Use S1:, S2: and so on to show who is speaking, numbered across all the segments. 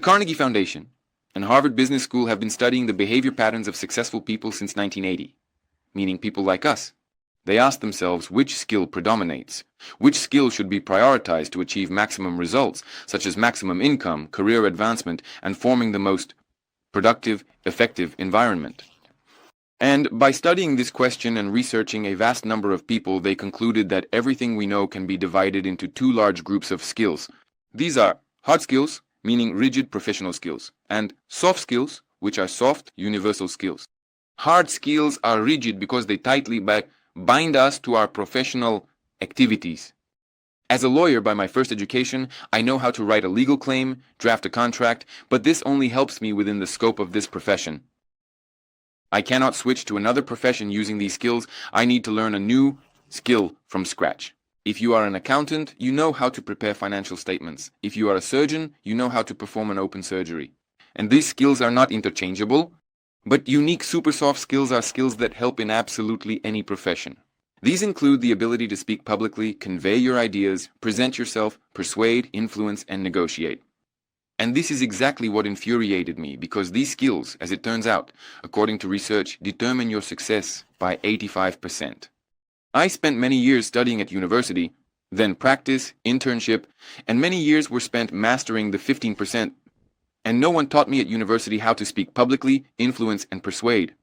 S1: The Carnegie Foundation and Harvard Business School have been studying the behavior patterns of successful people since 1980, meaning people like us. They asked themselves which skill predominates, which skill should be prioritized to achieve maximum results, such as maximum income, career advancement, and forming the most productive, effective environment. And by studying this question and researching a vast number of people, they concluded that everything we know can be divided into two large groups of skills. These are hard skills, meaning rigid professional skills, and soft skills, which are soft, universal skills. Hard skills are rigid because they tightly bind us to our professional activities. As a lawyer by my first education, I know how to write a legal claim, draft a contract, but this only helps me within the scope of this profession. I cannot switch to another profession using these skills. I need to learn a new skill from scratch. If you are an accountant, you know how to prepare financial statements. If you are a surgeon, you know how to perform an open surgery. And these skills are not interchangeable, but unique super soft skills are skills that help in absolutely any profession. These include the ability to speak publicly, convey your ideas, present yourself, persuade, influence, and negotiate. And this is exactly what infuriated me, because these skills, as it turns out, according to research, determine your success by 85%. I spent many years studying at university, then practice, internship, and many years were spent mastering the 15%, and no one taught me at university how to speak publicly, influence, and persuade.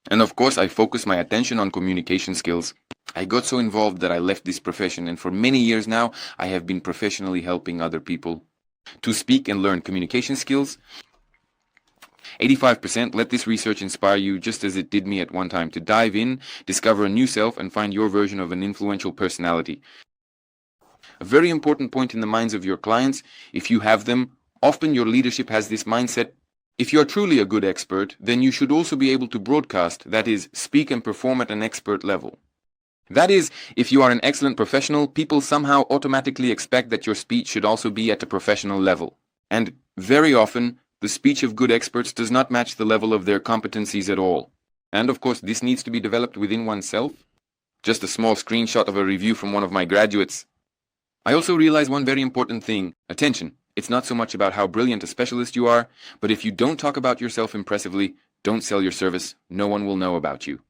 S1: And of course, I focused my attention on communication skills. I got so involved that I left this profession, and for many years now, I have been professionally helping other people to speak and learn communication skills. 85%, let this research inspire you just as it did me at one time, to dive in, discover a new self, and find your version of an influential personality. A very important point in the minds of your clients, if you have them, often your leadership has this mindset: if you are truly a good expert, then you should also be able to broadcast, that is, speak and perform at an expert level. That is, if you are an excellent professional, people somehow automatically expect that your speech should also be at a professional level. And very often, the speech of good experts does not match the level of their competencies at all. And of course, this needs to be developed within oneself. Just a small screenshot of a review from one of my graduates. I also realize one very important thing: attention. It's not so much about how brilliant a specialist you are, but if you don't talk about yourself impressively, don't sell your service, no one will know about you.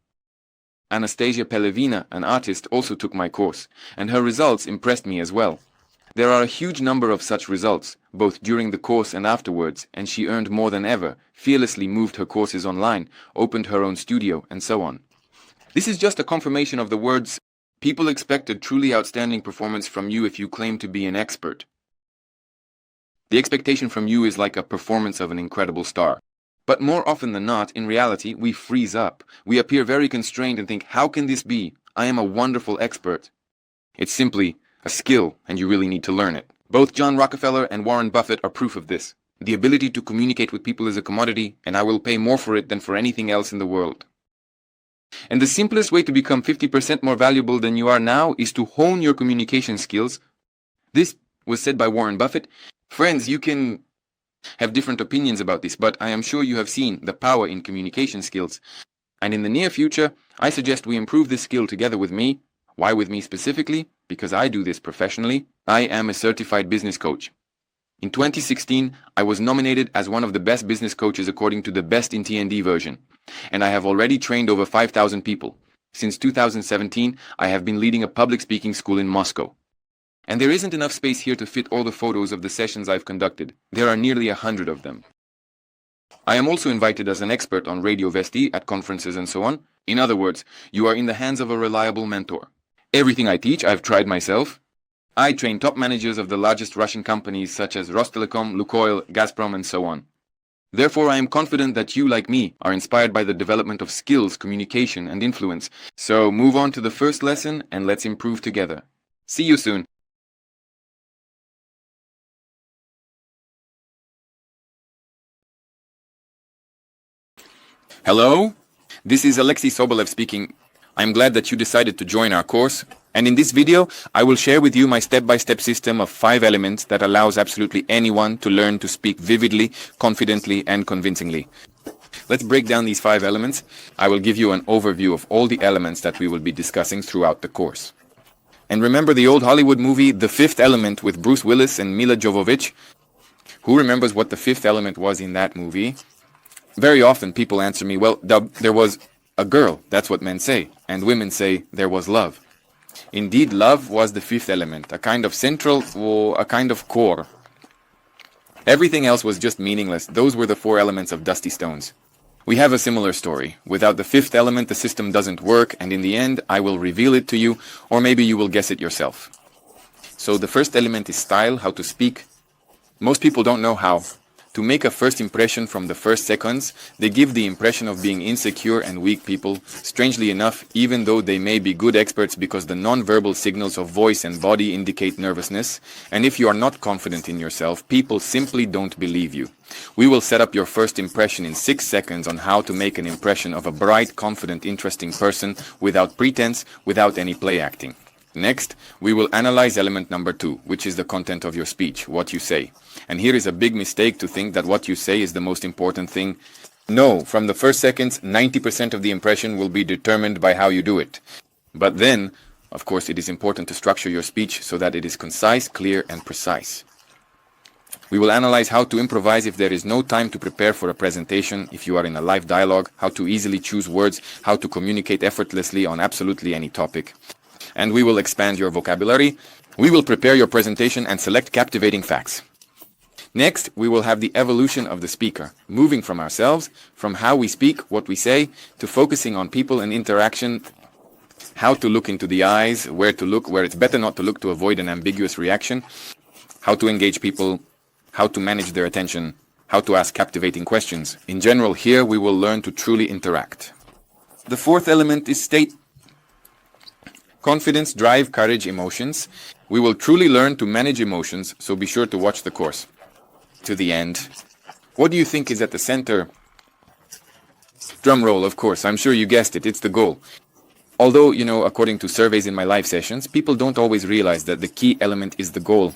S1: Anastasia Pelevina, an artist, also took my course, and her results impressed me as well. There are a huge number of such results, both during the course and afterwards, and she earned more than ever, fearlessly moved her courses online, opened her own studio, and so on. This is just a confirmation of the words: people expect a truly outstanding performance from you if you claim to be an expert. The expectation from you is like a performance of an incredible star. But more often than not, in reality, we freeze up. We appear very constrained and think, how can this be? I am a wonderful expert. It's simply a skill, and you really need to learn it. Both John Rockefeller and Warren Buffett are proof of this. The ability to communicate with people is a commodity, and I will pay more for it than for anything else in the world. And the simplest way to become 50% more valuable than you are now is to hone your communication skills. This was said by Warren Buffett. Friends, you can have different opinions about this, but I am sure you have seen the power in communication skills. And in the near future, I suggest we improve this skill together with me. Why with me specifically? Because I do this professionally. I am a certified business coach. In 2016, I was nominated as one of the best business coaches according to the Best in TND version, and I have already trained over 5,000 people. Since 2017, I have been leading a public speaking school in Moscow. And there isn't enough space here to fit all the photos of the sessions I've conducted. There are nearly 100 of them. I am also invited as an expert on Radio Vesti at conferences and so on. In other words, you are in the hands of a reliable mentor. Everything I teach, I've tried myself. I train top managers of the largest Russian companies such as Rostelecom, Lukoil, Gazprom, and so on. Therefore, I am confident that you, like me, are inspired by the development of skills, communication, and influence. So move on to the first lesson and let's improve together. See you soon. Hello, this is Alexei Sobolev speaking. I'm glad that you decided to join our course, and in this video I will share with you my step-by-step system of 5 elements that allows absolutely anyone to learn to speak vividly, confidently, and convincingly. Let's break down these 5 elements. I will give you an overview of all the elements that we will be discussing throughout the course. And remember the old Hollywood movie The Fifth Element with Bruce Willis and Mila Jovovich? Who remembers what the fifth element was in that movie? Very often people answer me, well, there was a girl, that's what men say, and women say there was love. Indeed, love was the fifth element, a kind of central or a kind of core. Everything else was just meaningless. Those were the four elements of Dusty Stones. We have a similar story. Without the fifth element, the system doesn't work, and in the end, I will reveal it to you, or maybe you will guess it yourself. So the first element is style, how to speak. Most people don't know how. To make a first impression from the first seconds, they give the impression of being insecure and weak people, strangely enough, even though they may be good experts because the non-verbal signals of voice and body indicate nervousness, and if you are not confident in yourself, people simply don't believe you. We will set up your first impression in 6 seconds on how to make an impression of a bright, confident, interesting person without pretense, without any play acting. Next, we will analyze element number 2, which is the content of your speech, what you say. And here is a big mistake to think that what you say is the most important thing. No, from the first seconds, 90% of the impression will be determined by how you do it. But then, of course, it is important to structure your speech so that it is concise, clear, and precise. We will analyze how to improvise if there is no time to prepare for a presentation, if you are in a live dialogue, how to easily choose words, how to communicate effortlessly on absolutely any topic. And we will expand your vocabulary. We will prepare your presentation and select captivating facts. Next, we will have the evolution of the speaker, moving from ourselves, from how we speak, what we say, to focusing on people and interaction, how to look into the eyes, where to look, where it's better not to look to avoid an ambiguous reaction, how to engage people, how to manage their attention, how to ask captivating questions. In general, here we will learn to truly interact. The fourth element is state. Confidence, drive, courage, emotions. We will truly learn to manage emotions, so be sure to watch the course to the end. What do you think is at the center? Drum roll, of course. I'm sure you guessed it. It's the goal. Although, according to surveys in my live sessions, people don't always realize that the key element is the goal.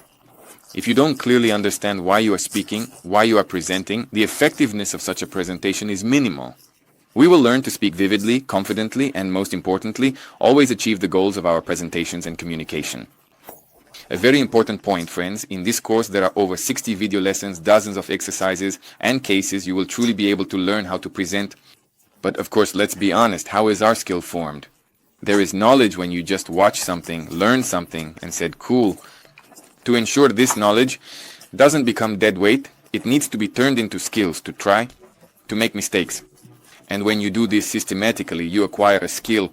S1: If you don't clearly understand why you are speaking, why you are presenting, the effectiveness of such a presentation is minimal. We will learn to speak vividly, confidently, and most importantly, always achieve the goals of our presentations and communication. A very important point, friends, in this course there are over 60 video lessons, dozens of exercises and cases. You will truly be able to learn how to present. But of course, let's be honest, how is our skill formed? There is knowledge when you just watch something, learn something, and said, cool. To ensure this knowledge doesn't become dead weight, it needs to be turned into skills to try, to make mistakes. And when you do this systematically, you acquire a skill.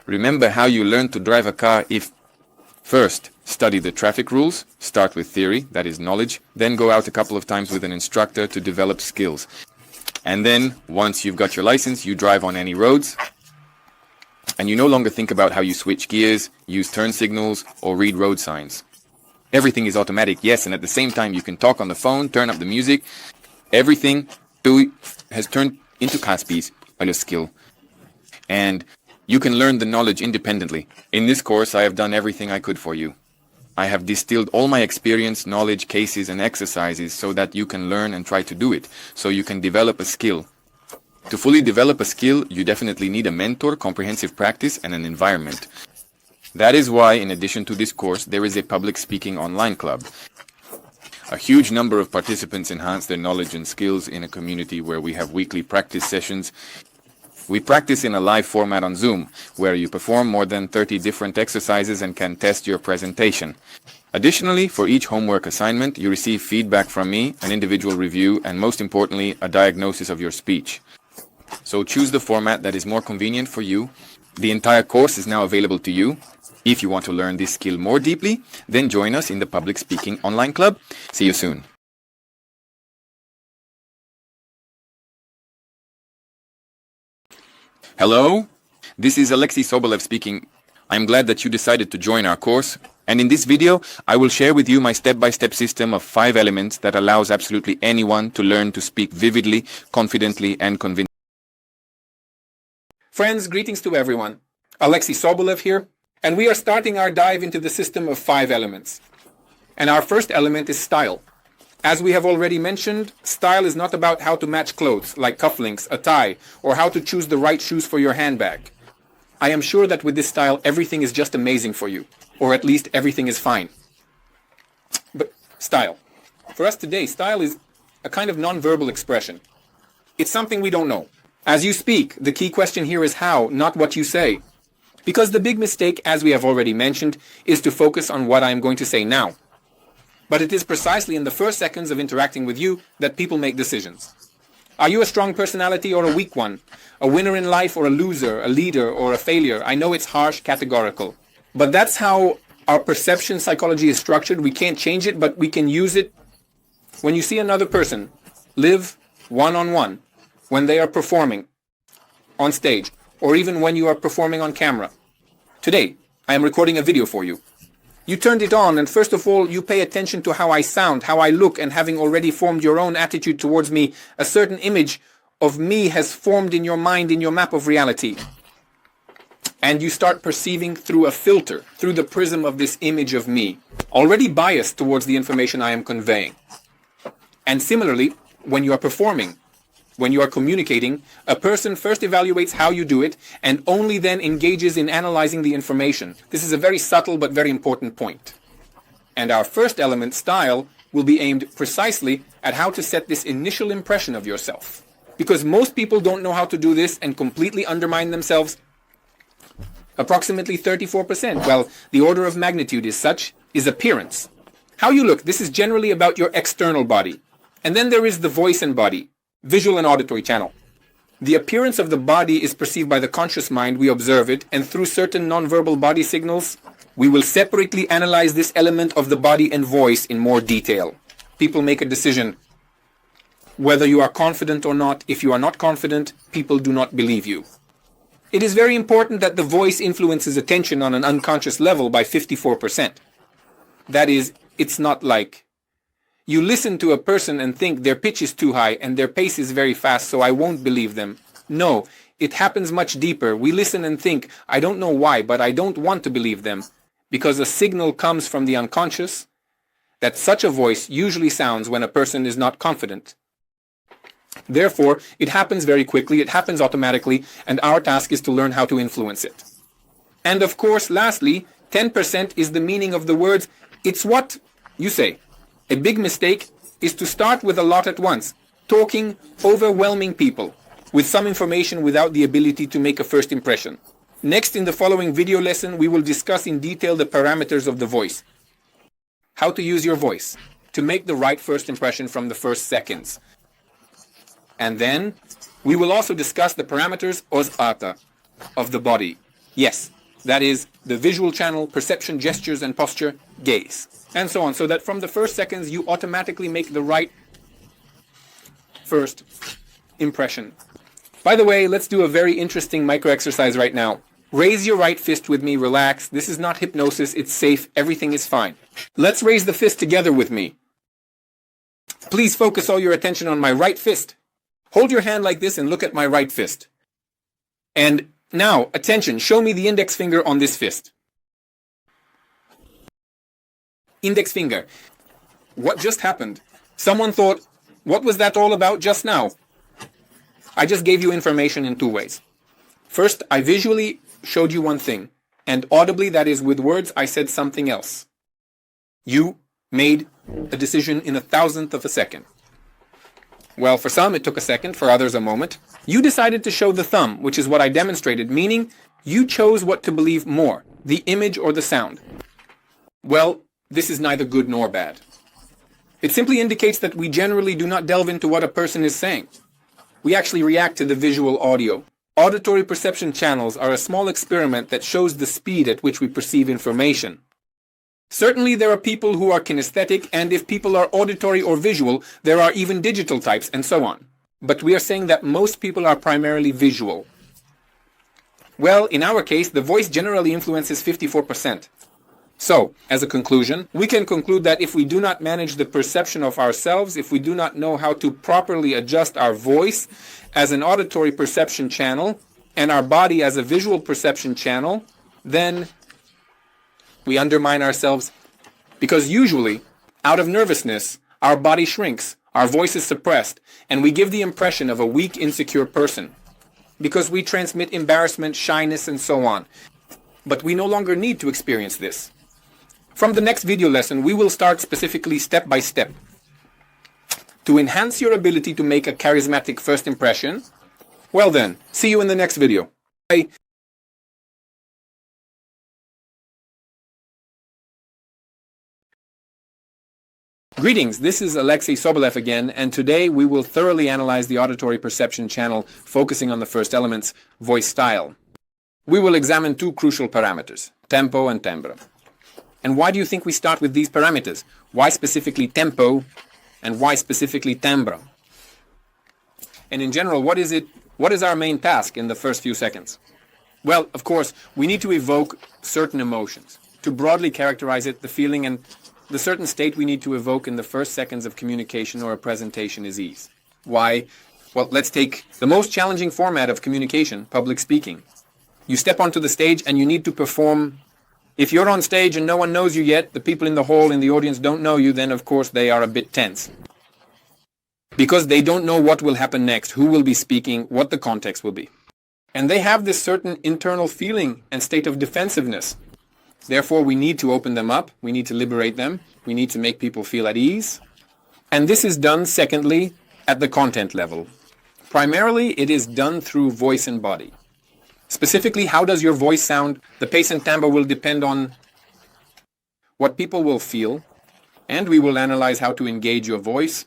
S1: Remember how you learn to drive a car if first, study the traffic rules, start with theory, that is knowledge, then go out a couple of times with an instructor to develop skills. And then, once you've got your license, you drive on any roads, and you no longer think about how you switch gears, use turn signals, or read road signs. Everything is automatic, yes, and at the same time you can talk on the phone, turn up the music. Everything has turned into Caspi's a skill. And you can learn the knowledge independently. In this course, I have done everything I could for you. I have distilled all my experience, knowledge, cases, and exercises so that you can learn and try to do it, so you can develop a skill. To fully develop a skill, you definitely need a mentor, comprehensive practice, and an environment. That is why, in addition to this course, there is a public speaking online club. A huge number of participants enhance their knowledge and skills in a community where we have weekly practice sessions. We practice in a live format on Zoom, where you perform more than 30 different exercises and can test your presentation. Additionally, for each homework assignment, you receive feedback from me, an individual review, and most importantly, a diagnosis of your speech. So choose the format that is more convenient for you. The entire course is now available to you. If you want to learn this skill more deeply, then join us in the Public Speaking Online Club. See you soon. Hello, this is Alexei Sobolev speaking. I'm glad that you decided to join our course. And in this video, I will share with you my step-by-step system of 5 elements that allows absolutely anyone to learn to speak vividly, confidently, and convincingly.
S2: Friends, greetings to everyone. Alexei Sobolev here, and we are starting our dive into the system of 5 elements. And our first element is style. As we have already mentioned, style is not about how to match clothes, like cufflinks, a tie, or how to choose the right shoes for your handbag. I am sure that with this style, everything is just amazing for you, or at least everything is fine. But style. For us today, style is a kind of non-verbal expression. It's something we don't know. As you speak, the key question here is how, not what you say. Because the big mistake, as we have already mentioned, is to focus on what I am going to say now. But it is precisely in the first seconds of interacting with you that people make decisions. Are you a strong personality or a weak one? A winner in life or a loser, a leader or a failure? I know it's harsh, categorical. But that's how our perception psychology is structured. We can't change it, but we can use it. When you see another person live one-on-one, when they are performing on stage, or even when you are performing on camera. Today, I am recording a video for you. You turned it on, and first of all, you pay attention to how I sound, how I look, and having already formed your own attitude towards me, a certain image of me has formed in your mind, in your map of reality. And you start perceiving through a filter, through the prism of this image of me, already biased towards the information I am conveying. And similarly, when you are performing, when you are communicating, a person first evaluates how you do it and only then engages in analyzing the information. This is a very subtle but very important point. And our first element, style, will be aimed precisely at how to set this initial impression of yourself. Because most people don't know how to do this and completely undermine themselves. Approximately 34%. Well, the order of magnitude is such, is appearance. How you look, this is generally about your external body. And then there is the voice and body. Visual and auditory channel. The appearance of the body is perceived by the conscious mind, we observe it, and through certain non-verbal body signals, we will separately analyze this element of the body and voice in more detail. People make a decision whether you are confident or not. If you are not confident, people do not believe you. It is very important that the voice influences attention on an unconscious level by 54%. That is, it's not like you listen to a person and think their pitch is too high and their pace is very fast, so I won't believe them. No, it happens much deeper. We listen and think, I don't know why, but I don't want to believe them, because a signal comes from the unconscious that such a voice usually sounds when a person is not confident. Therefore, it happens very quickly, it happens automatically, and our task is to learn how to influence it. And of course, lastly, 10% is the meaning of the words, it's what you say. A big mistake is to start with a lot at once, talking, overwhelming people with some information without the ability to make a first impression. Next, in the following video lesson, we will discuss in detail the parameters of the voice. How to use your voice to make the right first impression from the first seconds. And then, we will also discuss the parameters of the body. Yes, that is, the visual channel, perception, gestures, and posture, gaze. And so on, so that from the first seconds you automatically make the right first impression. By the way, let's do a very interesting micro exercise right now. Raise your right fist with me, relax. This is not hypnosis, it's safe, everything is fine. Let's raise the fist together with me. Please focus all your attention on my right fist. Hold your hand like this and look at my right fist. And now, attention, show me the index finger on this fist. Index finger. What just happened? Someone thought, what was that all about just now? I just gave you information in two ways. First, I visually showed you one thing, and audibly, that is with words, I said something else. You made a decision in 1,000th of a second. Well, for some it took a second, for others a moment. You decided to show the thumb, which is what I demonstrated, meaning you chose what to believe more, the image or the sound. Well, this is neither good nor bad. It simply indicates that we generally do not delve into what a person is saying. We actually react to the visual audio. Auditory perception channels are a small experiment that shows the speed at which we perceive information. Certainly there are people who are kinesthetic, and if people are auditory or visual, there are even digital types and so on. But we are saying that most people are primarily visual. Well, in our case, the voice generally influences 54%. So, as a conclusion, we can conclude that if we do not manage the perception of ourselves, if we do not know how to properly adjust our voice as an auditory perception channel and our body as a visual perception channel, then we undermine ourselves. Because usually, out of nervousness, our body shrinks, our voice is suppressed, and we give the impression of a weak, insecure person. Because we transmit embarrassment, shyness, and so on. But we no longer need to experience this. From the next video lesson, we will start specifically step by step. to enhance your ability to make a charismatic first impression? Well then, see you in the next video. Bye. Greetings, this is Alexei Sobolev again, and today we will thoroughly analyze the auditory perception channel, focusing on the first elements, voice style. We will examine two crucial parameters, tempo and timbre. And why do you think we start with these parameters? Why specifically tempo, and why specifically timbre? And in general, what is our main task in the first few seconds? Well, of course, we need to evoke certain emotions. To broadly characterize it, the feeling and the certain state we need to evoke in the first seconds of communication or a presentation is ease. Why? Well, let's take the most challenging format of communication, public speaking. You step onto the stage and you need to perform. If you're on stage and no one knows you yet, the people in the hall, in the audience don't know you, then of course they are a bit tense. Because they don't know what will happen next, who will be speaking, what the context will be. And they have this certain internal feeling and state of defensiveness. Therefore, we need to open them up, we need to liberate them, we need to make people feel at ease. And this is done, secondly, at the content level. Primarily, it is done through voice and body. Specifically, how does your voice sound? The pace and timbre will depend on what people will feel, and we will analyze how to engage your voice.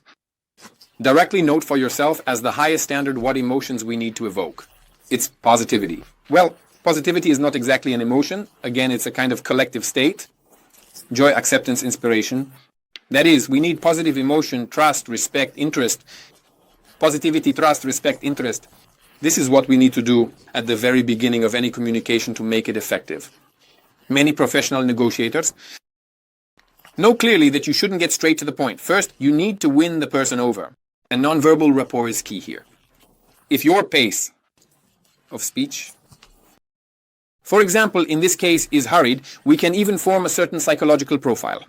S2: Directly note for yourself as the highest standard what emotions we need to evoke. It's positivity. Well, positivity is not exactly an emotion. Again, it's a kind of collective state. Joy, acceptance, inspiration. That is, we need positive emotion, trust, respect, interest. Positivity, trust, respect, interest. This is what we need to do at the very beginning of any communication to make it effective. Many professional negotiators know clearly that you shouldn't get straight to the point. First, you need to win the person over. And nonverbal rapport is key here. If your pace of speech, for example, in this case, is hurried, we can even form a certain psychological profile.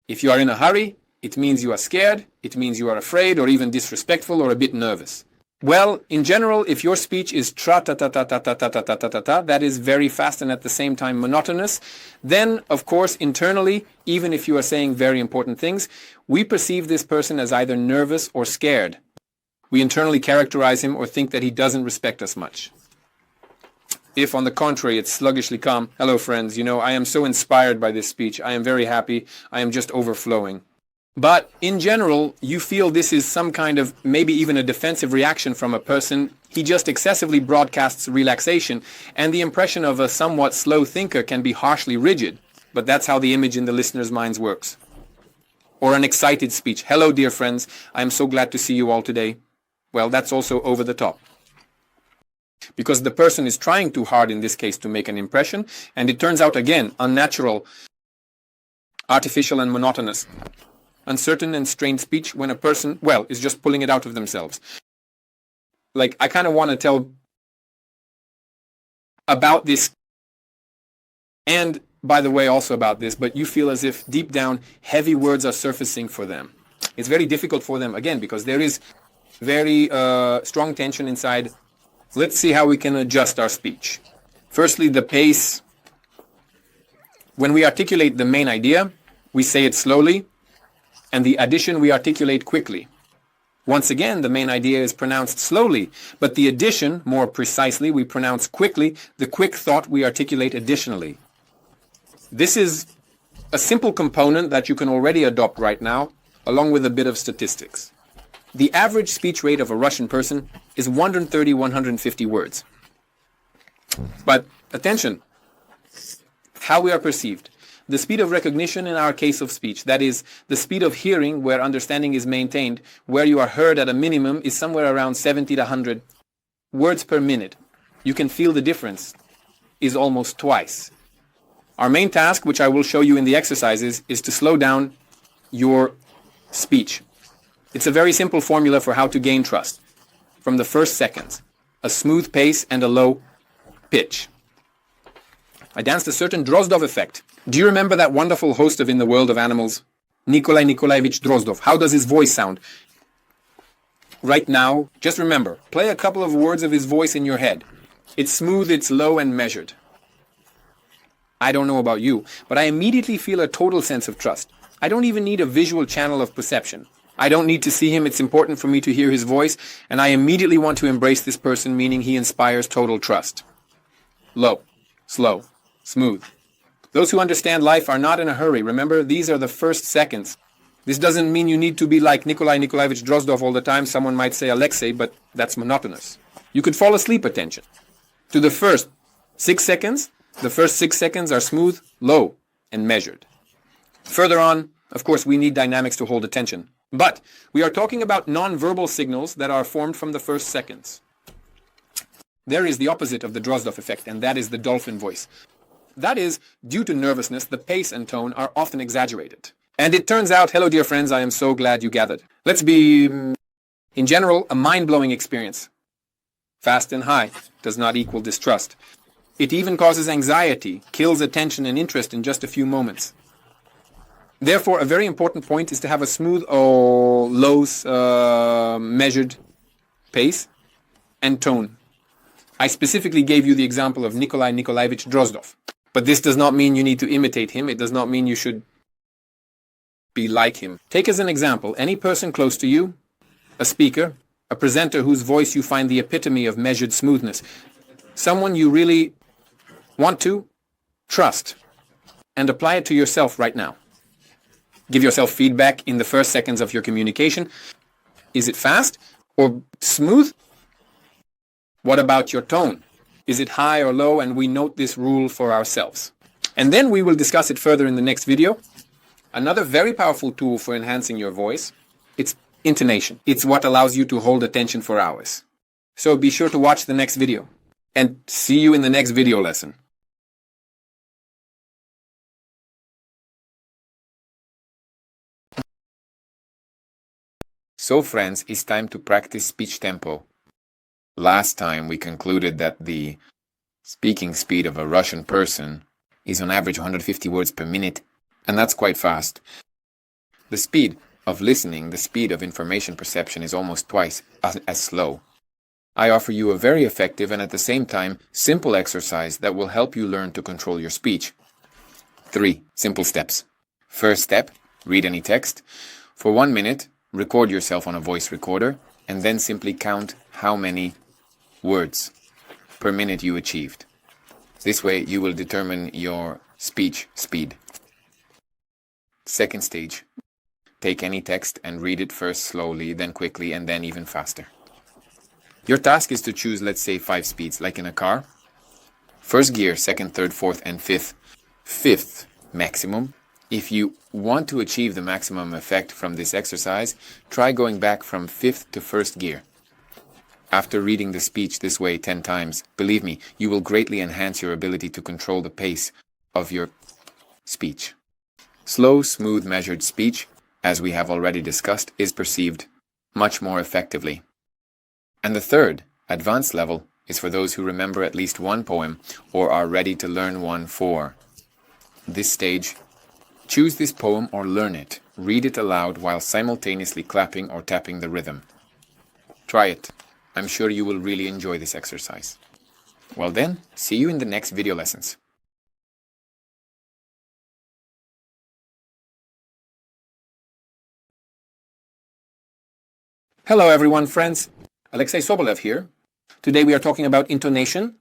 S2: If you are in a hurry, it means you are scared, it means you are afraid, or even disrespectful, or a bit nervous. Well, in general, if your speech is tra-ta-ta-ta-ta-ta-ta-ta-ta-ta-ta, that is very fast and at the same time monotonous, then, of course, internally, even if you are saying very important things, we perceive this person as either nervous or scared. We internally characterize him or think that he doesn't respect us much. If, on the contrary, it's sluggishly calm, hello friends, I am so inspired by this speech, I am very happy, I am just overflowing. But in general, you feel this is some kind of, maybe even a defensive reaction from a person. He just excessively broadcasts relaxation, and the impression of a somewhat slow thinker can be harshly rigid. But that's how the image in the listener's minds works. Or an excited speech. Hello, dear friends, I am so glad to see you all today. Well, that's also over the top. Because the person is trying too hard in this case to make an impression, and it turns out again unnatural, artificial and monotonous. Uncertain and strained speech when a person, is just pulling it out of themselves. Like, I kind of want to tell about this, and by the way, also about this, but you feel as if deep down, heavy words are surfacing for them. It's very difficult for them, again, because there is very strong tension inside. Let's see how we can adjust our speech. Firstly, the pace. When we articulate the main idea, we say it slowly, and the addition we articulate quickly. Once again, the main idea is pronounced slowly, but the addition, more precisely, we pronounce quickly. The quick thought we articulate additionally. This is a simple component that you can already adopt right now, along with a bit of statistics. The average speech rate of a Russian person is 130-150 words. But attention, how we are perceived. The speed of recognition in our case of speech, that is, the speed of hearing where understanding is maintained, where you are heard at a minimum, is somewhere around 70 to 100 words per minute. You can feel the difference is almost twice. Our main task, which I will show you in the exercises, is to slow down your speech. It's a very simple formula for how to gain trust. From the first seconds, a smooth pace and a low pitch. I danced a certain Drozdov effect. Do you remember that wonderful host of In the World of Animals? Nikolai Nikolaevich Drozdov. How does his voice sound? Right now, just remember, play a couple of words of his voice in your head. It's smooth, it's low and measured. I don't know about you, but I immediately feel a total sense of trust. I don't even need a visual channel of perception. I don't need to see him. It's important for me to hear his voice, and I immediately want to embrace this person, meaning he inspires total trust. Low, slow, smooth. Those who understand life are not in a hurry. Remember, these are the first seconds. This doesn't mean you need to be like Nikolai Nikolaevich Drozdov all the time. Someone might say Alexei, but that's monotonous. You could fall asleep attention. To the first 6 seconds, the first 6 seconds are smooth, low, and measured. Further on, of course, we need dynamics to hold attention. But we are talking about non-verbal signals that are formed from the first seconds. There is the opposite of the Drozdov effect, and that is the dolphin voice. That is, due to nervousness, the pace and tone are often exaggerated. And it turns out, hello dear friends, I am so glad you gathered. Let's be, in general, a mind-blowing experience. Fast and high does not equal distrust. It even causes anxiety, kills attention and interest in just a few moments. Therefore, a very important point is to have a smooth or low measured pace and tone. I specifically gave you the example of Nikolai Nikolaevich Drozdov. But this does not mean you need to imitate him. It does not mean you should be like him. Take as an example any person close to you, a speaker, a presenter whose voice you find the epitome of measured smoothness, someone you really want to trust, and apply it to yourself right now. Give yourself feedback in the first seconds of your communication. Is it fast or smooth? What about your tone? Is it high or low? And we note this rule for ourselves. And then we will discuss it further in the next video. Another very powerful tool for enhancing your voice, it's intonation. It's what allows you to hold attention for hours. So be sure to watch the next video. And see you in the next video lesson.
S1: So friends, it's time to practice speech tempo. Last time we concluded that the speaking speed of a Russian person is on average 150 words per minute, and that's quite fast. The speed of listening, the speed of information perception is almost twice as slow. I offer you a very effective and at the same time simple exercise that will help you learn to control your speech. 3 simple steps. First step, read any text. For 1 minute, record yourself on a voice recorder and then simply count how many words per minute you achieved. This way you will determine your speech speed. Second stage, take any text and read it first slowly, then quickly, and then even faster. Your task is to choose, let's say, 5 speeds, like in a car. First gear, second, third, fourth, and fifth maximum. If you want to achieve the maximum effect from this exercise, try going back from 5th to 1st gear. After reading the speech this way 10 times, believe me, you will greatly enhance your ability to control the pace of your speech. Slow, smooth, measured speech, as we have already discussed, is perceived much more effectively. And the third, advanced level, is for those who remember at least one poem or are ready to learn one for this stage. Choose this poem or learn it. Read it aloud while simultaneously clapping or tapping the rhythm. Try it. I'm sure you will really enjoy this exercise. Well then, see you in the next video lessons.
S2: Hello everyone, friends. Alexei Sobolev here. Today we are talking about intonation.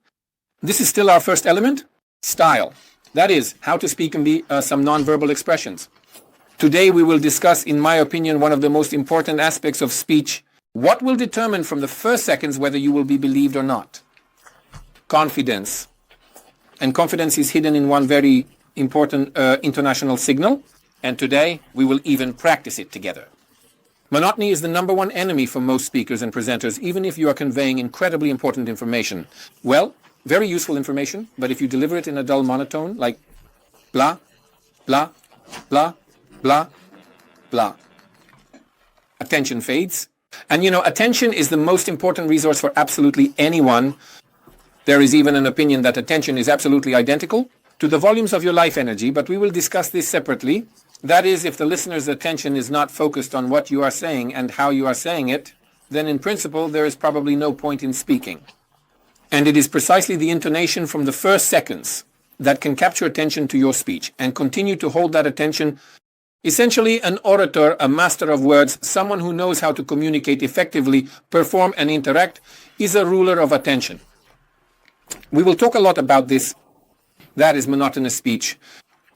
S2: This is still our first element, style. That is, how to speak and be some non-verbal expressions. Today we will discuss, in my opinion, one of the most important aspects of speech. What will determine from the first seconds whether you will be believed or not? Confidence. And confidence is hidden in one very important intonational signal. And today we will even practice it together. Monotony is the #1 enemy for most speakers and presenters, even if you are conveying incredibly important information. Well, very useful information, but if you deliver it in a dull monotone, like blah, blah, blah, blah, blah, attention fades. And you know, attention is the most important resource for absolutely anyone. There is even an opinion that attention is absolutely identical to the volumes of your life energy, but we will discuss this separately. That is, if the listener's attention is not focused on what you are saying and how you are saying it, then in principle there is probably no point in speaking. And it is precisely the intonation from the first seconds that can capture attention to your speech and continue to hold that attention Essentially, an orator, a master of words, someone who knows how to communicate effectively, perform and interact, is a ruler of attention. We will talk a lot about this. That is monotonous speech.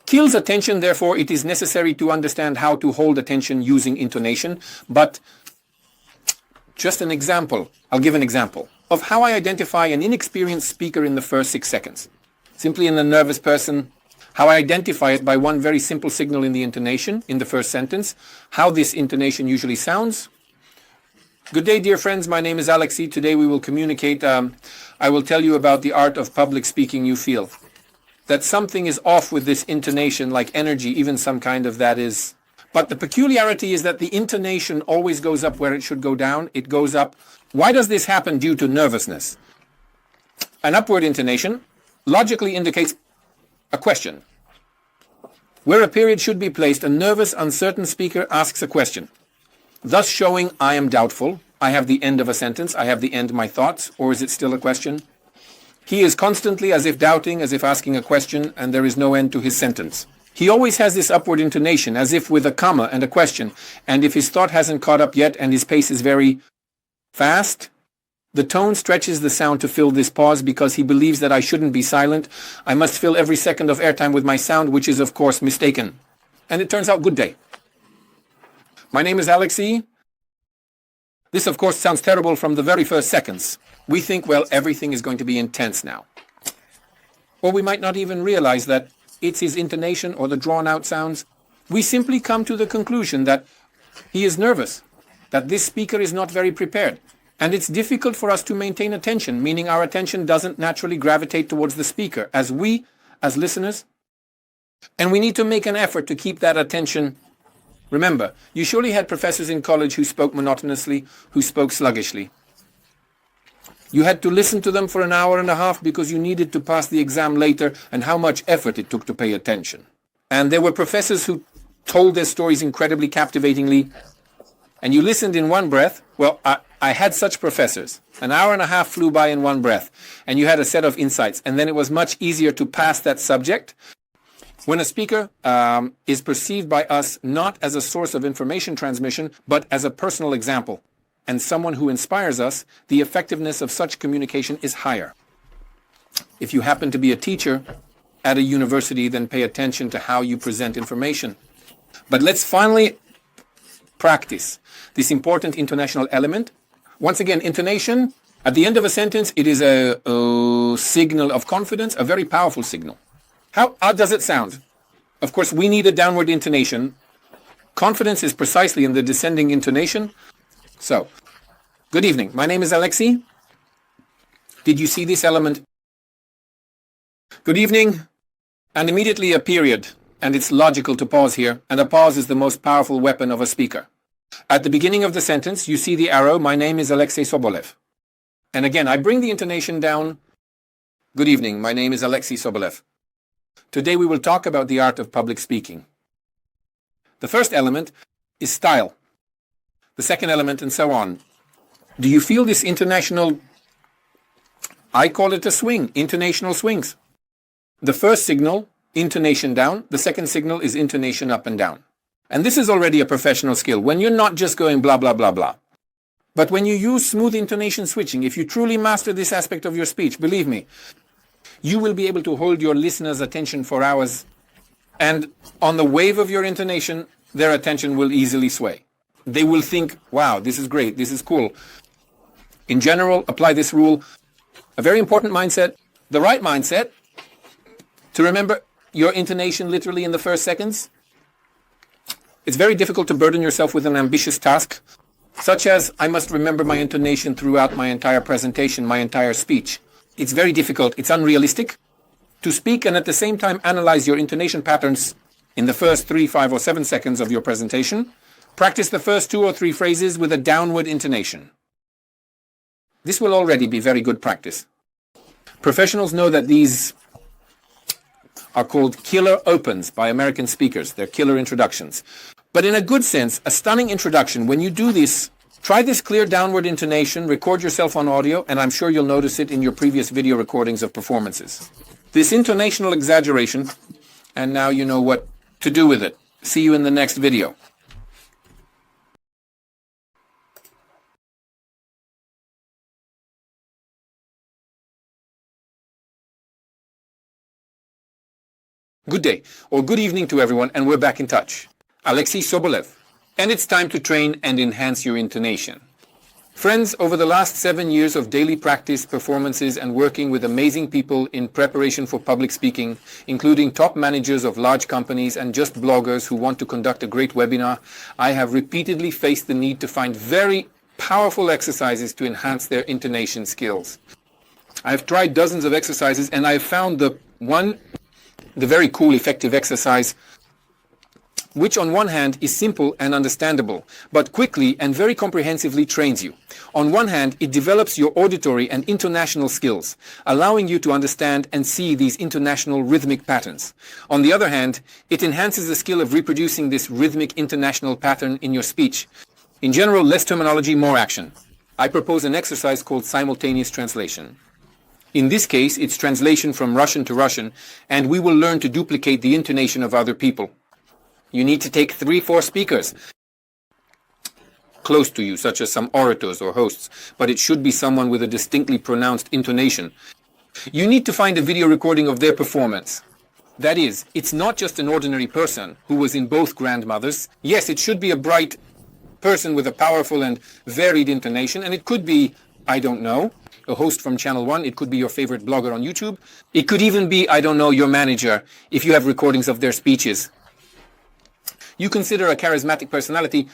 S2: Kills attention, therefore it is necessary to understand how to hold attention using intonation. But just an example, I'll give an example of how I identify an inexperienced speaker in the first 6 seconds. Simply in a nervous person, how I identify it by one very simple signal in the intonation, in the first sentence, how this intonation usually sounds. Good day, dear friends. My name is Alexei. Today we will communicate. I will tell you about the art of public speaking. You feel that something is off with this intonation, like energy, even some kind of that is. But the peculiarity is that the intonation always goes up where it should go down. It goes up. Why does this happen? Due to nervousness. An upward intonation logically indicates a question. Where a period should be placed, a nervous, uncertain speaker asks a question, thus showing I am doubtful, I have the end of a sentence, I have the end of my thoughts, or is it still a question? He is constantly as if doubting, as if asking a question, and there is no end to his sentence. He always has this upward intonation, as if with a comma and a question, and if his thought hasn't caught up yet and his pace is very fast, the tone stretches the sound to fill this pause because he believes that I shouldn't be silent. I must fill every second of airtime with my sound, which is, of course, mistaken. And it turns out good day. My name is Alexei. This, of course, sounds terrible from the very first seconds. We think, well, everything is going to be intense now. Or we might not even realize that it's his intonation or the drawn-out sounds. We simply come to the conclusion that he is nervous, that this speaker is not very prepared. And it's difficult for us to maintain attention, meaning our attention doesn't naturally gravitate towards the speaker as listeners. And we need to make an effort to keep that attention. Remember, you surely had professors in college who spoke monotonously, who spoke sluggishly. You had to listen to them for an hour and a half because you needed to pass the exam later, and how much effort it took to pay attention. And there were professors who told their stories incredibly captivatingly, and you listened in one breath. Well, I had such professors. An hour and a half flew by in one breath, and you had a set of insights, and then it was much easier to pass that subject. When a speaker is perceived by us not as a source of information transmission, but as a personal example, and someone who inspires us, the effectiveness of such communication is higher. If you happen to be a teacher at a university, then pay attention to how you present information. But let's finally practice this important intonational element. Once again, intonation, at the end of a sentence, it is a signal of confidence, a very powerful signal. How does it sound? Of course, we need a downward intonation. Confidence is precisely in the descending intonation. So, good evening. My name is Alexei. Did you see this element? Good evening. And immediately a period. And it's logical to pause here. And a pause is the most powerful weapon of a speaker. At the beginning of the sentence, you see the arrow, my name is Alexei Sobolev. And again, I bring the intonation down. Good evening, my name is Alexei Sobolev. Today we will talk about the art of public speaking. The first element is style. The second element, and so on. Do you feel this intonational, I call it a swing, intonational swings. The first signal, intonation down. The second signal is intonation up and down. And this is already a professional skill, when you're not just going blah, blah, blah, blah. But when you use smooth intonation switching, if you truly master this aspect of your speech, believe me, you will be able to hold your listeners' attention for hours. And on the wave of your intonation, their attention will easily sway. They will think, wow, this is great, this is cool. In general, apply this rule. A very important mindset, the right mindset, to remember your intonation literally in the first seconds. It's very difficult to burden yourself with an ambitious task, such as I must remember my intonation throughout my entire presentation, my entire speech. It's very difficult, it's unrealistic to speak and at the same time analyze your intonation patterns in the first 3, 5, or 7 seconds of your presentation. Practice the first 2 or 3 phrases with a downward intonation. This will already be very good practice. Professionals know that these are called killer opens by American speakers. They're killer introductions. But in a good sense, a stunning introduction. When you do this, try this clear downward intonation, record yourself on audio, and I'm sure you'll notice it in your previous video recordings of performances. This intonational exaggeration, and now you know what to do with it. See you in the next video. Good day, or good evening to everyone, and we're back in touch. Alexei Sobolev. And it's time to train and enhance your intonation. Friends, over the last 7 years of daily practice, performances, and working with amazing people in preparation for public speaking, including top managers of large companies and just bloggers who want to conduct a great webinar, I have repeatedly faced the need to find very powerful exercises to enhance their intonation skills. I've tried dozens of exercises, and I've found the very cool, effective exercise, which on one hand is simple and understandable, but quickly and very comprehensively trains you. On one hand, it develops your auditory and intonational skills, allowing you to understand and see these intonational rhythmic patterns. On the other hand, it enhances the skill of reproducing this rhythmic intonational pattern in your speech. In general, less terminology, more action. I propose an exercise called simultaneous translation. In this case, it's translation from Russian to Russian, and we will learn to duplicate the intonation of other people. You need to take 3-4 speakers close to you, such as some orators or hosts, but it should be someone with a distinctly pronounced intonation. You need to find a video recording of their performance. That is, it's not just an ordinary person who was in both grandmothers. Yes, it should be a bright person with a powerful and varied intonation, and it could be, I don't know, a host from Channel 1, it could be your favorite blogger on YouTube. It could even be, I don't know, your manager, if you have recordings of their speeches. You consider a charismatic personality.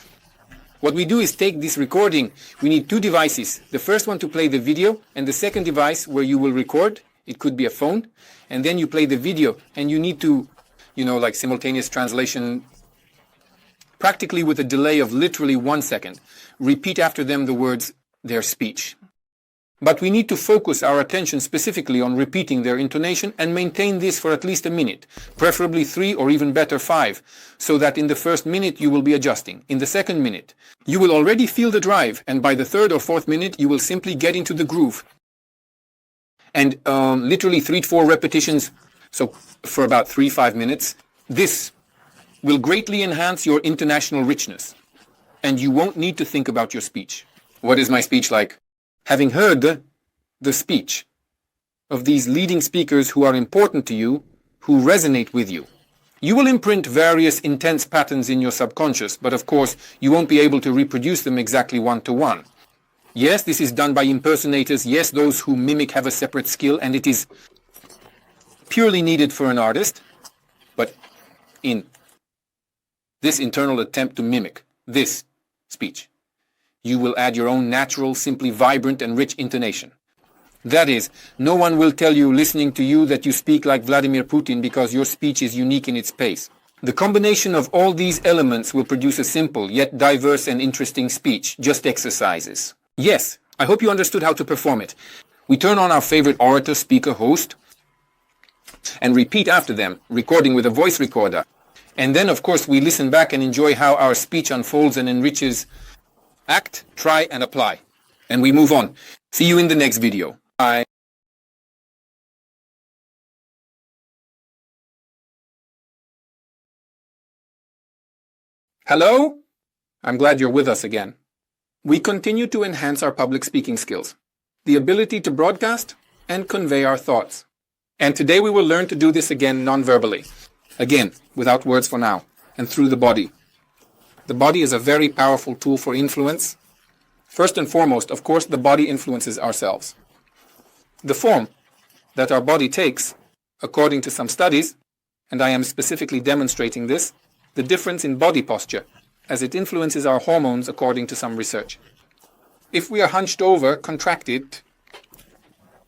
S2: What we do is take this recording. We need 2 devices. The first one to play the video, and the second device where you will record. It could be a phone. And then you play the video, and you need to, like simultaneous translation, practically with a delay of literally 1 second. Repeat after them the words, their speech. But we need to focus our attention specifically on repeating their intonation and maintain this for at least a minute, preferably 3 or even better 5, so that in the first minute you will be adjusting. In the second minute, you will already feel the drive, and by the 3rd or 4th minute you will simply get into the groove. And literally 3 to 4 repetitions, so for about 3-5 minutes, this will greatly enhance your intonational richness. And you won't need to think about your speech. What is my speech like? Having heard the speech of these leading speakers who are important to you, who resonate with you, you will imprint various intense patterns in your subconscious, but of course you won't be able to reproduce them exactly 1-to-1. Yes, this is done by impersonators. Yes, those who mimic have a separate skill, and it is purely needed for an artist. But in this internal attempt to mimic this speech, you will add your own natural, simply vibrant and rich intonation. That is, no one will tell you listening to you that you speak like Vladimir Putin because your speech is unique in its pace. The combination of all these elements will produce a simple yet diverse and interesting speech, just exercises. Yes, I hope you understood how to perform it. We turn on our favorite orator, speaker, host, and repeat after them, recording with a voice recorder. And then, of course, we listen back and enjoy how our speech unfolds and enriches. Act, try, and apply. And we move on. See you in the next video. Bye. Hello? I'm glad you're with us again. We continue to enhance our public speaking skills, the ability to broadcast and convey our thoughts. And today we will learn to do this again non-verbally. Again, without words for now, and through the body. The body is a very powerful tool for influence. First and foremost, of course, the body influences ourselves. The form that our body takes, according to some studies, and I am specifically demonstrating this, the difference in body posture, as it influences our hormones according to some research. If we are hunched over, contracted,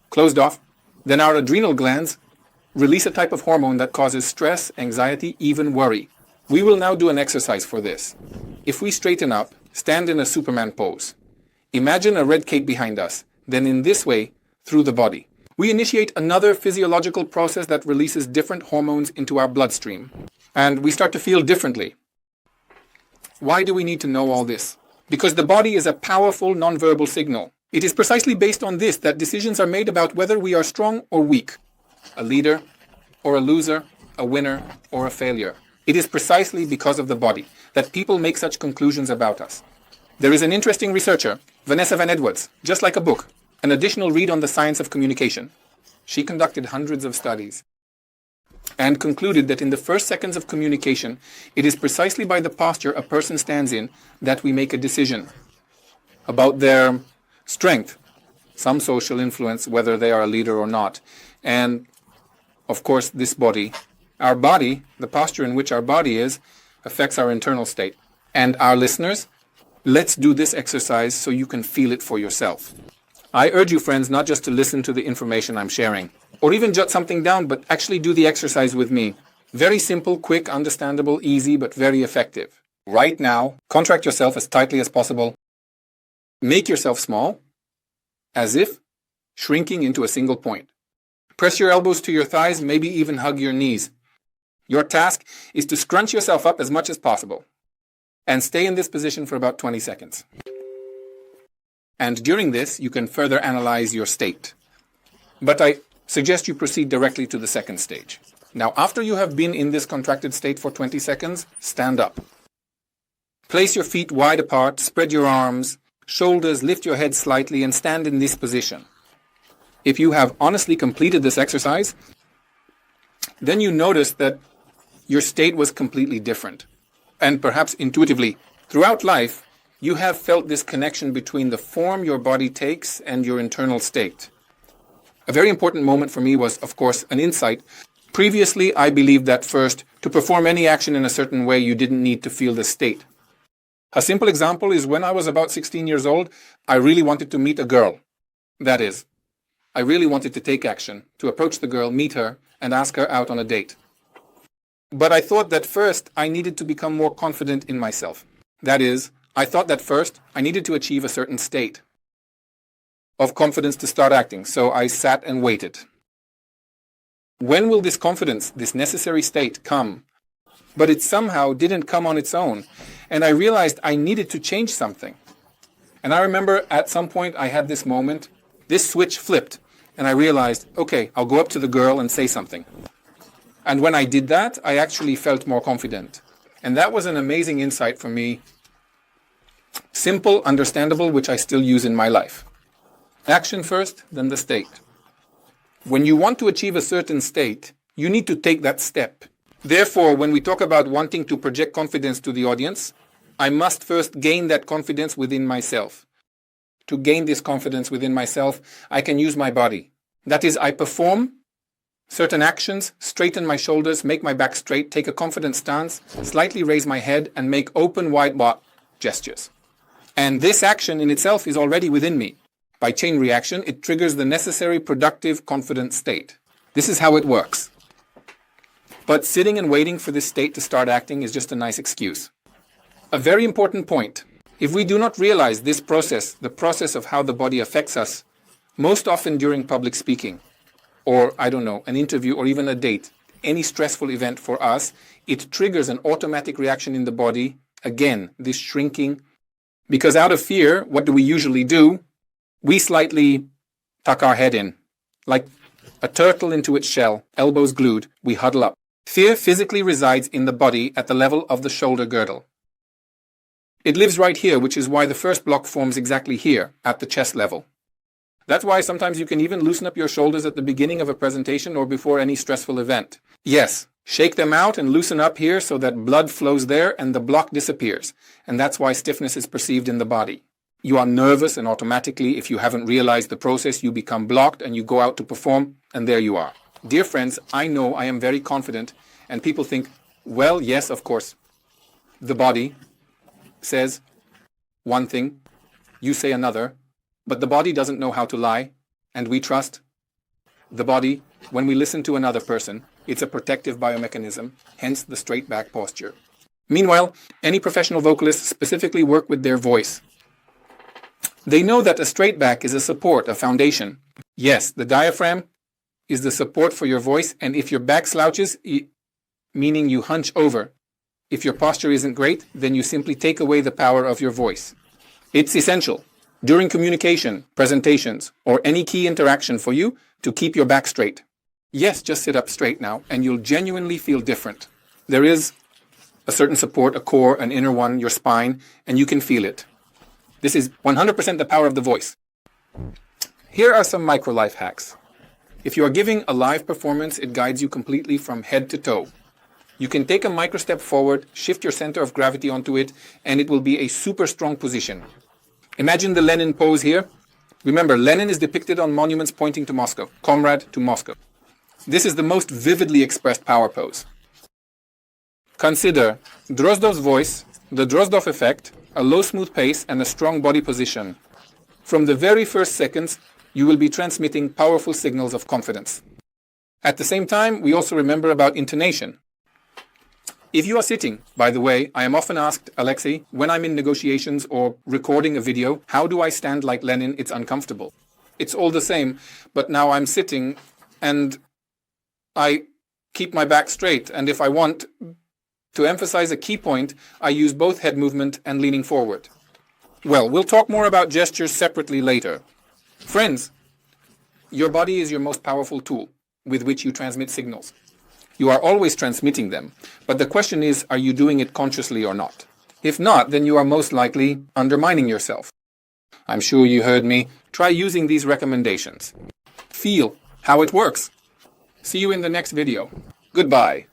S2: closed off, then our adrenal glands release a type of hormone that causes stress, anxiety, even worry. We will now do an exercise for this. If we straighten up, stand in a Superman pose. Imagine a red cape behind us. Then in this way, through the body, we initiate another physiological process that releases different hormones into our bloodstream. And we start to feel differently. Why do we need to know all this? Because the body is a powerful nonverbal signal. It is precisely based on this that decisions are made about whether we are strong or weak, a leader or a loser, a winner or a failure. It is precisely because of the body that people make such conclusions about us. There is an interesting researcher, Vanessa Van Edwards, just like a book, an additional read on the science of communication. She conducted hundreds of studies and concluded that in the first seconds of communication, it is precisely by the posture a person stands in that we make a decision about their strength, some social influence, whether they are a leader or not, and of course this body. Our body, the posture in which our body is, affects our internal state. And our listeners, let's do this exercise so you can feel it for yourself. I urge you, friends, not just to listen to the information I'm sharing, or even jot something down, but actually do the exercise with me. Very simple, quick, understandable, easy, but very effective. Right now, contract yourself as tightly as possible. Make yourself small, as if shrinking into a single point. Press your elbows to your thighs, maybe even hug your knees. Your task is to scrunch yourself up as much as possible and stay in this position for about 20 seconds. And during this, you can further analyze your state. But I suggest you proceed directly to the second stage. Now, after you have been in this contracted state for 20 seconds, stand up. Place your feet wide apart, spread your arms, shoulders, lift your head slightly, and stand in this position. If you have honestly completed this exercise, then you notice that your state was completely different. And perhaps intuitively, throughout life, you have felt this connection between the form your body takes and your internal state. A very important moment for me was, of course, an insight. Previously, I believed that first, to perform any action in a certain way, you didn't need to feel the state. A simple example is when I was about 16 years old, I really wanted to meet a girl. That is, I really wanted to take action, to approach the girl, meet her, and ask her out on a date. But I thought that first I needed to become more confident in myself. That is, I thought that first I needed to achieve a certain state of confidence to start acting, so I sat and waited. When will this confidence, this necessary state, come? But it somehow didn't come on its own, and I realized I needed to change something. And I remember at some point I had this moment, this switch flipped, and I realized, okay, I'll go up to the girl and say something. And when I did that, I actually felt more confident. And that was an amazing insight for me. Simple, understandable, which I still use in my life. Action first, then the state. When you want to achieve a certain state, you need to take that step. Therefore, when we talk about wanting to project confidence to the audience, I must first gain that confidence within myself. To gain this confidence within myself, I can use my body. That is, I perform certain actions, straighten my shoulders, make my back straight, take a confident stance, slightly raise my head, and make open, wide gestures. And this action in itself is already within me. By chain reaction, it triggers the necessary productive, confident state. This is how it works. But sitting and waiting for this state to start acting is just a nice excuse. A very important point. If we do not realize this process, the process of how the body affects us, most often during public speaking, or, an interview or even a date, any stressful event for us, it triggers an automatic reaction in the body. Again, this shrinking. Because out of fear, what do we usually do? We slightly tuck our head in. Like a turtle into its shell, elbows glued, we huddle up. Fear physically resides in the body at the level of the shoulder girdle. It lives right here, which is why the first block forms exactly here, at the chest level. That's why sometimes you can even loosen up your shoulders at the beginning of a presentation or before any stressful event. Yes, shake them out and loosen up here so that blood flows there and the block disappears. And that's why stiffness is perceived in the body. You are nervous and automatically, if you haven't realized the process, you become blocked and you go out to perform, and there you are. Dear friends, I know I am very confident, and people think, well, yes, of course. The body says one thing, you say another, but the body doesn't know how to lie, and we trust the body. When we listen to another person, it's a protective biomechanism, hence the straight back posture. Meanwhile, any professional vocalists specifically work with their voice. They know that a straight back is a support, a foundation. Yes, the diaphragm is the support for your voice, and if your back slouches, meaning you hunch over, if your posture isn't great, then you simply take away the power of your voice. It's essential during communication, presentations, or any key interaction for you to keep your back straight. Yes, just sit up straight now, and you'll genuinely feel different. There is a certain support, a core, an inner one, your spine, and you can feel it. This is 100% the power of the voice. Here are some micro life hacks. If you are giving a live performance, it guides you completely from head to toe. You can take a micro step forward, shift your center of gravity onto it, and it will be a super strong position. Imagine the Lenin pose here. Remember, Lenin is depicted on monuments pointing to Moscow, comrade to Moscow. This is the most vividly expressed power pose. Consider Drozdov's voice, the Drozdov effect, a low smooth pace, and a strong body position. From the very first seconds, you will be transmitting powerful signals of confidence. At the same time, we also remember about intonation. If you are sitting, by the way, I am often asked, Alexei, when I'm in negotiations or recording a video, how do I stand like Lenin? It's uncomfortable. It's all the same, but now I'm sitting and I keep my back straight, and if I want to emphasize a key point, I use both head movement and leaning forward. Well, we'll talk more about gestures separately later. Friends, your body is your most powerful tool with which you transmit signals. You are always transmitting them, but the question is, are you doing it consciously or not? If not, then you are most likely undermining yourself. I'm sure you heard me. Try using these recommendations. Feel how it works. See you in the next video. Goodbye.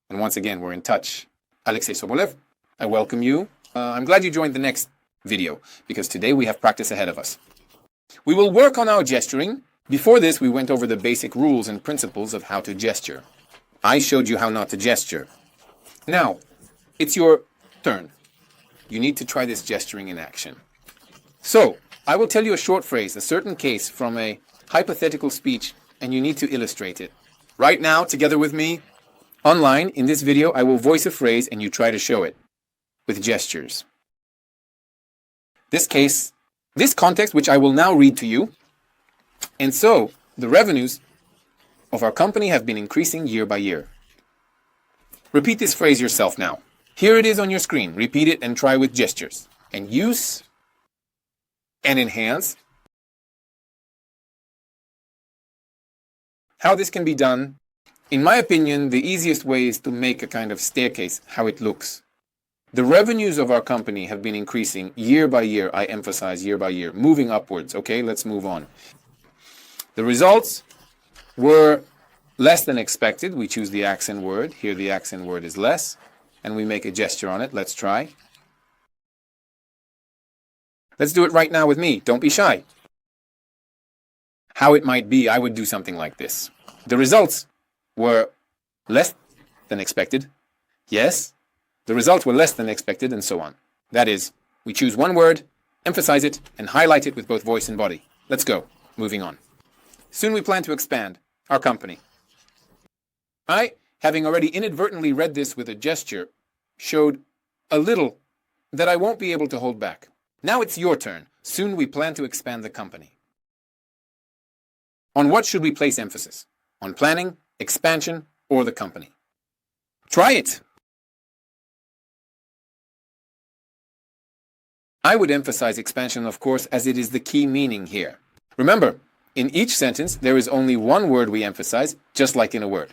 S2: And once again, we're in touch. Alexei Sobolev, I welcome you. I'm glad you joined the next video, because today we have practice ahead of us. We will work on our gesturing. Before this, we went over the basic rules and principles of how to gesture. I showed you how not to gesture. Now, it's your turn. You need to try this gesturing in action. So, I will tell you a short phrase, a certain case from a hypothetical speech, and you need to illustrate it. Right now, together with me, online, in this video, I will voice a phrase and you try to show it with gestures. This case, this context, which I will now read to you. And so, the revenues of our company have been increasing year by year. Repeat this phrase yourself now. Here it is on your screen. Repeat it and try with gestures. And use and enhance. How this can be done, in my opinion, the easiest way is to make a kind of staircase, how it looks. The revenues of our company have been increasing year by year. I emphasize year by year, moving upwards. Okay, let's move on. The results were less than expected. We choose the accent word. Here the accent word is less. And we make a gesture on it. Let's try. Let's do it right now with me. Don't be shy. How it might be, I would do something like this. The results were less than expected. Yes, the results were less than expected, and so on. That is, we choose one word, emphasize it, and highlight it with both voice and body. Let's go. Moving on. Soon we plan to expand our company. I, having already inadvertently read this with a gesture, showed a little that I won't be able to hold back. Now it's your turn. Soon we plan to expand the company. On what should we place emphasis? On planning, expansion, or the company? Try it! I would emphasize expansion, of course, as it is the key meaning here. Remember, in each sentence, there is only one word we emphasize, just like in a word.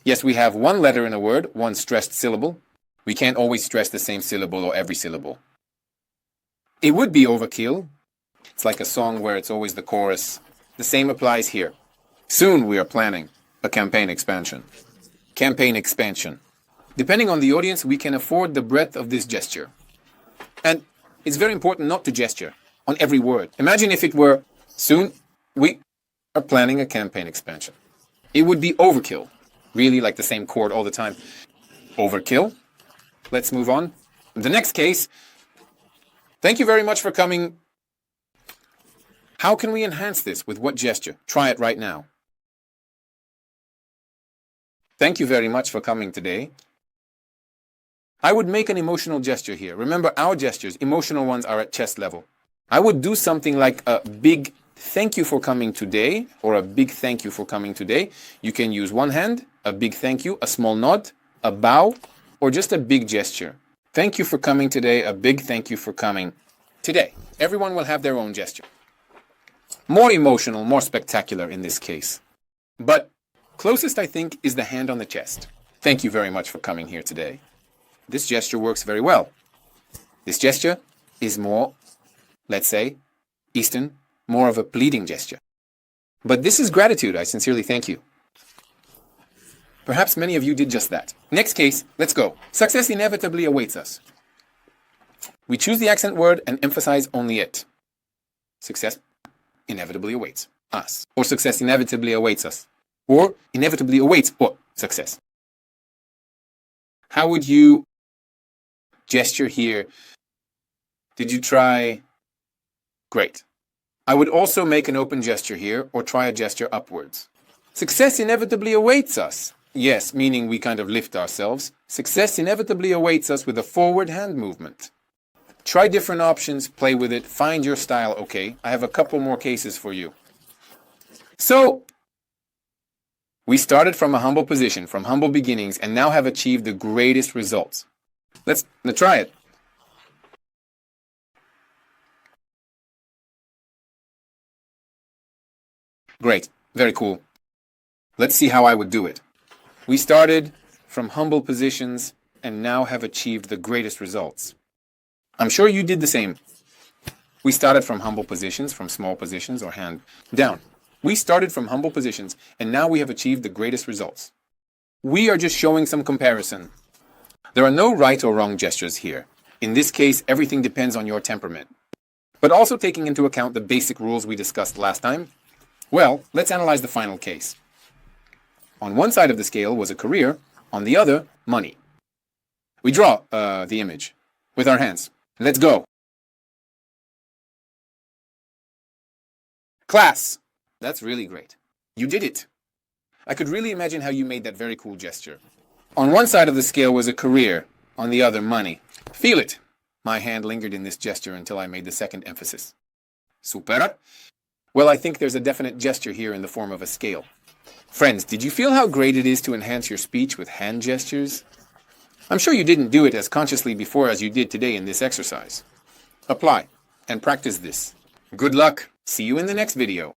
S2: Yes, we have one letter in a word, one stressed syllable. We can't always stress the same syllable or every syllable. It would be overkill. It's like a song where it's always the chorus. The same applies here. Soon we are planning a campaign expansion. Campaign expansion. Depending on the audience, we can afford the breadth of this gesture. And it's very important not to gesture on every word. Imagine if it were, soon we are planning a campaign expansion. It would be overkill. Really like the same chord all the time. Overkill. Let's move on. The next case. Thank you very much for coming. How can we enhance this? With what gesture? Try it right now. Thank you very much for coming today. I would make an emotional gesture here. Remember, our gestures, emotional ones, are at chest level. I would do something like a big thank you for coming today, or a big thank you for coming today. You can use one hand, a big thank you, a small nod, a bow, or just a big gesture. Thank you for coming today, a big thank you for coming today. Everyone will have their own gesture. More emotional, more spectacular in this case. But closest, I think, is the hand on the chest. Thank you very much for coming here today. This gesture works very well. This gesture is more, let's say, Eastern, more of a pleading gesture. But this is gratitude. I sincerely thank you. Perhaps many of you did just that. Next case, let's go. Success inevitably awaits us. We choose the accent word and emphasize only it. Success inevitably awaits us. Or success inevitably awaits us. Or inevitably awaits or success. How would you gesture here? Did you try? Great. I would also make an open gesture here or try a gesture upwards. Success inevitably awaits us. Yes, meaning we kind of lift ourselves. Success inevitably awaits us with a forward hand movement. Try different options, play with it, find your style, okay? I have a couple more cases for you. So, we started from a humble position, from humble beginnings, and now have achieved the greatest results. Let's try it. Great, very cool. Let's see how I would do it. We started from humble positions and now have achieved the greatest results. I'm sure you did the same. We started from humble positions, from small positions or hand down. We started from humble positions and now we have achieved the greatest results. We are just showing some comparison. There are no right or wrong gestures here. In this case, everything depends on your temperament. But also taking into account the basic rules we discussed last time, well, let's analyze the final case. On one side of the scale was a career, on the other, money. We draw the image with our hands. Let's go. Class. That's really great. You did it. I could really imagine how you made that very cool gesture. On one side of the scale was a career, on the other, money. Feel it. My hand lingered in this gesture until I made the second emphasis. Super. Well, I think there's a definite gesture here in the form of a scale. Friends, did you feel how great it is to enhance your speech with hand gestures? I'm sure you didn't do it as consciously before as you did today in this exercise. Apply and practice this. Good luck. See you in the next video.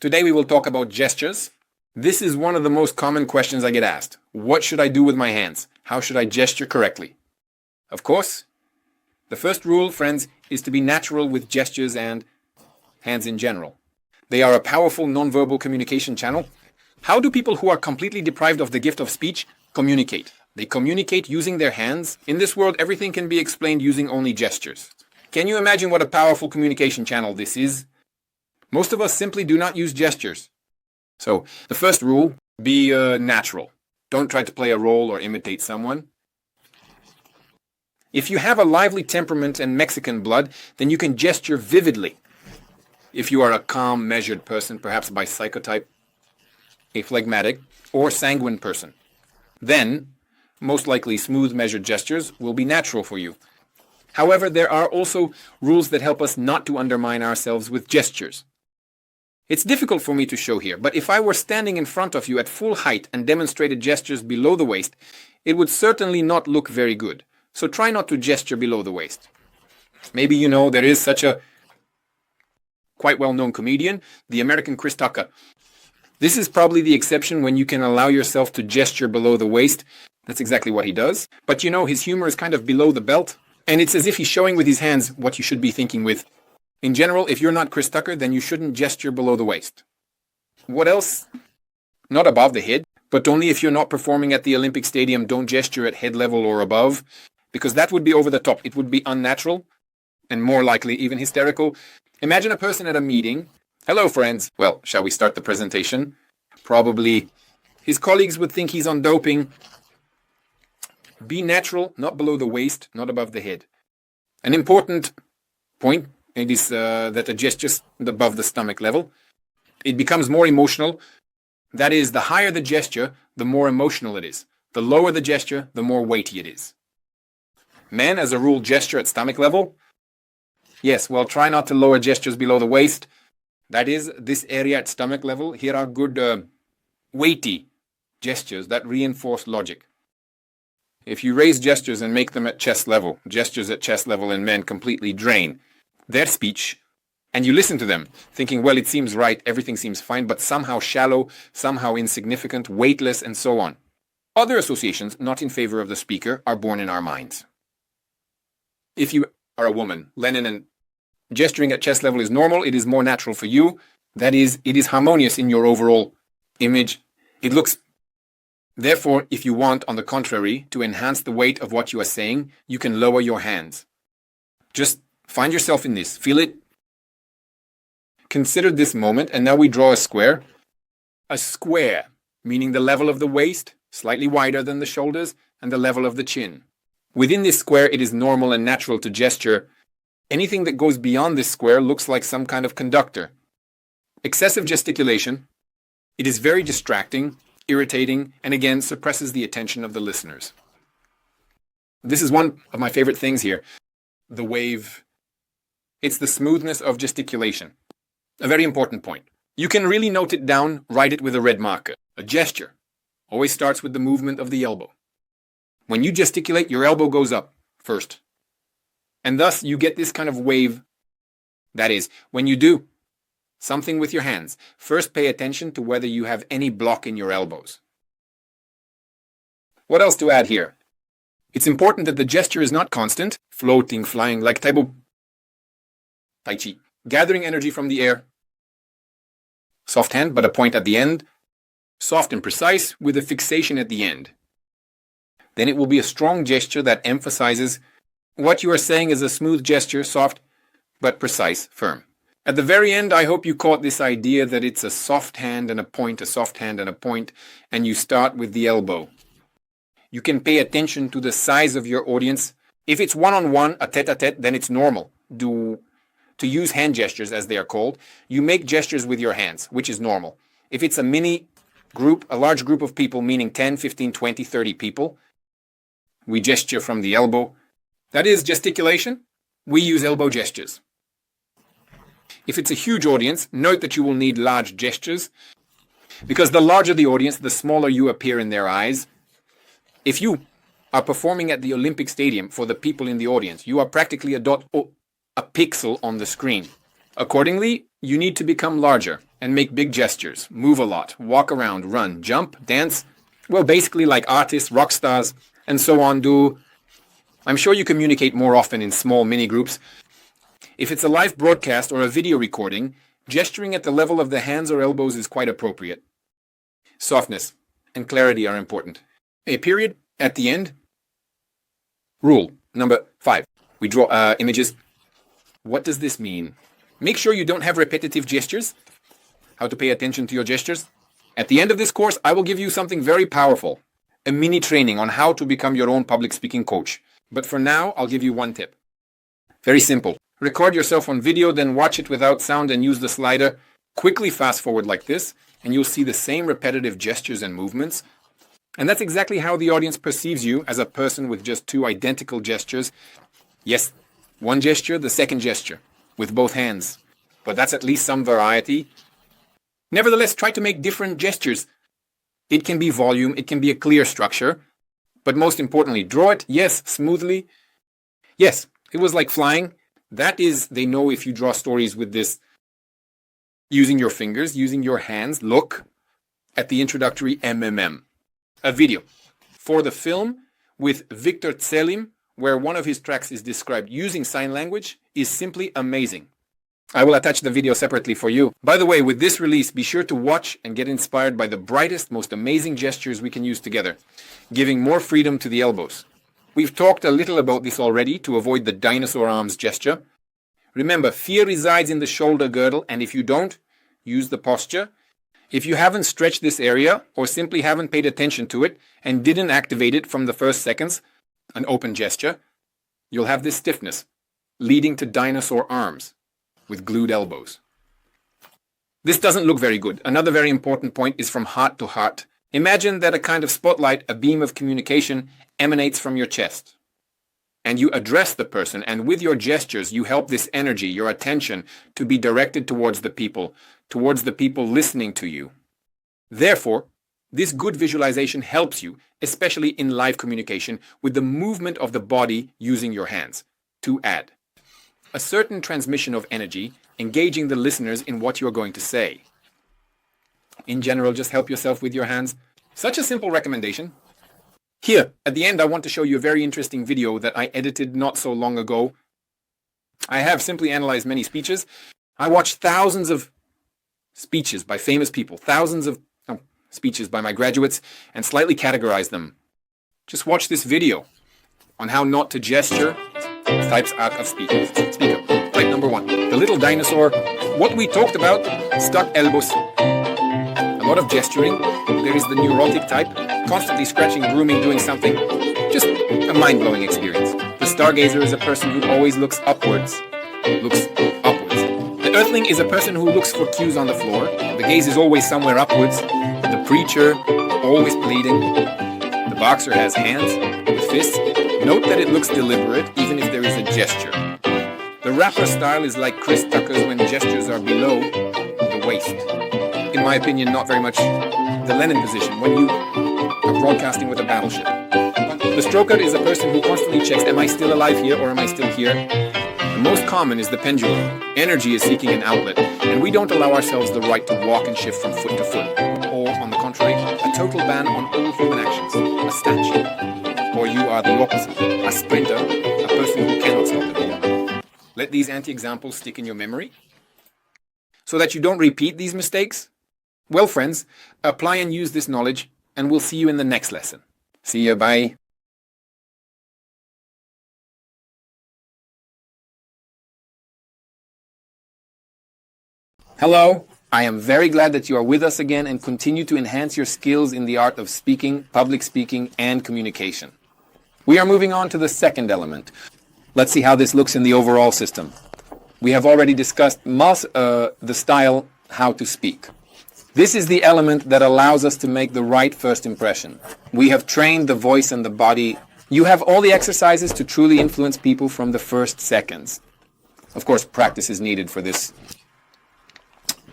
S2: Today we will talk about gestures. This is one of the most common questions I get asked. What should I do with my hands? How should I gesture correctly? Of course, the first rule, friends, is to be natural with gestures and hands in general. They are a powerful nonverbal communication channel. How do people who are completely deprived of the gift of speech communicate? They communicate using their hands. In this world, everything can be explained using only gestures. Can you imagine what a powerful communication channel this is? Most of us simply do not use gestures. So, the first rule, be natural. Don't try to play a role or imitate someone. If you have a lively temperament and Mexican blood, then you can gesture vividly. If you are a calm, measured person, perhaps by psychotype, a phlegmatic, or sanguine person, then most likely smooth, measured gestures will be natural for you. However, there are also rules that help us not to undermine ourselves with gestures. It's difficult for me to show here, but if I were standing in front of you at full height and demonstrated gestures below the waist, it would certainly not look very good. So try not to gesture below the waist. Maybe you know there is such a quite well-known comedian, the American Chris Tucker. This is probably the exception when you can allow yourself to gesture below the waist. That's exactly what he does. But you know, his humor is kind of below the belt, and it's as if he's showing with his hands what you should be thinking with. In general, if you're not Chris Tucker, then you shouldn't gesture below the waist. What else? Not above the head, but only if you're not performing at the Olympic Stadium, don't gesture at head level or above, because that would be over the top. It would be unnatural, and more likely even hysterical. Imagine a person at a meeting. Hello, friends. Well, shall we start the presentation? Probably his colleagues would think he's on doping. Be natural, not below the waist, not above the head. An important point is that a gesture above the stomach level. It becomes more emotional. That is, the higher the gesture, the more emotional it is. The lower the gesture, the more weighty it is. Men, as a rule, gesture at stomach level. Yes, well, try not to lower gestures below the waist. That is, this area at stomach level. Here are good weighty gestures that reinforce logic. if you raise gestures and make them at chest level, gestures at chest level in men completely drain their speech, and you listen to them, thinking, well, it seems right, everything seems fine, but somehow shallow, somehow insignificant, weightless, and so on. Other associations not in favor of the speaker are born in our minds. If you are a woman, Lenin, and gesturing at chest level is normal, it is more natural for you. That is, it is harmonious in your overall image. It looks, therefore, if you want, on the contrary, to enhance the weight of what you are saying, you can lower your hands. Just find yourself in this. Feel it. Consider this moment, and now we draw a square. A square, meaning the level of the waist, slightly wider than the shoulders, and the level of the chin. Within this square, it is normal and natural to gesture. Anything that goes beyond this square looks like some kind of conductor. Excessive gesticulation, it is very distracting, irritating, and again suppresses the attention of the listeners. This is one of my favorite things here. The wave. It's the smoothness of gesticulation. A very important point. You can really note it down, write it with a red marker. A gesture always starts with the movement of the elbow. When you gesticulate, your elbow goes up first. And thus you get this kind of wave. That is, when you do something with your hands, first pay attention to whether you have any block in your elbows. What else to add here? It's important that the gesture is not constant, floating, flying like Tai Chi, gathering energy from the air. Soft hand, but a point at the end. Soft and precise with a fixation at the end. Then it will be a strong gesture that emphasizes what you are saying is a smooth gesture, soft but precise, firm. At the very end, I hope you caught this idea that it's a soft hand and a point, a soft hand and a point, and you start with the elbow. You can pay attention to the size of your audience. If it's one-on-one, a tete-a-tete, then it's normal. To use hand gestures, as they are called, you make gestures with your hands, which is normal. If it's a mini group, a large group of people, meaning 10, 15, 20, 30 people, we gesture from the elbow. That is gesticulation. We use elbow gestures. If it's a huge audience, note that you will need large gestures, because the larger the audience, the smaller you appear in their eyes. If you are performing at the Olympic Stadium for the people in the audience, you are practically a dot or a pixel on the screen. Accordingly, you need to become larger and make big gestures, move a lot, walk around, run, jump, dance, well, basically like artists, rock stars, and so on do. I'm sure you communicate more often in small mini groups. If it's a live broadcast or a video recording, gesturing at the level of the hands or elbows is quite appropriate. Softness and clarity are important. A period at the end. Rule number 5. We draw images. What does this mean? Make sure you don't have repetitive gestures. How to pay attention to your gestures. At the end of this course, I will give you something very powerful. A mini training on how to become your own public speaking coach. But for now, I'll give you one tip. Very simple. Record yourself on video, then watch it without sound and use the slider. Quickly fast forward like this, and you'll see the same repetitive gestures and movements. And that's exactly how the audience perceives you as a person with just 2 identical gestures. Yes, one gesture, the second gesture, with both hands. But that's at least some variety. Nevertheless, try to make different gestures. It can be volume, it can be a clear structure. But most importantly, draw it, yes, smoothly. Yes, it was like flying. That is, they know if you draw stories with this, using your fingers, using your hands. Look at the introductory MMM. A video for the film with Victor Tselim, where one of his tracks is described using sign language, is simply amazing. I will attach the video separately for you. By the way, with this release, be sure to watch and get inspired by the brightest, most amazing gestures we can use together, giving more freedom to the elbows. We've talked a little about this already to avoid the dinosaur arms gesture. Remember, fear resides in the shoulder girdle, and if you don't, use the posture. If you haven't stretched this area or simply haven't paid attention to it and didn't activate it from the first seconds, an open gesture, you'll have this stiffness, leading to dinosaur arms with glued elbows. This doesn't look very good. Another very important point is from heart to heart. Imagine that a kind of spotlight, a beam of communication, emanates from your chest. And you address the person, and with your gestures, you help this energy, your attention, to be directed towards the people listening to you. Therefore, This good visualization helps you, especially in live communication, with the movement of the body using your hands. To add a certain transmission of energy, engaging the listeners in what you're going to say. In general, just help yourself with your hands. Such a simple recommendation. Here, at the end, I want to show you a very interesting video that I edited not so long ago. I have simply analyzed many speeches. I watched thousands of speeches by famous people, thousands of speeches by my graduates, and slightly categorized them. Just watch this video on how not to gesture. Types out of speaker. Type number 1. The little dinosaur. What we talked about. Stuck elbows. A lot of gesturing. There is the neurotic type. Constantly scratching, grooming, doing something. Just a mind-blowing experience. The stargazer is a person who always looks upwards. The earthling is a person who looks for cues on the floor. The gaze is always somewhere upwards. The preacher, always bleeding. The boxer has hands with fists. Note that it looks deliberate, even if there is a gesture. The rapper style is like Chris Tucker's when gestures are below the waist. In my opinion, not very much the Lenin position when you are broadcasting with a battleship. The stroker is a person who constantly checks, am I still alive here or am I still here? The most common is the pendulum. Energy is seeking an outlet, and we don't allow ourselves the right to walk and shift from foot to foot. Or, on the contrary, a total ban on all human actions. A statue. Or you are the opposite. A sprinter, a person who cannot stop the ball. Let these anti-examples stick in your memory so that you don't repeat these mistakes. Well, friends, apply and use this knowledge, and we'll see you in the next lesson. See you, bye. Hello, I am very glad that you are with us again and continue to enhance your skills in the art of speaking, public speaking, and communication. We are moving on to the second element. Let's see how this looks in the overall system. We have already discussed the style, how to speak. This is the element that allows us to make the right first impression. We have trained the voice and the body. You have all the exercises to truly influence people from the first seconds. Of course, practice is needed for this.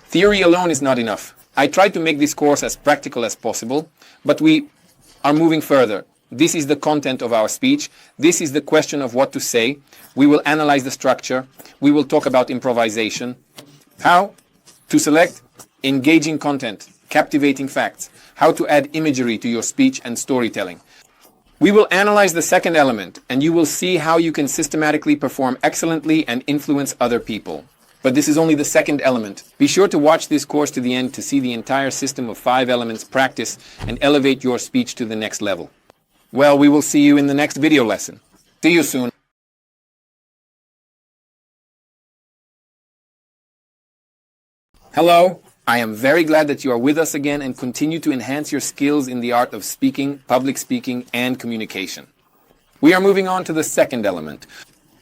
S2: Theory alone is not enough. I tried to make this course as practical as possible, but we are moving further. This is the content of our speech. This is the question of what to say. We will analyze the structure. We will talk about improvisation. How to select engaging content, captivating facts. How to add imagery to your speech and storytelling. We will analyze the second element, and you will see how you can systematically perform excellently and influence other people. But this is only the second element. Be sure to watch this course to the end to see the entire system of 5 elements practice and elevate your speech to the next level. Well, we will see you in the next video lesson. See you soon. Hello, I am very glad that you are with us again and continue to enhance your skills in the art of speaking, public speaking, and communication. We are moving on to the second element.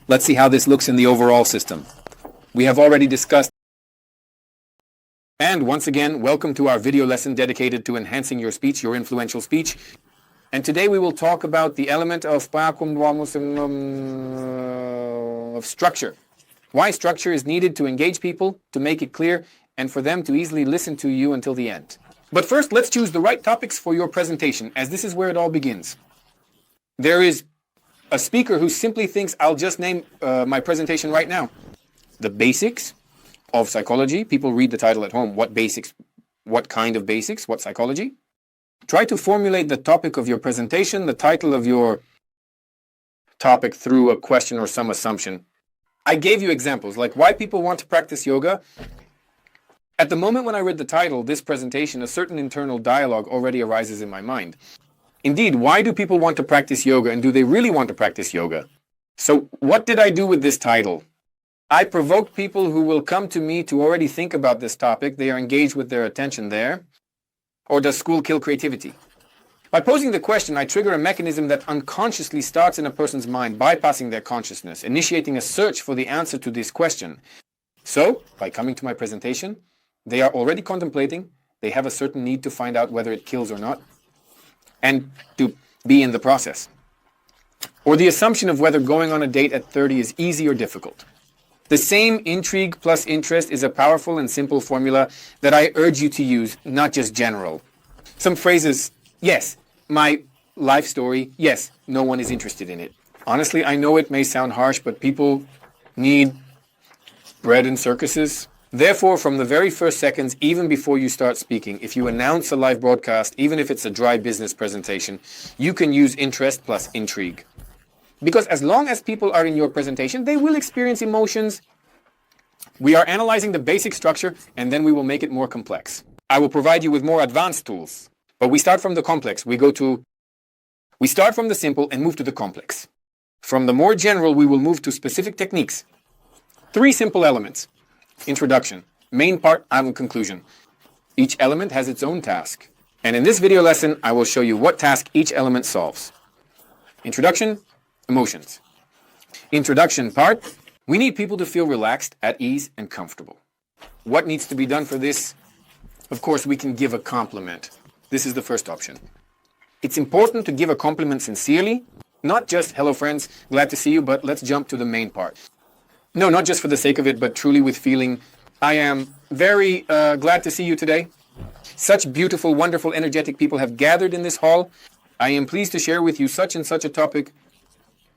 S2: Let's see how this looks in the overall system. We have already discussed. And once again, welcome to our video lesson dedicated to enhancing your speech, your influential speech. And today we will talk about the element of structure. Why structure is needed to engage people, to make it clear, and for them to easily listen to you until the end. But first, let's choose the right topics for your presentation, as this is where it all begins. There is a speaker who simply thinks, I'll just name my presentation right now. The basics of psychology. People read the title at home. What basics? What kind of basics? What psychology? Try to formulate the topic of your presentation, the title of your topic through a question or some assumption. I gave you examples, like why people want to practice yoga. At the moment when I read the title, this presentation, a certain internal dialogue already arises in my mind. Indeed, why do people want to practice yoga, and do they really want to practice yoga? So what did I do with this title? I provoked people who will come to me to already think about this topic. They are engaged with their attention there. Or does school kill creativity? By posing the question, I trigger a mechanism that unconsciously starts in a person's mind, bypassing their consciousness, initiating a search for the answer to this question. So, by coming to my presentation, they are already contemplating, they have a certain need to find out whether it kills or not, and to be in the process. Or the assumption of whether going on a date at 30 is easy or difficult. The same intrigue plus interest is a powerful and simple formula that I urge you to use, not just general. Some phrases, yes, my life story, yes, no one is interested in it. Honestly, I know it may sound harsh, but people need bread and circuses. Therefore, from the very first seconds, even before you start speaking, if you announce a live broadcast, even if it's a dry business presentation, you can use interest plus intrigue. Because as long as people are in your presentation, they will experience emotions. We are analyzing the basic structure, and then we will make it more complex. I will provide you with more advanced tools, but we start from the complex. We start from the simple and move to the complex. From the more general, we will move to specific techniques. 3 simple elements. Introduction, main part, and conclusion. Each element has its own task. And in this video lesson, I will show you what task each element solves. Introduction, emotions. Introduction part, we need people to feel relaxed, at ease, and comfortable. What needs to be done for this? Of course, we can give a compliment. This is the first option. It's important to give a compliment sincerely, not just, hello friends, glad to see you, but let's jump to the main part. No, not just for the sake of it, but truly with feeling, I am very glad to see you today. Such beautiful, wonderful, energetic people have gathered in this hall. I am pleased to share with you such and such a topic.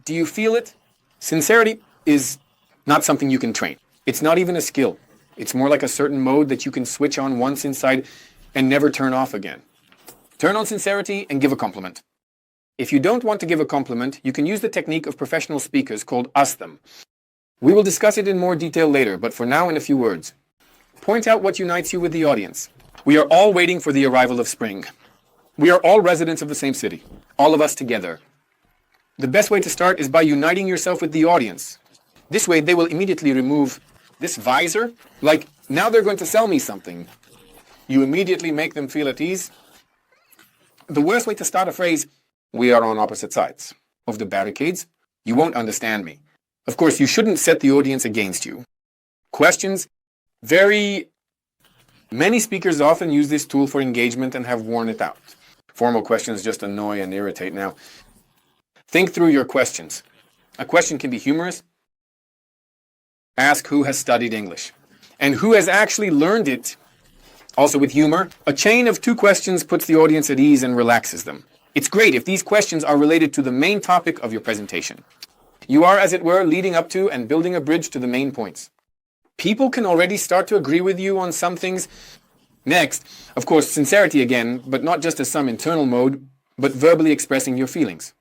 S2: Do you feel it? Sincerity is not something you can train. It's not even a skill. It's more like a certain mode that you can switch on once inside and never turn off again. Turn on sincerity and give a compliment. If you don't want to give a compliment, you can use the technique of professional speakers called ask them. We will discuss it in more detail later, but for now in a few words. Point out what unites you with the audience. We are all waiting for the arrival of spring. We are all residents of the same city, all of us together. The best way to start is by uniting yourself with the audience. This way they will immediately remove this visor, like now they're going to sell me something. You immediately make them feel at ease. The worst way to start a phrase, we are on opposite sides of the barricades, you won't understand me. Of course, you shouldn't set the audience against you. Questions, many speakers often use this tool for engagement and have worn it out. Formal questions just annoy and irritate now. Think through your questions. A question can be humorous. Ask who has studied English and who has actually learned it. Also with humor, a chain of 2 questions puts the audience at ease and relaxes them. It's great if these questions are related to the main topic of your presentation. You are, as it were, leading up to and building a bridge to the main points. People can already start to agree with you on some things. Next, of course, sincerity again, but not just as some internal mode, but verbally expressing your feelings.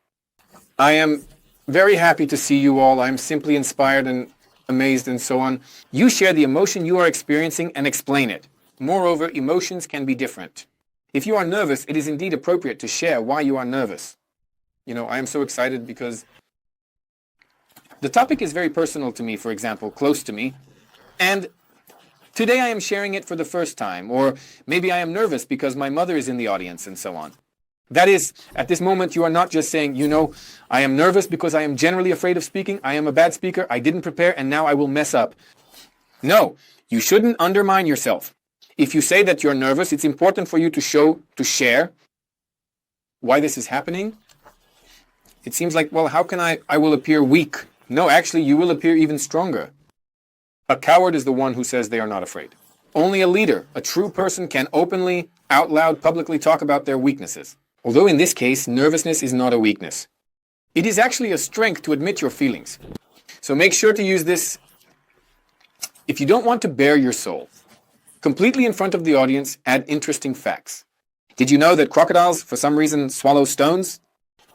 S2: I am very happy to see you all. I'm simply inspired and amazed and so on. You share the emotion you are experiencing and explain it. Moreover, emotions can be different. If you are nervous, it is indeed appropriate to share why you are nervous. I am so excited because the topic is very personal to me, for example, close to me. And today I am sharing it for the first time, or maybe I am nervous because my mother is in the audience and so on. That is, at this moment, you are not just saying, I am nervous because I am generally afraid of speaking. I am a bad speaker. I didn't prepare and now I will mess up. No, you shouldn't undermine yourself. If you say that you're nervous, it's important for you to share why this is happening. It seems like, well, how can I will appear weak. No, actually, you will appear even stronger. A coward is the one who says they are not afraid. Only a leader, a true person, can openly, out loud, publicly talk about their weaknesses. Although in this case, nervousness is not a weakness. It is actually a strength to admit your feelings. So make sure to use this. If you don't want to bare your soul, completely in front of the audience, add interesting facts. Did you know that crocodiles, for some reason, swallow stones?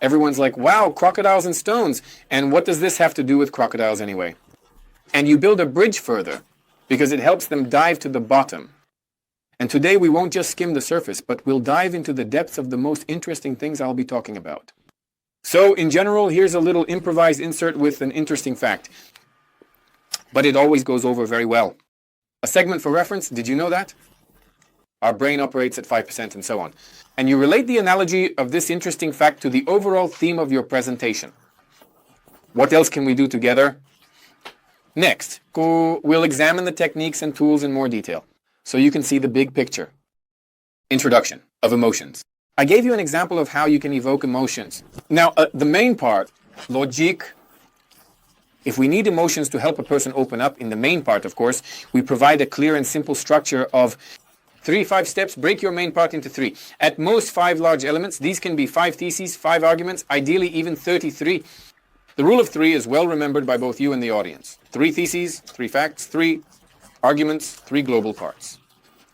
S2: Everyone's like, wow, crocodiles and stones. And what does this have to do with crocodiles anyway? And you build a bridge further because it helps them dive to the bottom. And today we won't just skim the surface, but we'll dive into the depths of the most interesting things I'll be talking about. So in general, here's a little improvised insert with an interesting fact. But it always goes over very well. A segment for reference, did you know that? Our brain operates at 5% and so on. And you relate the analogy of this interesting fact to the overall theme of your presentation. What else can we do together? Next, we'll examine the techniques and tools in more detail, so you can see the big picture. Introduction of emotions. I gave you an example of how you can evoke emotions. Now, the main part, logic. If we need emotions to help a person open up, in the main part, of course, we provide a clear and simple structure of 5 steps, break your main part into 3. At most 5 large elements. These can be 5 theses, 5 arguments, ideally even 33. The rule of 3 is well remembered by both you and the audience. 3 theses, 3 facts, 3 arguments, 3 global parts.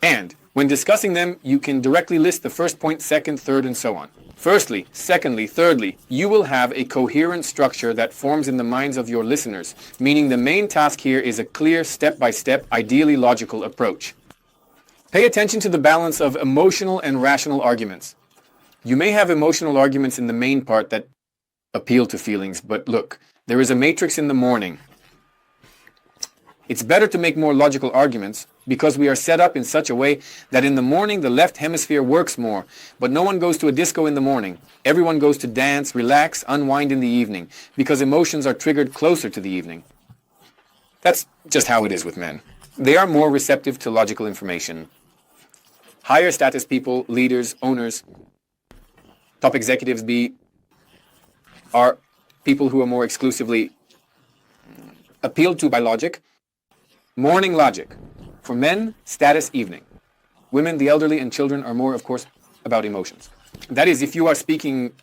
S2: And when discussing them, you can directly list the first point, second, third, and so on. Firstly, secondly, thirdly, you will have a coherent structure that forms in the minds of your listeners, meaning the main task here is a clear step-by-step, ideally logical approach. Pay attention to the balance of emotional and rational arguments. You may have emotional arguments in the main part that appeal to feelings, but look, there is a matrix in the morning. It's better to make more logical arguments because we are set up in such a way that in the morning the left hemisphere works more, but no one goes to a disco in the morning. Everyone goes to dance, relax, unwind in the evening because emotions are triggered closer to the evening. That's just how it is with men. They are more receptive to logical information. Higher status people, leaders, owners, top executives are people who are more exclusively appealed to by logic. Morning logic. For men, status, evening. Women, the elderly, and children are more, of course, about emotions. That is, if you are speaking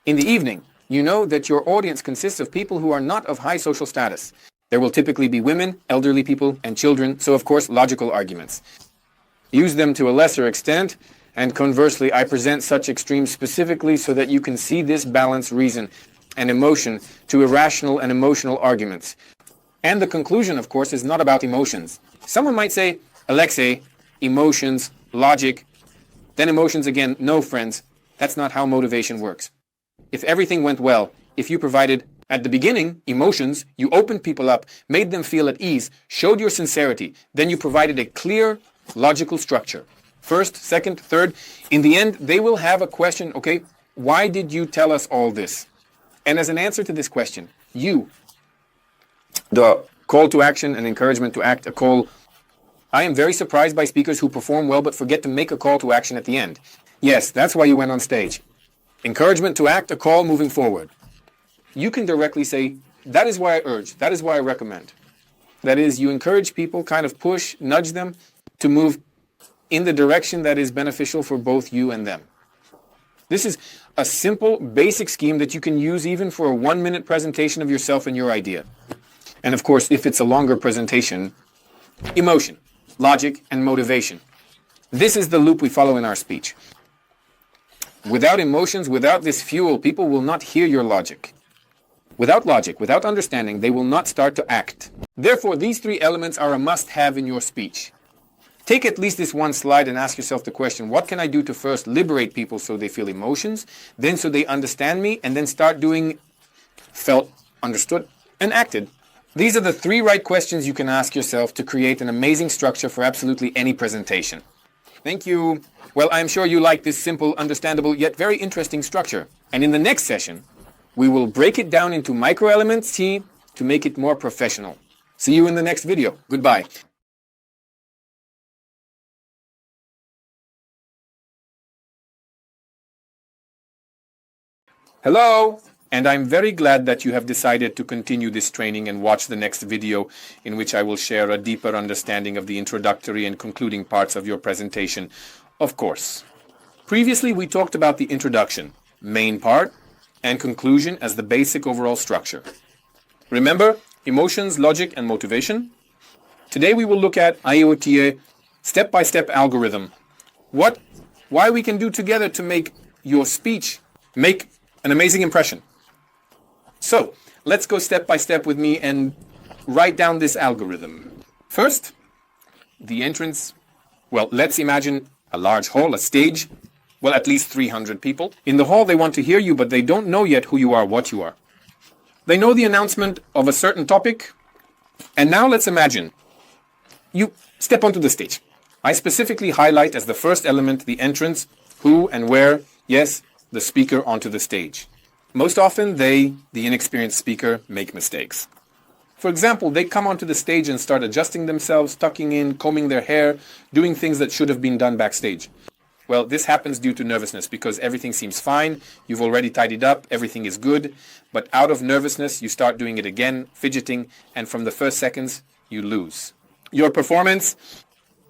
S2: in the evening, you know that your audience consists of people who are not of high social status. There will typically be women, elderly people, and children, so of course, logical arguments. Use them to a lesser extent, and conversely, I present such extremes specifically so that you can see this balance, reason, and emotion to irrational and emotional arguments. And the conclusion, of course, is not about emotions. Someone might say, Alexei, emotions, logic, then emotions again. No, friends, that's not how motivation works. If everything went well, if you provided, at the beginning, emotions, you opened people up, made them feel at ease, showed your sincerity, then you provided a clear, logical structure. First, second, third. In the end, they will have a question, okay, why did you tell us all this? And as an answer to this question, the call to action and encouragement to act, I am very surprised by speakers who perform well but forget to make a call to action at the end. Yes, that's why you went on stage. Encouragement to act, a call moving forward. You can directly say, that is why I urge, that is why I recommend. That is, you encourage people, kind of push, nudge them to move in the direction that is beneficial for both you and them. This is a simple, basic scheme that you can use even for a 1-minute presentation of yourself and your idea. And of course, if it's a longer presentation, emotion, logic, and motivation. This is the loop we follow in our speech. Without emotions, without this fuel, people will not hear your logic. Without logic, without understanding, they will not start to act. Therefore, these 3 elements are a must-have in your speech. Take at least this one slide and ask yourself the question, what can I do to first liberate people so they feel emotions, then so they understand me, and then start doing felt, understood, and acted. These are the 3 right questions you can ask yourself to create an amazing structure for absolutely any presentation. Thank you. Well, I'm sure you like this simple, understandable, yet very interesting structure. And in the next session, we will break it down into micro-elements to make it more professional. See you in the next video. Goodbye. Hello! And I'm very glad that you have decided to continue this training and watch the next video in which I will share a deeper understanding of the introductory and concluding parts of your presentation. Of course. Previously, we talked about the introduction, main part, and conclusion as the basic overall structure. Remember, emotions, logic, and motivation? Today we will look at IoTA step-by-step algorithm. Why we can do together to make your speech make an amazing impression. So, let's go step by step with me and write down this algorithm. First, the entrance. Well, let's imagine a large hall, a stage. Well, at least 300 people. In the hall, they want to hear you, but they don't know yet who you are, what you are. They know the announcement of a certain topic. And now let's imagine you step onto the stage. I specifically highlight as the first element the entrance, who and where, yes, the speaker onto the stage. Most often, the inexperienced speaker, make mistakes. For example, they come onto the stage and start adjusting themselves, tucking in, combing their hair, doing things that should have been done backstage. Well, this happens due to nervousness because everything seems fine, you've already tidied up, everything is good, but out of nervousness, you start doing it again, fidgeting, and from the first seconds, you lose. Your performance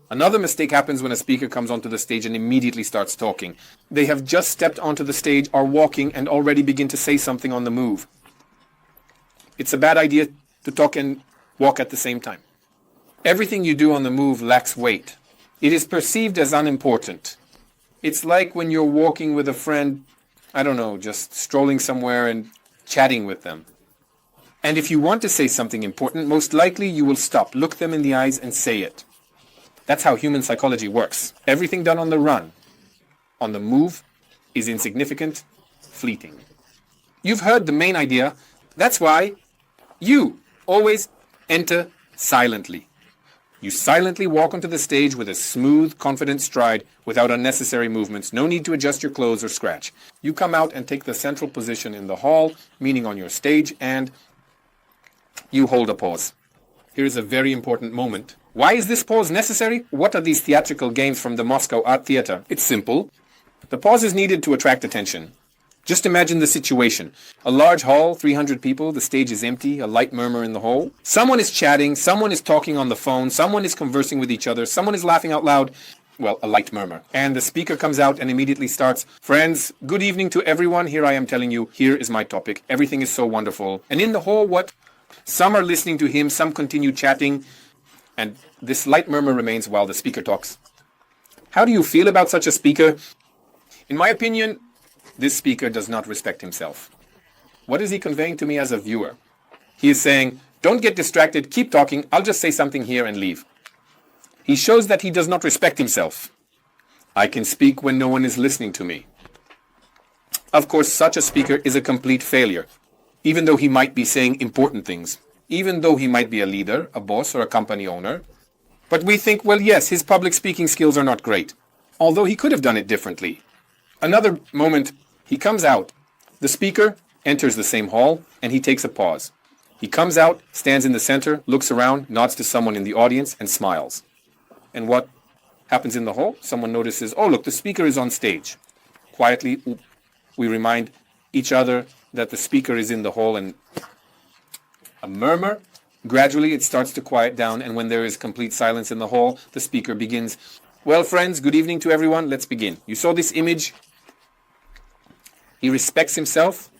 S2: Another mistake happens when a speaker comes onto the stage and immediately starts talking. They have just stepped onto the stage, are walking, and already begin to say something on the move. It's a bad idea to talk and walk at the same time. Everything you do on the move lacks weight. It is perceived as unimportant. It's like when you're walking with a friend, I don't know, just strolling somewhere and chatting with them. And if you want to say something important, most likely you will stop, look them in the eyes, and say it. That's how human psychology works. Everything done on the run, on the move, is insignificant, fleeting. You've heard the main idea. That's why you always enter silently. You silently walk onto the stage with a smooth, confident stride without unnecessary movements. No need to adjust your clothes or scratch. You come out and take the central position in the hall, meaning on your stage, and you hold a pause. Here is a very important moment. Why is this pause necessary? What are these theatrical games from the Moscow Art Theater? It's simple. The pause is needed to attract attention. Just imagine the situation. A large hall, 300 people, the stage is empty, a light murmur in the hall. Someone is chatting, someone is talking on the phone, someone is conversing with each other, someone is laughing out loud. Well, a light murmur. And the speaker comes out and immediately starts, "Friends, good evening to everyone. Here I am telling you, here is my topic. Everything is so wonderful." And in the hall, what? Some are listening to him, some continue chatting, and this light murmur remains while the speaker talks. How do you feel about such a speaker? In my opinion, this speaker does not respect himself. What is he conveying to me as a viewer? He is saying, don't get distracted, keep talking, I'll just say something here and leave. He shows that he does not respect himself. I can speak when no one is listening to me. Of course, such a speaker is a complete failure, even though he might be saying important things, even though he might be a leader, a boss, or a company owner. But we think, well, yes, his public speaking skills are not great, although he could have done it differently. Another moment, he comes out. The speaker enters the same hall, and he takes a pause. He comes out, stands in the center, looks around, nods to someone in the audience, and smiles. And what happens in the hall? Someone notices, oh, look, the speaker is on stage. Quietly, we remind each other that the speaker is in the hall, and a murmur. Gradually, it starts to quiet down, and when there is complete silence in the hall, the speaker begins, "Well, friends, good evening to everyone. Let's begin. You saw this image. He respects himself.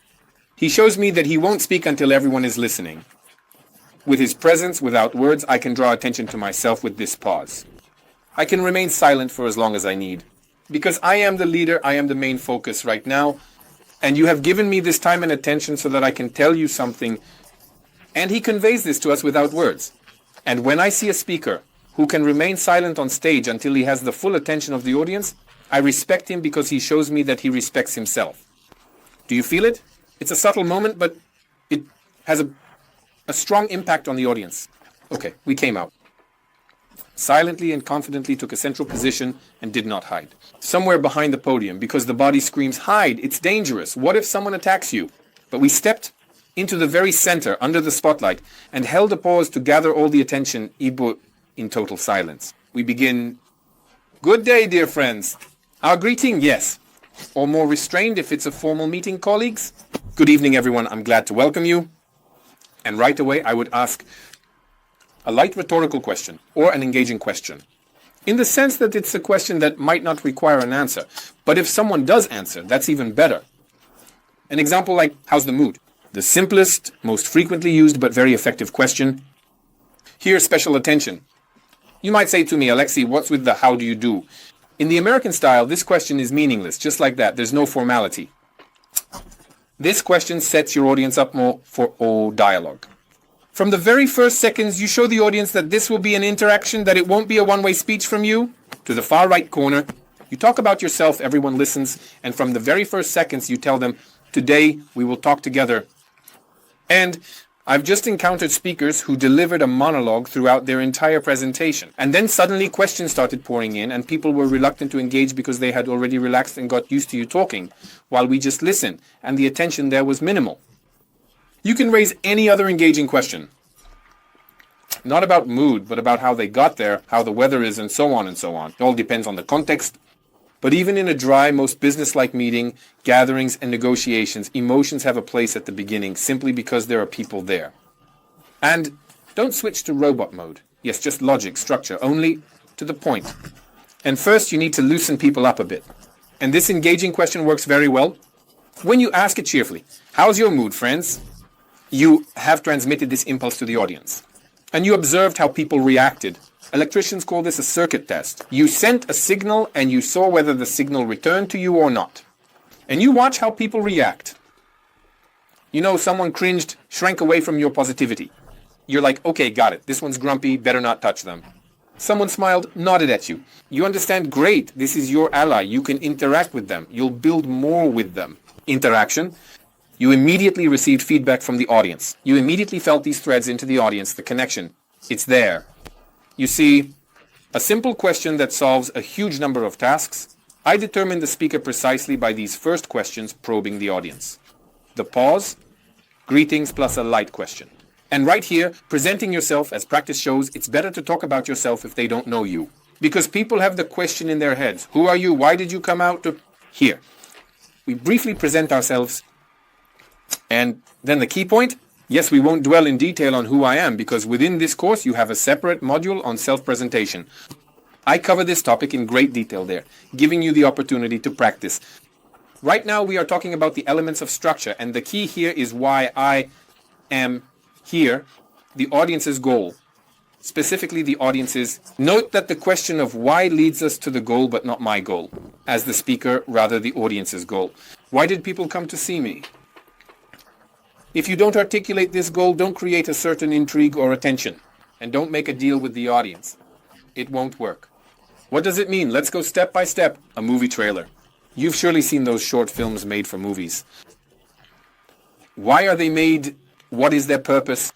S2: He shows me that he won't speak until everyone is listening. With his presence, without words, I can draw attention to myself with this pause. I can remain silent for as long as I need. Because I am the leader, I am the main focus right now, and you have given me this time and attention so that I can tell you something." And he conveys this to us without words. And when I see a speaker who can remain silent on stage until he has the full attention of the audience, I respect him because he shows me that he respects himself. Do you feel it? It's a subtle moment, but it has a strong impact on the audience. Okay, we came out. Silently and confidently took a central position and did not hide. Somewhere behind the podium, because the body screams, "Hide, it's dangerous. What if someone attacks you?" But we stepped into the very center, under the spotlight, and held a pause to gather all the attention in total silence. We begin, "Good day, dear friends." Our greeting, yes. Or more restrained if it's a formal meeting, colleagues. "Good evening, everyone. I'm glad to welcome you." And right away, I would ask a light rhetorical question or an engaging question, in the sense that it's a question that might not require an answer. But if someone does answer, that's even better. An example like, "How's the mood?" The simplest, most frequently used, but very effective question. Here, special attention. You might say to me, "Alexei, what's with the how do you do?" In the American style, this question is meaningless, just like that. There's no formality. This question sets your audience up more for dialogue. From the very first seconds, you show the audience that this will be an interaction, that it won't be a one-way speech from you. To the far right corner, you talk about yourself, everyone listens, and from the very first seconds, you tell them, "Today, we will talk together." And I've just encountered speakers who delivered a monologue throughout their entire presentation. And then suddenly questions started pouring in, and people were reluctant to engage because they had already relaxed and got used to you talking, while we just listened, and the attention there was minimal. You can raise any other engaging question. Not about mood, but about how they got there, how the weather is, and so on and so on. It all depends on the context. But even in a dry, most business-like meeting, gatherings, and negotiations, emotions have a place at the beginning simply because there are people there. And don't switch to robot mode. Yes, just logic, structure. Only to the point. And first, you need to loosen people up a bit. And this engaging question works very well when you ask it cheerfully. How's your mood, friends? You have transmitted this impulse to the audience. And you observed how people reacted. Electricians call this a circuit test. You sent a signal and you saw whether the signal returned to you or not. And you watch how people react. You know, someone cringed, shrank away from your positivity. You're like, okay, got it. This one's grumpy, better not touch them. Someone smiled, nodded at you. You understand, great, this is your ally. You can interact with them. You'll build more with them. Interaction. You immediately received feedback from the audience. You immediately felt these threads into the audience, the connection. It's there. You see, a simple question that solves a huge number of tasks. I determine the speaker precisely by these first questions probing the audience. The pause, greetings plus a light question. And right here, presenting yourself, as practice shows, it's better to talk about yourself if they don't know you. Because people have the question in their heads. Who are you? Why did you come out to... Here. We briefly present ourselves. And then the key point, yes, we won't dwell in detail on who I am, because within this course you have a separate module on self-presentation. I cover this topic in great detail there, giving you the opportunity to practice. Right now we are talking about the elements of structure, and the key here is why I am here, the audience's goal. Specifically the audience's. Note that the question of why leads us to the goal but not my goal. As the speaker, rather the audience's goal. Why did people come to see me? If you don't articulate this goal, don't create a certain intrigue or attention. And don't make a deal with the audience. It won't work. What does it mean? Let's go step by step. A movie trailer. You've surely seen those short films made for movies. Why are they made? What is their purpose?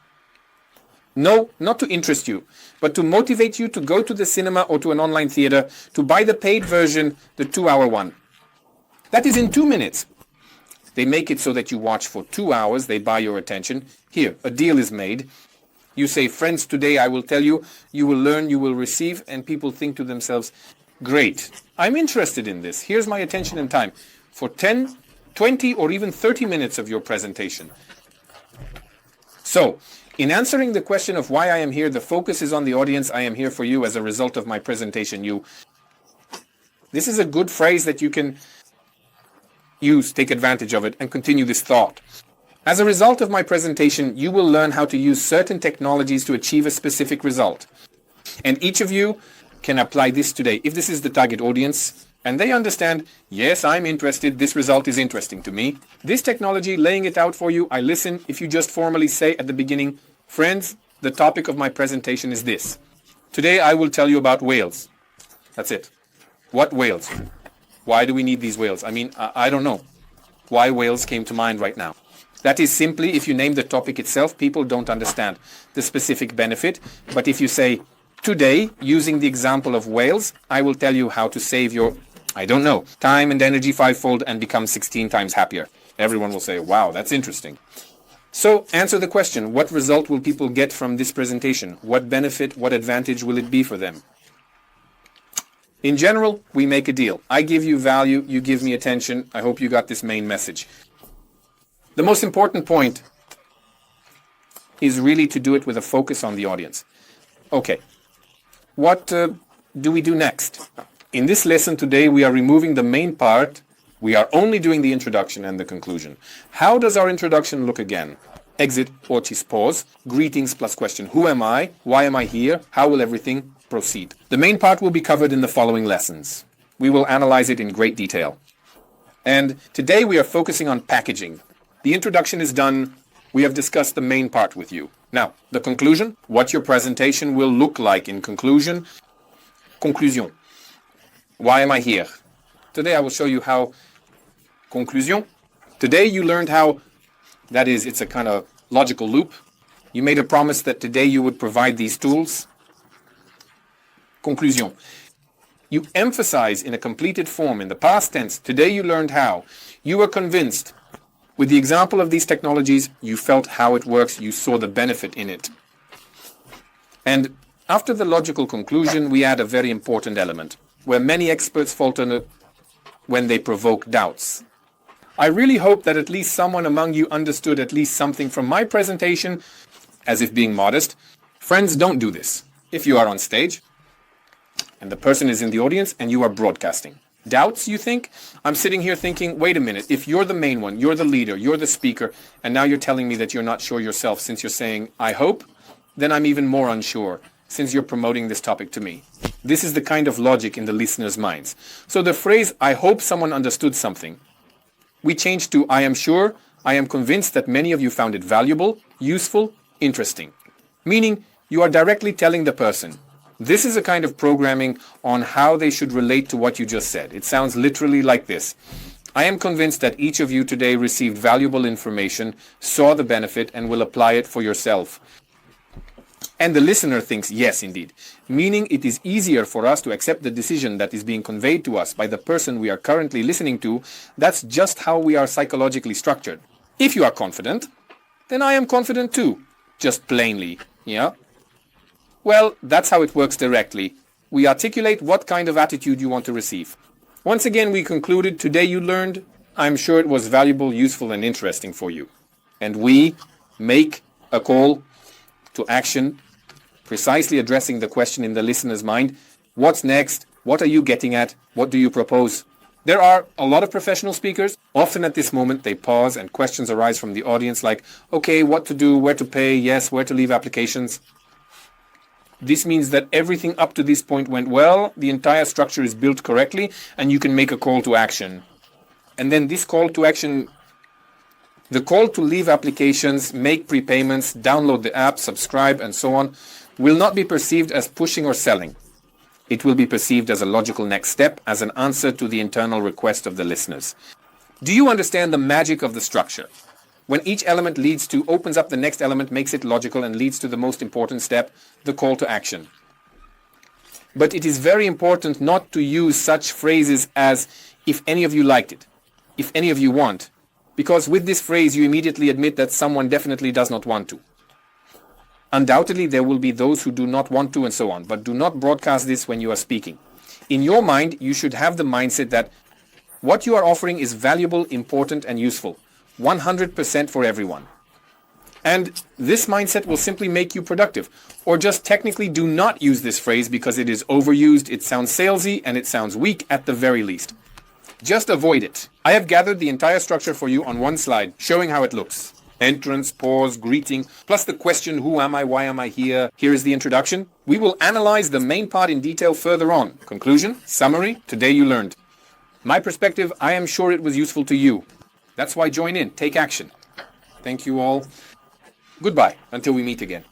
S2: No, not to interest you, but to motivate you to go to the cinema or to an online theater, to buy the paid version, the 2-hour one. That is in 2 minutes. They make it so that you watch for 2 hours, they buy your attention. Here, a deal is made. You say, friends, today I will tell you, you will learn, you will receive, and people think to themselves, great, I'm interested in this. Here's my attention and time for 10, 20, or even 30 minutes of your presentation. So, in answering the question of why I am here, the focus is on the audience. I am here for you as a result of my presentation. This is a good phrase that you can use, take advantage of it, and continue this thought. As a result of my presentation, you will learn how to use certain technologies to achieve a specific result. And each of you can apply this today. If this is the target audience, and they understand, yes, I'm interested, this result is interesting to me. This technology, laying it out for you, I listen. If you just formally say at the beginning, friends, the topic of my presentation is this. Today I will tell you about whales. That's it. What whales? Why do we need these whales? I mean, I don't know why whales came to mind right now. That is simply, if you name the topic itself, people don't understand the specific benefit. But if you say, today, using the example of whales, I will tell you how to save your, I don't know, time and energy 5-fold and become 16 times happier. Everyone will say, wow, that's interesting. So answer the question, what result will people get from this presentation? What benefit, what advantage will it be for them? In general, we make a deal. I give you value, you give me attention. I hope you got this main message. The most important point is really to do it with a focus on the audience. Okay, what do we do next? In this lesson today, we are removing the main part. We are only doing the introduction and the conclusion. How does our introduction look again? Exit, otis, pause, greetings plus question. Who am I? Why am I here? How will everything proceed? The main part will be covered in the following lessons. We will analyze it in great detail. And today we are focusing on packaging. The introduction is done. We have discussed the main part with you. Now, the conclusion, what your presentation will look like in conclusion. Conclusion. Why am I here? Today I will show you how. Conclusion. Today you learned how, that is, it's a kind of logical loop. You made a promise that today you would provide these tools. Conclusion. You emphasize in a completed form in the past tense. Today you learned how. You were convinced. With the example of these technologies, you felt how it works, you saw the benefit in it. And after the logical conclusion, we add a very important element, where many experts falter when they provoke doubts. I really hope that at least someone among you understood at least something from my presentation, as if being modest. Friends, don't do this. If you are on stage, and the person is in the audience and you are broadcasting. Doubts, you think? I'm sitting here thinking, wait a minute, if you're the main one, you're the leader, you're the speaker, and now you're telling me that you're not sure yourself since you're saying, I hope, then I'm even more unsure since you're promoting this topic to me. This is the kind of logic in the listeners' minds. So the phrase, I hope someone understood something, we changed to, I am sure, I am convinced that many of you found it valuable, useful, interesting. Meaning, you are directly telling the person, this is a kind of programming on how they should relate to what you just said. It sounds literally like this. I am convinced that each of you today received valuable information, saw the benefit, and will apply it for yourself. And the listener thinks, yes, indeed. Meaning it is easier for us to accept the decision that is being conveyed to us by the person we are currently listening to. That's just how we are psychologically structured. If you are confident, then I am confident too. Just plainly, yeah? Well, that's how it works directly. We articulate what kind of attitude you want to receive. Once again, we concluded today you learned. I'm sure it was valuable, useful, and interesting for you. And we make a call to action, precisely addressing the question in the listener's mind. What's next? What are you getting at? What do you propose? There are a lot of professional speakers. Often at this moment, they pause and questions arise from the audience like, okay, what to do, where to pay, yes, where to leave applications. This means that everything up to this point went well, the entire structure is built correctly, and you can make a call to action. And then this call to action, the call to leave applications, make prepayments, download the app, subscribe, and so on, will not be perceived as pushing or selling. It will be perceived as a logical next step, as an answer to the internal request of the listeners. Do you understand the magic of the structure? When each element opens up the next element, makes it logical, and leads to the most important step, the call to action. But it is very important not to use such phrases as, if any of you liked it, if any of you want, because with this phrase you immediately admit that someone definitely does not want to. Undoubtedly, there will be those who do not want to and so on, but do not broadcast this when you are speaking. In your mind, you should have the mindset that what you are offering is valuable, important, and useful. 100% for everyone. And this mindset will simply make you productive. Or just technically do not use this phrase because it is overused, it sounds salesy, and it sounds weak at the very least. Just avoid it. I have gathered the entire structure for you on one slide, showing how it looks. Entrance, pause, greeting, plus the question, who am I, why am I here? Here is the introduction. We will analyze the main part in detail further on. Conclusion, summary, today you learned. My perspective, I am sure it was useful to you. That's why join in, take action. Thank you all. Goodbye, until we meet again.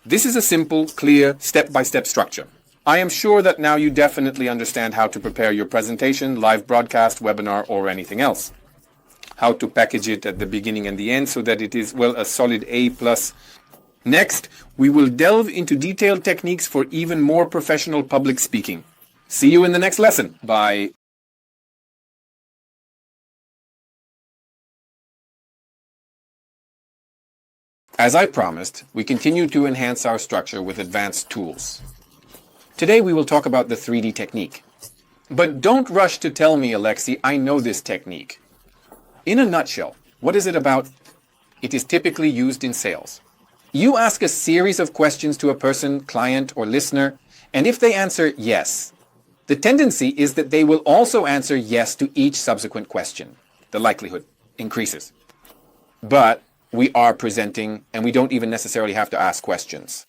S2: This is a simple, clear, step-by-step structure. I am sure that now you definitely understand how to prepare your presentation, live broadcast, webinar, or anything else. How to package it at the beginning and the end so that it is, well, a solid A+. Next, we will delve into detailed techniques for even more professional public speaking. See you in the next lesson. Bye. As I promised, we continue to enhance our structure with advanced tools. Today we will talk about the 3D technique. But don't rush to tell me, Alexi, I know this technique. In a nutshell, what is it about? It is typically used in sales. You ask a series of questions to a person, client, or listener, and if they answer yes, the tendency is that they will also answer yes to each subsequent question. The likelihood increases. But we are presenting, and we don't even necessarily have to ask questions.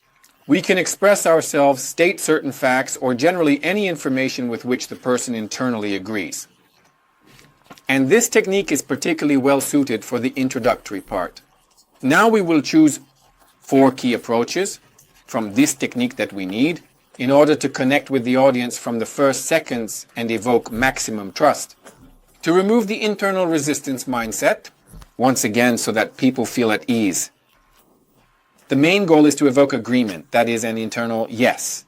S2: We can express ourselves, state certain facts, or generally any information with which the person internally agrees. And this technique is particularly well suited for the introductory part. Now we will choose 4 key approaches from this technique that we need in order to connect with the audience from the first seconds and evoke maximum trust. To remove the internal resistance mindset, once again, so that people feel at ease. The main goal is to evoke agreement, that is an internal yes.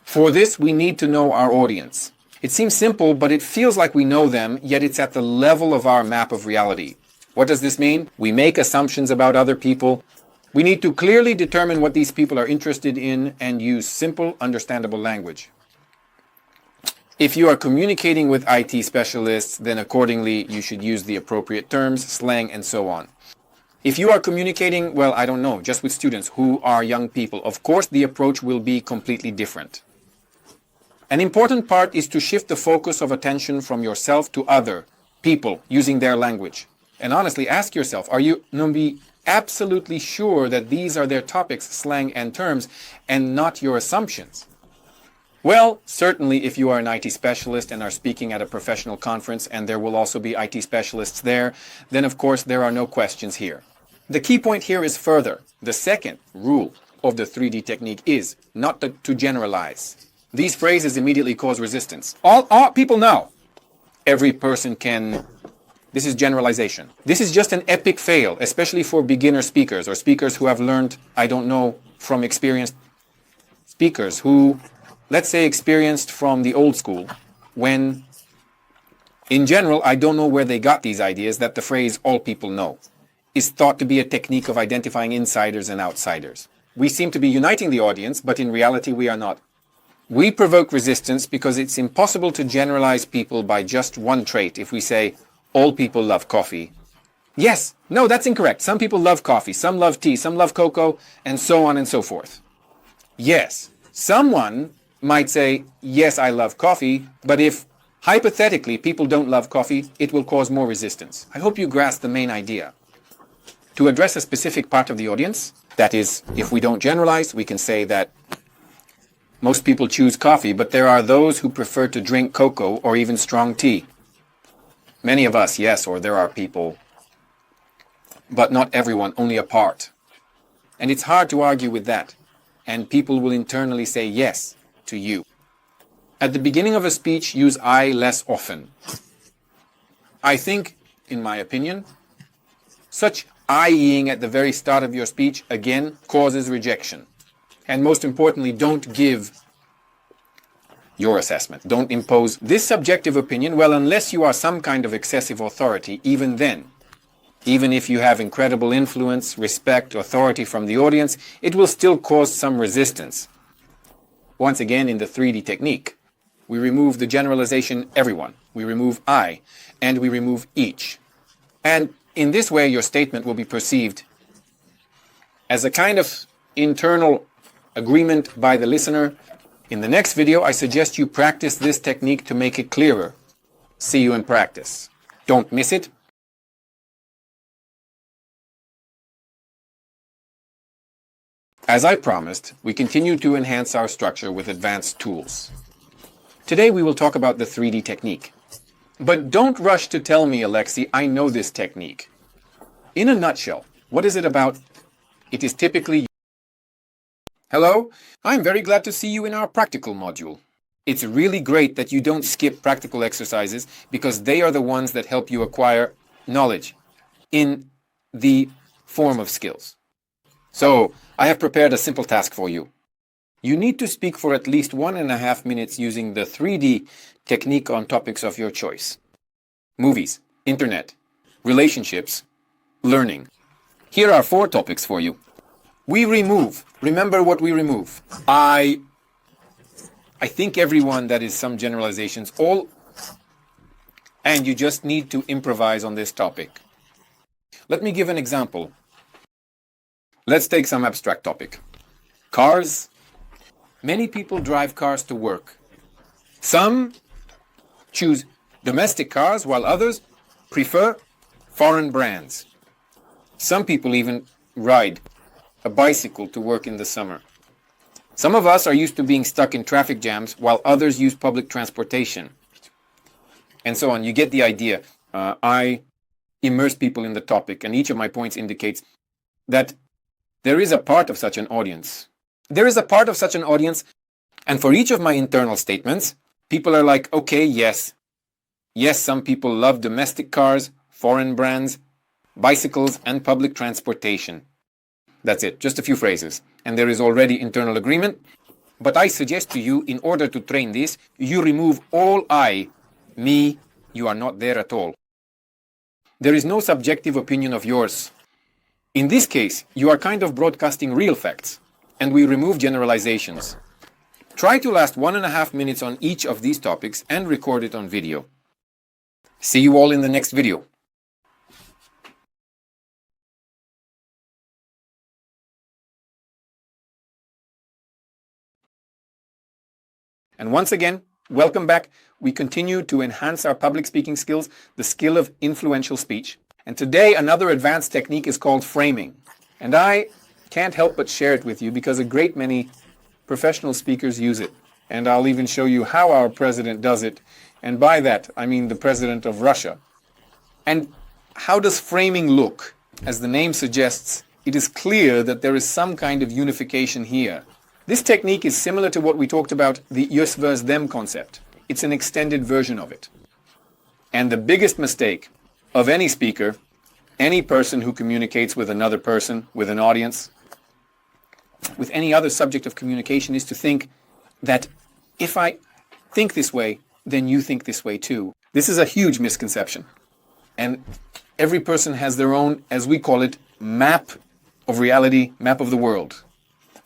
S2: For this, we need to know our audience. It seems simple, but it feels like we know them, yet it's at the level of our map of reality. What does this mean? We make assumptions about other people. We need to clearly determine what these people are interested in and use simple, understandable language. If you are communicating with IT specialists, then accordingly you should use the appropriate terms, slang, and so on. If you are communicating, well, I don't know, just with students who are young people, of course the approach will be completely different. An important part is to shift the focus of attention from yourself to other people using their language. And honestly, ask yourself, are you going to be absolutely sure that these are their topics, slang, and terms, and not your assumptions? Well, certainly if you are an IT specialist and are speaking at a professional conference and there will also be IT specialists there, then of course there are no questions here. The key point here is further. The second rule of the 3D technique is not to generalize. These phrases immediately cause resistance. All people know. Every person can. This is generalization. This is just an epic fail, especially for beginner speakers or speakers who have learned, I don't know, from experienced speakers who, let's say, experienced from the old school, when, in general, I don't know where they got these ideas that the phrase all people know is thought to be a technique of identifying insiders and outsiders. We seem to be uniting the audience, but in reality we are not. We provoke resistance because it's impossible to generalize people by just one trait. If we say, all people love coffee. Yes, no, that's incorrect. Some people love coffee, some love tea, some love cocoa, and so on and so forth. Yes, someone might say, yes, I love coffee, but if hypothetically people don't love coffee, it will cause more resistance. I hope you grasp the main idea. To address a specific part of the audience, that is, if we don't generalize, we can say that most people choose coffee, but there are those who prefer to drink cocoa or even strong tea. Many of us, yes, or there are people, but not everyone, only a part. And it's hard to argue with that. And people will internally say yes to you. At the beginning of a speech, use I less often. I think, in my opinion, such I-ing at the very start of your speech, again, causes rejection. And most importantly, don't give your assessment. Don't impose this subjective opinion. Well, unless you are some kind of excessive authority, even then, even if you have incredible influence, respect, authority from the audience, it will still cause some resistance. Once again, in the 3D technique, we remove the generalization everyone. We remove I, and we remove each. And in this way, your statement will be perceived as a kind of internal agreement by the listener. In the next video, I suggest you practice this technique to make it clearer. See you in practice. Don't miss it. As I promised, we continue to enhance our structure with advanced tools. Today we will talk about the 3D technique. But don't rush to tell me, Alexei, I know this technique. In a nutshell, what is it about? It is typically... Hello, I'm very glad to see you in our practical module. It's really great that you don't skip practical exercises because they are the ones that help you acquire knowledge in the form of skills. So, I have prepared a simple task for you. You need to speak for at least 1.5 minutes using the 3D technique on topics of your choice. Movies, internet, relationships, learning. Here are 4 topics for you. We remove. Remember what we remove. I think everyone, that is some generalizations, all, and you just need to improvise on this topic. Let me give an example. Let's take some abstract topic. Cars. Many people drive cars to work. Some choose domestic cars while others prefer foreign brands. Some people even ride a bicycle to work in the summer. Some of us are used to being stuck in traffic jams while others use public transportation. And so on. You get the idea. I immerse people in the topic, and each of my points indicates that there is a part of such an audience. There is a part of such an audience, and for each of my internal statements, people are like, okay, yes. Yes, some people love domestic cars, foreign brands, bicycles, and public transportation. That's it, just a few phrases. And there is already internal agreement. But I suggest to you, in order to train this, you remove all I, me, you are not there at all. There is no subjective opinion of yours. In this case, you are kind of broadcasting real facts, and we remove generalizations. Try to last 1.5 minutes on each of these topics and record it on video. See you all in the next video. And once again, welcome back. We continue to enhance our public speaking skills, the skill of influential speech. And today, another advanced technique is called framing. And I can't help but share it with you because a great many professional speakers use it. And I'll even show you how our president does it. And by that, I mean the president of Russia. And how does framing look? As the name suggests, it is clear that there is some kind of unification here. This technique is similar to what we talked about, the us versus them concept. It's an extended version of it. And the biggest mistake of any speaker, any person who communicates with another person, with an audience, with any other subject of communication, is to think that if I think this way, then you think this way too. This is a huge misconception. And every person has their own, as we call it, map of reality, map of the world,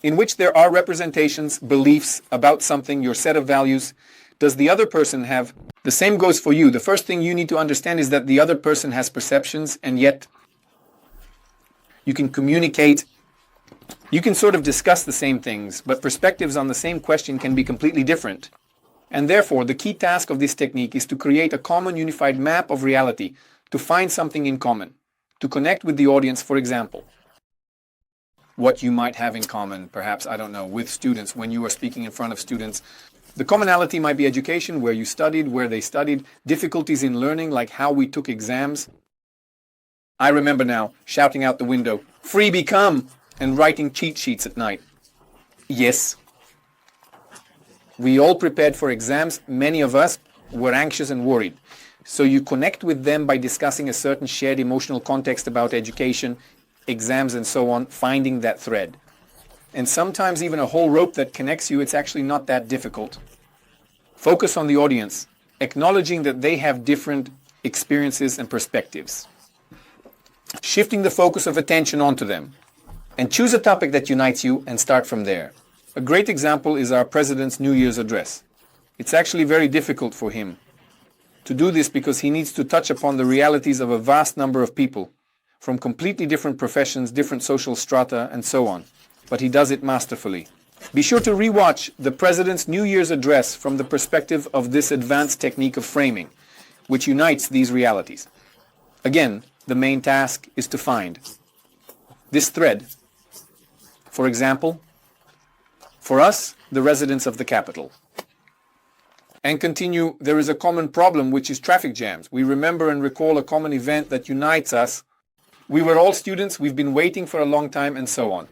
S2: in which there are representations, beliefs about something, your set of values. Does the other person have? The same goes for you. The first thing you need to understand is that the other person has perceptions, and yet you can communicate. You can sort of discuss the same things, but perspectives on the same question can be completely different. And therefore, the key task of this technique is to create a common unified map of reality, to find something in common, to connect with the audience, for example. What you might have in common, perhaps, I don't know, with students when you are speaking in front of students. The commonality might be education, where you studied, where they studied, difficulties in learning, like how we took exams. I remember now shouting out the window, "Freebie come!" and writing cheat sheets at night. Yes. We all prepared for exams. Many of us were anxious and worried. So you connect with them by discussing a certain shared emotional context about education, exams and so on, finding that thread. And sometimes even a whole rope that connects you, it's actually not that difficult. Focus on the audience, acknowledging that they have different experiences and perspectives. Shifting the focus of attention onto them. And choose a topic that unites you and start from there. A great example is our president's New Year's address. It's actually very difficult for him to do this because he needs to touch upon the realities of a vast number of people from completely different professions, different social strata, and so on. But he does it masterfully. Be sure to rewatch the President's New Year's address from the perspective of this advanced technique of framing, which unites these realities. Again, the main task is to find this thread. For example, for us, the residents of the capital. And continue, there is a common problem, which is traffic jams. We remember and recall a common event that unites us. We were all students, we've been waiting for a long time, and so on.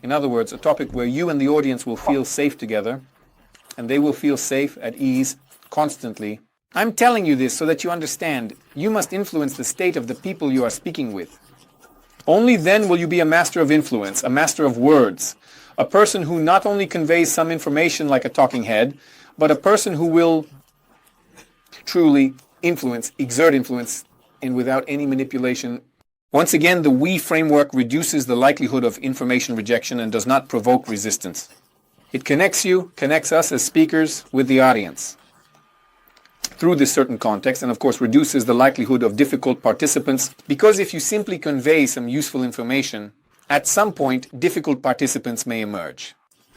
S2: In other words, a topic where you and the audience will feel safe together, and they will feel safe, at ease, constantly. I'm telling you this so that you understand. You must influence the state of the people you are speaking with. Only then will you be a master of influence, a master of words, a person who not only conveys some information like a talking head, but a person who will truly influence, exert influence, and without any manipulation. Once again, the we framework reduces the likelihood of information rejection and does not provoke resistance. It connects you, connects us as speakers with the audience through this certain context, and of course reduces the likelihood of difficult participants, because if you simply convey some useful information, at some point difficult participants may emerge.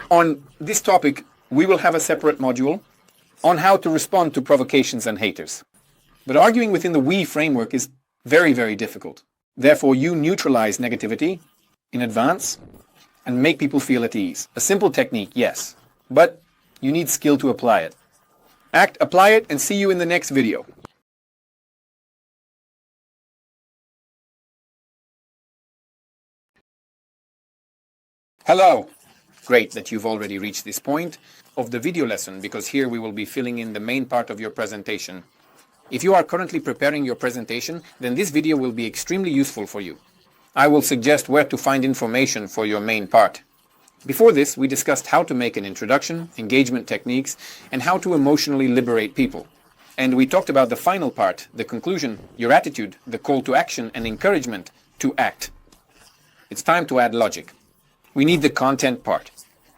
S2: On this topic, we will have a separate module on how to respond to provocations and haters. But arguing within the we framework is very, very difficult. Therefore, you neutralize negativity in advance and make people feel at ease. A simple technique, yes, but you need skill to apply it. Apply it, and see you in the next video. Hello. Great that you've already reached this point of the video lesson, because here we will be filling in the main part of your presentation. If you are currently preparing your presentation, then this video will be extremely useful for you. I will suggest where to find information for your main part. Before this, we discussed how to make an introduction, engagement techniques, and how to emotionally liberate people. And we talked about the final part, the conclusion, your attitude, the call to action, and encouragement to act. It's time to add logic. We need the content part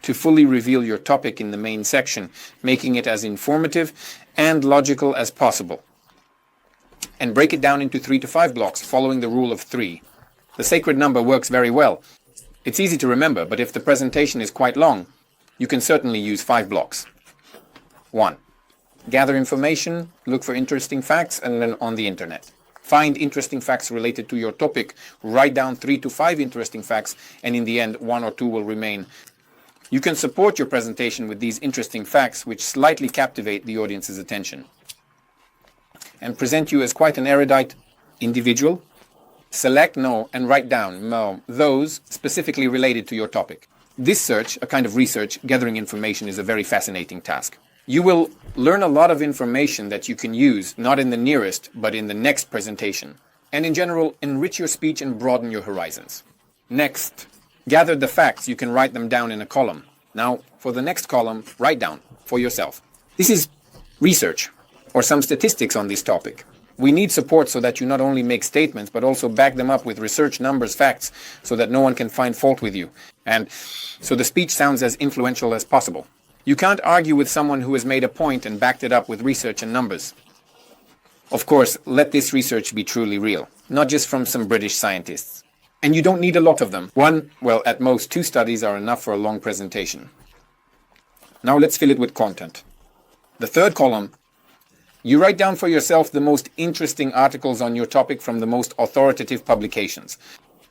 S2: to fully reveal your topic in the main section, making it as informative and logical as possible. And break it down into 3 to 5 blocks, following the rule of 3. The sacred number works very well. It's easy to remember, but if the presentation is quite long, you can certainly use 5 blocks. 1. Gather information, look for interesting facts, and learn on the internet. Find interesting facts related to your topic, write down 3 to 5 interesting facts, and in the end, 1 or 2 will remain. You can support your presentation with these interesting facts which slightly captivate the audience's attention and present you as quite an erudite individual. Select and write down those specifically related to your topic. This search, a kind of research, gathering information, is a very fascinating task. You will learn a lot of information that you can use, not in the nearest, but in the next presentation. And in general, enrich your speech and broaden your horizons. Next, gather the facts. You can write them down in a column. Now, for the next column, write down for yourself. This is research or some statistics on this topic. We need support so that you not only make statements, but also back them up with research, numbers, facts, so that no one can find fault with you. And so the speech sounds as influential as possible. You can't argue with someone who has made a point and backed it up with research and numbers. Of course, let this research be truly real, not just from some British scientists. And you don't need a lot of them. 1, well, at most 2 studies are enough for a long presentation. Now let's fill it with content. The third column, you write down for yourself the most interesting articles on your topic from the most authoritative publications.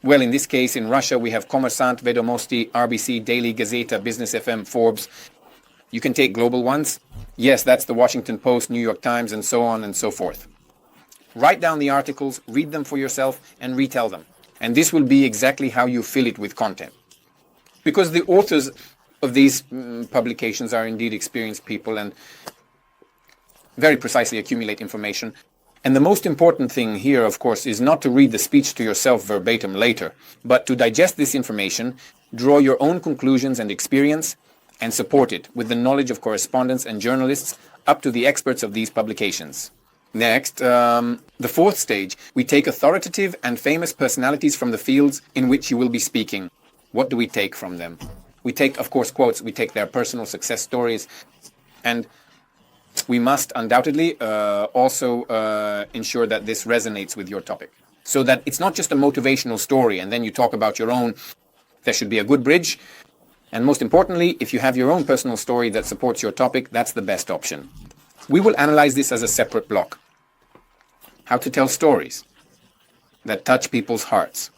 S2: Well, in this case, in Russia, we have Kommersant, Vedomosti, RBC, Daily Gazeta, Business FM, Forbes. You can take global ones. Yes, that's the Washington Post, New York Times, and so on and so forth. Write down the articles, read them for yourself, and retell them. And this will be exactly how you fill it with content. Because the authors of these publications are indeed experienced people and very precisely accumulate information. And the most important thing here, of course, is not to read the speech to yourself verbatim later, but to digest this information, draw your own conclusions and experience, and support it with the knowledge of correspondents and journalists up to the experts of these publications. Next, the fourth stage, we take authoritative and famous personalities from the fields in which you will be speaking. What do we take from them? We take, of course, quotes, we take their personal success stories, and we must undoubtedly also ensure that this resonates with your topic. So that it's not just a motivational story and then you talk about your own. There should be a good bridge. And most importantly, if you have your own personal story that supports your topic, that's the best option. We will analyze this as a separate block. How to tell stories that touch people's hearts.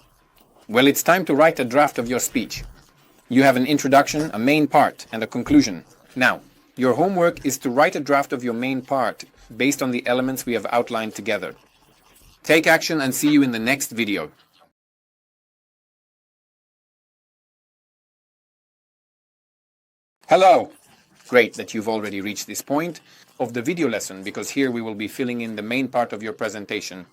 S2: Well, it's time to write a draft of your speech. You have an introduction, a main part, and a conclusion. Now, your homework is to write a draft of your main part based on the elements we have outlined together. Take action and see you in the next video. Hello! Great that you've already reached this point of the video lesson, because here we will be filling in the main part of your presentation.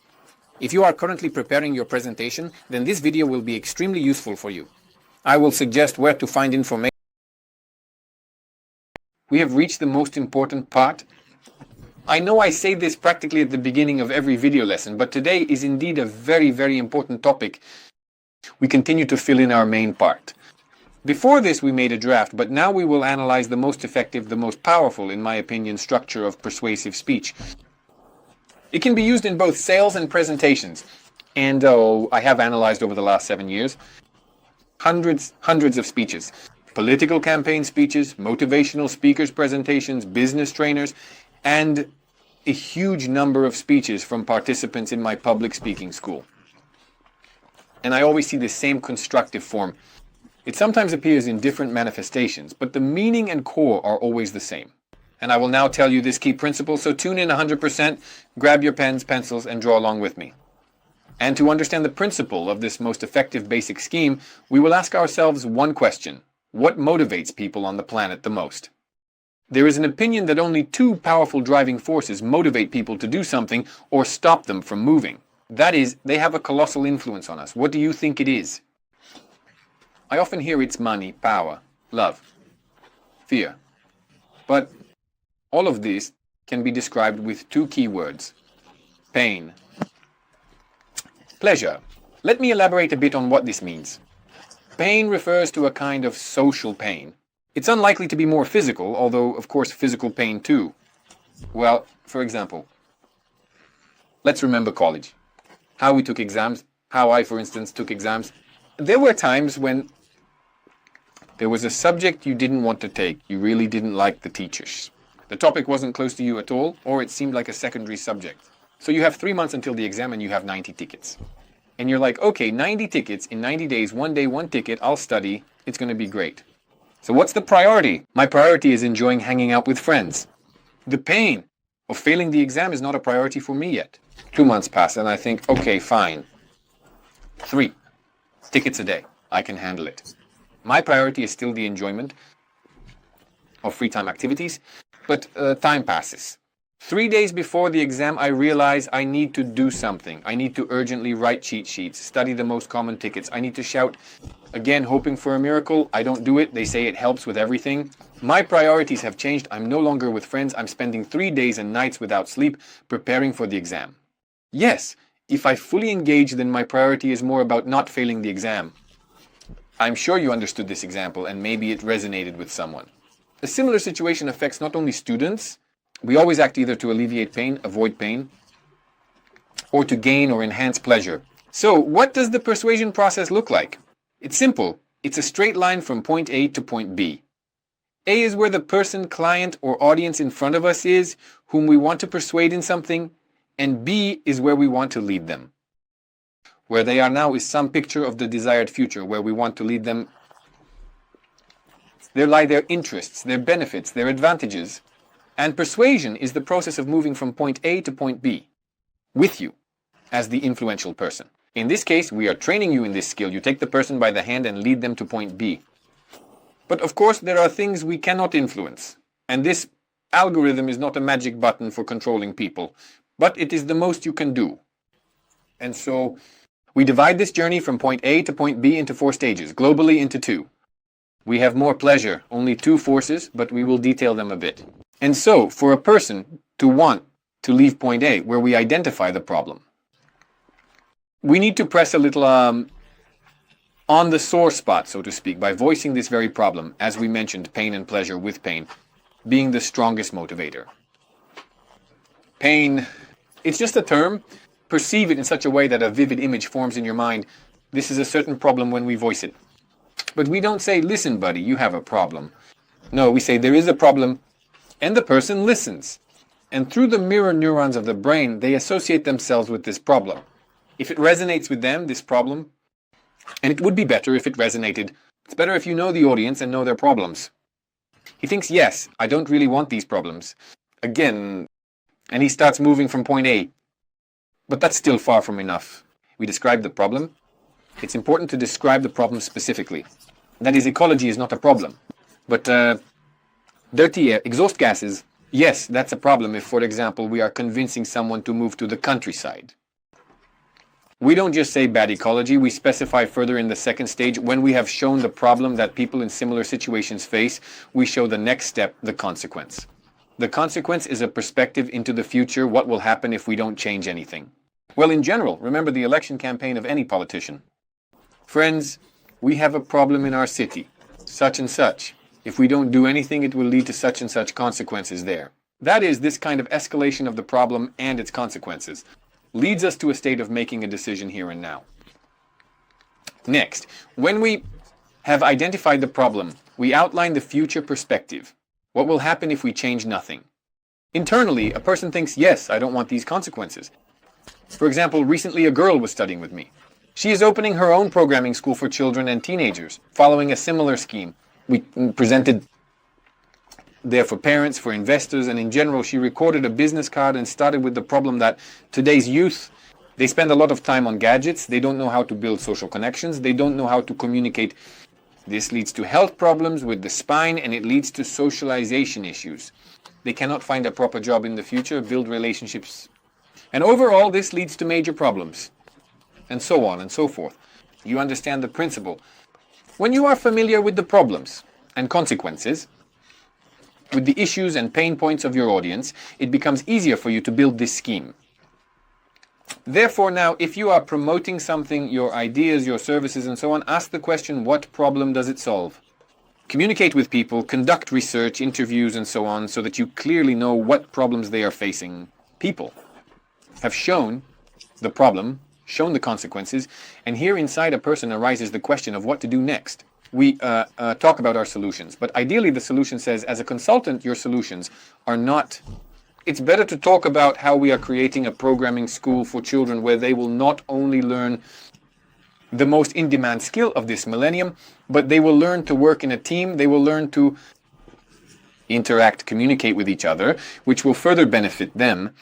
S2: If you are currently preparing your presentation, then this video will be extremely useful for you. I will suggest where to find information. We have reached the most important part. I know I say this practically at the beginning of every video lesson, but today is indeed a very, very important topic. We continue to fill in our main part. Before this we made a draft, but now we will analyze the most effective, the most powerful, in my opinion, structure of persuasive speech. It can be used in both sales and presentations. And I have analyzed over the last 7 years hundreds of speeches. Political campaign speeches, motivational speakers' presentations, business trainers, and a huge number of speeches from participants in my public speaking school. And I always see the same constructive form. It sometimes appears in different manifestations, but the meaning and core are always the same. And I will now tell you this key principle, so tune in 100%, grab your pens, pencils, and draw along with me. And to understand the principle of this most effective basic scheme, we will ask ourselves one question. What motivates people on the planet the most? There is an opinion that only 2 powerful driving forces motivate people to do something or stop them from moving. That is, they have a colossal influence on us. What do you think it is? I often hear it's money, power, love, fear. But all of this can be described with 2 key words: pain, pleasure. Let me elaborate a bit on what this means. Pain refers to a kind of social pain. It's unlikely to be more physical, although of course physical pain too. Well, for example, let's remember college. How we took exams, how I, for instance, took exams. There were times when there was a subject you didn't want to take. You really didn't like the teachers. The topic wasn't close to you at all, or it seemed like a secondary subject. So you have 3 months until the exam and you have 90 tickets. And you're like, okay, 90 tickets in 90 days, 1 day, 1 ticket, I'll study, it's going to be great. So what's the priority? My priority is enjoying hanging out with friends. The pain of failing the exam is not a priority for me yet. 2 months pass and I think, okay, fine. 3 tickets a day, I can handle it. My priority is still the enjoyment of free time activities, but time passes. 3 days before the exam, I realize I need to do something. I need to urgently write cheat sheets, study the most common tickets. I need to shout, again, hoping for a miracle. I don't do it. They say it helps with everything. My priorities have changed. I'm no longer with friends. I'm spending 3 days and nights without sleep preparing for the exam. Yes, if I fully engage, then my priority is more about not failing the exam. I'm sure you understood this example and maybe it resonated with someone. A similar situation affects not only students. We always act either to alleviate pain, avoid pain, or to gain or enhance pleasure. So, what does the persuasion process look like? It's simple. It's a straight line from point A to point B. A is where the person, client, or audience in front of us is, whom we want to persuade in something, and B is where we want to lead them. Where they are now is some picture of the desired future, where we want to lead them. There lie their interests, their benefits, their advantages. And persuasion is the process of moving from point A to point B, with you, as the influential person. In this case, we are training you in this skill. You take the person by the hand and lead them to point B. But of course, there are things we cannot influence. And this algorithm is not a magic button for controlling people, but it is the most you can do. And so, we divide this journey from point A to point B into 4 stages, globally into 2. We have more pleasure, only 2 forces, but we will detail them a bit. And so, for a person to want to leave point A, where we identify the problem, we need to press a little on the sore spot, so to speak, by voicing this very problem, as we mentioned, pain and pleasure with pain, being the strongest motivator. Pain, it's just a term. Perceive it in such a way that a vivid image forms in your mind. This is a certain problem when we voice it. But we don't say, listen, buddy, you have a problem. No, we say, there is a problem. And the person listens. And through the mirror neurons of the brain, they associate themselves with this problem. If it resonates with them, this problem, and it would be better if it resonated, it's better if you know the audience and know their problems. He thinks, yes, I don't really want these problems. Again, and he starts moving from point A. But that's still far from enough. We describe the problem. It's important to describe the problem specifically. That is, ecology is not a problem. But dirty air, exhaust gases, yes, that's a problem if, for example, we are convincing someone to move to the countryside. We don't just say bad ecology, we specify further in the second stage. When we have shown the problem that people in similar situations face, we show the next step, the consequence. The consequence is a perspective into the future, what will happen if we don't change anything. Well, in general, remember the election campaign of any politician. Friends, we have a problem in our city, such and such. If we don't do anything, it will lead to such and such consequences there. That is, this kind of escalation of the problem and its consequences leads us to a state of making a decision here and now. Next, when we have identified the problem, we outline the future perspective. What will happen if we change nothing? Internally, a person thinks, yes, I don't want these consequences. For example, recently a girl was studying with me. She is opening her own programming school for children and teenagers, following a similar scheme. We presented there for parents, for investors, and in general, she recorded a business card and started with the problem that today's youth, they spend a lot of time on gadgets, they don't know how to build social connections, they don't know how to communicate. This leads to health problems with the spine, and it leads to socialization issues. They cannot find a proper job in the future, build relationships. And overall, this leads to major problems. And so on and so forth. You understand the principle. When you are familiar with the problems and consequences, with the issues and pain points of your audience, it becomes easier for you to build this scheme. Therefore now, if you are promoting something, your ideas, your services and so on, ask the question, what problem does it solve? Communicate with people, conduct research, interviews and so on, so that you clearly know what problems they are facing. People have shown the problem, shown the consequences, and here inside a person arises the question of what to do next. we talk about our solutions. But ideally, the solution says, as a consultant, your solutions are not... It's better to talk about how we are creating a programming school for children where they will not only learn the most in-demand skill of this millennium, but they will learn to work in a team, they will learn to interact, communicate with each other, which will further benefit them.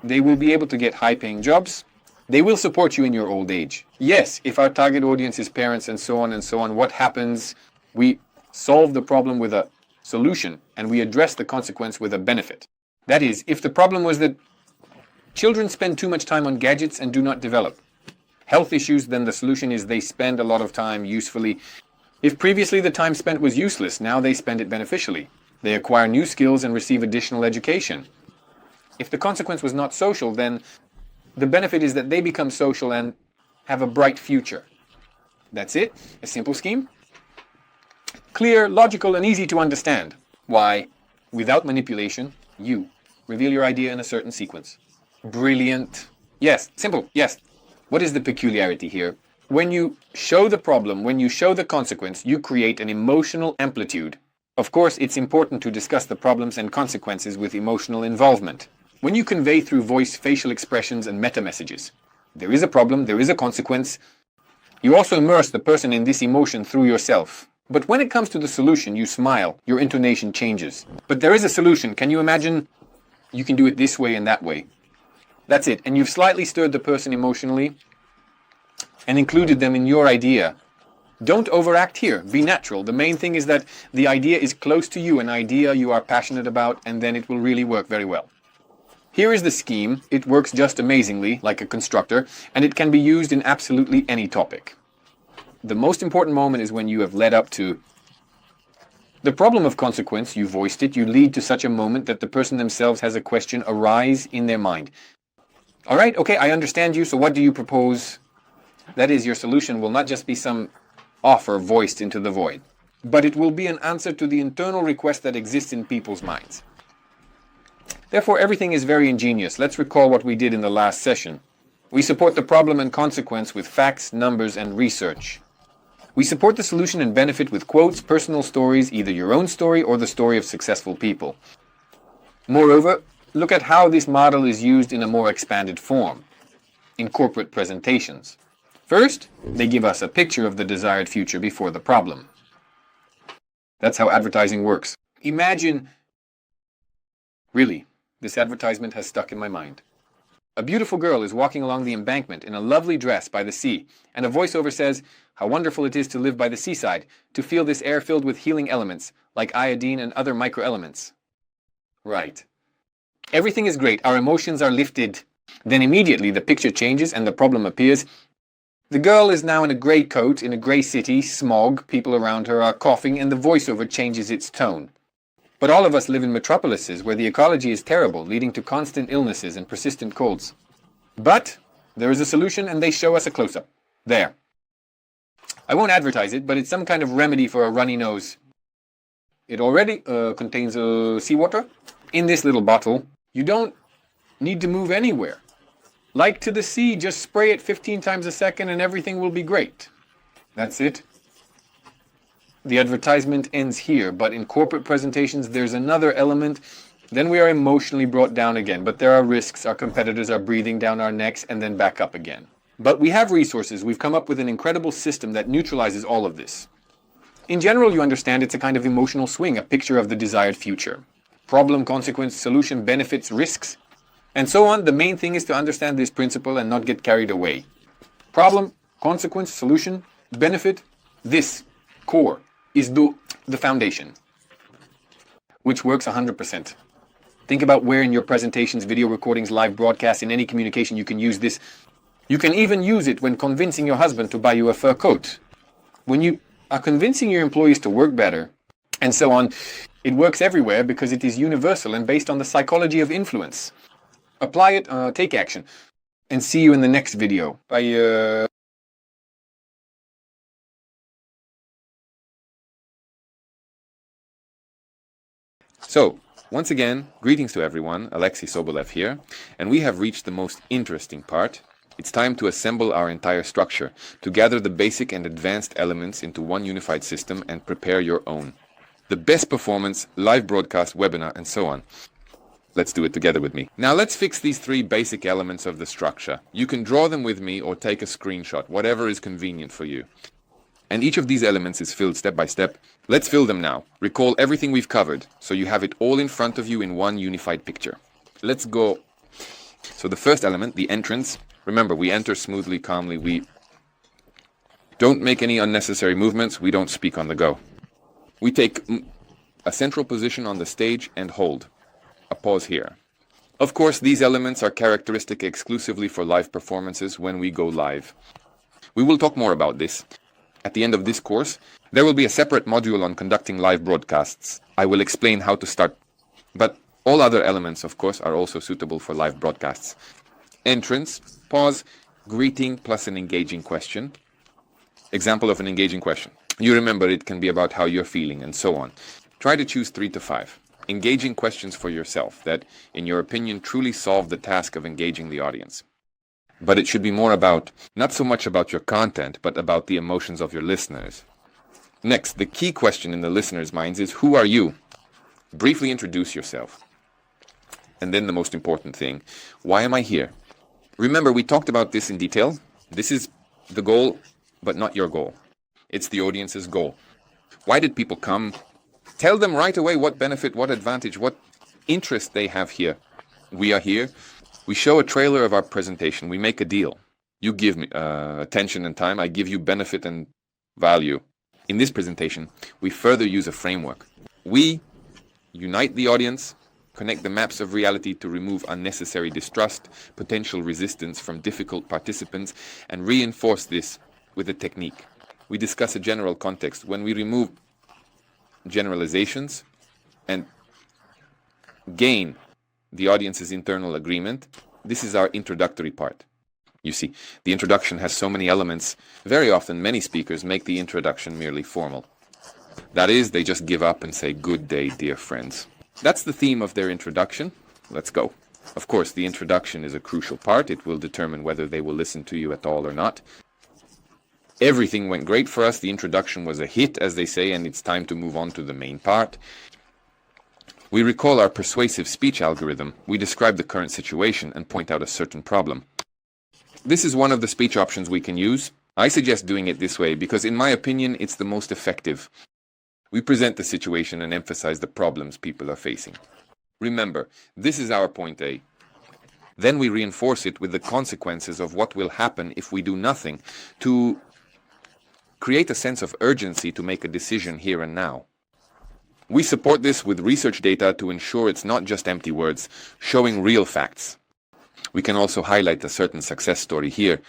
S2: They will be able to get high-paying jobs. They will support you in your old age. Yes, if our target audience is parents and so on, what happens? We solve the problem with a solution, and we address the consequence with a benefit. That is, if the problem was that children spend too much time on gadgets and do not develop health issues, then the solution is they spend a lot of time usefully. If previously the time spent was useless, now they spend it beneficially. They acquire new skills and receive additional education. If the consequence was not social, then the benefit is that they become social and have a bright future. That's it. A simple scheme. Clear, logical, and easy to understand. Why, without manipulation, you reveal your idea in a certain sequence. Brilliant. Yes, simple, yes. What is the peculiarity here? When you show the problem, when you show the consequence, you create an emotional amplitude. Of course, it's important to discuss the problems and consequences with emotional involvement. When you convey through voice, facial expressions, and meta-messages, there is a problem, there is a consequence. You also immerse the person in this emotion through yourself. But when it comes to the solution, you smile, your intonation changes. But there is a solution. Can you imagine? You can do it this way and that way. That's it. And you've slightly stirred the person emotionally and included them in your idea. Don't overact here. Be natural. The main thing is that the idea is close to you, an idea you are passionate about, and then it will really work very well. Here is the scheme. It works just amazingly, like a constructor, and it can be used in absolutely any topic. The most important moment is when you have led up to the problem of consequence, you voiced it, you lead to such a moment that the person themselves has a question arise in their mind. All right, okay, I understand you, so what do you propose? That is, your solution will not just be some offer voiced into the void, but it will be an answer to the internal request that exists in people's minds. Therefore, everything is very ingenious. Let's recall what we did in the last session. We support the problem and consequence with facts, numbers, and research. We support the solution and benefit with quotes, personal stories, either your own story or the story of successful people. Moreover, look at how this model is used in a more expanded form, in corporate presentations. First, they give us a picture of the desired future before the problem. That's how advertising works. Imagine, really, this advertisement has stuck in my mind. A beautiful girl is walking along the embankment in a lovely dress by the sea, and a voiceover says, "How wonderful it is to live by the seaside, to feel this air filled with healing elements, like iodine and other microelements." Right. Everything is great, our emotions are lifted. Then immediately the picture changes and the problem appears. The girl is now in a grey coat, in a grey city, smog, people around her are coughing, and the voiceover changes its tone. But all of us live in metropolises where the ecology is terrible, leading to constant illnesses and persistent colds. But there is a solution, and they show us a close-up. There. I won't advertise it, but it's some kind of remedy for a runny nose. It already contains seawater. In this little bottle, you don't need to move anywhere. Like to the sea, just spray it 15 times a second and everything will be great. That's it. The advertisement ends here, but in corporate presentations there's another element. Then we are emotionally brought down again, but there are risks. Our competitors are breathing down our necks and then back up again. But we have resources. We've come up with an incredible system that neutralizes all of this. In general, you understand it's a kind of emotional swing, a picture of the desired future. Problem, consequence, solution, benefits, risks, and so on. The main thing is to understand this principle and not get carried away. Problem, consequence, solution, benefit, this core is the foundation, which works 100%. Think about where in your presentations, video recordings, live broadcasts, in any communication you can use this. You can even use it when convincing your husband to buy you a fur coat. When you are convincing your employees to work better, and so on, it works everywhere because it is universal and based on the psychology of influence. Apply it, take action, and see you in the next video. Bye.
S1: So, once again, greetings to everyone, Alexei Sobolev here, and we have reached the most interesting part. It's time to assemble our entire structure, to gather the basic and advanced elements into one unified system and prepare your own. The best performance, live broadcast, webinar, and so on. Let's do it together with me. Now let's fix these three basic elements of the structure. You can draw them with me or take a screenshot, whatever is convenient for you. And each of these elements is filled step by step. Let's fill them now. Recall everything we've covered, so you have it all in front of you in one unified picture. Let's go. So the first element, the entrance. Remember, we enter smoothly, calmly. We don't make any unnecessary movements. We don't speak on the go. We take a central position on the stage and hold. A pause here. Of course, these elements are characteristic exclusively for live performances when we go live. We will talk more about this. At the end of this course, there will be a separate module on conducting live broadcasts. I will explain how to start, but all other elements, of course, are also suitable for live broadcasts. Entrance, pause, greeting plus an engaging question. Example of an engaging question. You remember it can be about how you're feeling and so on. Try to choose 3 to 5. Engaging questions for yourself that, in your opinion, truly solve the task of engaging the audience. But it should be more about, not so much about your content, but about the emotions of your listeners. Next, the key question in the listeners' minds is, who are you? Briefly introduce yourself. And then the most important thing, why am I here? Remember, we talked about this in detail. This is the goal, but not your goal. It's the audience's goal. Why did people come? Tell them right away what benefit, what advantage, what interest they have here. We are here. We show a trailer of our presentation. We make a deal. You give me attention and time. I give you benefit and value. In this presentation, we further use a framework. We unite the audience, connect the maps of reality to remove unnecessary distrust, potential resistance from difficult participants, and reinforce this with a technique. We discuss a general context. When we remove generalizations and gain the audience's internal agreement, this is our introductory part. You see, the introduction has so many elements. Very often, many speakers make the introduction merely formal. That is, they just give up and say, "Good day, dear friends." That's the theme of their introduction. Let's go. Of course, the introduction is a crucial part. It will determine whether they will listen to you at all or not. Everything went great for us. The introduction was a hit, as they say, and it's time to move on to the main part. We recall our persuasive speech algorithm. We describe the current situation and point out a certain problem. This is one of the speech options we can use. I suggest doing it this way because, in my opinion, it's the most effective. We present the situation and emphasize the problems people are facing. Remember, this is our point A. Then we reinforce it with the consequences of what will happen if we do nothing to create a sense of urgency to make a decision here and now. We support this with research data to ensure it's not just empty words, showing real facts. We can also highlight a certain success story here.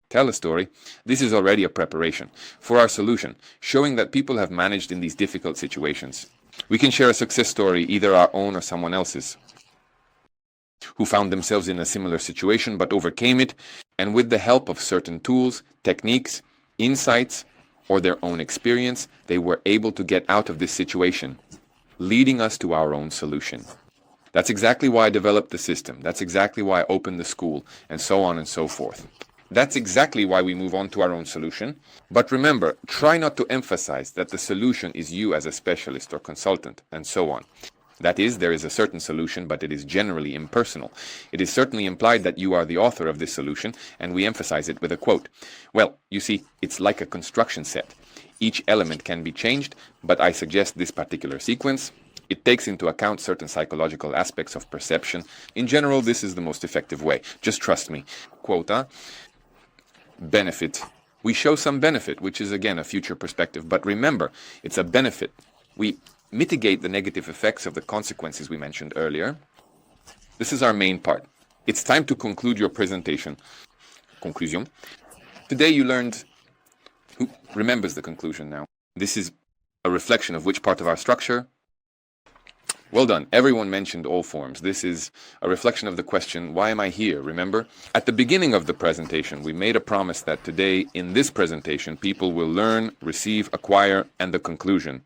S1: Tell a story. This is already a preparation for our solution, showing that people have managed in these difficult situations. We can share a success story, either our own or someone else's, who found themselves in a similar situation but overcame it, and with the help of certain tools, techniques, insights, or their own experience, they were able to get out of this situation, leading us to our own solution. That's exactly why I developed the system. That's exactly why I opened the school, and so on and so forth. That's exactly why we move on to our own solution. But remember, try not to emphasize that the solution is you as a specialist or consultant, and so on. That is, there is a certain solution, but it is generally impersonal. It is certainly implied that you are the author of this solution, and we emphasize it with a quote. Well, you see, it's like a construction set. Each element can be changed, but I suggest this particular sequence. It takes into account certain psychological aspects of perception. In general, this is the most effective way. Just trust me. Quota. Benefit. We show some benefit, which is again a future perspective, but remember, it's a benefit. We mitigate the negative effects of the consequences we mentioned earlier. This is our main part. It's time to conclude your presentation. Conclusion. Today you learned, who remembers the conclusion now? This is a reflection of which part of our structure? Well done. Everyone mentioned all forms. This is a reflection of the question, why am I here? Remember? At the beginning of the presentation, we made a promise that today, in this presentation, people will learn, receive, acquire, and the conclusion.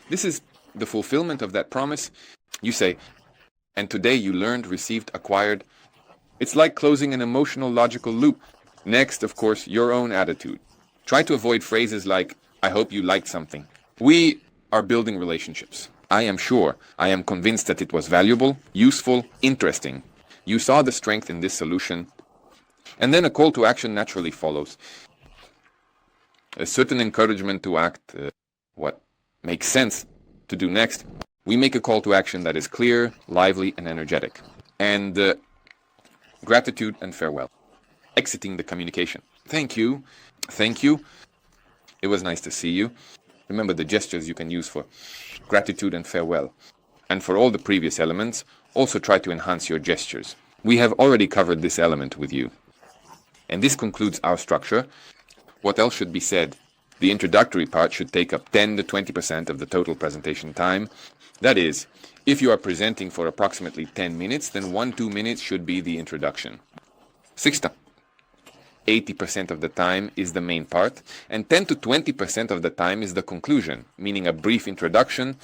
S1: This is the fulfillment of that promise. You say, and today you learned, received, acquired. It's like closing an emotional logical loop. Next, of course, your own attitude. Try to avoid phrases like, I hope you liked something. We are building relationships. I am sure, I am convinced that it was valuable, useful, interesting. You saw the strength in this solution. And then a call to action naturally follows. A certain encouragement to act what makes sense to do next. We make a call to action that is clear, lively, and energetic. And gratitude and farewell. Exiting the communication. Thank you. Thank you. It was nice to see you. Remember the gestures you can use for gratitude and farewell. And for all the previous elements, also try to enhance your gestures. We have already covered this element with you. And this concludes our structure. What else should be said? The introductory part should take up 10 to 20% of the total presentation time. That is, if you are presenting for approximately 10 minutes, then 1-2 minutes should be the introduction. 80% of the time is the main part, and 10 to 20% of the time is the conclusion, meaning a brief introduction.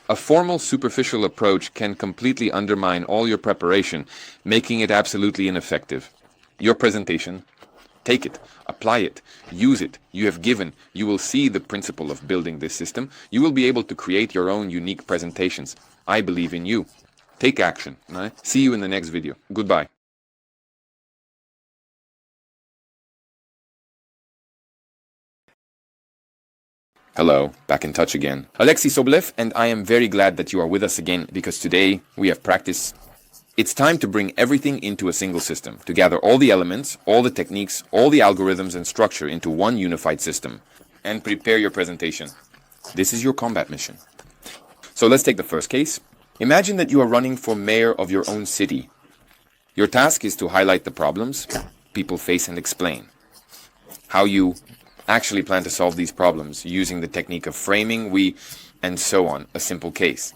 S1: A formal, superficial approach can completely undermine all your preparation, making it absolutely ineffective. Your presentation, take it, apply it, use it. You have given, you will see the principle of building this system. You will be able to create your own unique presentations. I believe in you. Take action. See you in the next video. Goodbye. Hello, back in touch again. Alexei Sobolev, and I am very glad that you are with us again, because today we have practice. It's time to bring everything into a single system, to gather all the elements, all the techniques, all the algorithms and structure into one unified system, and prepare your presentation. This is your combat mission. So let's take the first case. Imagine that you are running for mayor of your own city. Your task is to highlight the problems people face and explain how you actually plan to solve these problems using the technique of framing, and so on, a simple case.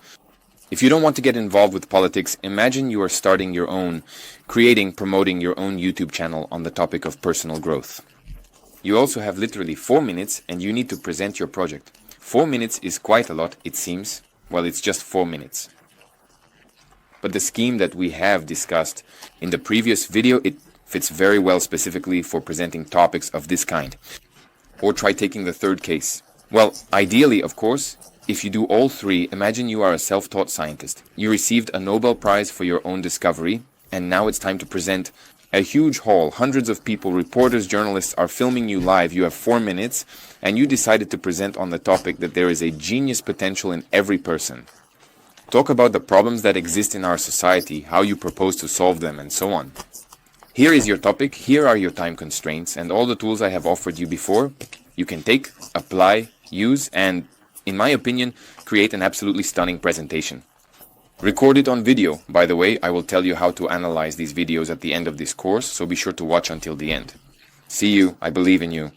S1: If you don't want to get involved with politics, imagine you are starting your own, promoting your own YouTube channel on the topic of personal growth. You also have literally 4 minutes and you need to present your project. 4 minutes is quite a lot, it seems. Well, it's just 4 minutes. But the scheme that we have discussed in the previous video, it fits very well specifically for presenting topics of this kind. Or try taking the third case. Well, ideally, of course, if you do all three, imagine you are a self-taught scientist. You received a Nobel Prize for your own discovery, and now it's time to present a huge hall. Hundreds of people, reporters, journalists are filming you live. You have 4 minutes, and you decided to present on the topic that there is a genius potential in every person. Talk about the problems that exist in our society, how you propose to solve them, and so on. Here is your topic, here are your time constraints, and all the tools I have offered you before, you can take, apply, use, and, in my opinion, create an absolutely stunning presentation. Record it on video. By the way, I will tell you how to analyze these videos at the end of this course, so be sure to watch until the end. See you, I believe in you.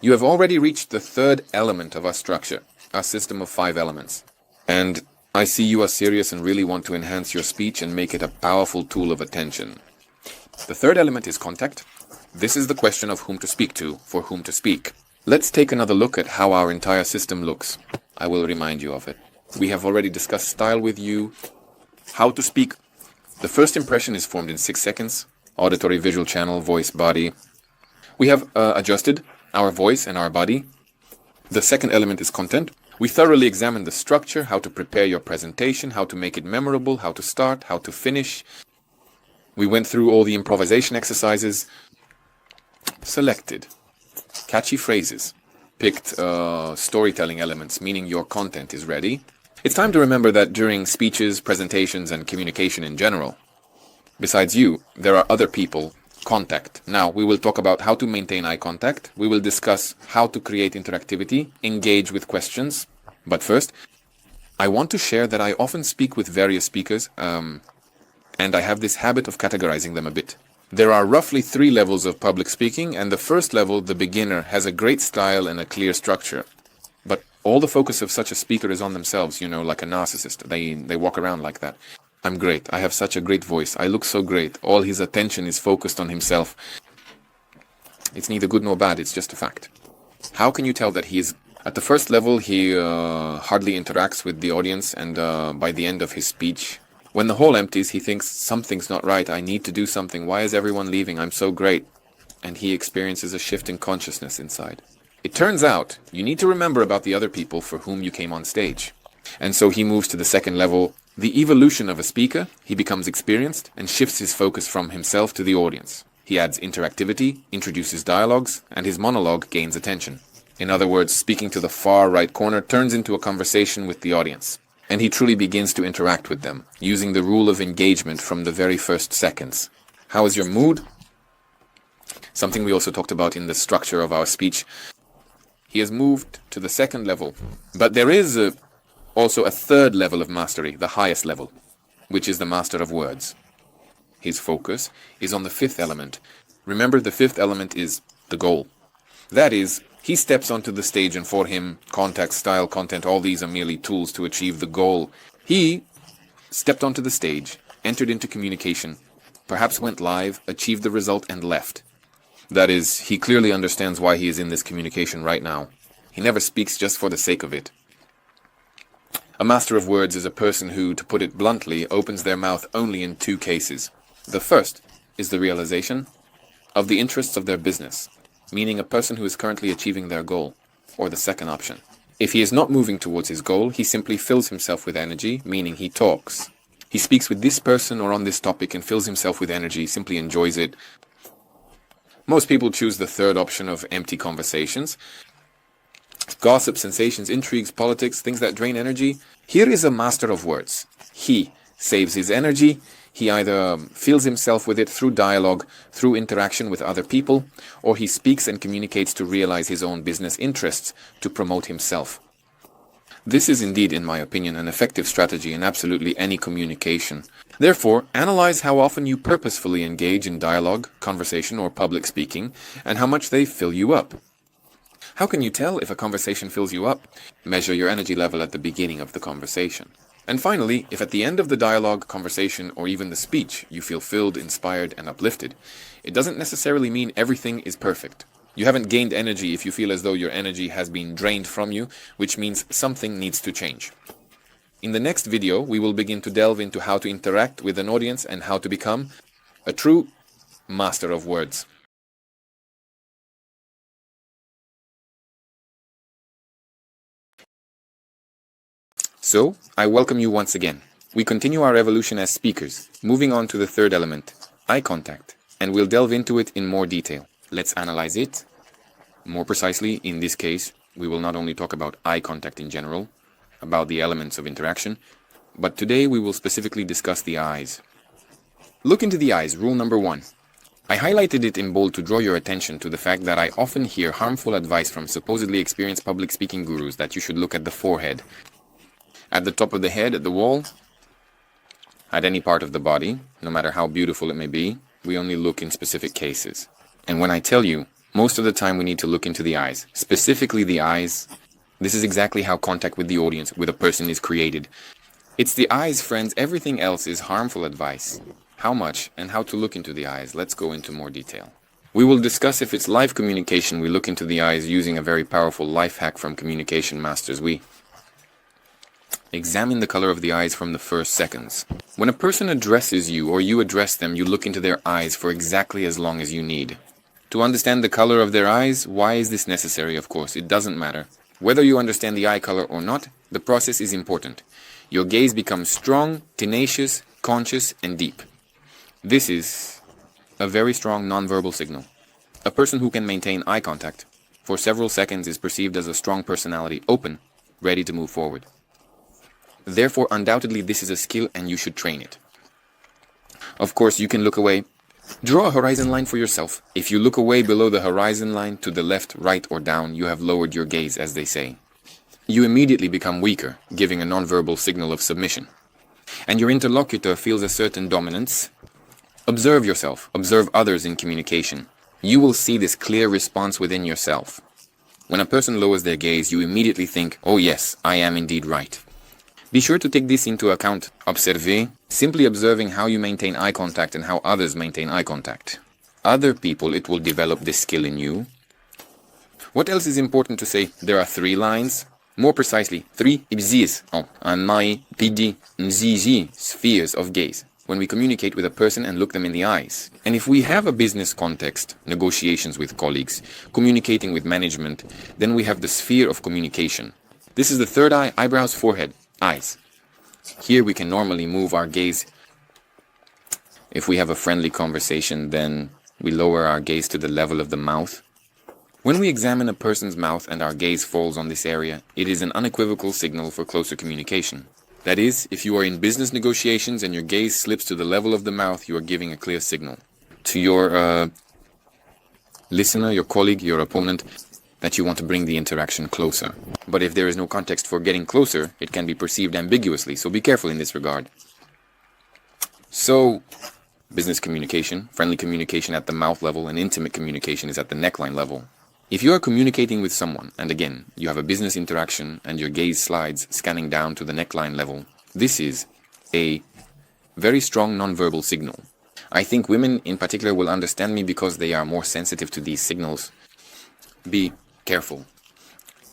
S1: You have already reached the third element of our structure, our system of 5 elements. And I see you are serious and really want to enhance your speech and make it a powerful tool of attention. The third element is contact. This is the question of whom to speak to, for whom to speak. Let's take another look at how our entire system looks. I will remind you of it. We have already discussed style with you, how to speak. The first impression is formed in 6 seconds. Auditory, visual channel, voice, body. We have adjusted our voice and our body. The second element is content. We thoroughly examined the structure, how to prepare your presentation, how to make it memorable, how to start, how to finish. We went through all the improvisation exercises, selected catchy phrases, picked storytelling elements, meaning your content is ready. It's time to remember that during speeches, presentations, and communication in general, besides you, there are other people. Contact. Now, we will talk about how to maintain eye contact. We will discuss how to create interactivity, engage with questions. But first, I want to share that I often speak with various speakers, and I have this habit of categorizing them a bit. There are roughly 3 levels of public speaking, and the first level, the beginner, has a great style and a clear structure. But all the focus of such a speaker is on themselves, like a narcissist. They walk around like that. I'm great. I have such a great voice. I look so great. All his attention is focused on himself. It's neither good nor bad. It's just a fact. How can you tell that he is At the first level, he hardly interacts with the audience, and by the end of his speech, when the hall empties, he thinks, something's not right, I need to do something, why is everyone leaving, I'm so great. And he experiences a shift in consciousness inside. It turns out, you need to remember about the other people for whom you came on stage. And so he moves to the second level, the evolution of a speaker. He becomes experienced and shifts his focus from himself to the audience. He adds interactivity, introduces dialogues, and his monologue gains attention. In other words, speaking to the far right corner turns into a conversation with the audience. And he truly begins to interact with them, using the rule of engagement from the very first seconds. How is your mood? Something we also talked about in the structure of our speech. He has moved to the second level. But there is also a third level of mastery, the highest level, which is the master of words. His focus is on the fifth element. Remember, the fifth element is the goal. That is, he steps onto the stage, and for him, context, style, content, all these are merely tools to achieve the goal. He stepped onto the stage, entered into communication, perhaps went live, achieved the result, and left. That is, he clearly understands why he is in this communication right now. He never speaks just for the sake of it. A master of words is a person who, to put it bluntly, opens their mouth only in two cases. The first is the realization of the interests of their business, meaning a person who is currently achieving their goal, or the second option. If he is not moving towards his goal, he simply fills himself with energy, meaning he talks. He speaks with this person or on this topic and fills himself with energy, simply enjoys it. Most people choose the third option of empty conversations. Gossip, sensations, intrigues, politics, things that drain energy. Here is a master of words. He saves his energy. He either fills himself with it through dialogue, through interaction with other people, or he speaks and communicates to realize his own business interests, to promote himself. This is indeed, in my opinion, an effective strategy in absolutely any communication. Therefore, analyze how often you purposefully engage in dialogue, conversation, or public speaking, and how much they fill you up. How can you tell if a conversation fills you up? Measure your energy level at the beginning of the conversation. And finally, if at the end of the dialogue, conversation, or even the speech, you feel filled, inspired, and uplifted, it doesn't necessarily mean everything is perfect. You haven't gained energy if you feel as though your energy has been drained from you, which means something needs to change. In the next video, we will begin to delve into how to interact with an audience and how to become a true master of words. So, I welcome you once again. We continue our evolution as speakers, moving on to the third element, eye contact, and we'll delve into it in more detail. Let's analyze it. More precisely, in this case, we will not only talk about eye contact in general, about the elements of interaction, but today we will specifically discuss the eyes. Look into the eyes, rule number 1. I highlighted it in bold to draw your attention to the fact that I often hear harmful advice from supposedly experienced public speaking gurus that you should look at the forehead, at the top of the head, at the wall, at any part of the body, no matter how beautiful it may be. We only look in specific cases. And when I tell you, most of the time we need to look into the eyes, specifically the eyes, this is exactly how contact with the audience, with a person, is created. It's the eyes, friends. Everything else is harmful advice. How much and how to look into the eyes? Let's go into more detail. We will discuss if it's live communication we look into the eyes using a very powerful life hack from communication masters. We examine the color of the eyes from the first seconds. When a person addresses you or you address them, you look into their eyes for exactly as long as you need. To understand the color of their eyes, why is this necessary? Of course, it doesn't matter. Whether you understand the eye color or not, the process is important. Your gaze becomes strong, tenacious, conscious, and deep. This is a very strong nonverbal signal. A person who can maintain eye contact for several seconds is perceived as a strong personality, open, ready to move forward. Therefore, undoubtedly, this is a skill and you should train it. Of course, you can look away. Draw a horizon line for yourself. If you look away below the horizon line to the left, right, or down, you have lowered your gaze, as they say. You immediately become weaker, giving a nonverbal signal of submission. And your interlocutor feels a certain dominance. Observe yourself, observe others in communication. You will see this clear response within yourself. When a person lowers their gaze, you immediately think, oh yes, I am indeed right. Be sure to take this into account. Observer, simply observing how you maintain eye contact and how others maintain eye contact. Other people, it will develop this skill in you. What else is important to say? There are 3 lines. More precisely, 3 ibzis, anai, pidi, nzizi spheres of gaze when we communicate with a person and look them in the eyes. And if we have a business context, negotiations with colleagues, communicating with management, then we have the sphere of communication. This is the third eye, eyebrows, forehead, eyes. Here we can normally move our gaze. If we have a friendly conversation, then we lower our gaze to the level of the mouth. When we examine a person's mouth and our gaze falls on this area, it is an unequivocal signal for closer communication. That is, if you are in business negotiations and your gaze slips to the level of the mouth, you are giving a clear signal to your listener, your colleague, your opponent, that you want to bring the interaction closer. But if there is no context for getting closer, it can be perceived ambiguously, so be careful in this regard. So, business communication, friendly communication at the mouth level, and intimate communication is at the neckline level. If you are communicating with someone, and again, you have a business interaction and your gaze slides scanning down to the neckline level, this is a very strong nonverbal signal. I think women in particular will understand me because they are more sensitive to these signals. Be careful.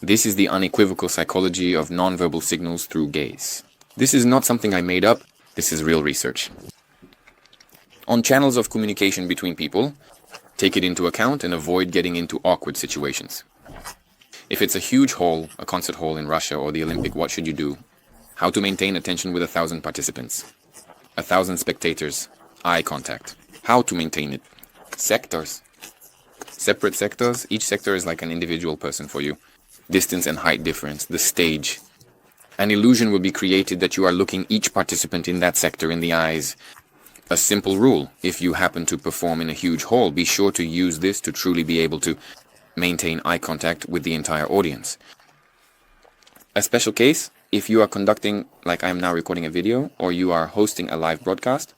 S1: This is the unequivocal psychology of nonverbal signals through gaze. This is not something I made up, this is real research. On channels of communication between people, take it into account and avoid getting into awkward situations. If it's a huge hall, a concert hall in Russia or the Olympic, what should you do? How to maintain attention with 1,000 participants? 1,000 spectators. Eye contact. How to maintain it? Sectors. Separate sectors. Each sector is like an individual person for you. Distance and height difference. The stage. An illusion will be created that you are looking each participant in that sector in the eyes. A simple rule: if you happen to perform in a huge hall, be sure to use this to truly be able to maintain eye contact with the entire audience. A special case, if you are conducting, like I am now recording a video, or you are hosting a live broadcast,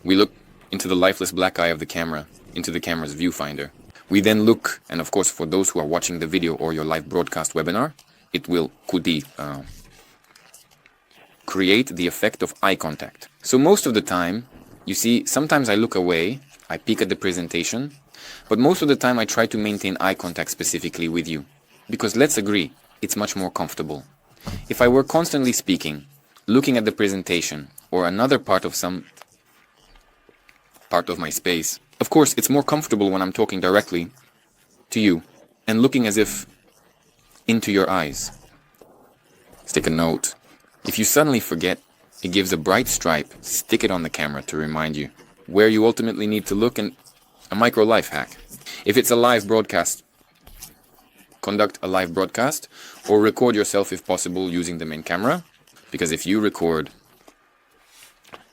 S1: we look into the lifeless black eye of the camera, into the camera's viewfinder. We then look, and of course for those who are watching the video or your live broadcast webinar, it will create the effect of eye contact. So most of the time, you see, sometimes I look away, I peek at the presentation, but most of the time I try to maintain eye contact specifically with you. Because let's agree, it's much more comfortable. If I were constantly speaking, looking at the presentation, or another part of some part of my space, of course it's more comfortable when I'm talking directly to you, and looking as if into your eyes. Let's take a note. If you suddenly forget, it gives a bright stripe, stick it on the camera to remind you where you ultimately need to look, and a micro life hack. If it's a live broadcast, conduct a live broadcast or record yourself if possible using the main camera, because if you record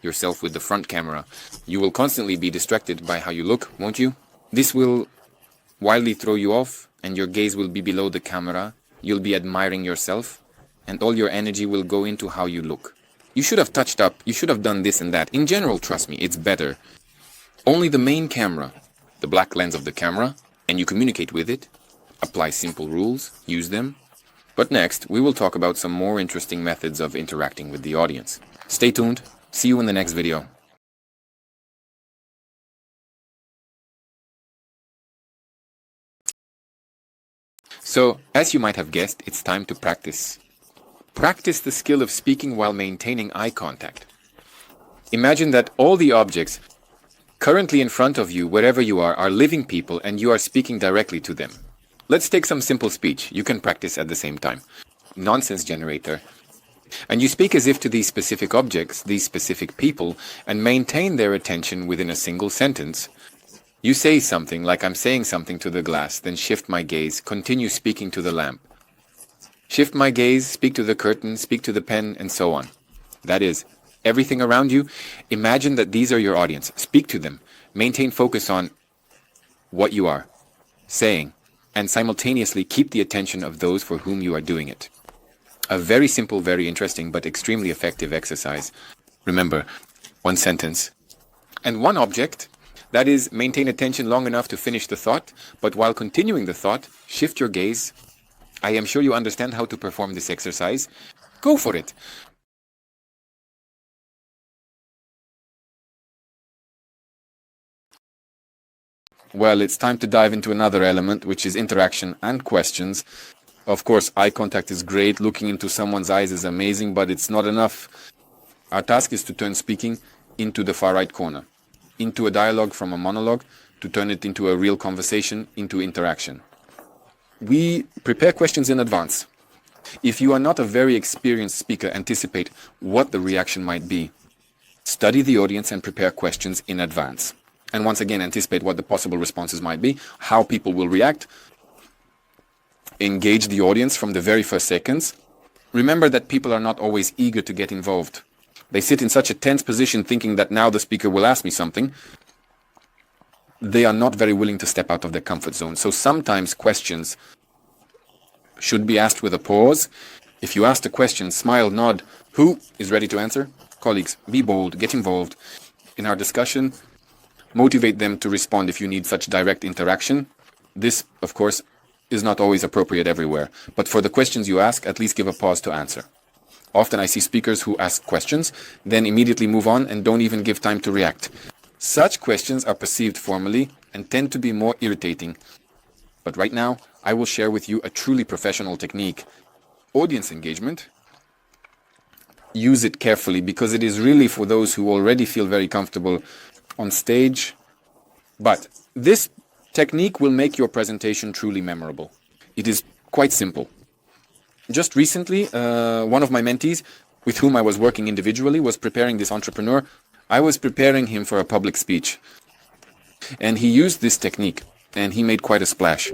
S1: yourself with the front camera, you will constantly be distracted by how you look, won't you? This will wildly throw you off and your gaze will be below the camera, you'll be admiring yourself, and all your energy will go into how you look. You should have touched up, you should have done this and that. In general, trust me, it's better. Only the main camera, the black lens of the camera, and you communicate with it. Apply simple rules, use them. But next, we will talk about some more interesting methods of interacting with the audience. Stay tuned, see you in the next video. So, as you might have guessed, it's time to practice. Practice the skill of speaking while maintaining eye contact. Imagine that all the objects currently in front of you, wherever you are living people and you are speaking directly to them. Let's take some simple speech. You can practice at the same time. Nonsense generator. And you speak as if to these specific objects, these specific people, and maintain their attention within a single sentence. You say something like I'm saying something to the glass, then shift my gaze, continue speaking to the lamp. Shift my gaze, speak to the curtain, speak to the pen, and so on. That is, everything around you, imagine that these are your audience. Speak to them. Maintain focus on what you are saying, and simultaneously keep the attention of those for whom you are doing it. A very simple, very interesting, but extremely effective exercise. Remember, one sentence and one object. That is, maintain attention long enough to finish the thought, but while continuing the thought, shift your gaze. I am sure you understand how to perform this exercise. Go for it. Well, it's time to dive into another element, which is interaction and questions. Of course, eye contact is great. Looking into someone's eyes is amazing, but it's not enough. Our task is to turn speaking into the far right corner, into a dialogue from a monologue, to turn it into a real conversation, into interaction. We prepare questions in advance. If you are not a very experienced speaker, anticipate what the reaction might be. Study the audience and prepare questions in advance. And once again, anticipate what the possible responses might be, how people will react. Engage the audience from the very first seconds. Remember that people are not always eager to get involved. They sit in such a tense position thinking that now the speaker will ask me something. They are not very willing to step out of their comfort zone. So sometimes questions should be asked with a pause. If you ask a question, smile, nod. Who is ready to answer? Colleagues, be bold, get involved in our discussion. Motivate them to respond if you need such direct interaction. This, of course, is not always appropriate everywhere. But for the questions you ask, at least give a pause to answer. Often I see speakers who ask questions, then immediately move on and don't even give time to react. Such questions are perceived formally and tend to be more irritating. But right now, I will share with you a truly professional technique. Audience engagement. Use it carefully because it is really for those who already feel very comfortable on stage. But this technique will make your presentation truly memorable. It is quite simple. Just recently, one of my mentees, with whom I was working individually, was preparing this entrepreneur. I was preparing him for a public speech. And he used this technique, and he made quite a splash.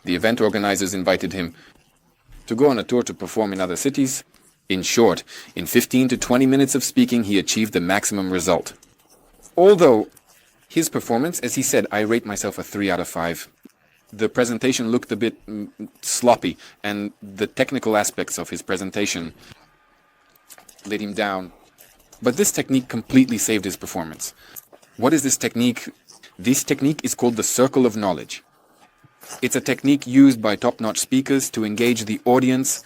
S1: The event organizers invited him to go on a tour to perform in other cities. In short, in 15 to 20 minutes of speaking, he achieved the maximum result. Although his performance, as he said, I rate myself a 3 out of 5. The presentation looked a bit sloppy, and the technical aspects of his presentation let him down. But this technique completely saved his performance. What is this technique? This technique is called the circle of knowledge. It's a technique used by top-notch speakers to engage the audience.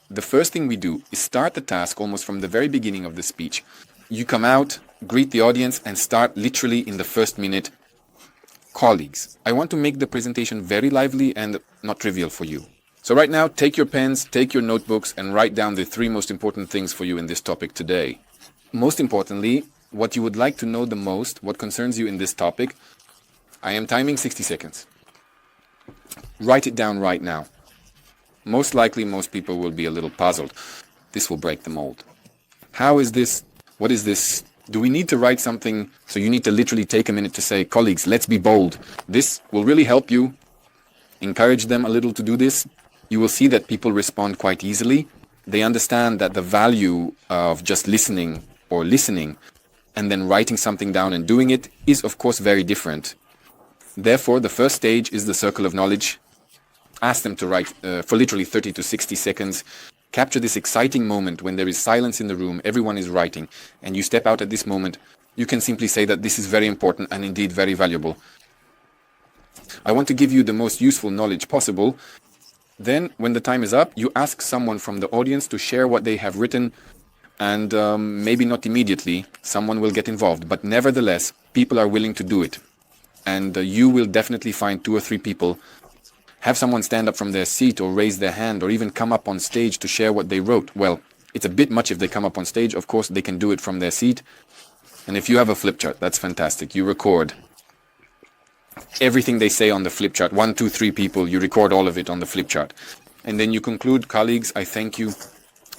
S1: The first thing we do is start the task almost from the very beginning of the speech. You come out, greet the audience, and start literally in the first minute. Colleagues, I want to make the presentation very lively and not trivial for you. So right now, take your pens, take your notebooks, and write down the 3 most important things for you in this topic today. Most importantly, what you would like to know the most, what concerns you in this topic. I am timing 60 seconds. Write it down right now. Most likely, most people will be a little puzzled. This will break the mold. How is this? What is this? Do we need to write something? So you need to literally take a minute to say, colleagues, let's be bold. This will really help you. Encourage them a little to do this. You will see that people respond quite easily. They understand that the value of just listening or listening and then writing something down and doing it is, of course, very different. Therefore, the first stage is the circle of knowledge. Ask them to write for literally 30 to 60 seconds. Capture this exciting moment when there is silence in the room, everyone is writing, and you step out at this moment. You can simply say that this is very important and indeed very valuable. I want to give you the most useful knowledge possible. Then, when the time is up, you ask someone from the audience to share what they have written, and maybe not immediately, someone will get involved, but nevertheless, people are willing to do it. And you will definitely find 2 or 3 people. Have someone stand up from their seat or raise their hand or even come up on stage to share what they wrote. Well, it's a bit much if they come up on stage. Of course, they can do it from their seat. And if you have a flip chart, that's fantastic. You record everything they say on the flip chart. 1, 2, 3 people, you record all of it on the flip chart. And then you conclude, colleagues, I thank you.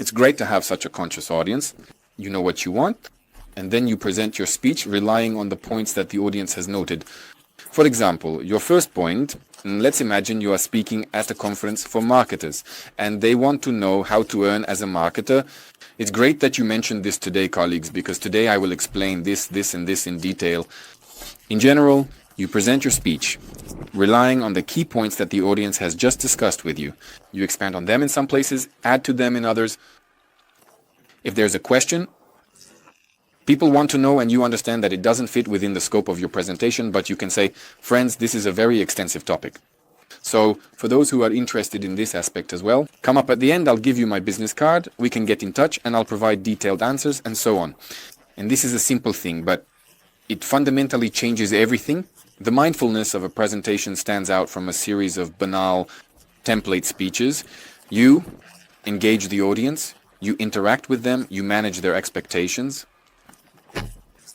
S1: It's great to have such a conscious audience. You know what you want. And then you present your speech relying on the points that the audience has noted. For example, your first point, let's imagine you are speaking at a conference for marketers and they want to know how to earn as a marketer. It's great that you mentioned this today, colleagues, because today I will explain this, and this in detail. In general, you present your speech, relying on the key points that the audience has just discussed with you. You expand on them in some places, add to them in others. If there's a question, people want to know and you understand that it doesn't fit within the scope of your presentation, but you can say, friends, this is a very extensive topic. So for those who are interested in this aspect as well, come up at the end, I'll give you my business card, we can get in touch and I'll provide detailed answers and so on. And this is a simple thing, but It fundamentally changes everything. The mindfulness of a presentation stands out from a series of banal template speeches. You engage the audience, you interact with them, you manage their expectations,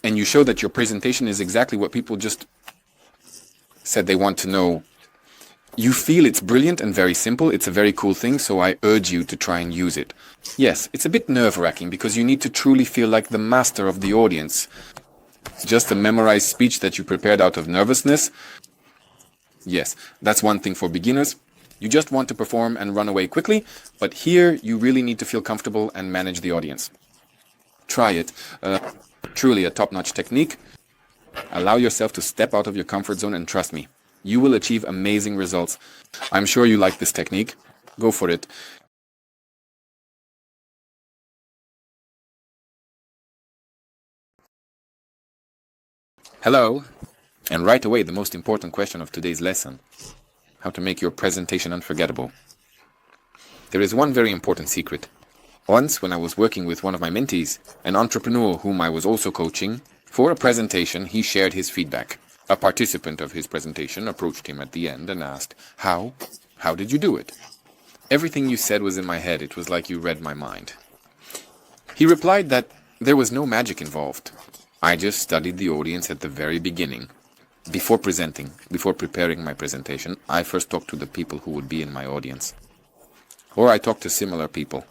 S1: and you show that your presentation is exactly what people just said they want to know. You feel it's brilliant and very simple. It's a very cool thing, so I urge you to try and use it. Yes, it's a bit nerve-wracking because you need to truly feel like the master of the audience. Just a memorized speech that you prepared out of nervousness. Yes, that's one thing for beginners. You just want to perform and run away quickly, but here you really need to feel comfortable and manage the audience. Try it. Truly a top-notch technique. Allow yourself to step out of your comfort zone and trust me, you will achieve amazing results. I'm sure you like this technique. Go for it. Hello. And right away, the most important question of today's lesson: how to make your presentation unforgettable. There is one very important secret. Once, when I was working with one of my mentees, an entrepreneur whom I was also coaching, for a presentation, he shared his feedback. A participant of his presentation approached him at the end and asked, How did you do it? Everything you said was in my head. It was like you read my mind. He replied that there was no magic involved. I just studied the audience at the very beginning. Before preparing my presentation, I first talked to the people who would be in my audience. Or I talked to similar people.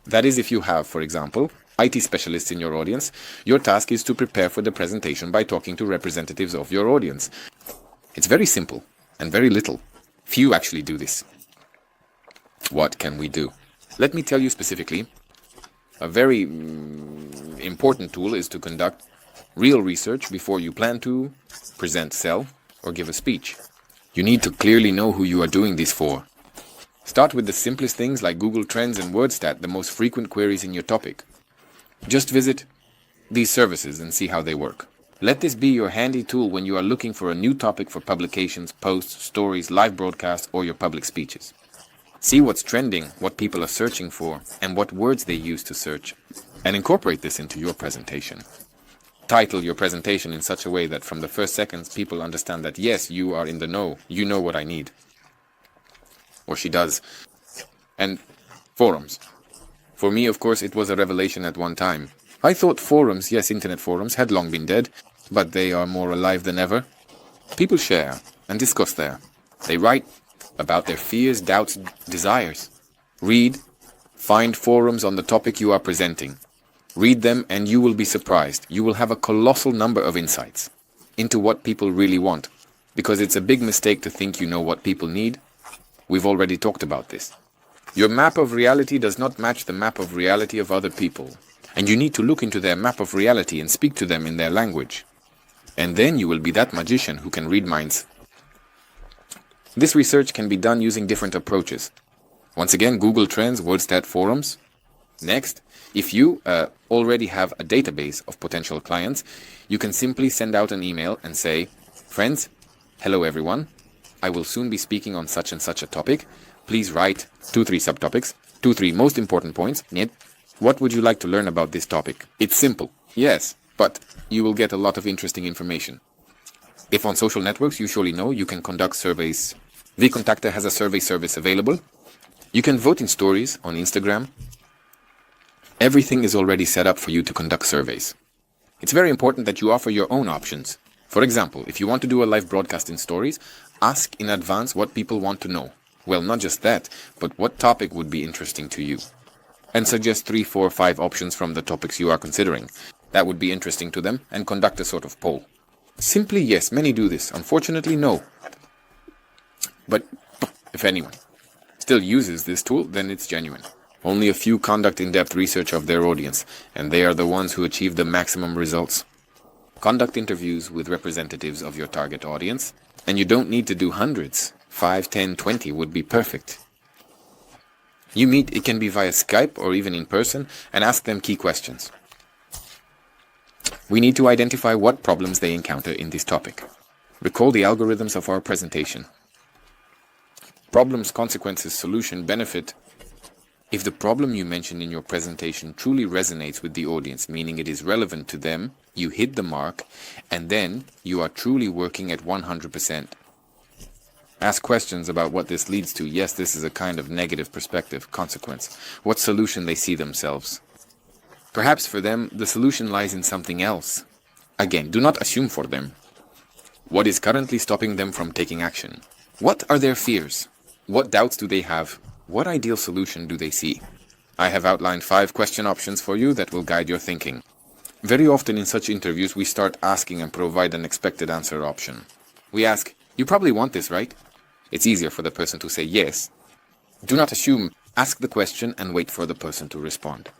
S1: That is, if you have, for example, IT specialists in your audience, your task is to prepare for the presentation by talking to representatives of your audience. It's very simple and very little. Few actually do this. What can we do? Let me tell you specifically. A very important tool is to conduct real research before you plan to present, sell, or give a speech. You need to clearly know who you are doing this for. Start with the simplest things like Google Trends and WordStat, the most frequent queries in your topic. Just visit these services and see how they work. Let this be your handy tool when you are looking for a new topic for publications, posts, stories, live broadcasts, or your public speeches. See what's trending, what people are searching for, and what words they use to search, and incorporate this into your presentation. Title your presentation in such a way that from the first seconds people understand that yes, you are in the know, you know what I need. Or she does. And forums. For me, of course, it was a revelation at one time. I thought forums, yes, internet forums, had long been dead, but they are more alive than ever. People share and discuss there. They write about their fears, doubts, desires. Read, find forums on the topic you are presenting. Read them and you will be surprised. You will have a colossal number of insights into what people really want, because it's a big mistake to think you know what people need. We've already talked about this. Your map of reality does not match the map of reality of other people, and you need to look into their map of reality and speak to them in their language. And then you will be that magician who can read minds. This research can be done using different approaches. Once again, Google Trends, WordStat forums. Next, if you already have a database of potential clients, you can simply send out an email and say, Friends, hello everyone. I will soon be speaking on such and such a topic. Please write 2-3 subtopics, 2-3 most important points. What would you like to learn about this topic? It's simple, yes, but you will get a lot of interesting information. If on social networks, you surely know you can conduct surveys. VKontakte has a survey service available. You can vote in stories on Instagram. Everything is already set up for you to conduct surveys. It's very important that you offer your own options. For example, if you want to do a live broadcast in stories, ask in advance what people want to know. Well, not just that, but what topic would be interesting to you. And suggest 3, 4, 5 options from the topics you are considering. That would be interesting to them, and conduct a sort of poll. Simply yes, many do this. Unfortunately, no. But if anyone still uses this tool, then it's genuine. Only a few conduct in-depth research of their audience, and they are the ones who achieve the maximum results. Conduct interviews with representatives of your target audience, and you don't need to do hundreds. 5, 10, 20 would be perfect. You meet, it can be via Skype or even in person, and ask them key questions. We need to identify what problems they encounter in this topic. Recall the algorithms of our presentation. Problems, consequences, solution, benefit. If the problem you mention in your presentation truly resonates with the audience, meaning it is relevant to them, You hit the mark, and then you are truly working at 100%. Ask questions about what this leads to. Yes, this is a kind of negative perspective, consequence. What solution they see themselves. Perhaps for them, the solution lies in something else. Again, do not assume for them. What is currently stopping them from taking action? What are their fears? What doubts do they have? What ideal solution do they see? I have outlined 5 question options for you that will guide your thinking. Very often in such interviews, we start asking and provide an expected answer option. We ask, "You probably want this, right?" It's easier for the person to say yes. Do not assume. Ask the question and wait for the person to respond.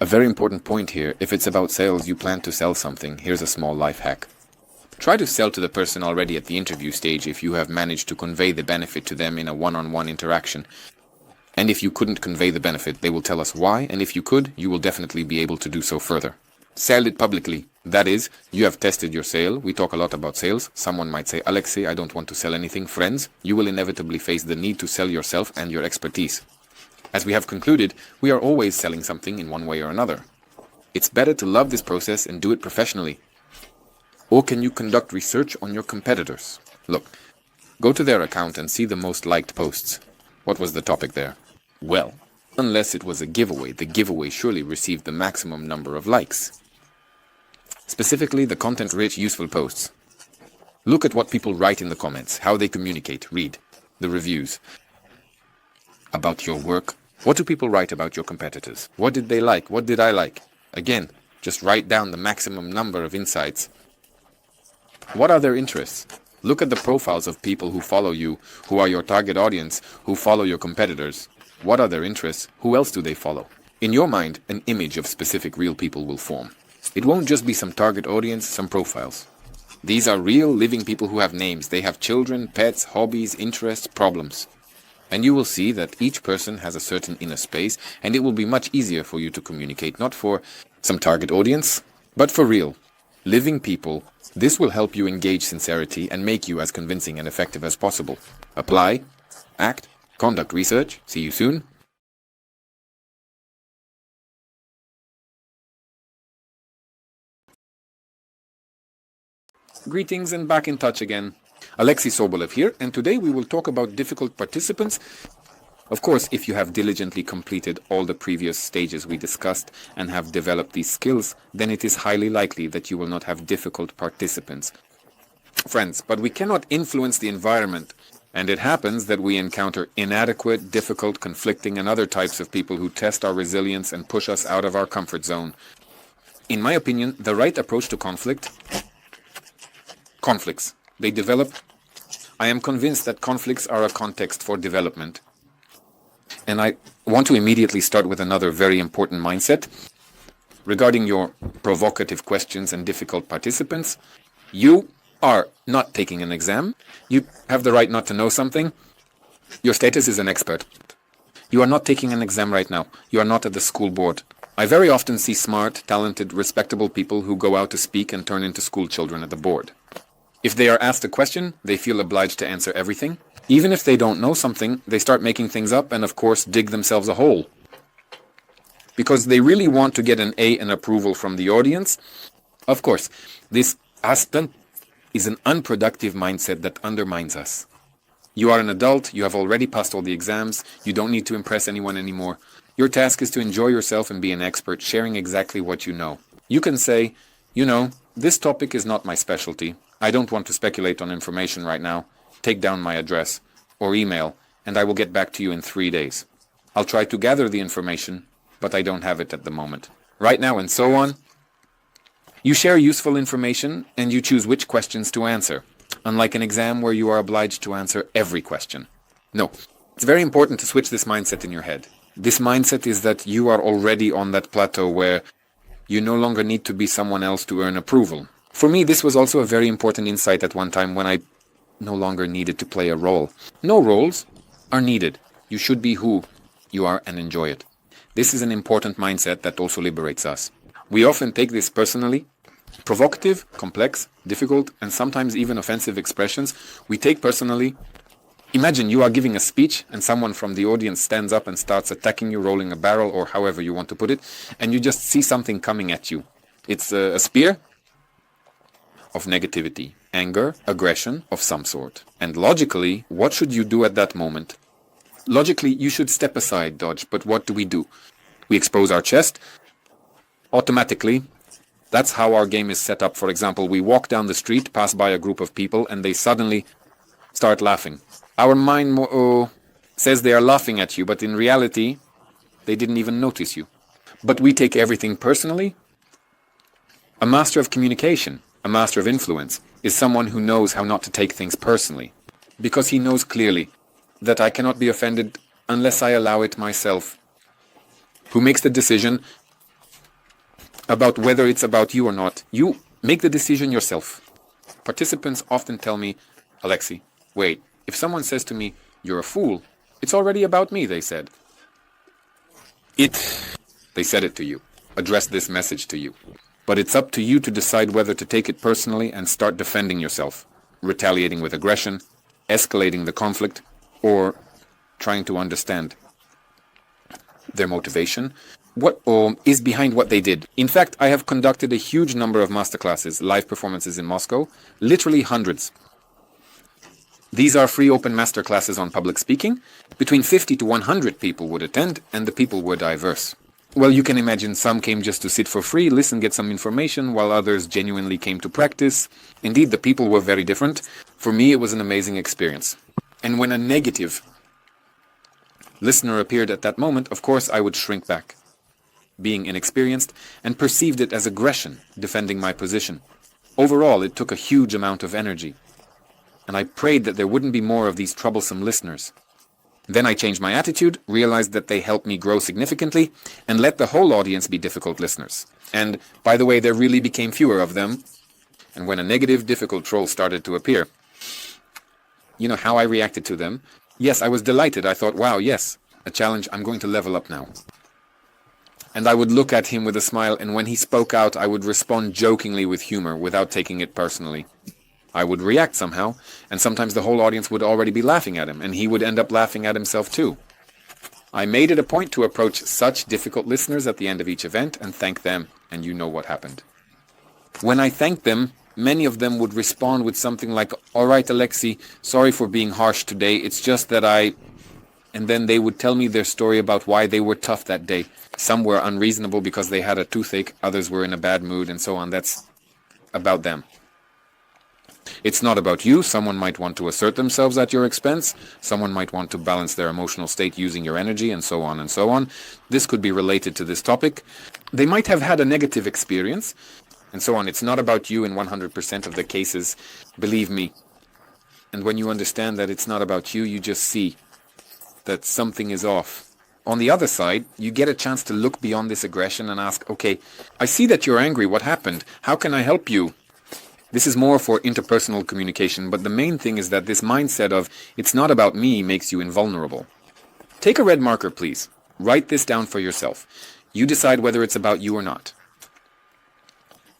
S1: A very important point here, if it's about sales, you plan to sell something, here's a small life hack. Try to sell to the person already at the interview stage if you have managed to convey the benefit to them in a one-on-one interaction. And if you couldn't convey the benefit, they will tell us why, and if you could, you will definitely be able to do so further. Sell it publicly. That is, you have tested your sale. We talk a lot about sales. Someone might say, "Alexei, I don't want to sell anything." Friends, you will inevitably face the need to sell yourself and your expertise. As we have concluded, we are always selling something in one way or another. It's better to love this process and do it professionally. Or can you conduct research on your competitors? Look, go to their account and see the most liked posts. What was the topic there? Well, unless it was a giveaway, the giveaway surely received the maximum number of likes. Specifically, the content-rich, useful posts. Look at what people write in the comments, how they communicate, read the reviews about your work. What do people write about your competitors? What did they like? What did I like? Again, just write down the maximum number of insights. What are their interests? Look at the profiles of people who follow you, who are your target audience, who follow your competitors. What are their interests? Who else do they follow? In your mind, an image of specific real people will form. It won't just be some target audience, some profiles. These are real, living people who have names. They have children, pets, hobbies, interests, problems. And you will see that each person has a certain inner space, and it will be much easier for you to communicate, not for some target audience, but for real, living people. This will help you engage sincerity and make you as convincing and effective as possible. Apply, act, conduct research. See you soon. Greetings and back in touch again. Alexei Sobolev here, and today we will talk about difficult participants. Of course, if you have diligently completed all the previous stages we discussed and have developed these skills, then it is highly likely that you will not have difficult participants. Friends, but we cannot influence the environment, and it happens that we encounter inadequate, difficult, conflicting, and other types of people who test our resilience and push us out of our comfort zone. In my opinion, the right approach to conflicts, they develop. I am convinced that conflicts are a context for development. And I want to immediately start with another very important mindset. Regarding your provocative questions and difficult participants, you are not taking an exam. You have the right not to know something. Your status is an expert. You are not taking an exam right now. You are not at the school board. I very often see smart, talented, respectable people who go out to speak and turn into school children at the board. If they are asked a question, they feel obliged to answer everything. Even if they don't know something, they start making things up and, of course, dig themselves a hole. Because they really want to get an A and approval from the audience. Of course, this aspect is an unproductive mindset that undermines us. You are an adult, you have already passed all the exams, you don't need to impress anyone anymore. Your task is to enjoy yourself and be an expert, sharing exactly what you know. You can say, this topic is not my specialty. I don't want to speculate on information right now. Take down my address or email, and I will get back to you in 3 days. I'll try to gather the information, but I don't have it at the moment. Right now, and so on. You share useful information, and you choose which questions to answer, unlike an exam where you are obliged to answer every question. No, it's very important to switch this mindset in your head. This mindset is that you are already on that plateau where you no longer need to be someone else to earn approval. For me, this was also a very important insight at one time when I no longer needed to play a role. No roles are needed. You should be who you are and enjoy it. This is an important mindset that also liberates us. We often take this personally. Provocative, complex, difficult, and sometimes even offensive expressions we take personally
S2: Imagine you are giving a speech and someone from the audience stands up and starts attacking you, rolling a barrel, or however you want to put it, and you just see something coming at you. It's a spear of negativity, anger, aggression of some sort. And logically, what should you do at that moment? Logically, you should step aside, dodge, but what do? We expose our chest. Automatically, that's how our game is set up. For example, we walk down the street, pass by a group of people, and they suddenly start laughing. Our mind says they are laughing at you, but in reality, they didn't even notice you. But we take everything personally. A master of communication, a master of influence, is someone who knows how not to take things personally, because he knows clearly that I cannot be offended unless I allow it myself. Who makes the decision about whether it's about you or not? You make the decision yourself. Participants often tell me, Alexei, wait, if someone says to me, you're a fool, it's already about me, they said. They said it to you, addressed this message to you. But it's up to you to decide whether to take it personally and start defending yourself, retaliating with aggression, escalating the conflict, or trying to understand their motivation. What is behind what they did? In fact, I have conducted a huge number of masterclasses, live performances in Moscow, literally hundreds. These are free open masterclasses on public speaking. Between 50 to 100 people would attend, and the people were diverse. Well, you can imagine some came just to sit for free, listen, get some information, while others genuinely came to practice. Indeed, the people were very different. For me, it was an amazing experience. And when a negative listener appeared at that moment, of course, I would shrink back, being inexperienced, and perceived it as aggression, defending my position. Overall, it took a huge amount of energy. And I prayed that there wouldn't be more of these troublesome listeners. Then I changed my attitude, realized that they helped me grow significantly, and let the whole audience be difficult listeners. And, by the way, there really became fewer of them. And when a negative, difficult troll started to appear, you know how I reacted to them? Yes, I was delighted. I thought, wow, yes, a challenge, I'm going to level up now. And I would look at him with a smile, and when he spoke out, I would respond jokingly with humor, without taking it personally. I would react somehow, and sometimes the whole audience would already be laughing at him, and he would end up laughing at himself too. I made it a point to approach such difficult listeners at the end of each event and thank them, and you know what happened. When I thanked them, many of them would respond with something like, all right, Alexei, sorry for being harsh today, it's just that And then they would tell me their story about why they were tough that day. Some were unreasonable because they had a toothache, others were in a bad mood, and so on. That's about them. It's not about you. Someone might want to assert themselves at your expense. Someone might want to balance their emotional state using your energy, and so on and so on. This could be related to this topic. They might have had a negative experience, and so on. It's not about you in 100% of the cases, believe me. And when you understand that it's not about you, you just see that something is off. On the other side, you get a chance to look beyond this aggression and ask, okay, I see that you're angry. What happened? How can I help you? This is more for interpersonal communication, but the main thing is that this mindset of, it's not about me, makes you invulnerable. Take a red marker, please. Write this down for yourself. You decide whether it's about you or not.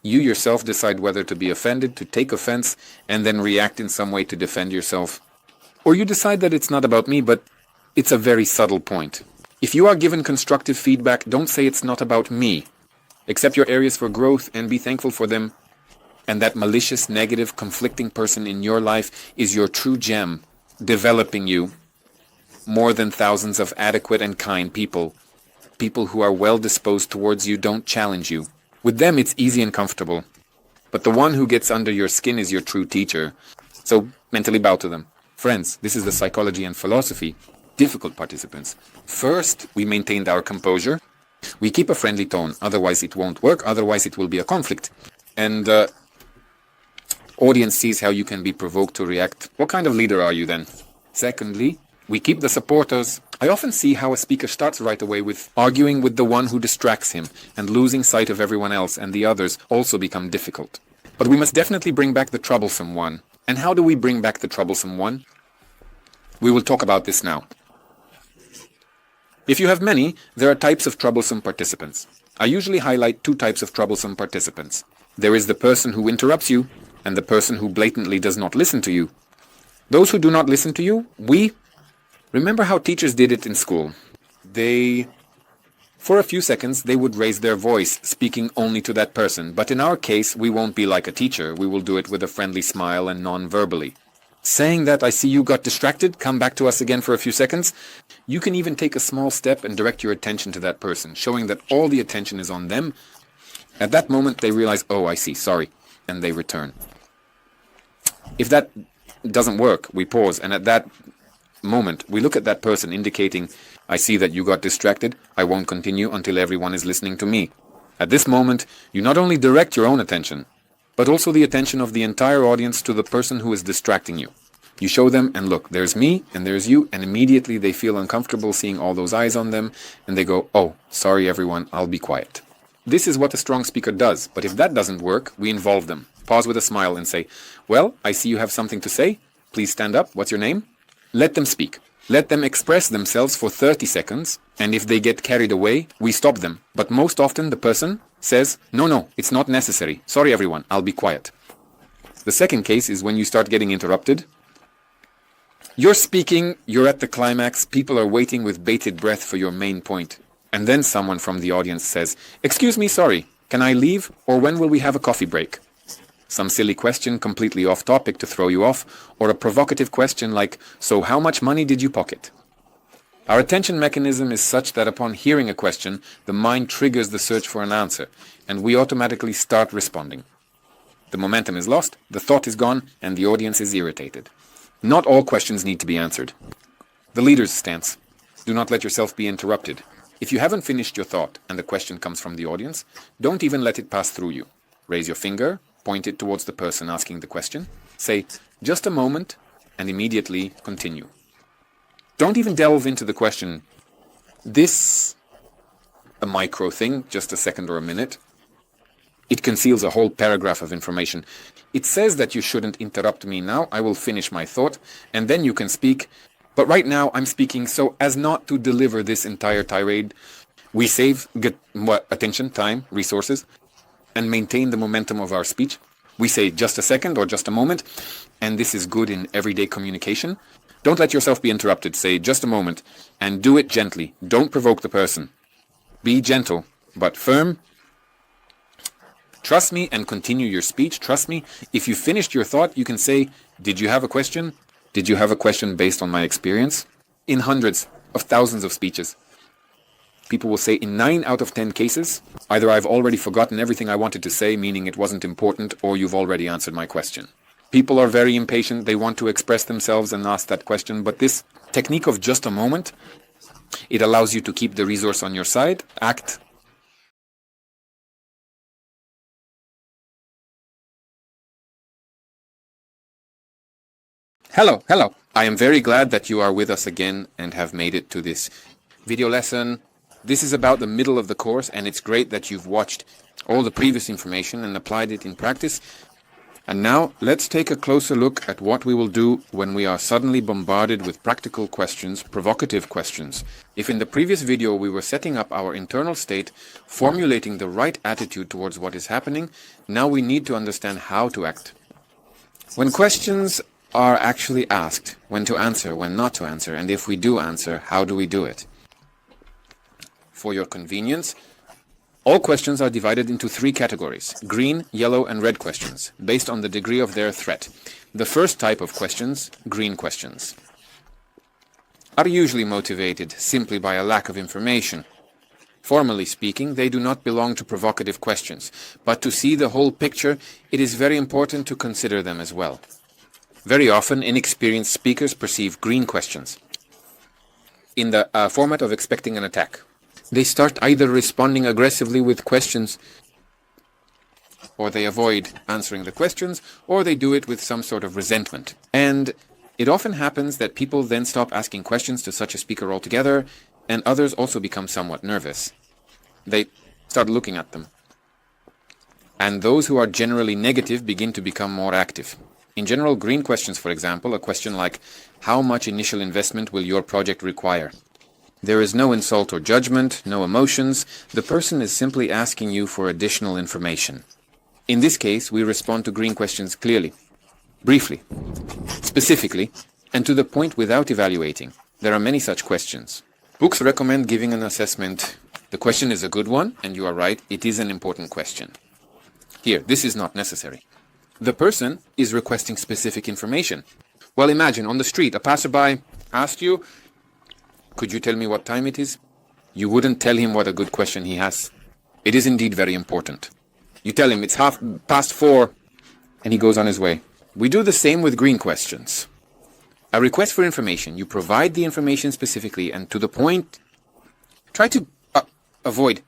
S2: You yourself decide whether to be offended, to take offense, and then react in some way to defend yourself. Or you decide that it's not about me, but it's a very subtle point. If you are given constructive feedback, don't say it's not about me. Accept your areas for growth and be thankful for them. And that malicious, negative, conflicting person in your life is your true gem, developing you more than thousands of adequate and kind people. People who are well disposed towards you don't challenge you. With them, it's easy and comfortable. But the one who gets under your skin is your true teacher. So mentally bow to them. Friends, this is the psychology and philosophy. Difficult participants. First, we maintained our composure. We keep a friendly tone, otherwise it won't work, otherwise it will be a conflict. And audience sees how you can be provoked to react. What kind of leader are you then? Secondly, we keep the supporters. I often see how a speaker starts right away with arguing with the one who distracts him, and losing sight of everyone else and the others also become difficult. But we must definitely bring back the troublesome one. And how do we bring back the troublesome one? We will talk about this now. If you have many, there are types of troublesome participants. I usually highlight two types of troublesome participants. There is the person who interrupts you, and the person who blatantly does not listen to you. Those who do not listen to you, remember how teachers did it in school. For a few seconds, they would raise their voice, speaking only to that person. But in our case, we won't be like a teacher. We will do it with a friendly smile and non-verbally. Saying that, I see you got distracted, come back to us again for a few seconds. You can even take a small step and direct your attention to that person, showing that all the attention is on them. At that moment, they realize, oh, I see, sorry, and they return. If that doesn't work, we pause, and at that moment, we look at that person, indicating, I see that you got distracted, I won't continue until everyone is listening to me. At this moment, you not only direct your own attention, but also the attention of the entire audience to the person who is distracting you. You show them, and look, there's me, and there's you, and immediately they feel uncomfortable seeing all those eyes on them, and they go, oh, sorry everyone, I'll be quiet. This is what a strong speaker does, but if that doesn't work, we involve them. Pause with a smile and say, well, I see you have something to say. Please stand up. What's your name? Let them speak. Let them express themselves for 30 seconds, and if they get carried away, we stop them. But most often the person says, no, it's not necessary. Sorry everyone, I'll be quiet. The second case is when you start getting interrupted. You're speaking, you're at the climax, people are waiting with bated breath for your main point. And then someone from the audience says, excuse me, sorry, can I leave, or when will we have a coffee break? Some silly question completely off topic to throw you off, or a provocative question like, so how much money did you pocket? Our attention mechanism is such that upon hearing a question, the mind triggers the search for an answer, and we automatically start responding. The momentum is lost, the thought is gone, and the audience is irritated. Not all questions need to be answered. The leader's stance. Do not let yourself be interrupted. If you haven't finished your thought and the question comes from the audience, don't even let it pass through you. Raise your finger, point it towards the person asking the question, say, just a moment, and immediately continue. Don't even delve into the question. This, a micro thing, just a second or a minute, it conceals a whole paragraph of information. It says that you shouldn't interrupt me now, I will finish my thought, and then you can speak. But right now I'm speaking so as not to deliver this entire tirade. We save attention, time, resources, and maintain the momentum of our speech. We say just a second or just a moment, and this is good in everyday communication. Don't let yourself be interrupted. Say just a moment, and do it gently. Don't provoke the person. Be gentle, but firm. Trust me and continue your speech. Trust me. If you finished your thought, you can say, did you have a question? Did you have a question based on my experience? In hundreds of thousands of speeches, people will say in 9 out of 10 cases, either I've already forgotten everything I wanted to say, meaning it wasn't important, or you've already answered my question. People are very impatient, they want to express themselves and ask that question, but this technique of just a moment, it allows you to keep the resource on your side, act. Hello. I am very glad that you are with us again and have made it to this video lesson. This is about the middle of the course, and it's great that you've watched all the previous information and applied it in practice. And now let's take a closer look at what we will do when we are suddenly bombarded with practical questions, provocative questions. If in the previous video we were setting up our internal state, formulating the right attitude towards what is happening, now we need to understand how to act. When questions are actually asked, when to answer, when not to answer, and if we do answer, how do we do it? For your convenience, all questions are divided into 3 categories: green, yellow, and red questions, based on the degree of their threat. The first type of questions, green questions, are usually motivated simply by a lack of information. Formally speaking, they do not belong to provocative questions, but to see the whole picture, it is very important to consider them as well. Very often, inexperienced speakers perceive green questions in the format of expecting an attack. They start either responding aggressively with questions, or they avoid answering the questions, or they do it with some sort of resentment. And it often happens that people then stop asking questions to such a speaker altogether, and others also become somewhat nervous. They start looking at them. And those who are generally negative begin to become more active. In general, green questions, for example, a question like, how much initial investment will your project require? There is no insult or judgment, no emotions. The person is simply asking you for additional information. In this case, we respond to green questions clearly. briefly, specifically, and to the point without evaluating. There are many such questions. Books recommend giving an assessment. The question is a good one, and you are right, it is an important question. Here, this is not necessary. The person is requesting specific information. Well, imagine on the street, a passerby asked you, "Could you tell me what time it is?" You wouldn't tell him what a good question he has. It is indeed very important. You tell him it's 4:30, and he goes on his way. We do the same with green questions. A request for information. You provide the information specifically and to the point. Try to avoid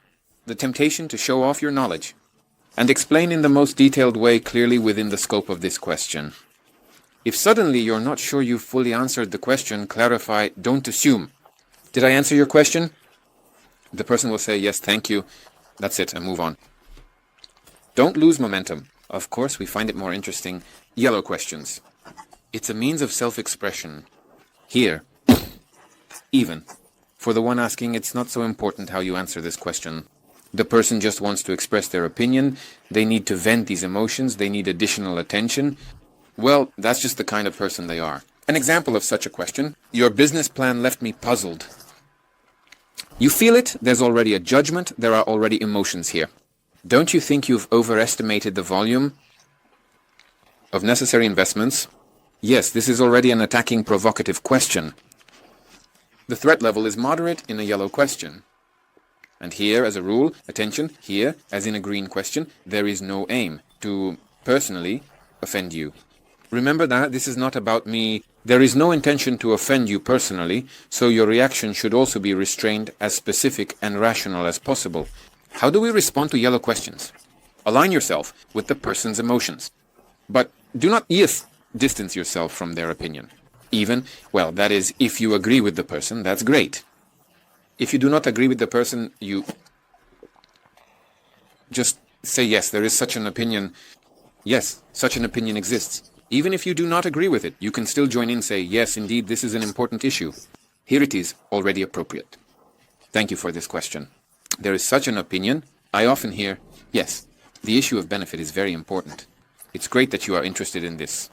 S2: the temptation to show off your knowledge and explain in the most detailed way clearly within the scope of this question. If suddenly you're not sure you fully answered the question, clarify, don't assume. Did I answer your question? The person will say, yes, thank you. That's it, and move on. Don't lose momentum. Of course, we find it more interesting. Yellow questions. It's a means of self-expression. Here, even, for the one asking, it's not so important how you answer this question. The person just wants to express their opinion. They need to vent these emotions. They need additional attention. Well, that's just the kind of person they are. An example of such a question. Your business plan left me puzzled. You feel it. There's already a judgment. There are already emotions here. Don't you think you've overestimated the volume of necessary investments? Yes, this is already an attacking, provocative question. The threat level is moderate in a yellow question. And here, as a rule, attention, here, as in a green question, there is no aim to personally offend you. Remember that this is not about me. There is no intention to offend you personally, so your reaction should also be restrained, as specific and rational as possible. How do we respond to yellow questions? Align yourself with the person's emotions. But do not distance yourself from their opinion. Even, well, that is, if you agree with the person, that's great. If you do not agree with the person, you just say, yes, there is such an opinion. Yes, such an opinion exists. Even if you do not agree with it, you can still join in, say, yes, indeed, this is an important issue. Here it is, already appropriate. Thank you for this question. There is such an opinion. I often hear, yes, the issue of benefit is very important. It's great that you are interested in this.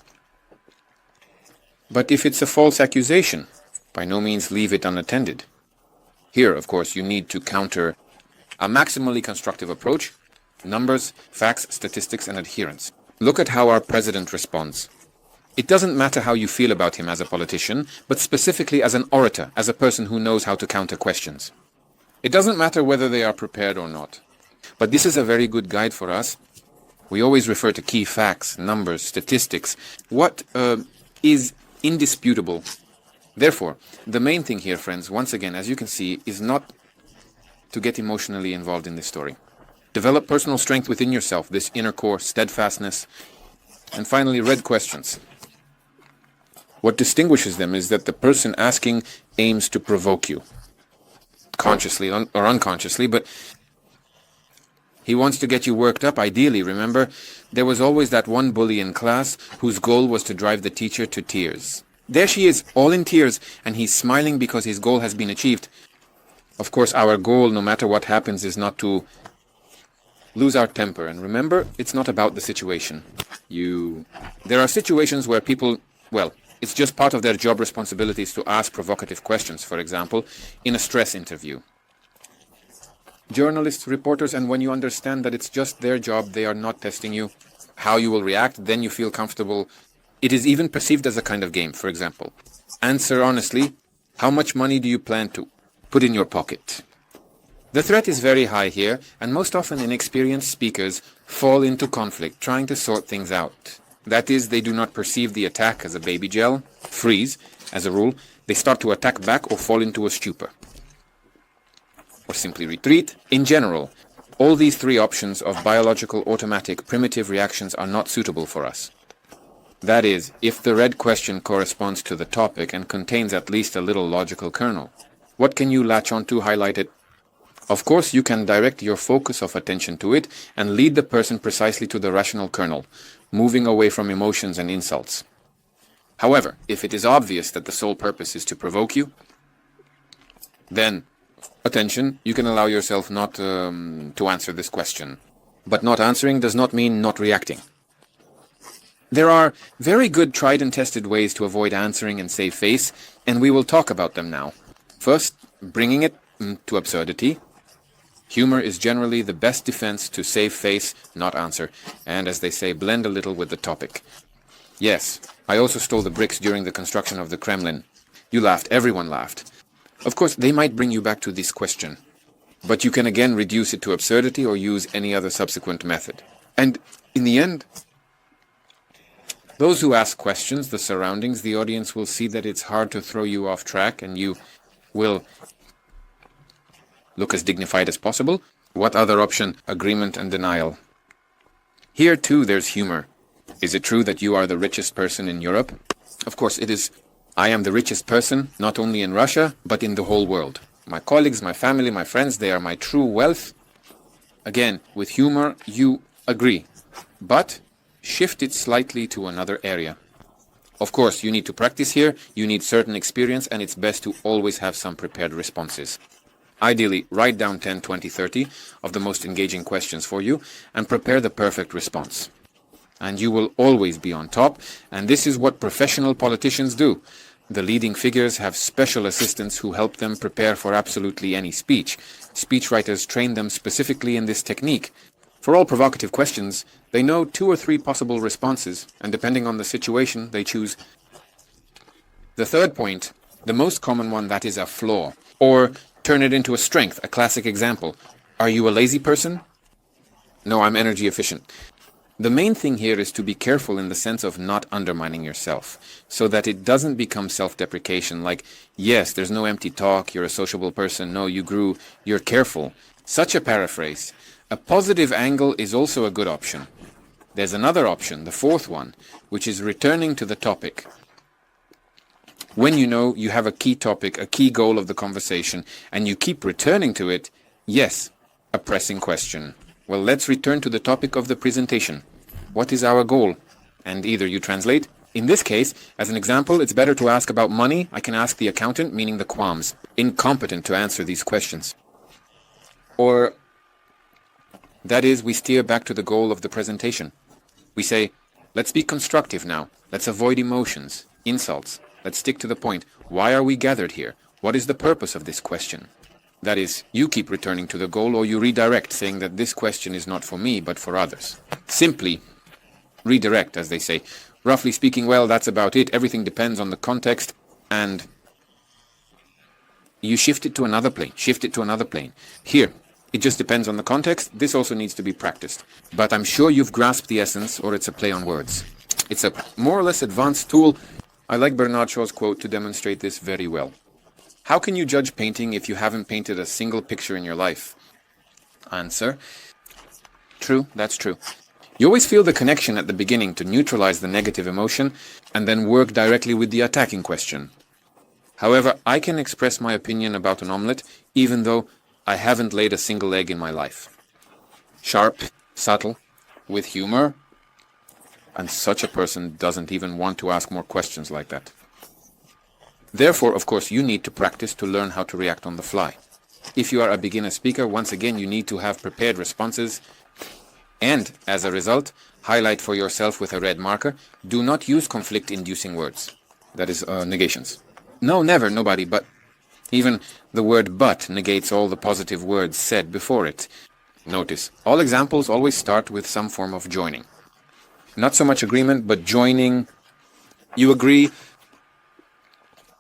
S2: But if it's a false accusation, by no means leave it unattended. Here, of course, you need to counter a maximally constructive approach, numbers, facts, statistics, and adherence. Look at how our president responds. It doesn't matter how you feel about him as a politician, but specifically as an orator, as a person who knows how to counter questions. It doesn't matter whether they are prepared or not. But this is a very good guide for us. We always refer to key facts, numbers, statistics. What is indisputable. Therefore, the main thing here, friends, once again, as you can see, is not to get emotionally involved in this story. Develop personal strength within yourself, this inner core, steadfastness. And finally, red questions. What distinguishes them is that the person asking aims to provoke you. Consciously or unconsciously, but he wants to get you worked up, ideally. Remember, there was always that one bully in class whose goal was to drive the teacher to tears. There she is, all in tears, and he's smiling because his goal has been achieved. Of course, our goal, no matter what happens, is not to lose our temper. And remember, it's not about the situation. There are situations where people, well, it's just part of their job responsibilities to ask provocative questions, for example, in a stress interview. Journalists, reporters, and when you understand that it's just their job, they are not testing you, how you will react, then you feel comfortable. It is even perceived as a kind of game, for example. Answer honestly, how much money do you plan to put in your pocket? The threat is very high here, and most often inexperienced speakers fall into conflict, trying to sort things out. That is, they do not perceive the attack as a baby gel, freeze, as a rule. They start to attack back or fall into a stupor. Or simply retreat. In general, all these three options of biological, automatic, primitive reactions are not suitable for us. That is, if the red question corresponds to the topic and contains at least a little logical kernel. What can you latch on to highlight it? Of course, you can direct your focus of attention to it and lead the person precisely to the rational kernel, moving away from emotions and insults. However, if it is obvious that the sole purpose is to provoke you, then, attention, you can allow yourself not to answer this question. But not answering does not mean not reacting. There are very good tried and tested ways to avoid answering and save face, and we will talk about them now. First, bringing it to absurdity. Humor is generally the best defense to save face, not answer, and as they say, blend a little with the topic. Yes, I also stole the bricks during the construction of the Kremlin. You laughed, everyone laughed. Of course, they might bring you back to this question, but you can again reduce it to absurdity or use any other subsequent method. And in the end, those who ask questions, the surroundings, the audience will see that it's hard to throw you off track and you will look as dignified as possible. What other option? Agreement and denial. Here too there's humor. Is it true that you are the richest person in Europe? Of course it is. I am the richest person, not only in Russia, but in the whole world. My colleagues, my family, my friends, they are my true wealth. Again, with humor, you agree. But shift it slightly to another area. Of course, you need to practice here, you need certain experience, and it's best to always have some prepared responses. Ideally, write down 10, 20, 30 of the most engaging questions for you and prepare the perfect response. And you will always be on top, and this is what professional politicians do. The leading figures have special assistants who help them prepare for absolutely any speech. Speechwriters train them specifically in this technique. For all provocative questions, they know 2 or 3 possible responses, and depending on the situation, they choose. The third point, the most common one, that is a flaw, or turn it into a strength, a classic example. Are you a lazy person? No, I'm energy efficient. The main thing here is to be careful in the sense of not undermining yourself, so that it doesn't become self-deprecation, like, yes, there's no empty talk, you're a sociable person, no, you grew, you're careful. Such a paraphrase. A positive angle is also a good option. There's another option, the fourth one, which is returning to the topic. When you know you have a key topic, a key goal of the conversation, and you keep returning to it, yes, a pressing question. Well, let's return to the topic of the presentation. What is our goal? And either you translate. In this case, as an example, it's better to ask about money. I can ask the accountant, meaning the qualms, incompetent to answer these questions. Or, that is, we steer back to the goal of the presentation. We say, let's be constructive now. Let's avoid emotions, insults. Let's stick to the point. Why are we gathered here? What is the purpose of this question? That is, you keep returning to the goal or you redirect, saying that this question is not for me, but for others. Simply redirect, as they say. Roughly speaking, well, that's about it. Everything depends on the context, and you shift it to another plane. Shift it to another plane. Here, it just depends on the context. This also needs to be practiced. But I'm sure you've grasped the essence, or it's a play on words. It's a more or less advanced tool. I like Bernard Shaw's quote to demonstrate this very well. How can you judge painting if you haven't painted a single picture in your life? Answer. True, that's true. You always feel the connection at the beginning to neutralize the negative emotion and then work directly with the attacking question. However, I can express my opinion about an omelette even though I haven't laid a single egg in my life. Sharp, subtle, with humor, and such a person doesn't even want to ask more questions like that. Therefore, of course, you need to practice to learn how to react on the fly. If you are a beginner speaker, once again, you need to have prepared responses and, as a result, highlight for yourself with a red marker. Do not use conflict-inducing words. That is, negations. No, never, nobody, but even the word but negates all the positive words said before it. Notice, all examples always start with some form of joining. Not so much agreement, but joining. You agree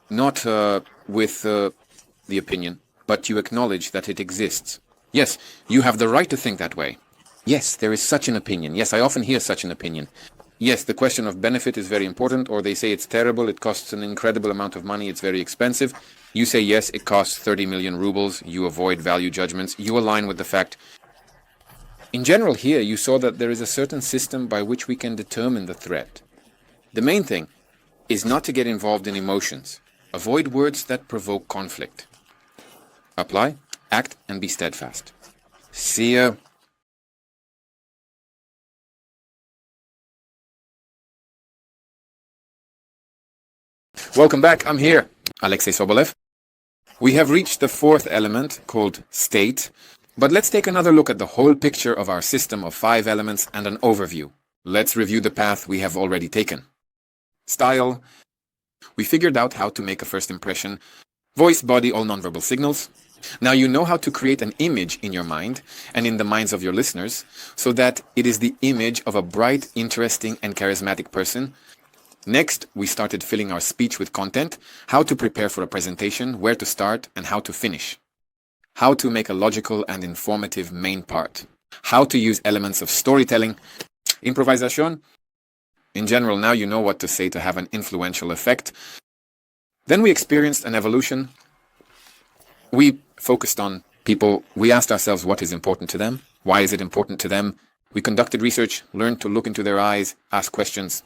S2: not with the opinion, but you acknowledge that it exists. Yes, you have the right to think that way. Yes, there is such an opinion. Yes, I often hear such an opinion. Yes, the question of benefit is very important, or they say it's terrible, it costs an incredible amount of money, it's very expensive. You say yes, it costs 30 million rubles, you avoid value judgments, you align with the fact. In general here, you saw that there is a certain system by which we can determine the threat. The main thing is not to get involved in emotions. Avoid words that provoke conflict. Apply, act, and be steadfast. See ya. Welcome back, I'm here, Alexei Sobolev. We have reached the fourth element, called state, but let's take another look at the whole picture of our system of 5 elements and an overview. Let's review the path we have already taken. Style. We figured out how to make a first impression. Voice, body, all nonverbal signals. Now you know how to create an image in your mind and in the minds of your listeners so that it is the image of a bright, interesting, and charismatic person. Next, we started filling our speech with content, how to prepare for a presentation, where to start, and how to finish. How to make a logical and informative main part. How to use elements of storytelling, improvisation. In general, now you know what to say to have an influential effect. Then we experienced an evolution. We focused on people. We asked ourselves what is important to them. Why is it important to them? We conducted research, learned to look into their eyes, ask questions,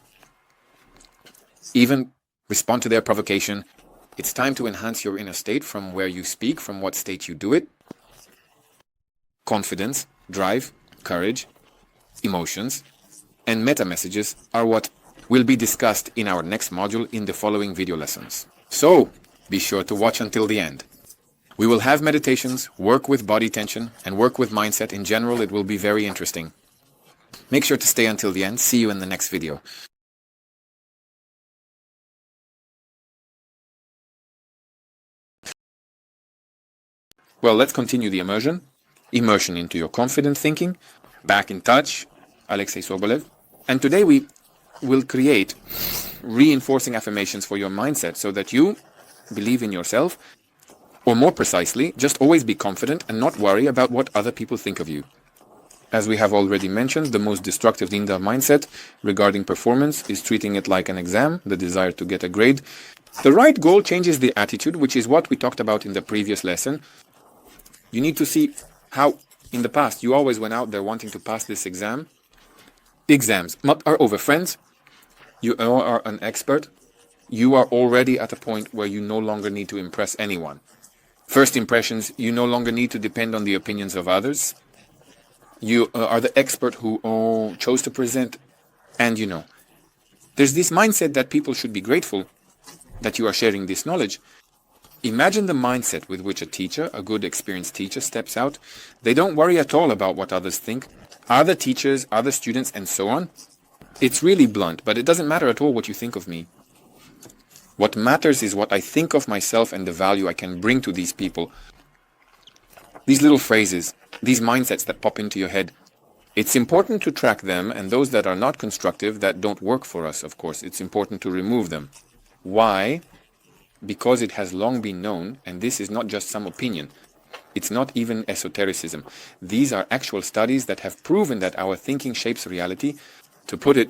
S2: even respond to their provocation. It's time to enhance your inner state from where you speak, from what state you do it. Confidence, drive, courage, emotions, and meta messages are what will be discussed in our next module in the following video lessons. So, be sure to watch until the end. We will have meditations, work with body tension, and work with mindset. In general, it will be very interesting. Make sure to stay until the end. See you in the next video. Well, let's continue the immersion. Immersion into your confident thinking. Back in touch, Alexei Sobolev. And today we will create reinforcing affirmations for your mindset so that you believe in yourself. Or more precisely, just always be confident and not worry about what other people think of you. As we have already mentioned, the most destructive Dinda mindset regarding performance is treating it like an exam, the desire to get a grade. The right goal changes the attitude, which is what we talked about in the previous lesson. You need to see how, in the past, you always went out there wanting to pass this exam. Exams are over, friends. You are an expert. You are already at a point where you no longer need to impress anyone. First impressions, you no longer need to depend on the opinions of others. You are the expert who chose to present. And there's this mindset that people should be grateful that you are sharing this knowledge. Imagine the mindset with which a teacher, a good experienced teacher, steps out. They don't worry at all about what others think. Other teachers, other students, and so on. It's really blunt, but it doesn't matter at all what you think of me. What matters is what I think of myself and the value I can bring to these people. These little phrases, these mindsets that pop into your head, it's important to track them, and those that are not constructive, that don't work for us, of course, it's important to remove them. Why? Because it has long been known, and this is not just some opinion. It's not even esotericism. These are actual studies that have proven that our thinking shapes reality. To put it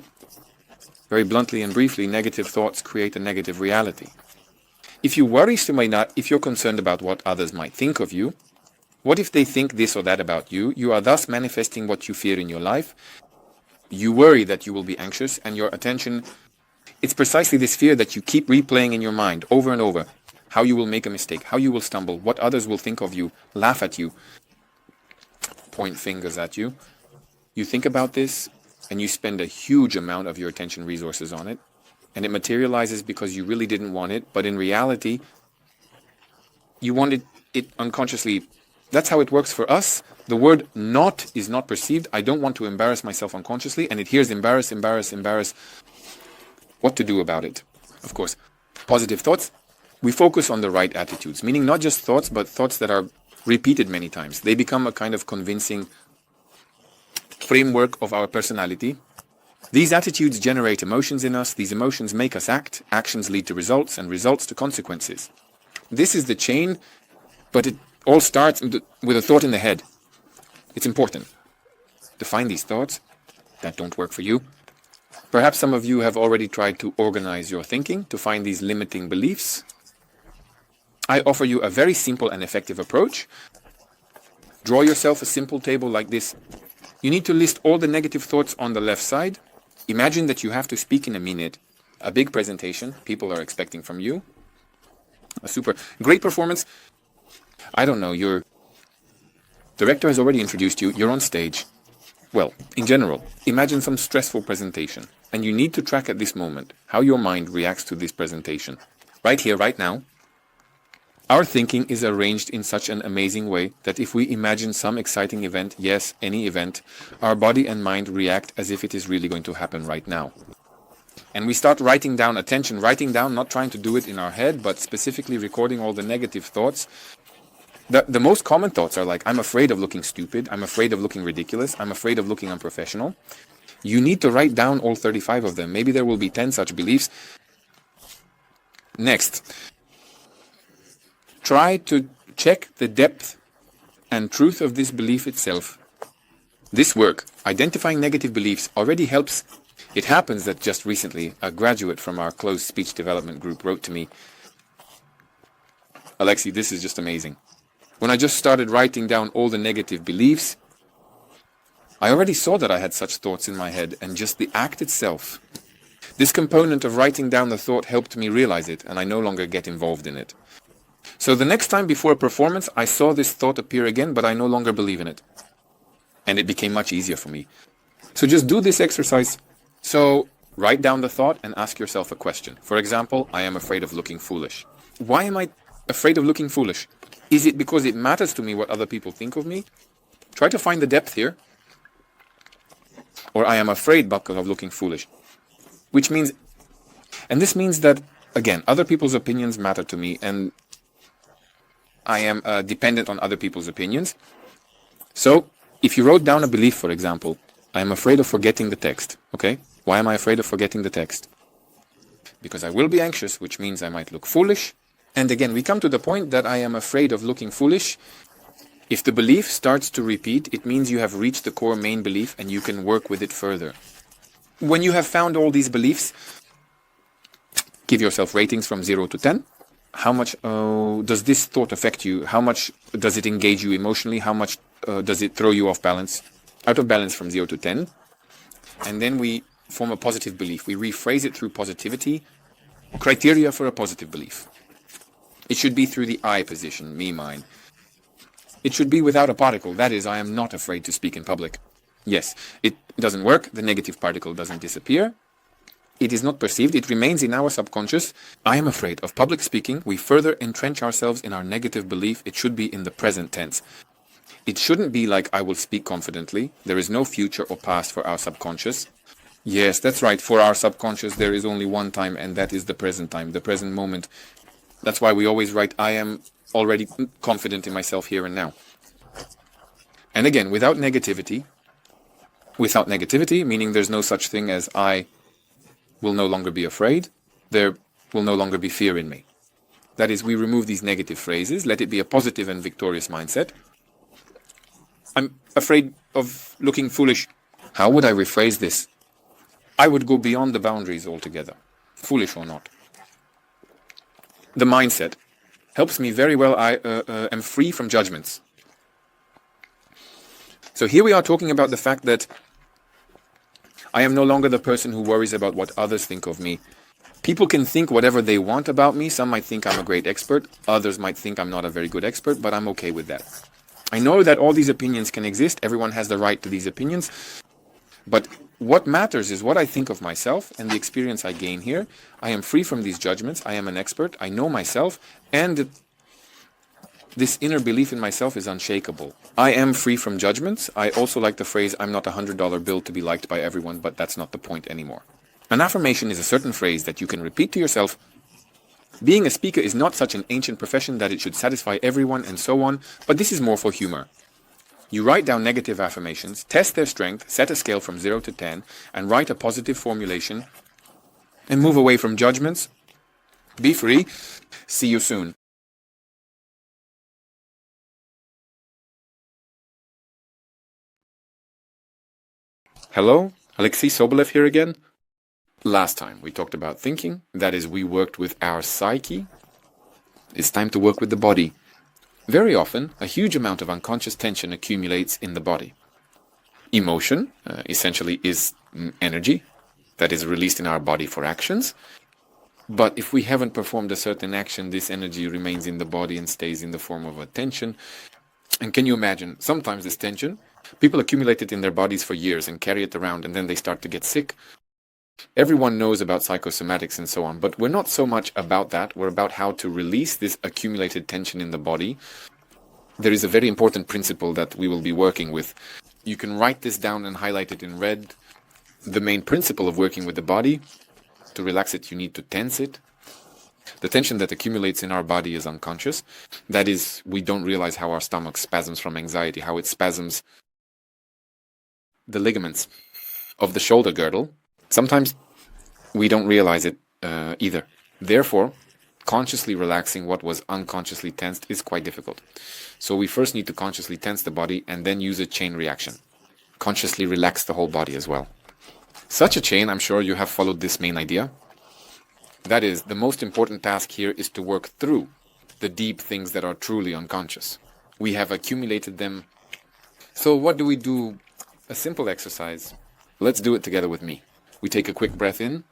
S2: very bluntly and briefly, negative thoughts create a negative reality. If you worry if you're concerned about what others might think of you, what if they think this or that about you? You are thus manifesting what you fear in your life. You worry that you will be anxious, and your attention, it's precisely this fear that you keep replaying in your mind over and over. How you will make a mistake, how you will stumble, what others will think of you, laugh at you, point fingers at you. You think about this, and you spend a huge amount of your attention resources on it, and it materializes because you really didn't want it, but in reality, you wanted it unconsciously. That's how it works for us. The word not is not perceived. I don't want to embarrass myself unconsciously, and it hears embarrass. What to do about it? Of course, positive thoughts. We focus on the right attitudes, meaning not just thoughts, but thoughts that are repeated many times. They become a kind of convincing framework of our personality. These attitudes generate emotions in us. These emotions make us act. Actions lead to results, and results to consequences. This is the chain, but it all starts with a thought in the head. It's important to find these thoughts that don't work for you. Perhaps some of you have already tried to organize your thinking to find these limiting beliefs. I offer you a very simple and effective approach. Draw yourself a simple table like this. You need to list all the negative thoughts on the left side. Imagine that you have to speak in a minute. A big presentation people are expecting from you. A super great performance. I don't know, your director has already introduced you. You're on stage. Well, in general, imagine some stressful presentation. And you need to track at this moment how your mind reacts to this presentation. Right here, right now. Our thinking is arranged in such an amazing way that if we imagine some exciting event, yes, any event, our body and mind react as if it is really going to happen right now. And we start writing down, attention, writing down, not trying to do it in our head, but specifically recording all the negative thoughts. The most common thoughts are like, I'm afraid of looking stupid, I'm afraid of looking ridiculous, I'm afraid of looking unprofessional. You need to write down all 35 of them. Maybe there will be 10 such beliefs. Next, try to check the depth and truth of this belief itself. This work, identifying negative beliefs, already helps. It happens that just recently, a graduate from our closed speech development group wrote to me, Alexei, this is just amazing. When I just started writing down all the negative beliefs, I already saw that I had such thoughts in my head, and just the act itself. This component of writing down the thought helped me realize it, and I no longer get involved in it. So the next time before a performance, I saw this thought appear again, but I no longer believe in it. And it became much easier for me. So just do this exercise. So write down the thought and ask yourself a question. For example, I am afraid of looking foolish. Why am I afraid of looking foolish? Is it because it matters to me what other people think of me? Try to find the depth here. Or I am afraid because of looking foolish. Which means, and this means that, again, other people's opinions matter to me, and I am dependent on other people's opinions. So, if you wrote down a belief, for example, I am afraid of forgetting the text, okay? Why am I afraid of forgetting the text? Because I will be anxious, which means I might look foolish. And again, we come to the point that I am afraid of looking foolish. If the belief starts to repeat, it means you have reached the core main belief and you can work with it further. When you have found all these beliefs, give yourself ratings from 0 to 10. How much does this thought affect you? How much does it engage you emotionally? How much does it throw you off balance? Out of balance from 0 to 10. And then we form a positive belief. We rephrase it through positivity. Criteria for a positive belief. It should be through the I position, me, mine. It should be without a particle. That is, I am not afraid to speak in public. Yes, it doesn't work. The negative particle doesn't disappear. It is not perceived. It remains in our subconscious. I am afraid of public speaking. We further entrench ourselves in our negative belief. It should be in the present tense. It shouldn't be like I will speak confidently. There is no future or past for our subconscious. Yes, that's right. For our subconscious, there is only one time, and that is the present time, the present moment. That's why we always write, I am already confident in myself here and now. And again, without negativity, meaning there's no such thing as I will no longer be afraid, there will no longer be fear in me. That is, we remove these negative phrases, let it be a positive and victorious mindset. I'm afraid of looking foolish. How would I rephrase this? I would go beyond the boundaries altogether, foolish or not. The mindset helps me very well. I am free from judgments. So here we are talking about the fact that I am no longer the person who worries about what others think of me. People can think whatever they want about me. Some might think I'm a great expert. Others might think I'm not a very good expert, but I'm okay with that. I know that all these opinions can exist. Everyone has the right to these opinions. But what matters is what I think of myself and the experience I gain here. I am free from these judgments. I am an expert. I know myself. And this inner belief in myself is unshakable. I am free from judgments. I also like the phrase, I'm not a $100 bill to be liked by everyone, but that's not the point anymore. An affirmation is a certain phrase that you can repeat to yourself. Being a speaker is not such an ancient profession that it should satisfy everyone and so on, but this is more for humor. You write down negative affirmations, test their strength, set a scale from 0 to 10, and write a positive formulation, and move away from judgments. Be free. See you soon. Hello, Alexei Sobolev here again. Last time we talked about thinking, that is, we worked with our psyche. It's time to work with the body. Very often, a huge amount of unconscious tension accumulates in the body. Emotion, essentially, is energy that is released in our body for actions. But if we haven't performed a certain action, this energy remains in the body and stays in the form of a tension. And can you imagine, sometimes this tension, people accumulate it in their bodies for years and carry it around, and then they start to get sick.
S1: Everyone knows about psychosomatics and so on, but we're not so much about that. We're about how to release this accumulated tension in the body. There is a very important principle that we will be working with. You can write this down and highlight it in red. The main principle of working with the body, to relax it, you need to tense it. The tension that accumulates in our body is unconscious. That is, we don't realize how our stomach spasms from anxiety, how it spasms the ligaments of the shoulder girdle. Sometimes we don't realize it either. Therefore, consciously relaxing what was unconsciously tensed is quite difficult. So we first need to consciously tense the body and then use a chain reaction. Consciously relax the whole body as well. Such a chain, I'm sure you have followed this main idea. That is, the most important task here is to work through the deep things that are truly unconscious. We have accumulated them. So what do we do? A simple exercise. Let's do it together with me. We take a quick breath in,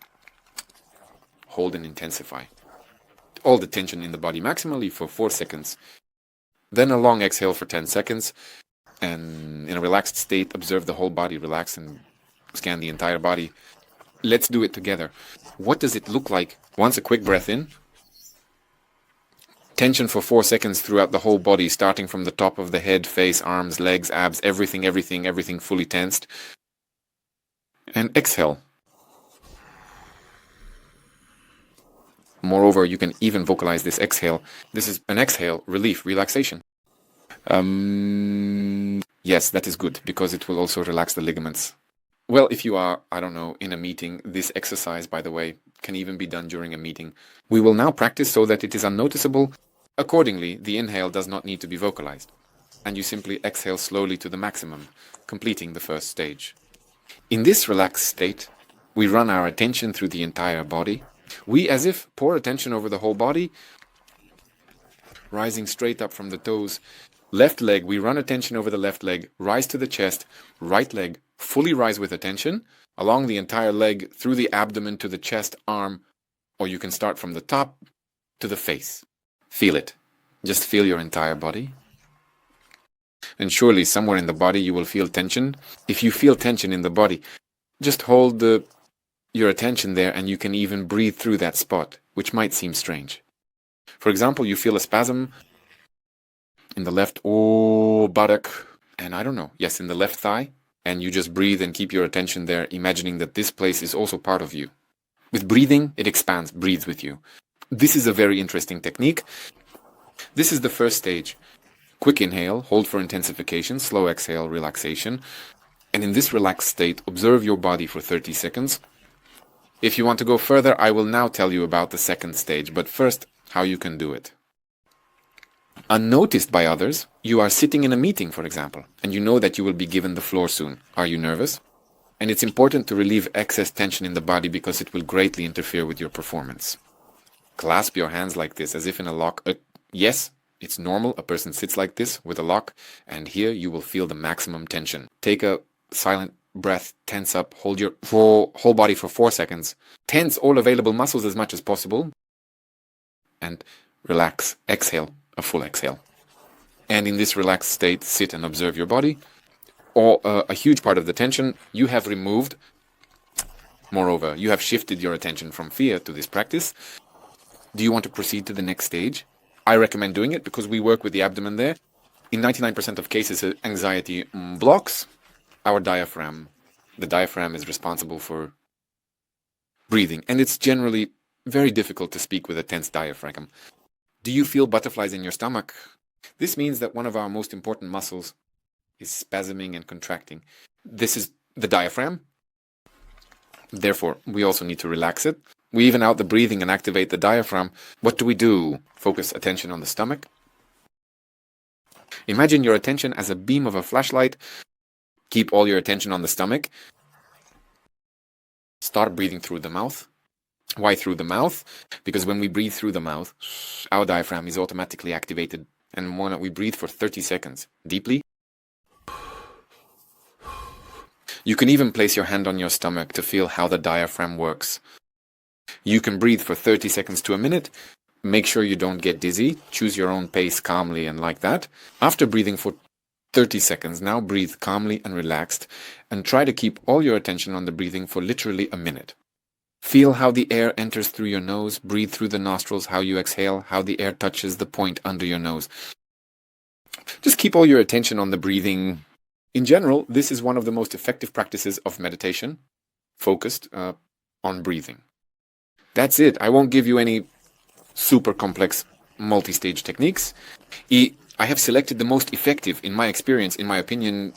S1: hold and intensify. All the tension in the body maximally for 4 seconds. Then a long exhale for 10 seconds. And in a relaxed state, observe the whole body relax and scan the entire body. Let's do it together. What does it look like? Once a quick breath in. Tension for 4 seconds throughout the whole body, starting from the top of the head, face, arms, legs, abs, everything fully tensed. And exhale. Moreover, you can even vocalize this exhale. This is an exhale, relief, relaxation. Yes, that is good, because it will also relax the ligaments. Well, if you are, I don't know, in a meeting, this exercise, by the way, can even be done during a meeting. We will now practice so that it is unnoticeable. Accordingly, the inhale does not need to be vocalized. And you simply exhale slowly to the maximum, completing the first stage. In this relaxed state, we run our attention through the entire body. We, as if, pour attention over the whole body, rising straight up from the toes. Left leg, we run attention over the left leg, rise to the chest. Right leg, fully rise with attention, along the entire leg, through the abdomen to the chest, arm, or you can start from the top to the face. Feel it. Just feel your entire body. And surely somewhere in the body you will feel tension. If you feel tension in the body, just hold your attention there, and you can even breathe through that spot, which might seem strange. For example, you feel a spasm in the left buttock, and I don't know, yes, in the left thigh, and you just breathe and keep your attention there, imagining that this place is also part of you. With breathing, it expands, breathes with you. This is a very interesting technique. This is the first stage. Quick inhale, hold for intensification, slow exhale, relaxation. And in this relaxed state, observe your body for 30 seconds. If you want to go further, I will now tell you about the second stage, but first, how you can do it. Unnoticed by others, you are sitting in a meeting, for example, and you know that you will be given the floor soon. Are you nervous? And it's important to relieve excess tension in the body because it will greatly interfere with your performance. Clasp your hands like this, as if in a lock. Yes, it's normal, a person sits like this with a lock, and here you will feel the maximum tension. Take a silent breath, tense up, hold your whole body for 4 seconds. Tense all available muscles as much as possible. And relax, exhale, a full exhale. And in this relaxed state, sit and observe your body. Or a huge part of the tension you have removed. Moreover, you have shifted your attention from fear to this practice. Do you want to proceed to the next stage? I recommend doing it because we work with the abdomen there. In 99% of cases, anxiety blocks our diaphragm. The diaphragm is responsible for breathing, and it's generally very difficult to speak with a tense diaphragm. Do you feel butterflies in your stomach? This means that one of our most important muscles is spasming and contracting. This is the diaphragm. Therefore, we also need to relax it. We even out the breathing and activate the diaphragm. What do we do? Focus attention on the stomach. Imagine your attention as a beam of a flashlight. Keep all your attention on the stomach. Start breathing through the mouth. Why through the mouth? Because when we breathe through the mouth, our diaphragm is automatically activated. And when we breathe for 30 seconds, deeply. You can even place your hand on your stomach to feel how the diaphragm works. You can breathe for 30 seconds to a minute. Make sure you don't get dizzy. Choose your own pace calmly and like that. After breathing for 30 seconds, now breathe calmly and relaxed, and try to keep all your attention on the breathing for literally a minute. Feel how the air enters through your nose, breathe through the nostrils, how you exhale, how the air touches the point under your nose. Just keep all your attention on the breathing. In general, this is one of the most effective practices of meditation, focused on breathing. That's it. I won't give you any super complex multi-stage techniques. I have selected the most effective, in my experience, in my opinion,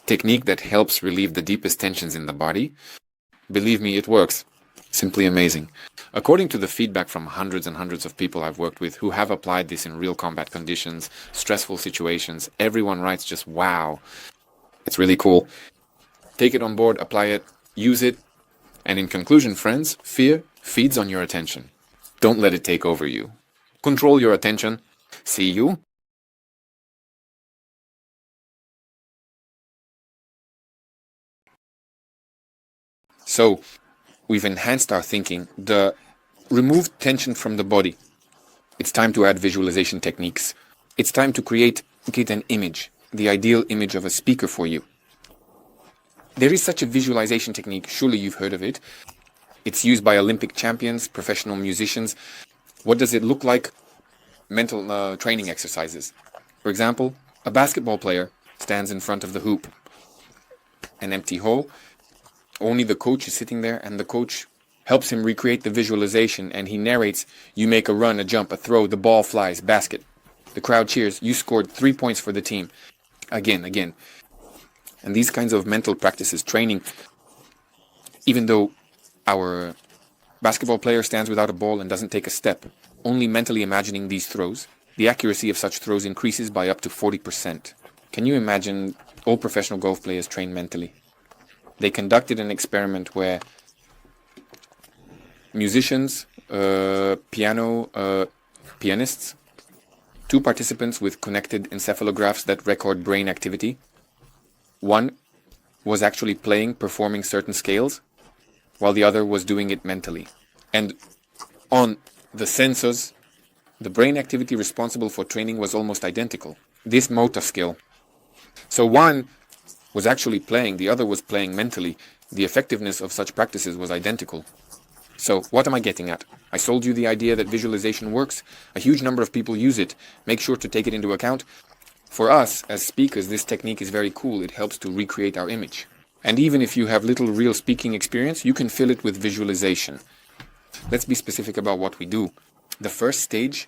S1: technique that helps relieve the deepest tensions in the body. Believe me, it works. Simply amazing. According to the feedback from hundreds and hundreds of people I've worked with who have applied this in real combat conditions, stressful situations, everyone writes just, wow. It's really cool. Take it on board, apply it, use it. And in conclusion, friends, fear feeds on your attention. Don't let it take over you. Control your attention. See you. So, we've enhanced our thinking, removed tension from the body. It's time to add visualization techniques. It's time to create an image, the ideal image of a speaker for you. There is such a visualization technique, surely you've heard of it. It's used by Olympic champions, professional musicians. What does it look like? Mental training exercises. For example, a basketball player stands in front of the hoop, an empty hole. Only the coach is sitting there, and the coach helps him recreate the visualization, and he narrates, you make a run, a jump, a throw, the ball flies, basket. The crowd cheers, you scored 3 points for the team. Again. And these kinds of mental practices, training, even though our basketball player stands without a ball and doesn't take a step, only mentally imagining these throws, the accuracy of such throws increases by up to 40%. Can you imagine all professional golf players train mentally? They conducted an experiment where musicians, pianists, 2 participants with connected encephalographs that record brain activity. One was actually performing certain scales, while the other was doing it mentally. And on the sensors, the brain activity responsible for training was almost identical. This motor skill. So one was actually playing, the other was playing mentally. The effectiveness of such practices was identical. So what am I getting at? I sold you the idea that visualization works. A huge number of people use it. Make sure to take it into account. For us, as speakers, this technique is very cool. It helps to recreate our image. And even if you have little real speaking experience, you can fill it with visualization. Let's be specific about what we do. The first stage,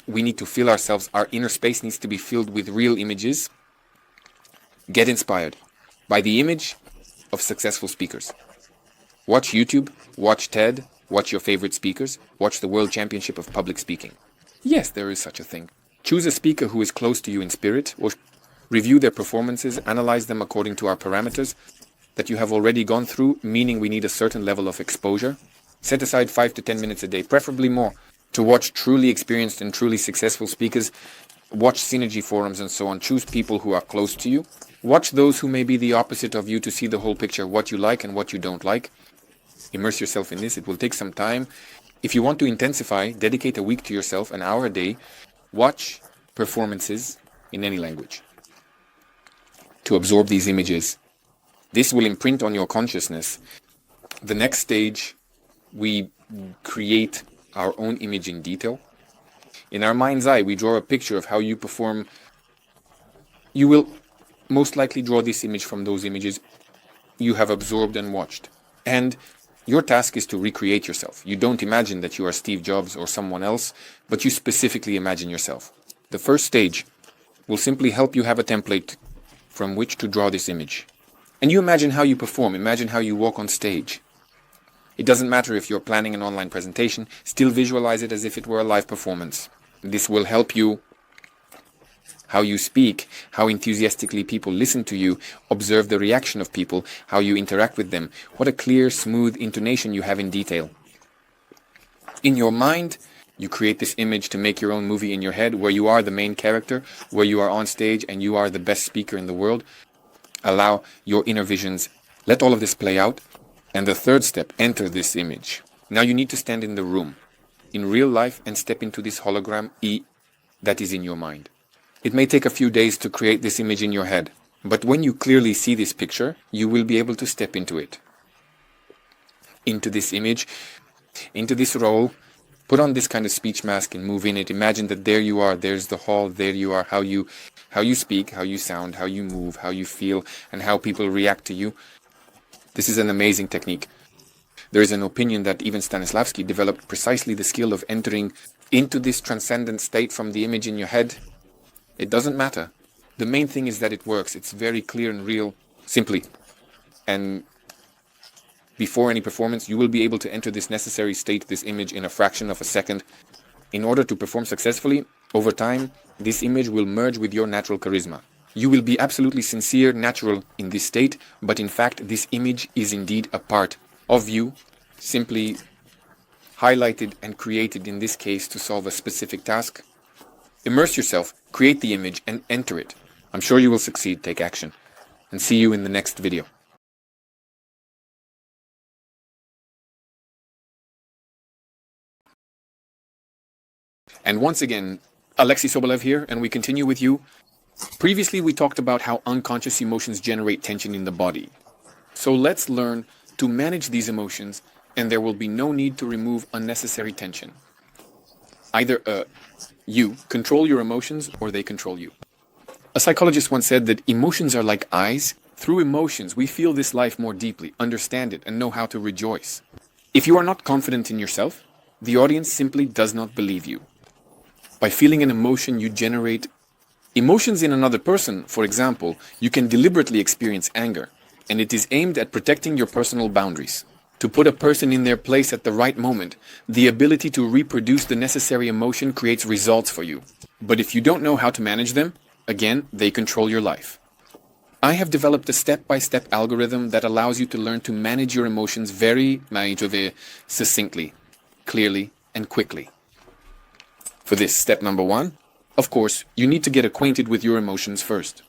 S1: we need to fill ourselves. Our inner space needs to be filled with real images. Get inspired by the image of successful speakers. Watch YouTube, watch TED, watch your favorite speakers, watch the World Championship of Public Speaking. Yes, there is such a thing. Choose a speaker who is close to you in spirit, or review their performances, analyze them according to our parameters that you have already gone through, meaning we need a certain level of exposure. Set aside 5 to 10 minutes a day, preferably more, to watch truly experienced and truly successful speakers. Watch synergy forums and so on. Choose people who are close to you. Watch those who may be the opposite of you to see the whole picture, what you like and what you don't like. Immerse yourself in this. It will take some time. If you want to intensify, dedicate a week to yourself, an hour a day. Watch performances in any language to absorb these images. This will imprint on your consciousness. The next stage, we create our own image in detail. In our mind's eye, we draw a picture of how you perform. You will most likely draw this image from those images you have absorbed and watched. And your task is to recreate yourself. You don't imagine that you are Steve Jobs or someone else, but you specifically imagine yourself. The first stage will simply help you have a template from which to draw this image. And you imagine how you perform, imagine how you walk on stage. It doesn't matter if you're planning an online presentation, still visualize it as if it were a live performance. This will help you how you speak, how enthusiastically people listen to you, observe the reaction of people, how you interact with them, what a clear, smooth intonation you have in detail. In your mind, you create this image to make your own movie in your head where you are the main character, where you are on stage and you are the best speaker in the world. Allow your inner visions, let all of this play out. And the third step, enter this image. Now you need to stand in the room, in real life, and step into this hologram that is in your mind. It may take a few days to create this image in your head, but when you clearly see this picture, you will be able to step into it.
S2: into this image, into this role. Put on this kind of speech mask and move in it. Imagine that there you are, there's the hall, there you are, how you speak, how you sound, how you move, how you feel, and how people react to you. This is an amazing technique. There is an opinion that even Stanislavski developed precisely the skill of entering into this transcendent state from the image in your head. It doesn't matter. The main thing is that it works. It's very clear and real, simply. And before any performance, you will be able to enter this necessary state, this image, in a fraction of a second. In order to perform successfully, over time, this image will merge with your natural charisma. You will be absolutely sincere, natural in this state, but in fact, this image is indeed a part of you, simply highlighted and created in this case to solve a specific task. Immerse yourself, create the image, and enter it. I'm sure you will succeed. Take action. And see you in the next video. And once again, Alexei Sobolev here, and we continue with you. Previously, we talked about how unconscious emotions generate tension in the body. So let's learn to manage these emotions, and there will be no need to remove unnecessary tension. Either you control your emotions or they control you. A psychologist once said that emotions are like eyes. Through emotions, we feel this life more deeply, understand it, and know how to rejoice. If you are not confident in yourself, the audience simply does not believe you. By feeling an emotion, you generate emotions in another person. For example, you can deliberately experience anger, and it is aimed at protecting your personal boundaries. To put a person in their place at the right moment, the ability to reproduce the necessary emotion creates results for you. But if you don't know how to manage them, again, they control your life. I have developed a step-by-step algorithm that allows you to learn to manage your emotions very succinctly, clearly, and quickly. For this, step number 1, of course, you need to get acquainted with your emotions first.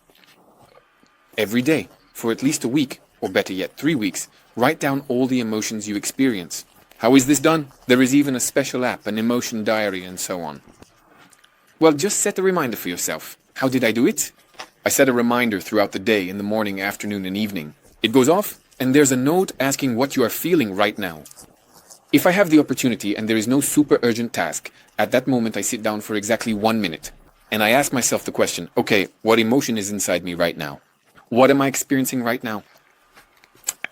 S2: Every day, for at least a week, or better yet, 3 weeks, write down all the emotions you experience. How is this done? There is even a special app, an emotion diary, and so on. Well, just set a reminder for yourself. How did I do it? I set a reminder throughout the day, in the morning, afternoon, and evening. It goes off, and there's a note asking what you are feeling right now. If I have the opportunity and there is no super urgent task, at that moment I sit down for exactly 1 minute, and I ask myself the question, okay, what emotion is inside me right now? What am I experiencing right now?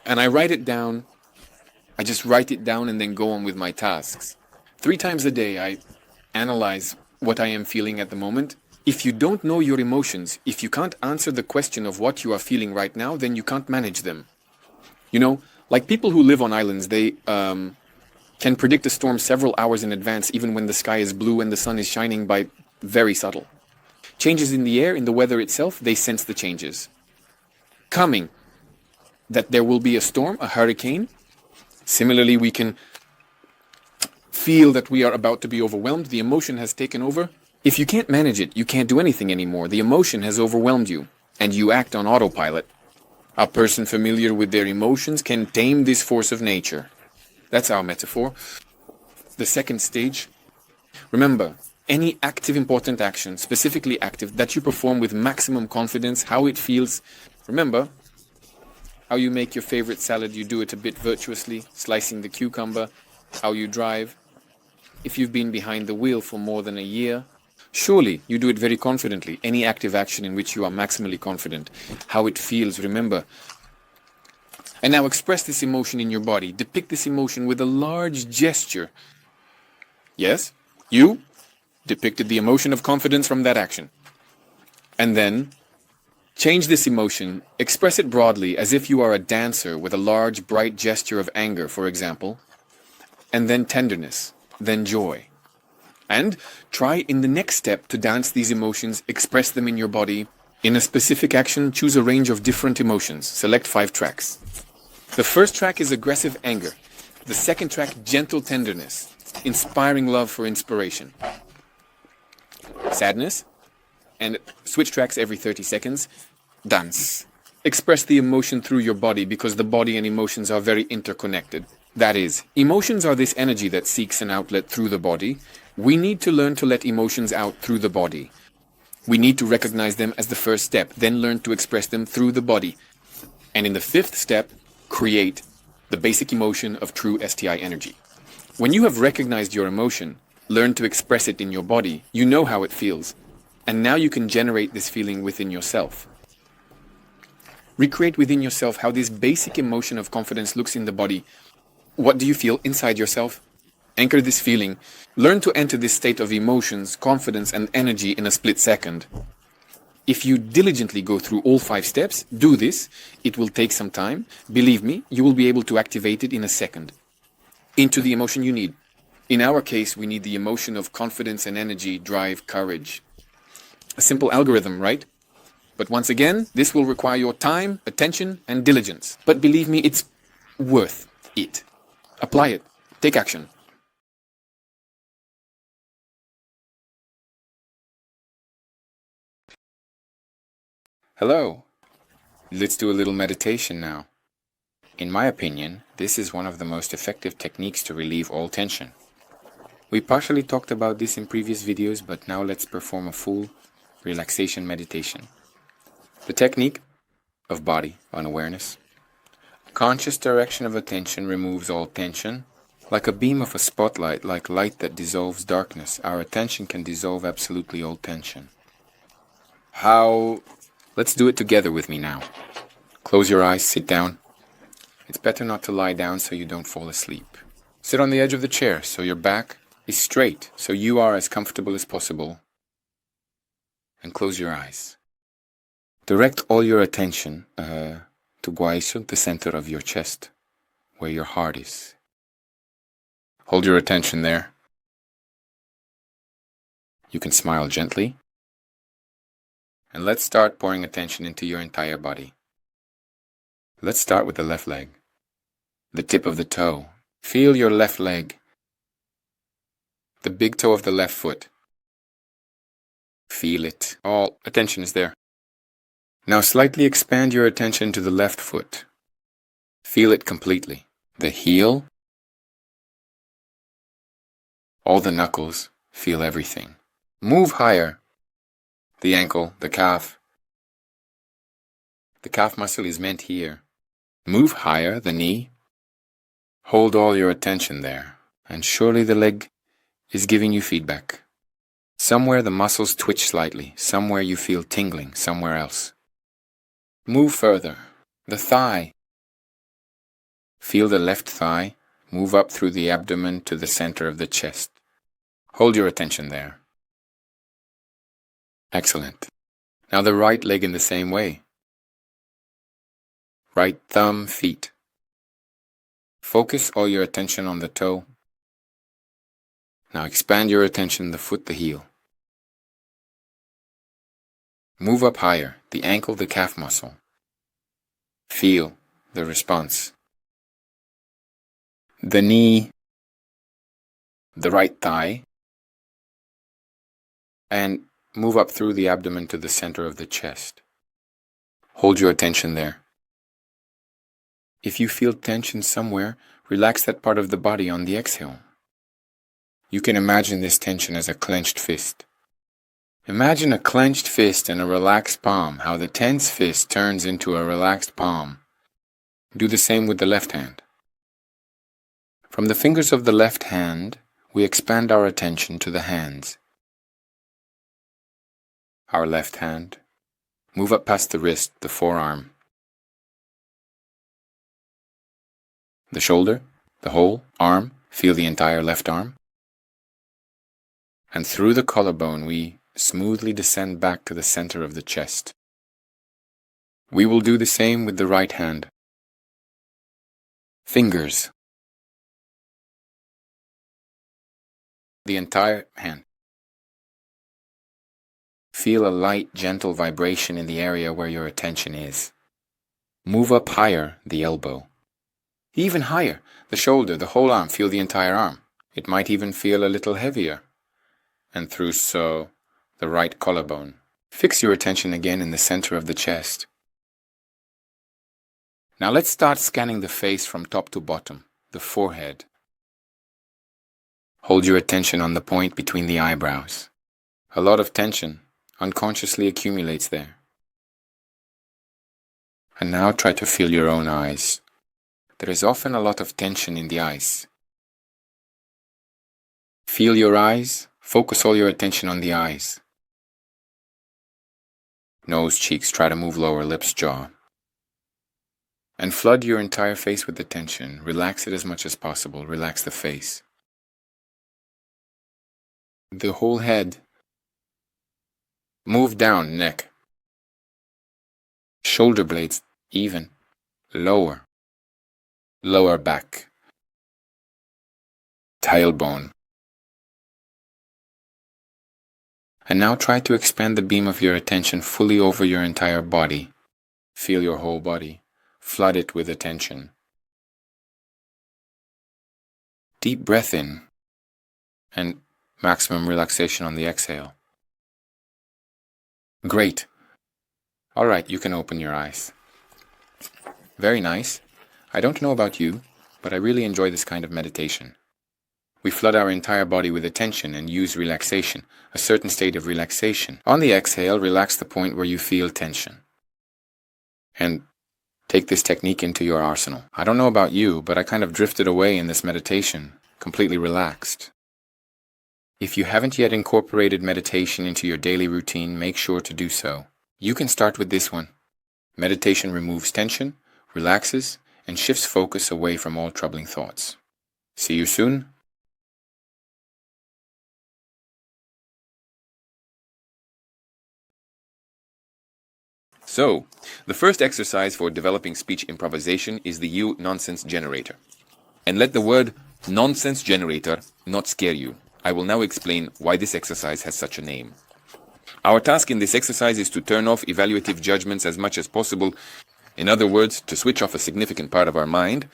S2: And I write it down. I just write it down and then go on with my tasks. 3 times a day I analyze what I am feeling at the moment. If you don't know your emotions, if you can't answer the question of what you are feeling right now, then you can't manage them. You know, like people who live on islands, they can predict a storm several hours in advance, even when the sky is blue and the sun is shining by very subtle. Changes in the air, in the weather itself, they sense the changes coming. That there will be a storm, a hurricane. Similarly, we can feel that we are about to be overwhelmed. The emotion has taken over. If you can't manage it, you can't do anything anymore. The emotion has overwhelmed you, and you act on autopilot. A person familiar with their emotions can tame this force of nature. That's our metaphor. The second stage. Remember, any active important action, specifically active, that you perform with maximum confidence, how it feels. Remember, how you make your favorite salad, you do it a bit virtuously, slicing the cucumber, how you drive. If you've been behind the wheel for more than a year, surely you do it very confidently. Any active action in which you are maximally confident, how it feels, remember. And now express this emotion in your body. Depict this emotion with a large gesture. Yes, you depicted the emotion of confidence from that action. And then change this emotion, express it broadly as if you are a dancer with a large, bright gesture of anger, for example, and then tenderness, then joy. And try in the next step to dance these emotions, express them in your body. In a specific action, choose a range of different emotions. Select 5 tracks. The first track is aggressive anger. The second track, gentle tenderness, inspiring love for inspiration. Sadness. And switch tracks every 30 seconds. Dance. Express the emotion through your body because the body and emotions are very interconnected. That is, emotions are this energy that seeks an outlet through the body. We need to learn to let emotions out through the body. We need to recognize them as the first step, then learn to express them through the body. And in the 5th step, create the basic emotion of true STI energy. When you have recognized your emotion, learned to express it in your body, you know how it feels, and now you can generate this feeling within yourself. Recreate within yourself how this basic emotion of confidence looks in the body. What do you feel inside yourself? Anchor this feeling. Learn to enter this state of emotions, confidence, and energy in a split second. If you diligently go through all 5 steps, do this. It will take some time. Believe me, you will be able to activate it in a second. Into the emotion you need. In our case, we need the emotion of confidence and energy, drive, courage. A simple algorithm, right? But once again, this will require your time, attention, and diligence. But believe me, it's worth it. Apply it. Take action.
S1: Hello. Let's do a little meditation now. In my opinion, this is one of the most effective techniques to relieve all tension. We partially talked about this in previous videos, but now let's perform a full relaxation meditation. The technique of body unawareness. Conscious direction of attention removes all tension. Like a beam of a spotlight, like light that dissolves darkness, our attention can dissolve absolutely all tension. How? Let's do it together with me now. Close your eyes, sit down. It's better not to lie down so you don't fall asleep. Sit on the edge of the chair so your back is straight, so you are as comfortable as possible. And close your eyes. Direct all your attention to Guaiso, the center of your chest, where your heart is. Hold your attention there. You can smile gently. And let's start pouring attention into your entire body. Let's start with the left leg. The tip of the toe. Feel your left leg. The big toe of the left foot. Feel it. All attention is there. Now slightly expand your attention to the left foot. Feel it completely. The heel. All the knuckles. Feel everything. Move higher. The ankle, the calf. The calf muscle is meant here. Move higher, the knee. Hold all your attention there, and surely the leg is giving you feedback. Somewhere the muscles twitch slightly, somewhere you feel tingling, somewhere else. Move further. The thigh. Feel the left thigh move up through the abdomen to the center of the chest. Hold your attention there. Excellent. Now the right leg in the same way. Right thumb, feet. Focus all your attention on the toe. Now expand your attention the foot, the heel. Move up higher, the ankle, the calf muscle. Feel the response. The knee, the right thigh, and move up through the abdomen to the center of the chest. Hold your attention there. If you feel tension somewhere, relax that part of the body on the exhale. You can imagine this tension as a clenched fist. Imagine a clenched fist and a relaxed palm, how the tense fist turns into a relaxed palm. Do the same with the left hand. From the fingers of the left hand, we expand our attention to the hands. Our left hand. Move up past the wrist, the forearm. The shoulder, the whole arm, feel the entire left arm. And through the collarbone, we smoothly descend back to the center of the chest. We will do the same with the right hand. Fingers. The entire hand. Feel a light, gentle vibration in the area where your attention is. Move up higher, the elbow. Even higher, the shoulder, the whole arm, feel the entire arm. It might even feel a little heavier. And through so, the right collarbone. Fix your attention again in the center of the chest. Now let's start scanning the face from top to bottom, the forehead. Hold your attention on the point between the eyebrows. A lot of tension unconsciously accumulates there. And now try to feel your own eyes.
S3: There is often a lot of tension in the eyes. Feel your eyes, focus all your attention on the eyes. Nose, cheeks, try to move lower, lips, jaw. And flood your entire face with attention. Relax it as much as possible. Relax the face. The whole head. Move down, neck. Shoulder blades, even. Lower. Lower back. Tailbone. And now try to expand the beam of your attention fully over your entire body. Feel your whole body. Flood it with attention. Deep breath in. And maximum relaxation on the exhale. Great. All right, you can open your eyes. Very nice. I don't know about you, but I really enjoy this kind of meditation. We flood our entire body with attention and use relaxation, a certain state of relaxation. On the exhale, relax the point where you feel tension. And take this technique into your arsenal. I don't know about you, but I kind of drifted away in this meditation, completely relaxed. If you haven't yet incorporated meditation into your daily routine, make sure to do so. You can start with this one. Meditation removes tension, relaxes, and shifts focus away from all troubling thoughts. See you soon.
S1: So, the first exercise for developing speech improvisation is the You Nonsense Generator. And let the word nonsense generator not scare you. I will now explain why this exercise has such a name. Our task in this exercise is to turn off evaluative judgments as much as possible. In other words, to switch off a significant part of our mind,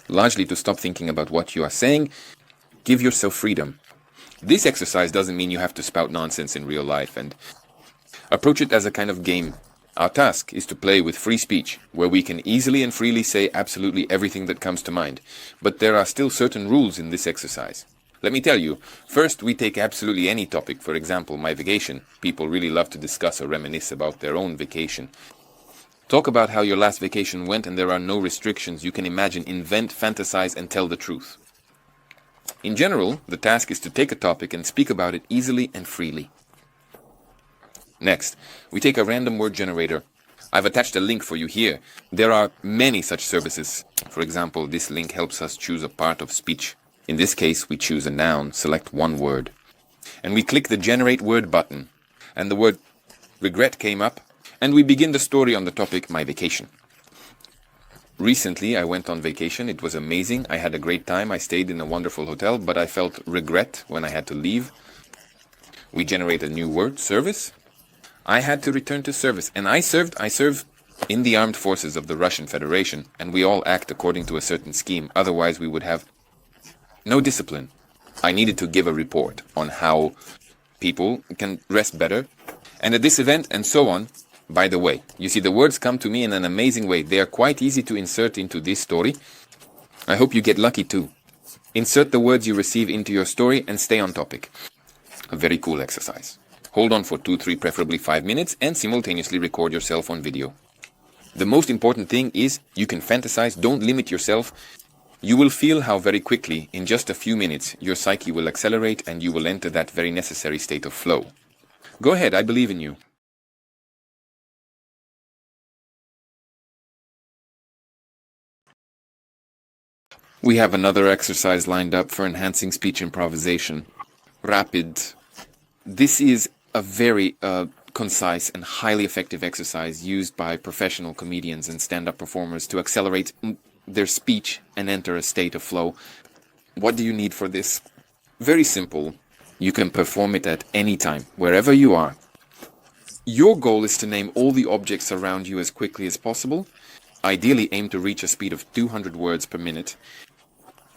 S1: largely to stop thinking about what you are saying. Give yourself freedom. This exercise doesn't mean you have to spout nonsense in real life, and approach it as a kind of game. Our task is to play with free speech, where we can easily and freely say absolutely everything that comes to mind. But there are still certain rules in this exercise. Let me tell you, first we take absolutely any topic, for example, my vacation. People really love to discuss or reminisce about their own vacation. Talk about how your last vacation went and there are no restrictions. You can imagine, invent, fantasize, and tell the truth. In general, the task is to take a topic and speak about it easily and freely. Next, we take a random word generator. I've attached a link for you here. There are many such services. For example, this link helps us choose a part of speech. In this case, we choose a noun, select one word. And we click the Generate Word button. And the word regret came up. And we begin the story on the topic, my vacation. Recently, I went on vacation. It was amazing. I had a great time. I stayed in a wonderful hotel, but I felt regret when I had to leave. We generate a new word, service. I had to return to service, and I serve in the armed forces of the Russian Federation, and we all act according to a certain scheme, otherwise we would have no discipline. I needed to give a report on how people can rest better, and at this event, and so on. By the way, you see, the words come to me in an amazing way. They are quite easy to insert into this story. I hope you get lucky too. Insert the words you receive into your story and stay on topic. A very cool exercise. Hold on for 2-3, preferably 5 minutes, and simultaneously record yourself on video. The most important thing is you can fantasize, don't limit yourself. You will feel how very quickly, in just a few minutes, your psyche will accelerate and you will enter that very necessary state of flow. Go ahead, I believe in you. We have another exercise lined up for enhancing speech improvisation. Rapid. This is a very concise and highly effective exercise used by professional comedians and stand-up performers to accelerate their speech and enter a state of flow. What do you need for this? Very simple. You can perform it at any time, wherever you are. Your goal is to name all the objects around you as quickly as possible. Ideally, aim to reach a speed of 200 words per minute.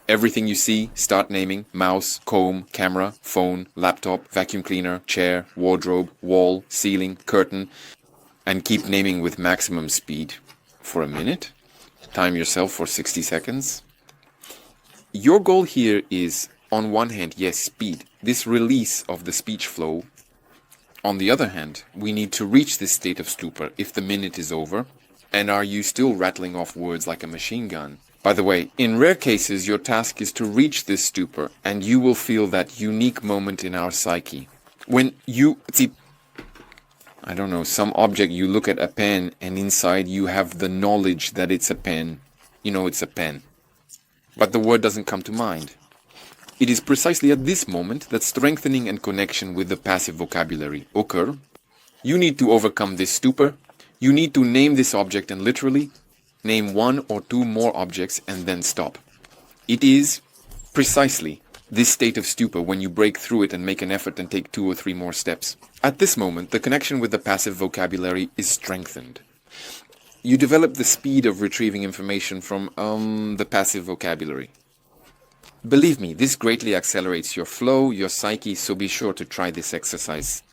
S1: Everything you see, start naming: mouse, comb, camera, phone, laptop, vacuum cleaner, chair, wardrobe, wall, ceiling, curtain, and keep naming with maximum speed for a minute. Time yourself for 60 seconds. Your goal here is, on one hand, yes, speed, this release of the speech flow. On the other hand, we need to reach this state of stupor if the minute is over. And are you still rattling off words like a machine gun?
S3: By the way, in rare cases, your task is to reach this stupor, and you will feel that unique moment in our psyche. When you see, I don't know, some object, you look at a pen, and inside you have the knowledge that it's a pen. You know it's a pen. But the word doesn't come to mind. It is precisely at this moment that strengthening and connection with the passive vocabulary occur. You need to overcome this stupor. You need to name this object and literally name one or two more objects and then stop. It is precisely this state of stupor when you break through it and make an effort and take 2 or 3 more steps. At this moment, the connection with the passive vocabulary is strengthened. You develop the speed of retrieving information from the passive vocabulary. Believe me, this greatly accelerates your flow, your psyche, so be sure to try this exercise.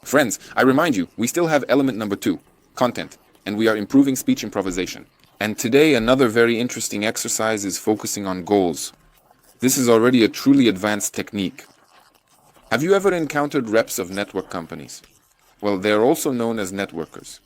S3: Friends, I remind you, we still have element number 2, content, and we are improving speech improvisation. And today, another very interesting exercise is focusing on goals. This is already a truly advanced technique. Have you ever encountered reps of network companies? Well, they are also known as networkers.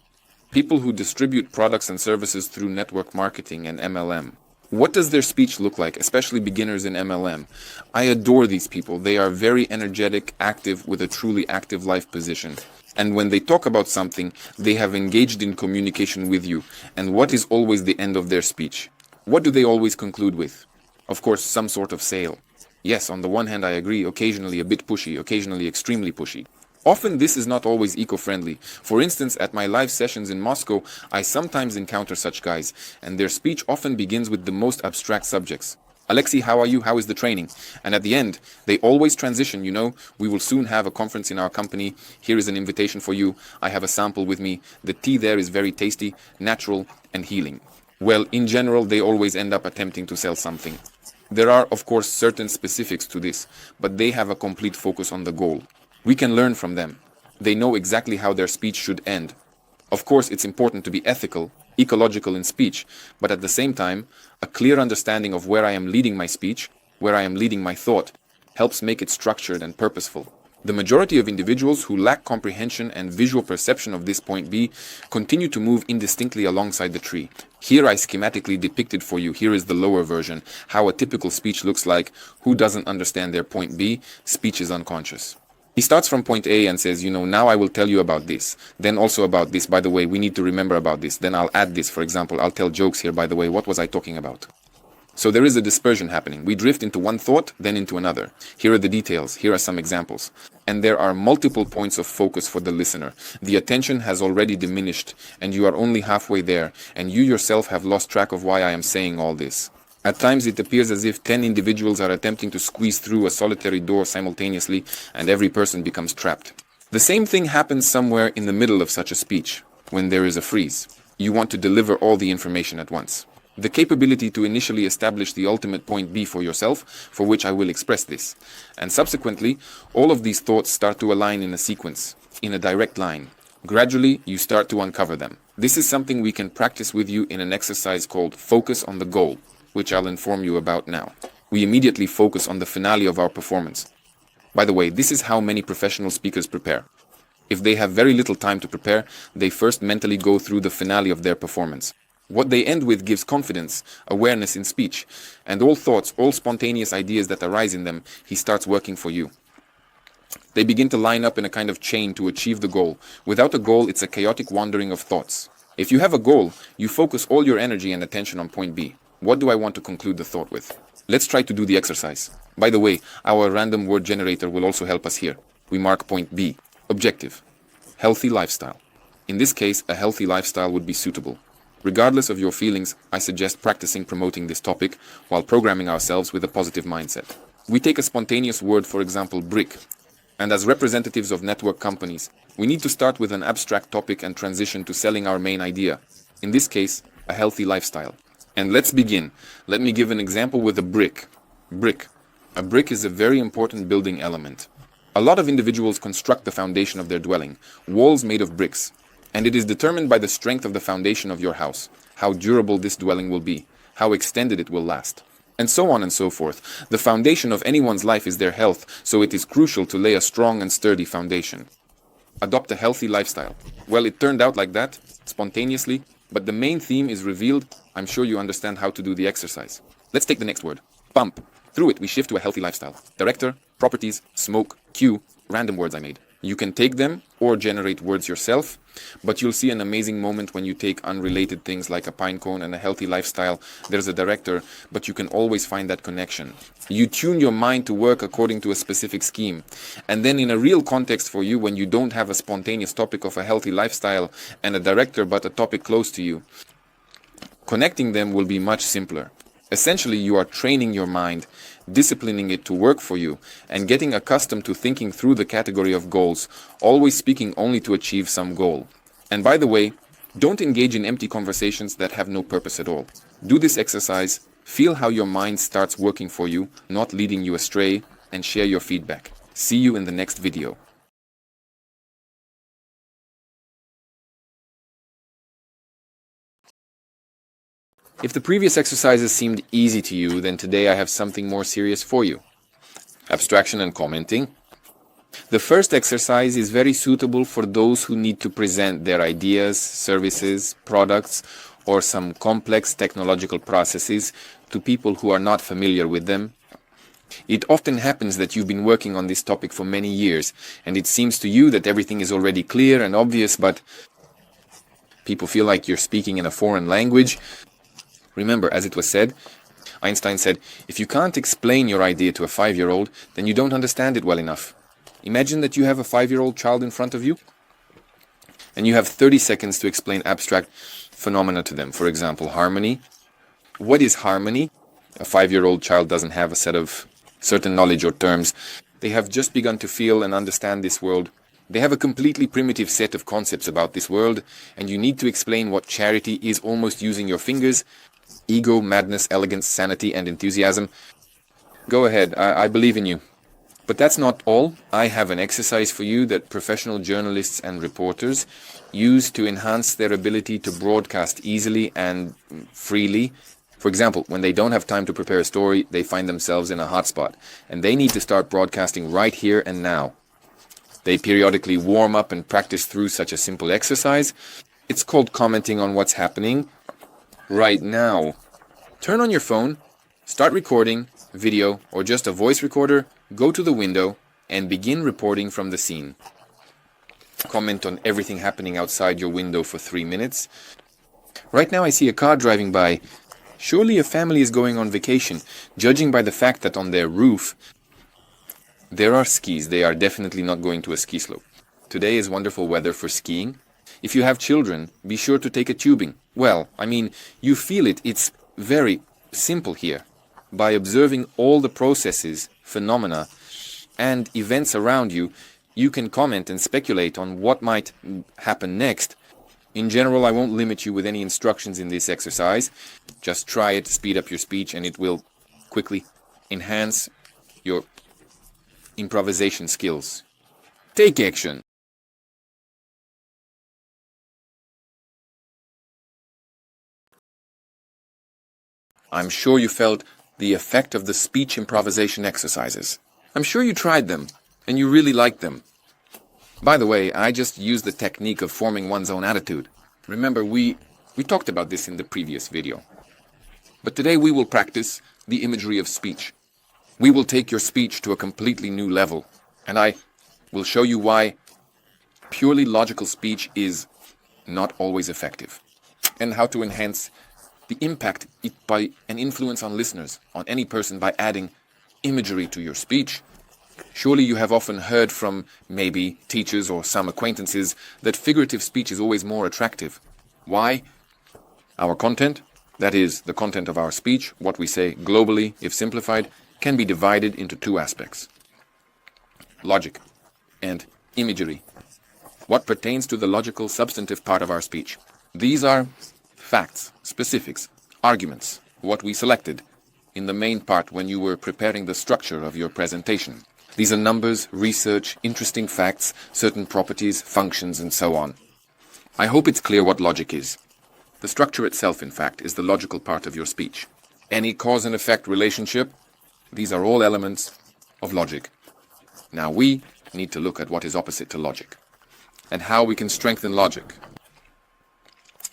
S3: People who distribute products and services through network marketing and MLM. What does their speech look like, especially beginners in MLM? I adore these people. They are very energetic, active, with a truly active life position. And when they talk about something, they have engaged in communication with you. And what is always the end of their speech? What do they always conclude with? Of course, some sort of sale. Yes, on the one hand I agree, occasionally a bit pushy, occasionally extremely pushy. Often this is not always eco-friendly. For instance, at my live sessions in Moscow, I sometimes encounter such guys, and their speech often begins with the most abstract subjects. Alexei, how are you? How is the training? And at the end, they always transition, you know, we will soon have a conference in our company. Here is an invitation for you. I have a sample with me. The tea there is very tasty, natural, and healing. Well, in general, they always end up attempting to sell something. There are, of course, certain specifics to this, but they have a complete focus on the goal. We can learn from them. They know exactly how their speech should end. Of course, it's important to be ethical, ecological in speech, but at the same time, a clear understanding of where I am leading my speech, where I am leading my thought, helps make it structured and purposeful. The majority of individuals who lack comprehension and visual perception of this point B continue to move indistinctly alongside the tree. Here I schematically depicted for you, here is the lower version, how a typical speech looks like. Who doesn't understand their point B? Speech is unconscious. He starts from point A and says, you know, now I will tell you about this, then also about this, by the way, we need to remember about this, then I'll add this, for example, I'll tell jokes here, by the way, what was I talking about? So there is a dispersion happening. We drift into one thought, then into another. Here are the details, here are some examples. And there are multiple points of focus for the listener. The attention has already diminished, and you are only halfway there, and you yourself have lost track of why I am saying all this. At times it appears as if 10 individuals are attempting to squeeze through a solitary door simultaneously, and every person becomes trapped. The same thing happens somewhere in the middle of such a speech, when there is a freeze. You want to deliver all the information at once. The capability to initially establish the ultimate point B for yourself, for which I will express this. And subsequently, all of these thoughts start to align in a sequence, in a direct line. Gradually, you start to uncover them. This is something we can practice with you in an exercise called Focus on the Goal, which I'll inform you about now. We immediately focus on the finale of our performance. By the way, this is how many professional speakers prepare. If they have very little time to prepare, they first mentally go through the finale of their performance. What they end with gives confidence, awareness in speech, and all thoughts, all spontaneous ideas that arise in them, he starts working for you. They begin to line up in a kind of chain to achieve the goal. Without a goal, it's a chaotic wandering of thoughts. If you have a goal, you focus all your energy and attention on point B. What do I want to conclude the thought with? Let's try to do the exercise. By the way, our random word generator will also help us here. We mark point B. Objective. Healthy lifestyle. In this case, a healthy lifestyle would be suitable. Regardless of your feelings, I suggest practicing promoting this topic while programming ourselves with a positive mindset. We take a spontaneous word, for example, brick. And as representatives of network companies, we need to start with an abstract topic and transition to selling our main idea. In this case, a healthy lifestyle. And let's begin. Let me give an example with a brick. Brick. A brick is a very important building element. A lot of individuals construct the foundation of their dwelling, walls made of bricks. And it is determined by the strength of the foundation of your house, how durable this dwelling will be, how extended it will last, and so on and so forth. The foundation of anyone's life is their health, so it is crucial to lay a strong and sturdy foundation.
S1: Adopt a healthy lifestyle. Well, it turned out like that, spontaneously, but the main theme is revealed. I'm sure you understand how to do the exercise. Let's take the next word. Bump. Through it, we shift to a healthy lifestyle. Director, properties, smoke, cue, random words I made. You can take them or generate words yourself, but you'll see an amazing moment when you take unrelated things like a pine cone and a healthy lifestyle. There's a director, but you can always find that connection. You tune your mind to work according to a specific scheme. And then in a real context for you, when you don't have a spontaneous topic of a healthy lifestyle and a director, but a topic close to you, connecting them will be much simpler. Essentially, you are training your mind, disciplining it to work for you, and getting accustomed to thinking through the category of goals, always speaking only to achieve some goal. And by the way, don't engage in empty conversations that have no purpose at all. Do this exercise, feel how your mind starts working for you, not leading you astray, and share your feedback. See you in the next video. If the previous exercises seemed easy to you, then today I have something more serious for you. Abstraction and commenting. The first exercise is very suitable for those who need to present their ideas, services, products, or some complex technological processes to people who are not familiar with them. It often happens that you've been working on this topic for many years, and it seems to you that everything is already clear and obvious, but people feel like you're speaking in a foreign language. Remember, as it was said, Einstein said, if you can't explain your idea to a 5-year-old, then you don't understand it well enough. Imagine that you have a 5-year-old child in front of you, and you have 30 seconds to explain abstract phenomena to them. For example, harmony. What is harmony? A 5-year-old child doesn't have a set of certain knowledge or terms. They have just begun to feel and understand this world. They have a completely primitive set of concepts about this world, and you need to explain what charity is almost using your fingers. Ego, madness, elegance, sanity, and enthusiasm. Go ahead, I believe in you. But that's not all. I have an exercise for you that professional journalists and reporters use to enhance their ability to broadcast easily and freely. For example, when they don't have time to prepare a story, they find themselves in a hotspot, and they need to start broadcasting right here and now. They periodically warm up and practice through such a simple exercise. It's called commenting on what's happening right now. Turn on your phone, start recording, video, or just a voice recorder, go to the window, and begin reporting from the scene. Comment on everything happening outside your window for 3 minutes. Right now I see a car driving by. Surely a family is going on vacation, judging by the fact that on their roof there are skis. They are definitely not going to a ski slope. Today is wonderful weather for skiing. If you have children, be sure to take a tubing. Well, I mean, you feel it. It's very simple here. By observing all the processes, phenomena, and events around you, you can comment and speculate on what might happen next. In general, I won't limit you with any instructions in this exercise. Just try it, speed up your speech, and it will quickly enhance your improvisation skills. Take action. I'm sure you felt the effect of the speech improvisation exercises. I'm sure you tried them, and you really liked them. By the way, I just used the technique of forming one's own attitude. Remember, we talked about this in the previous video. But today we will practice the imagery of speech. We will take your speech to a completely new level, and I will show you why purely logical speech is not always effective, and how to enhance the impact by an influence on listeners, on any person, by adding imagery to your speech. Surely you have often heard from maybe teachers or some acquaintances that figurative speech is always more attractive. Why? Our content, that is, the content of our speech, what we say globally, if simplified, can be divided into 2 aspects: logic and imagery. What pertains to the logical, substantive part of our speech? These are facts, specifics, arguments, what we selected in the main part when you were preparing the structure of your presentation. These are numbers, research, interesting facts, certain properties, functions, and so on. I hope it's clear what logic is. The structure itself, in fact, is the logical part of your speech. Any cause and effect relationship, these are all elements of logic. Now we need to look at what is opposite to logic.
S3: and how we can strengthen logic.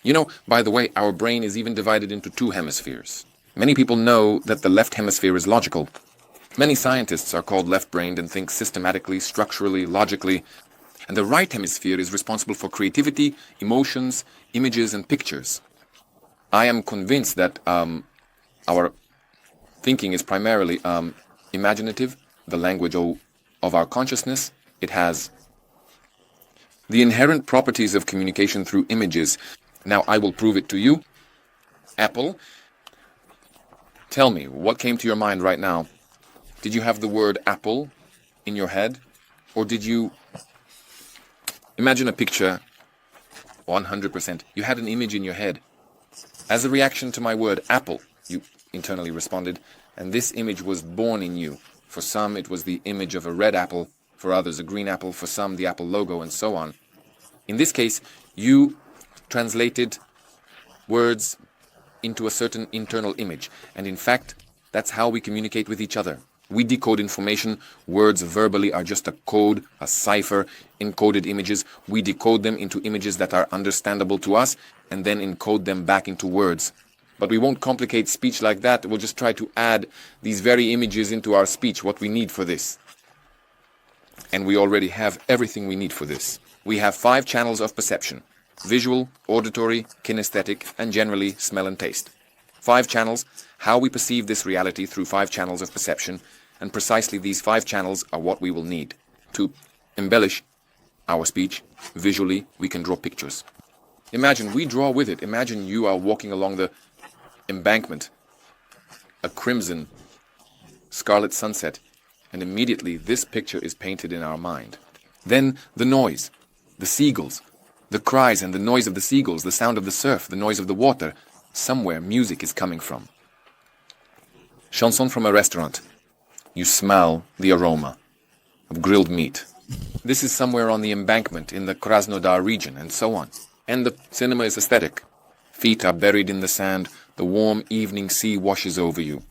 S3: You know, by the way, our brain is even divided into two hemispheres. Many people know that the left hemisphere is logical. Many scientists are called left-brained and think systematically, structurally, logically. And the right hemisphere is responsible for creativity, emotions, images, and pictures. I am convinced that our thinking is primarily imaginative, the language of our consciousness. It has the inherent properties of communication through images. Now I will prove it to you. Apple, tell me, what came to your mind right now? Did you have the word apple in your head? Or did you imagine a picture? 100%. You had an image in your head. As a reaction to my word apple, you internally responded, and this image was born in you. For some, it was the image of a red apple, for others, a green apple, for some, the Apple logo, and so on. In this case, you translated words into a certain internal image, and in fact, that's how we communicate with each other. We decode information. Words verbally are just a code, a cipher, encoded images. We decode them into images that are understandable to us, and then encode them back into words. But we won't complicate speech like that. We'll just try to add these very images into our speech, what we need for this. And we already have everything we need for this. We have 5 channels of perception: visual, auditory, kinesthetic, and generally smell and taste. 5 channels, how we perceive this reality through 5 channels of perception, and precisely these 5 channels are what we will need to embellish our speech. Visually, we can draw pictures. Imagine we draw with it. Imagine you are walking along the embankment, a crimson, scarlet sunset, and immediately this picture is painted in our mind. Then the noise, the seagulls, the cries and the noise of the seagulls, the sound of the surf, the noise of the water. Somewhere music is coming from. Chanson from a restaurant. You smell the aroma of grilled meat. This is somewhere on the embankment in the Krasnodar region, and so on. And the cinema is aesthetic. Feet are buried in the sand. The warm evening sea washes over you.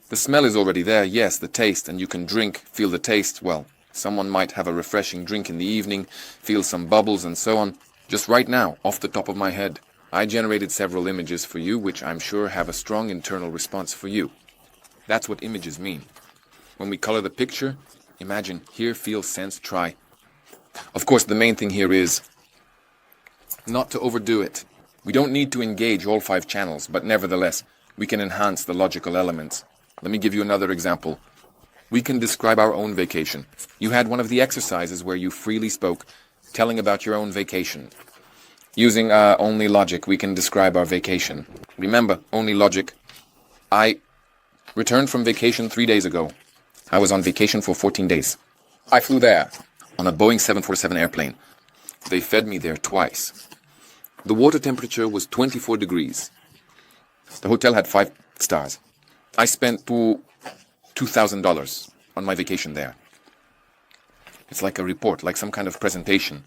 S3: The smell is already there, yes, the taste, and you can drink, feel the taste. Well, someone might have a refreshing drink in the evening, feel some bubbles and so on. Just right now, off the top of my head, I generated several images for you, which I'm sure have a strong internal response for you. That's what images mean. When we color the picture, imagine, hear, feel, sense, try. Of course, the main thing here is not to overdo it. We don't need to engage all 5 channels, but nevertheless, we can enhance the logical elements. Let me give you another example. We can describe our own vacation. You had one of the exercises where you freely spoke, telling about your own vacation. Using only logic, we can describe our vacation. Remember, only logic. I returned from vacation 3 days ago. I was on vacation for 14 days. I flew there on a Boeing 747 airplane. They fed me there twice. The water temperature was 24 degrees. The hotel had 5 stars. I spent $2,000 on my vacation there. It's like a report, like some kind of presentation.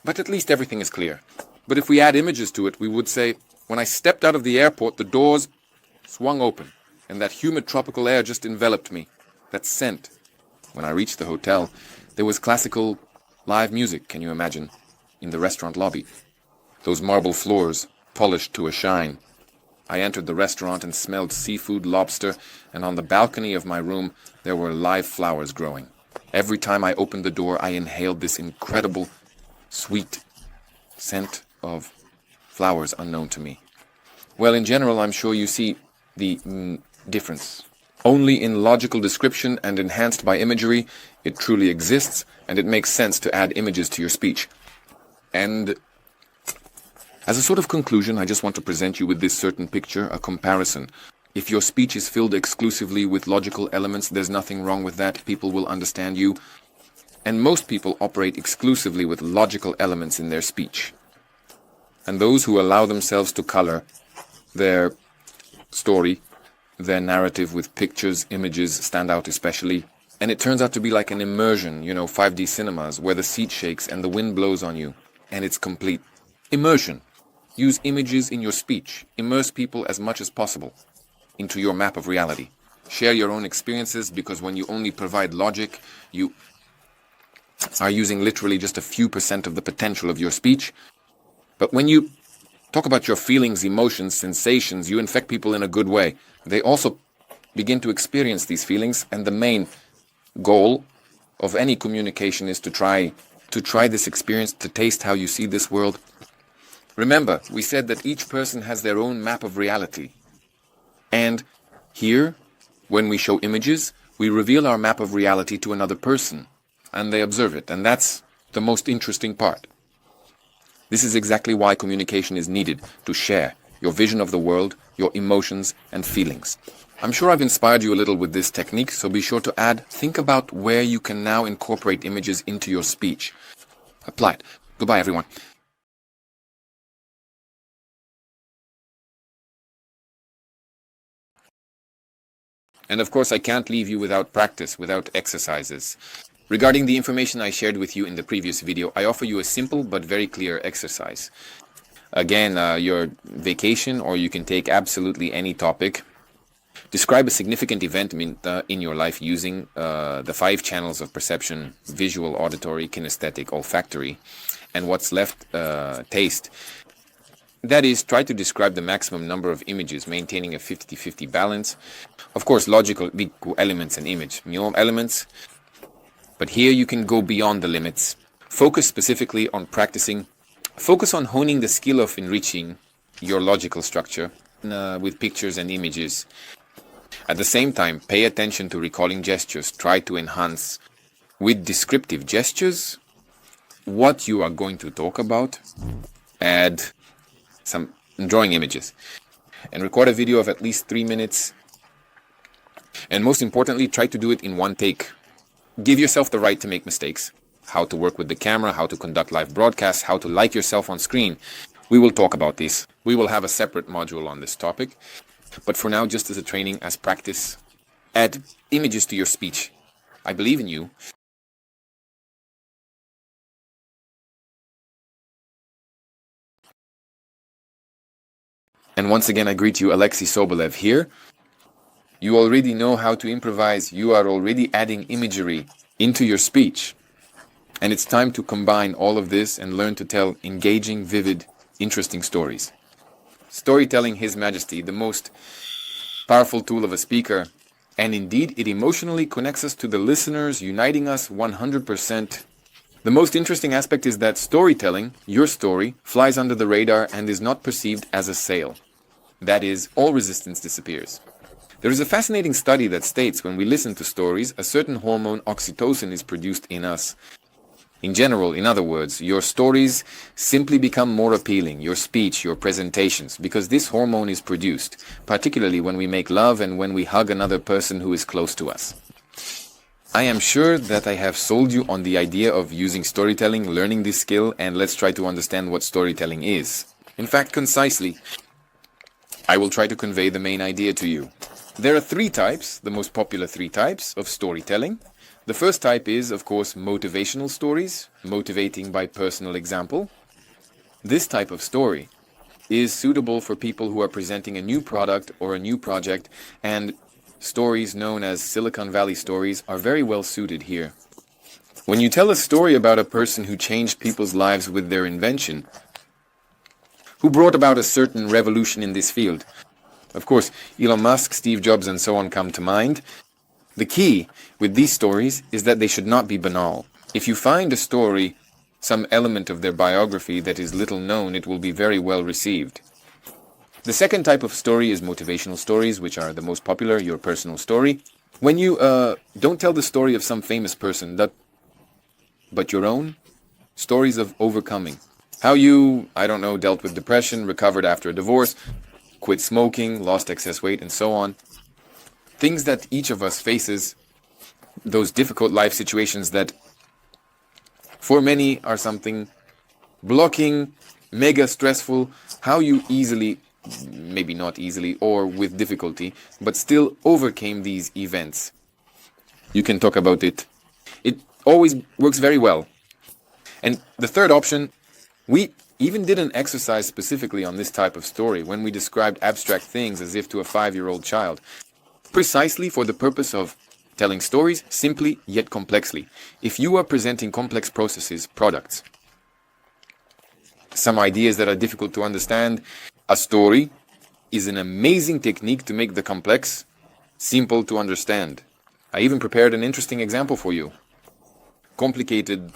S3: But at least everything is clear. But if we add images to it, we would say, when I stepped out of the airport, the doors swung open, and that humid tropical air just enveloped me. That scent. When I reached the hotel, there was classical live music, can you imagine, in the restaurant lobby. Those marble floors, polished to a shine. I entered the restaurant and smelled seafood, lobster, and on the balcony of my room, there were live flowers growing. Every time I opened the door, I inhaled this incredible, sweet scent of flowers unknown to me. Well, in general, I'm sure you see the difference. Only in logical description and enhanced by imagery, it truly exists, and it makes sense to add images to your speech. And as a sort of conclusion, I just want to present you with this certain picture, a comparison. If your speech is filled exclusively with logical elements, there's nothing wrong with that. People will understand you. And most people operate exclusively with logical elements in their speech. And those who allow themselves to color their story, their narrative with pictures, images stand out especially. And it turns out to be like an immersion, 5D cinemas, where the seat shakes and the wind blows on you. And it's complete immersion. Use images in your speech. Immerse people as much as possible into your map of reality. Share your own experiences, because when you only provide logic, you are using literally just a few % of the potential of your speech. But when you talk about your feelings, emotions, sensations, you infect people in a good way. They also begin to experience these feelings, and the main goal of any communication is to try this experience, to taste how you see this world. Remember, we said that each person has their own map of reality. And here, when we show images, we reveal our map of reality to another person, and they observe it, and that's the most interesting part. This is exactly why communication is needed, to share your vision of the world, your emotions and feelings. I'm sure I've inspired you a little with this technique, so be sure to think about where you can now incorporate images into your speech. Apply it. Goodbye, everyone. And of course, I can't leave you without practice, without exercises. Regarding the information I shared with you in the previous video, I offer you a simple but very clear exercise. Again, your vacation, or you can take absolutely any topic. Describe a significant event in your life using the 5 channels of perception: visual, auditory, kinesthetic, olfactory, and what's left, taste. That is, try to describe the maximum number of images, maintaining a 50-50 balance. Of course, logical elements and image, elements. But here you can go beyond the limits. Focus specifically on practicing. Focus on honing the skill of enriching your logical structure with pictures and images. At the same time, pay attention to recalling gestures. Try to enhance with descriptive gestures what you are going to talk about. Add some drawing images. And record a video of at least 3 minutes. And most importantly, try to do it in one take. Give yourself the right to make mistakes. How to work with the camera, how to conduct live broadcasts, how to like yourself on screen. We will talk about this. We will have a separate module on this topic. But for now, just as a training, as practice, add images to your speech. I believe in you. And once again, I greet you, Alexei Sobolev here. You already know how to improvise. You are already adding imagery into your speech. And it's time to combine all of this and learn to tell engaging, vivid, interesting stories. Storytelling, His Majesty, the most powerful tool of a speaker. And indeed, it emotionally connects us to the listeners, uniting us 100%. The most interesting aspect is that storytelling, your story, flies under the radar and is not perceived as a sale. That is, all resistance disappears. There is a fascinating study that states when we listen to stories, a certain hormone, oxytocin, is produced in us. In general, in other words, your stories simply become more appealing, your speech, your presentations, because this hormone is produced, particularly when we make love and when we hug another person who is close to us. I am sure that I have sold you on the idea of using storytelling, learning this skill, and let's try to understand what storytelling is. In fact, concisely, I will try to convey the main idea to you. There are 3 types, the most popular 3 types of storytelling. The first type is, of course, motivational stories, motivating by personal example. This type of story is suitable for people who are presenting a new product or a new project, and stories known as Silicon Valley stories are very well suited here. When you tell a story about a person who changed people's lives with their invention, who brought about a certain revolution in this field, of course, Elon Musk, Steve Jobs, and so on come to mind. The key with these stories is that they should not be banal. If you find a story, some element of their biography that is little known, it will be very well received. The second type of story is motivational stories, which are the most popular, your personal story. When you don't tell the story of some famous person, but your own, stories of overcoming. How you, dealt with depression, recovered after a divorce, quit smoking, lost excess weight, and so on. Things that each of us faces, those difficult life situations that for many are something blocking, mega stressful, how you easily, maybe not easily or with difficulty, but still overcame these events. You can talk about it. It always works very well. And the third option, we even did an exercise specifically on this type of story when we described abstract things as if to a 5-year-old child, precisely for the purpose of telling stories simply yet complexly. If you are presenting complex processes, products, some ideas that are difficult to understand, a story is an amazing technique to make the complex simple to understand. I even prepared an interesting example for you. Complicated.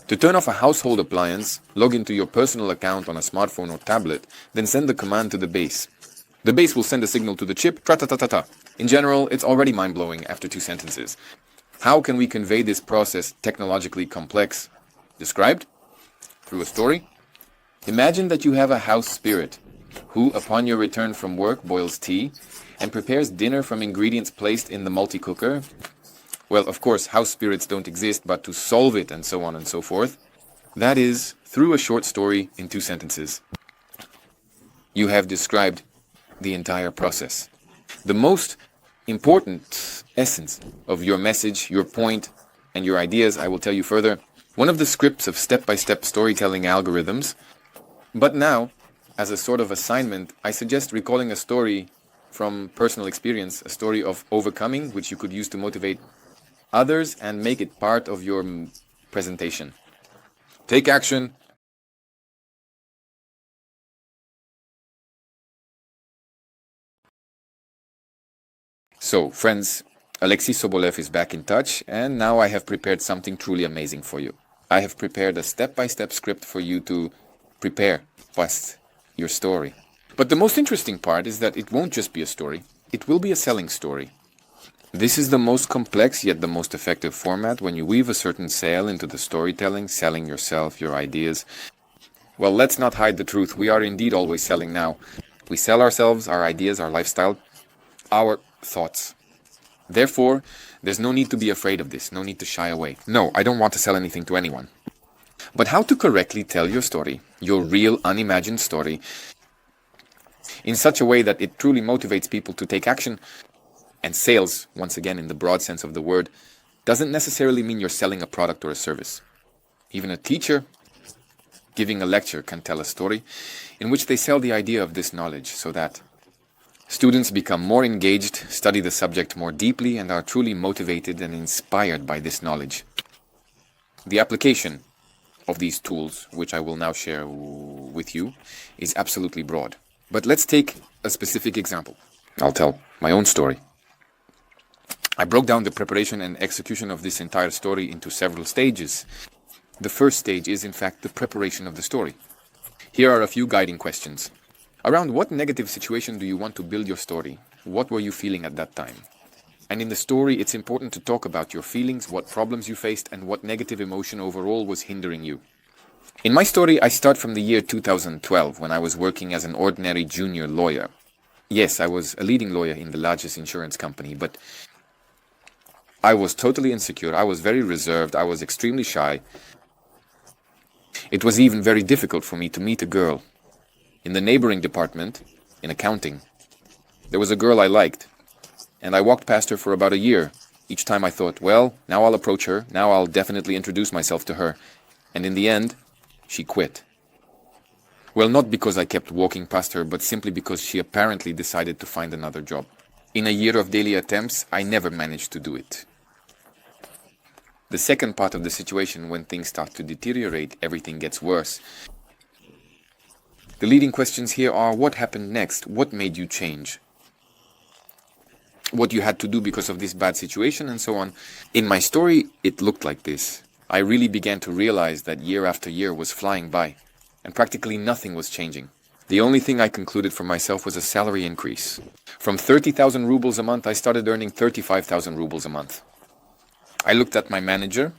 S3: To turn off a household appliance, log into your personal account on a smartphone or tablet, then send the command to the base. The base will send a signal to the chip, tra-ta-ta-ta-ta. In general, it's already mind-blowing after 2 sentences. How can we convey this process technologically complex? Described? Through a story? Imagine that you have a house spirit, who, upon your return from work, boils tea, and prepares dinner from ingredients placed in the multi-cooker. Well, of course, house spirits don't exist, but to solve it and so on and so forth. That is, through a short story in 2 sentences. You have described the entire process. The most important essence of your message, your point, and your ideas, I will tell you further. One of the scripts of step-by-step storytelling algorithms. But now, as a sort of assignment, I suggest recalling a story from personal experience, a story of overcoming, which you could use to motivate others and make it part of your presentation. Take action. So, friends, Alexei Sobolev is back in touch, and now I have prepared something truly amazing for you. I have prepared a step-by-step script for you to prepare past your story. But the most interesting part is that it won't just be a story, it will be a selling story. This is the most complex yet the most effective format when you weave a certain sale into the storytelling, selling yourself, your ideas. Well, let's not hide the truth. We are indeed always selling now. We sell ourselves, our ideas, our lifestyle, our thoughts. Therefore, there's no need to be afraid of this, no need to shy away. No, I don't want to sell anything to anyone. But how to correctly tell your story, your real unimagined story, in such a way that it truly motivates people to take action. And sales, once again in the broad sense of the word, doesn't necessarily mean you're selling a product or a service. Even a teacher giving a lecture can tell a story in which they sell the idea of this knowledge so that students become more engaged, study the subject more deeply, and are truly motivated and inspired by this knowledge. The application of these tools, which I will now share with you, is absolutely broad. But let's take a specific example. I'll tell my own story. I broke down the preparation and execution of this entire story into several stages. The first stage is, in fact, the preparation of the story. Here are a few guiding questions. Around what negative situation do you want to build your story? What were you feeling at that time? And in the story, it's important to talk about your feelings, what problems you faced, and what negative emotion overall was hindering you. In my story, I start from the year 2012, when I was working as an ordinary junior lawyer. Yes, I was a leading lawyer in the largest insurance company, but I was totally insecure, I was very reserved, I was extremely shy. It was even very difficult for me to meet a girl. In the neighboring department, in accounting, there was a girl I liked, and I walked past her for about a year. Each time I thought, well, now I'll approach her, now I'll definitely introduce myself to her. And in the end, she quit. Well, not because I kept walking past her, but simply because she apparently decided to find another job. In a year of daily attempts, I never managed to do it. The second part of the situation, when things start to deteriorate, everything gets worse. The leading questions here are, what happened next? What made you change? What you had to do because of this bad situation, and so on. In my story, it looked like this. I really began to realize that year after year was flying by, and practically nothing was changing. The only thing I concluded for myself was a salary increase. From 30,000 rubles a month, I started earning 35,000 rubles a month. I looked at my manager,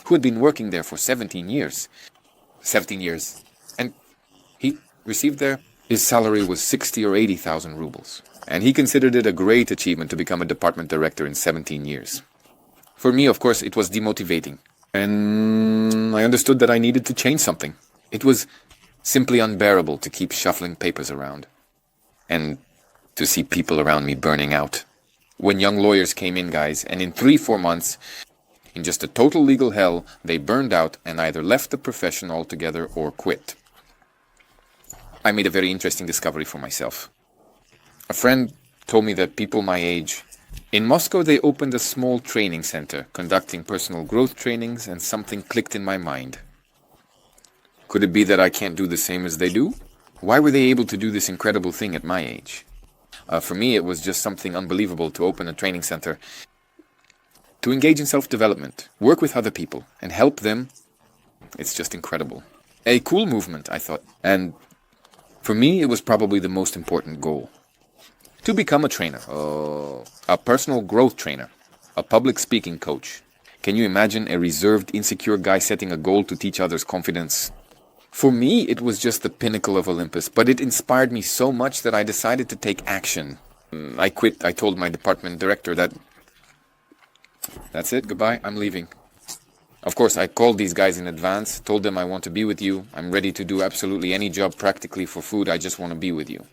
S3: who had been working there for 17 years, and he received there, his salary was 60 or 80,000 rubles. And he considered it a great achievement to become a department director in 17 years. For me, of course, it was demotivating. And I understood that I needed to change something. It was simply unbearable to keep shuffling papers around and to see people around me burning out. When young lawyers came in, guys, and in 3-4 months, in just a total legal hell, they burned out and either left the profession altogether or quit. I made a very interesting discovery for myself. A friend told me that people my age In Moscow, they opened a small training center, conducting personal growth trainings, and something clicked in my mind. Could it be that I can't do the same as they do? Why were they able to do this incredible thing at my age? For me, it was just something unbelievable to open a training center, to engage in self-development, work with other people, and help them. It's just incredible. A cool movement, I thought. And for me, it was probably the most important goal. To become a trainer, a personal growth trainer, a public speaking coach. Can you imagine a reserved, insecure guy setting a goal to teach others confidence? For me, it was just the pinnacle of Olympus, but it inspired me so much that I decided to take action. I quit. I told my department director that that's it, goodbye, I'm leaving. Of course, I called these guys in advance, told them I want to be with you, I'm ready to do absolutely any job practically for food, I just want to be with you.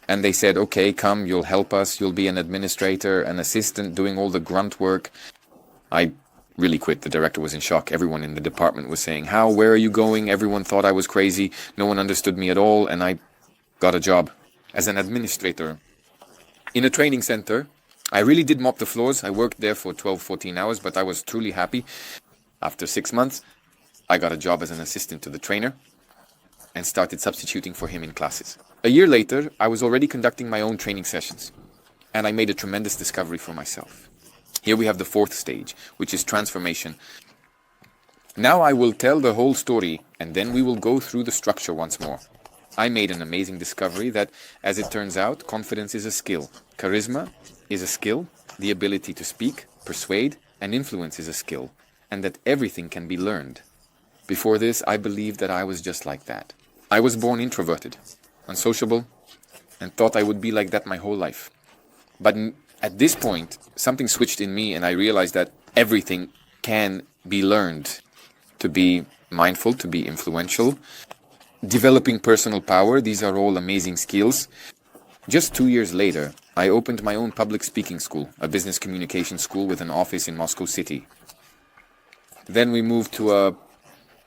S3: And they said, okay, come, you'll help us, you'll be an administrator, an assistant, doing all the grunt work. I really quit. The director was in shock. Everyone in the department was saying, how, where are you going? Everyone thought I was crazy. No one understood me at all. And I got a job as an administrator in a training center. I really did mop the floors. I worked there for 12, 14 hours, but I was truly happy. After 6 months, I got a job as an assistant to the trainer and started substituting for him in classes. A year later, I was already conducting my own training sessions, and I made a tremendous discovery for myself. Here we have the fourth stage, which is transformation. Now I will tell the whole story, and then we will go through the structure once more. I made an amazing discovery that, as it turns out, confidence is a skill. Charisma is a skill. The ability to speak, persuade, and influence is a skill, and that everything can be learned. Before this, I believed that I was just like that. I was born introverted, unsociable, and thought I would be like that my whole life. But at this point, something switched in me, and I realized that everything can be learned. To be mindful, to be influential, developing personal power, these are all amazing skills. Just 2 years later, I opened my own public speaking school, a business communication school with an office in Moscow City. Then we moved to a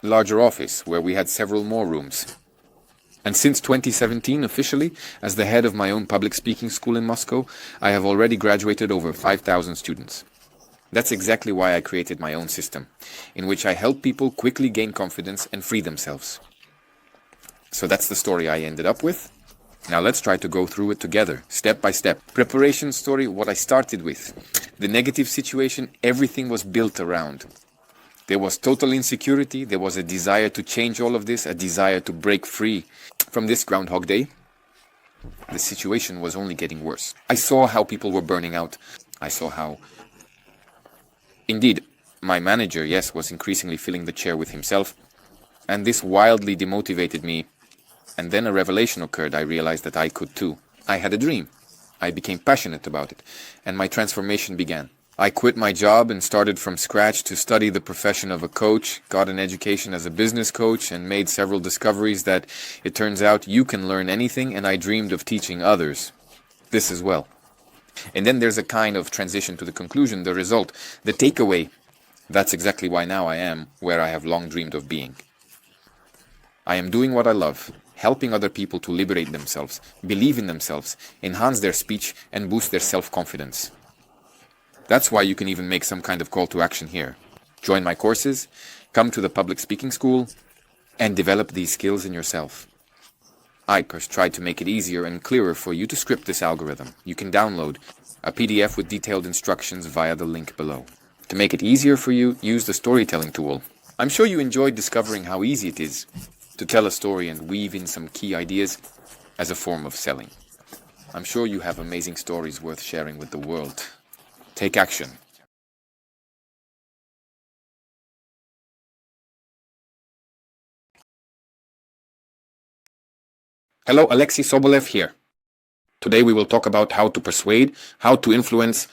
S3: larger office where we had several more rooms. And since 2017, officially, as the head of my own public speaking school in Moscow, I have already graduated over 5,000 students. That's exactly why I created my own system, in which I help people quickly gain confidence and free themselves. So that's the story I ended up with. Now let's try to go through it together, step by step. Preparation story, what I started with. The negative situation, everything was built around. There was total insecurity, there was a desire to change all of this, a desire to break free from this Groundhog Day. The situation was only getting worse. I saw how people were burning out. I saw how, indeed, my manager, yes, was increasingly filling the chair with himself. And this wildly demotivated me. And then a revelation occurred. I realized that I could too. I had a dream. I became passionate about it. And my transformation began. I quit my job and started from scratch to study the profession of a coach, got an education as a business coach, and made several discoveries that it turns out you can learn anything, and I dreamed of teaching others this as well. And then there's a kind of transition to the conclusion, the result, the takeaway. That's exactly why now I am where I have long dreamed of being. I am doing what I love, helping other people to liberate themselves, believe in themselves, enhance their speech, and boost their self-confidence. That's why you can even make some kind of call to action here. Join my courses, come to the public speaking school, and develop these skills in yourself. I tried to make it easier and clearer for you to script this algorithm. You can download a PDF with detailed instructions via the link below. To make it easier for you, use the storytelling tool. I'm sure you enjoyed discovering how easy it is to tell a story and weave in some key ideas as a form of selling. I'm sure you have amazing stories worth sharing with the world. Take action. Hello, Alexei Sobolev here. Today we will talk about how to persuade, how to influence,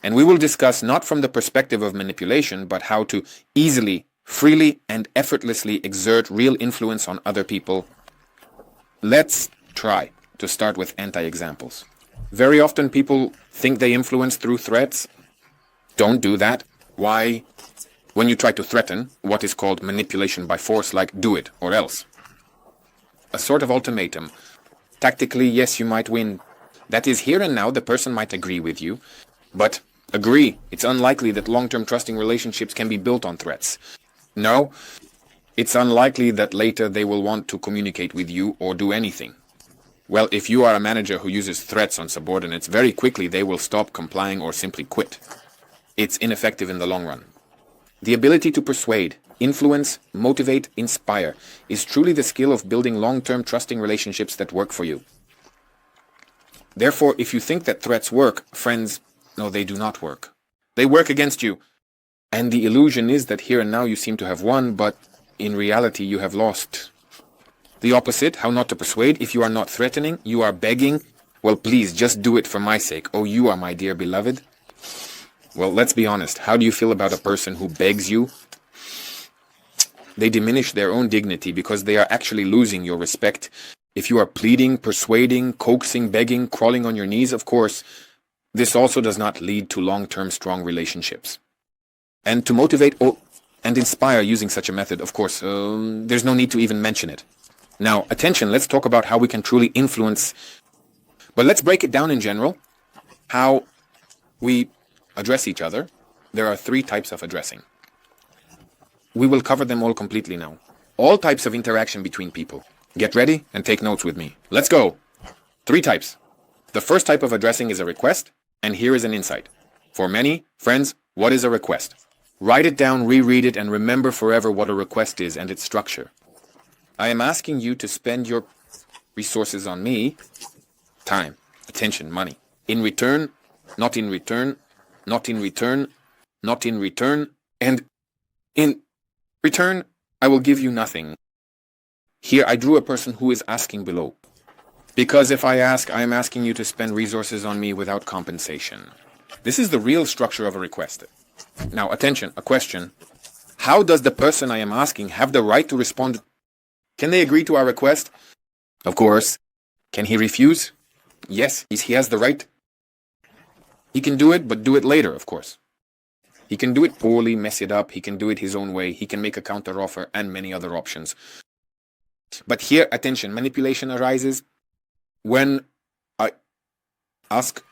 S3: and we will discuss not from the perspective of manipulation, but how to easily, freely, and effortlessly exert real influence on other people. Let's try to start with anti-examples. Very often people think they influence through threats. Don't do that. Why? When you try to threaten, what is called manipulation by force, like do it or else. A sort of ultimatum. Tactically, yes, you might win. That is, here and now, the person might agree with you, But agree, it's unlikely that long-term trusting relationships can be built on threats. No, it's unlikely that later they will want to communicate with you or do anything. Well, if you are a manager who uses threats on subordinates, very quickly they will stop complying or simply quit. It's ineffective in the long run. The ability to persuade, influence, motivate, inspire is truly the skill of building long-term trusting relationships that work for you. Therefore, if you think that threats work, friends, no, they do not work. They work against you. And the illusion is that here and now you seem to have won, but in reality you have lost. The opposite, how not to persuade, if you are not threatening, you are begging, well, please, just do it for my sake. Oh, you are my dear beloved. Well, let's be honest. How do you feel about a person who begs you? They diminish their own dignity because they are actually losing your respect. If you are pleading, persuading, coaxing, begging, crawling on your knees, of course, this also does not lead to long-term strong relationships. And to motivate and inspire using such a method, of course, there's no need to even mention it. Now, attention, let's talk about how we can truly influence. But let's break it down in general, how we address each other. There are 3 types of addressing. We will cover them all completely now. All types of interaction between people. Get ready and take notes with me. Let's go. 3 types. The first type of addressing is a request, and here is an insight. For many, friends, what is a request? Write it down, reread it, and remember forever what a request is and its structure. I am asking you to spend your resources on me, time, attention, money. In return, not in return, not in return, not in return, and in return, I will give you nothing. Here I drew a person who is asking below. Because if I ask, I am asking you to spend resources on me without compensation. This is the real structure of a request. Now, attention, a question. How does the person I am asking have the right to respond? Can they agree to our request? Of course. Can he refuse? Yes, he has the right. He can do it, but do it later, of course. He can do it poorly, mess it up. He can do it his own way. He can make a counteroffer and many other options. But here, attention, manipulation arises when I ask,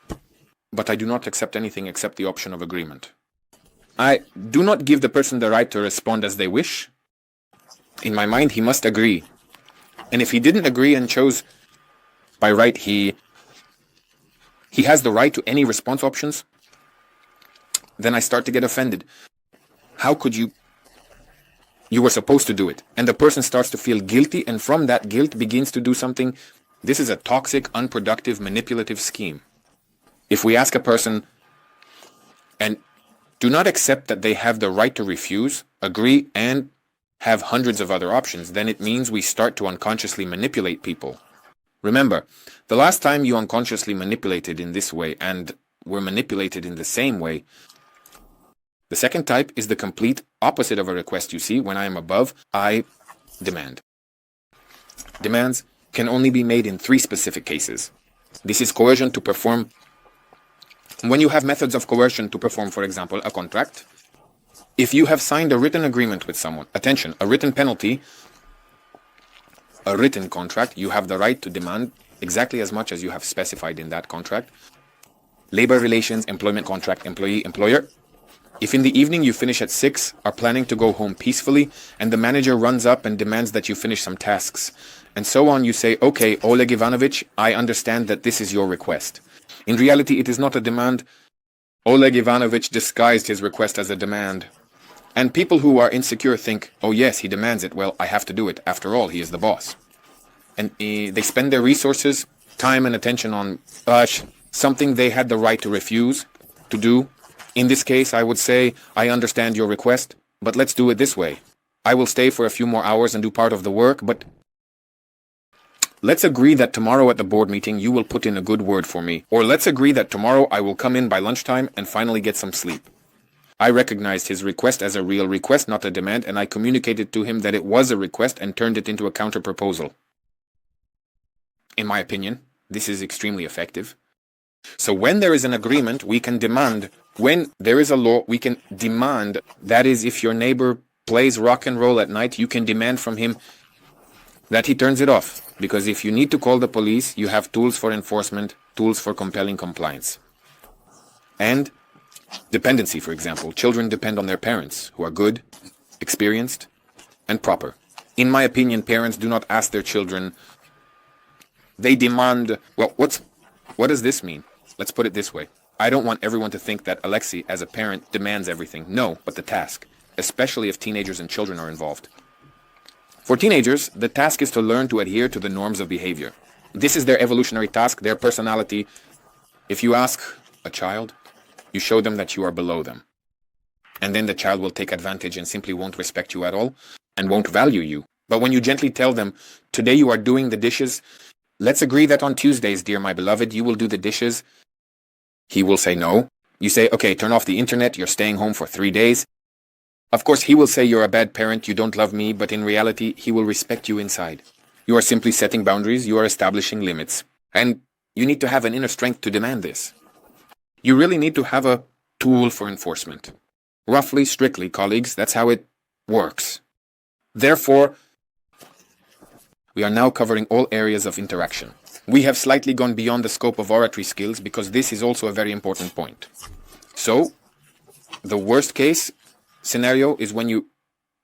S3: but I do not accept anything except the option of agreement. I do not give the person the right to respond as they wish. In my mind, he must agree. And if he didn't agree and chose by right, he has the right to any response options, then I start to get offended. How could you? You were supposed to do it. And the person starts to feel guilty, and from that guilt begins to do something. This is a toxic, unproductive, manipulative scheme. If we ask a person and do not accept that they have the right to refuse, agree, and have hundreds of other options, then it means we start to unconsciously manipulate people. Remember, the last time you unconsciously manipulated in this way and were manipulated in the same way, the second type is the complete opposite of a request. You see, when I am above, I demand. Demands can only be made in 3 specific cases. This is coercion to perform. When you have methods of coercion to perform, for example, a contract, if you have signed a written agreement with someone, attention, a written penalty, a written contract, you have the right to demand exactly as much as you have specified in that contract. Labor relations, employment contract, employee, employer. If in the evening you finish at 6, are planning to go home peacefully, and the manager runs up and demands that you finish some tasks, and so on, you say, okay, Oleg Ivanovich, I understand that this is your request. In reality, it is not a demand. Oleg Ivanovich disguised his request as a demand. And people who are insecure think, oh yes, he demands it, well, I have to do it. After all, he is the boss. And they spend their resources, time and attention on something they had the right to refuse to do. In this case, I would say, I understand your request, but let's do it this way. I will stay for a few more hours and do part of the work, but let's agree that tomorrow at the board meeting you will put in a good word for me. Or let's agree that tomorrow I will come in by lunchtime and finally get some sleep. I recognized his request as a real request, not a demand, and I communicated to him that it was a request and turned it into a counter-proposal. In my opinion, this is extremely effective. So when there is an agreement, we can demand. When there is a law, we can demand. That is, if your neighbor plays rock and roll at night, you can demand from him that he turns it off. Because if you need to call the police, you have tools for enforcement, tools for compelling compliance. And dependency, for example. Children depend on their parents, who are good, experienced, and proper. In my opinion, parents do not ask their children. They demand, well, what does this mean? Let's put it this way. I don't want everyone to think that Alexei, as a parent, demands everything. No, but the task, especially if teenagers and children are involved. For teenagers, the task is to learn to adhere to the norms of behavior. This is their evolutionary task, their personality. If you ask a child, you show them that you are below them. And then the child will take advantage and simply won't respect you at all and won't value you. But when you gently tell them, today you are doing the dishes, let's agree that on Tuesdays, dear my beloved, you will do the dishes. He will say no. You say, okay, turn off the internet, you're staying home for 3 days. Of course, he will say you're a bad parent, you don't love me, but in reality, he will respect you inside. You are simply setting boundaries, you are establishing limits. And you need to have an inner strength to demand this. You really need to have a tool for enforcement. Roughly, strictly, colleagues, that's how it works. Therefore, we are now covering all areas of interaction. We have slightly gone beyond the scope of oratory skills because this is also a very important point. So, the worst case scenario is when you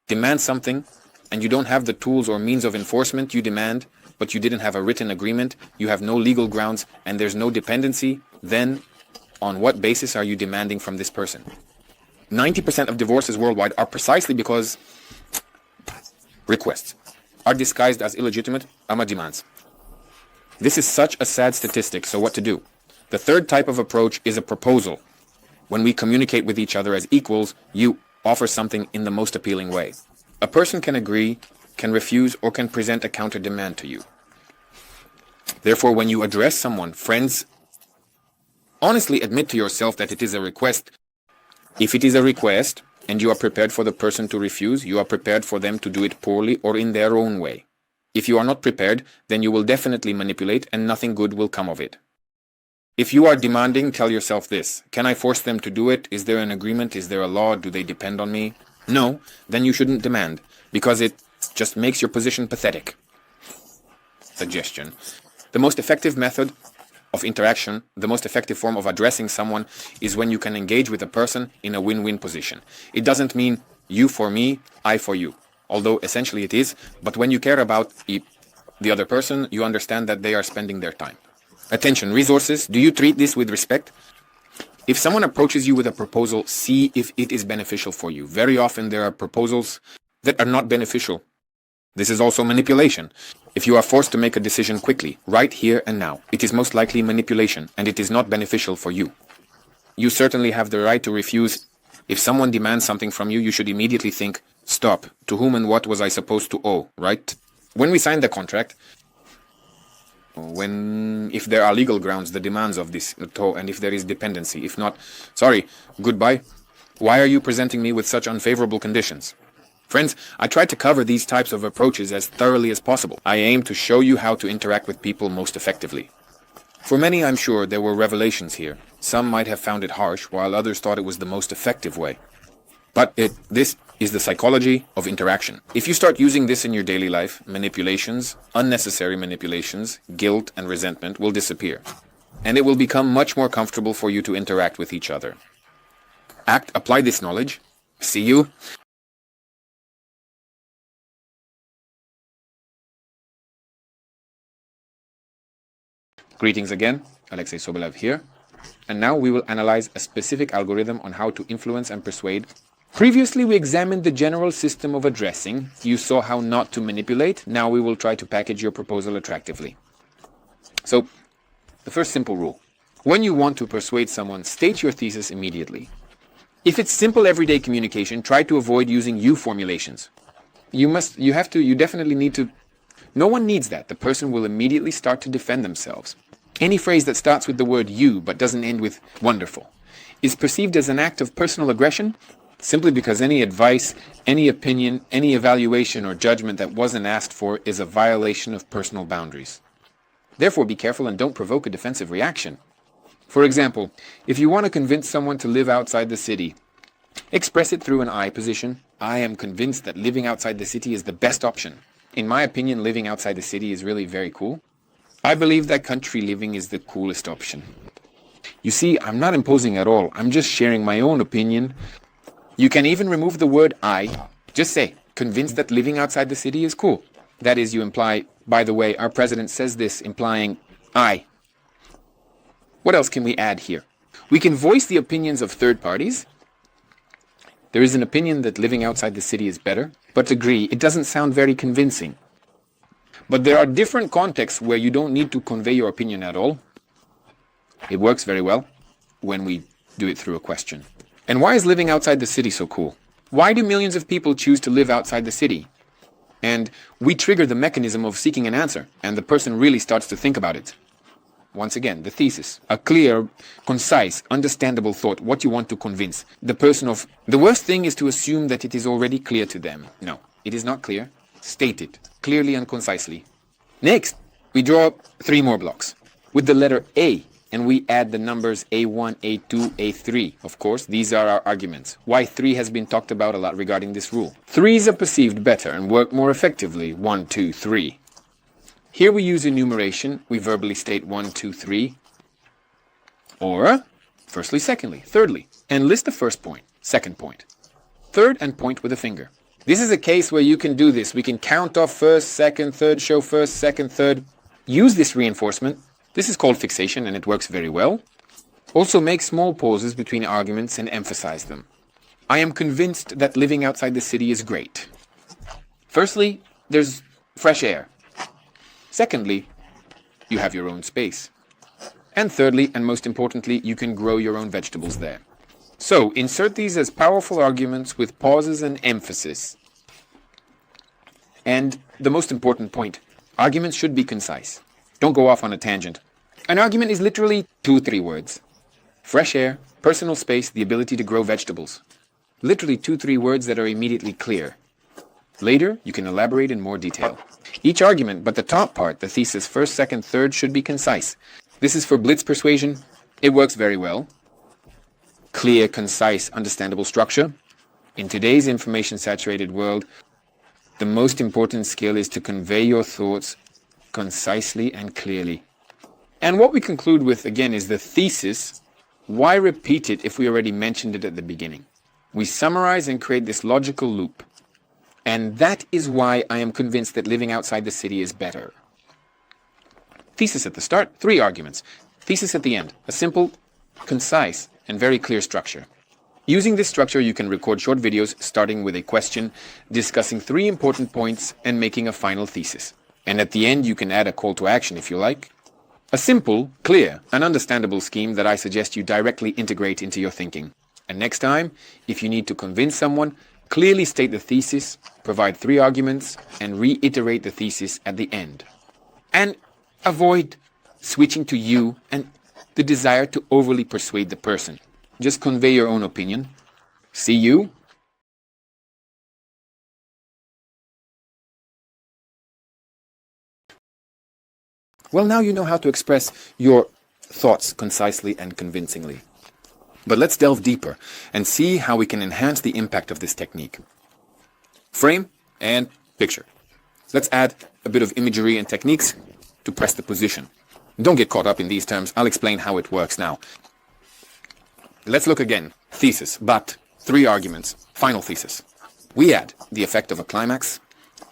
S3: demand something and you don't have the tools or means of enforcement you demand, but you didn't have a written agreement, you have no legal grounds, and there's no dependency, then on what basis are you demanding from this person? 90% of divorces worldwide are precisely because requests are disguised as illegitimate demands. This is such a sad statistic, so what to do? The third type of approach is a proposal. When we communicate with each other as equals, you offer something in the most appealing way. A person can agree, can refuse, or can present a counter-demand to you. Therefore, when you address someone, friends, honestly admit to yourself that it is a request. If it is a request, and you are prepared for the person to refuse, you are prepared for them to do it poorly or in their own way. If you are not prepared, then you will definitely manipulate and nothing good will come of it. If you are demanding, tell yourself this. Can I force them to do it? Is there an agreement? Is there a law? Do they depend on me? No, then you shouldn't demand, because it just makes your position pathetic. Suggestion. The most effective method of interaction, the most effective form of addressing someone is when you can engage with a person in a win-win position. It doesn't mean you for me, I for you. Although essentially it is, but when you care about the other person, you understand that they are spending their time. Attention, resources, do you treat this with respect? If someone approaches you with a proposal, see if it is beneficial for you. Very often there are proposals that are not beneficial. This is also manipulation. If you are forced to make a decision quickly, right here and now, it is most likely manipulation, and it is not beneficial for you. You certainly have the right to refuse. If someone demands something from you, you should immediately think, stop, to whom and what was I supposed to owe, right? When we sign the contract, if there are legal grounds, the demands of this tow, and if there is dependency, if not, sorry, goodbye. Why are you presenting me with such unfavorable conditions? Friends, I try to cover these types of approaches as thoroughly as possible. I aim to show you how to interact with people most effectively. For many, I'm sure, there were revelations here. Some might have found it harsh, while others thought it was the most effective way. But this is the psychology of interaction. If you start using this in your daily life, manipulations, unnecessary manipulations, guilt and resentment will disappear. And it will become much more comfortable for you to interact with each other. Apply this knowledge. See you. Greetings again, Alexei Sobolev here. And now we will analyze a specific algorithm on how to influence and persuade. Previously, we examined the general system of addressing. You saw how not to manipulate. Now we will try to package your proposal attractively. So, the first simple rule. When you want to persuade someone, state your thesis immediately. If it's simple everyday communication, try to avoid using you formulations. You definitely need to. No one needs that. The person will immediately start to defend themselves. Any phrase that starts with the word you but doesn't end with wonderful is perceived as an act of personal aggression simply because any advice, any opinion, any evaluation or judgment that wasn't asked for is a violation of personal boundaries. Therefore, be careful and don't provoke a defensive reaction. For example, if you want to convince someone to live outside the city, express it through an I position. I am convinced that living outside the city is the best option. In my opinion, living outside the city is really very cool. I believe that country living is the coolest option. You see, I'm not imposing at all. I'm just sharing my own opinion. You can even remove the word I. Just say, convinced that living outside the city is cool. That is, you imply, by the way, our president says this, implying I. What else can we add here? We can voice the opinions of third parties. There is an opinion that living outside the city is better, but agree, it doesn't sound very convincing. But there are different contexts where you don't need to convey your opinion at all. It works very well when we do it through a question. And why is living outside the city so cool? Why do millions of people choose to live outside the city? And we trigger the mechanism of seeking an answer, and the person really starts to think about it. Once again, the thesis. A clear, concise, understandable thought, what you want to convince the person of. The worst thing is to assume that it is already clear to them. No, it is not clear. State it, clearly and concisely. Next, we draw 3 more blocks with the letter A, and we add the numbers A1, A2, A3. Of course, these are our arguments. Why 3 has been talked about a lot regarding this rule. 3s are perceived better and work more effectively. 1, 2, 3. Here we use enumeration. We verbally state 1, 2, 3. Or, firstly, secondly, thirdly, and list the first point, second point, third, and point with a finger. This is a case where you can do this. We can count off first, second, third, show first, second, third. Use this reinforcement. This is called fixation, and it works very well. Also make small pauses between arguments and emphasize them. I am convinced that living outside the city is great. Firstly, there's fresh air. Secondly, you have your own space. And thirdly, and most importantly, you can grow your own vegetables there. So, insert these as powerful arguments with pauses and emphasis. And the most important point, arguments should be concise. Don't go off on a tangent. An argument is literally 2-3 words. Fresh air, personal space, the ability to grow vegetables. Literally 2-3 words that are immediately clear. Later, you can elaborate in more detail. Each argument, but the top part, the thesis first, second, third, should be concise. This is for blitz persuasion. It works very well. Clear, concise, understandable structure. In today's information-saturated world, the most important skill is to convey your thoughts concisely and clearly. And what we conclude with, again, is the thesis. Why repeat it if we already mentioned it at the beginning? We summarize and create this logical loop. And that is why I am convinced that living outside the city is better. Thesis at the start, 3 arguments. Thesis at the end, a simple, concise, and very clear structure. Using this structure, you can record short videos starting with a question, discussing 3 important points, and making a final thesis. And at the end, you can add a call to action if you like. A simple, clear, and understandable scheme that I suggest you directly integrate into your thinking. And next time, if you need to convince someone, clearly state the thesis, provide 3 arguments, and reiterate the thesis at the end. And avoid switching to you and the desire to overly persuade the person. Just convey your own opinion. See you. Well, now you know how to express your thoughts concisely and convincingly. But let's delve deeper and see how we can enhance the impact of this technique. Frame and picture. Let's add a bit of imagery and techniques to press the position. Don't get caught up in these terms. I'll explain how it works now. Let's look again. Thesis, but 3 arguments. Final thesis. We add the effect of a climax,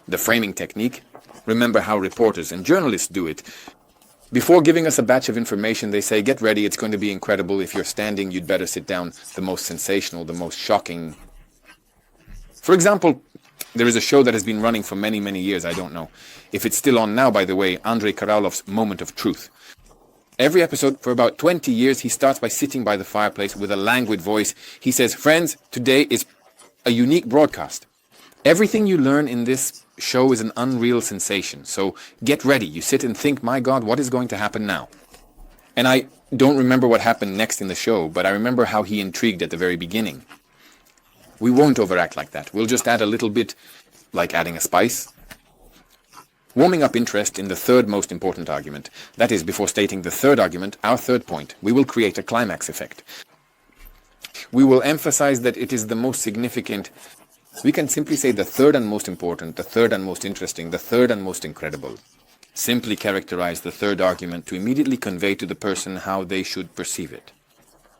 S3: the framing technique. Remember how reporters and journalists do it. Before giving us a batch of information, they say, get ready, it's going to be incredible. If you're standing, you'd better sit down. The most sensational, the most shocking. For example, there is a show that has been running for many, many years. I don't know if it's still on now, by the way, Andrei Karalov's Moment of Truth. Every episode, for about 20 years, he starts by sitting by the fireplace with a languid voice. He says, friends, today is a unique broadcast. Everything you learn in this show is an unreal sensation. So get ready. You sit and think, my God, what is going to happen now? And I don't remember what happened next in the show, but I remember how he intrigued at the very beginning. We won't overact like that. We'll just add a little bit, like adding a spice. Warming up interest in the 3rd most important argument. That is, before stating the 3rd argument, our 3rd point, we will create a climax effect. We will emphasize that it is the most significant. We can simply say the 3rd and most important, the 3rd and most interesting, the 3rd and most incredible. Simply characterize the third argument to immediately convey to the person how they should perceive it.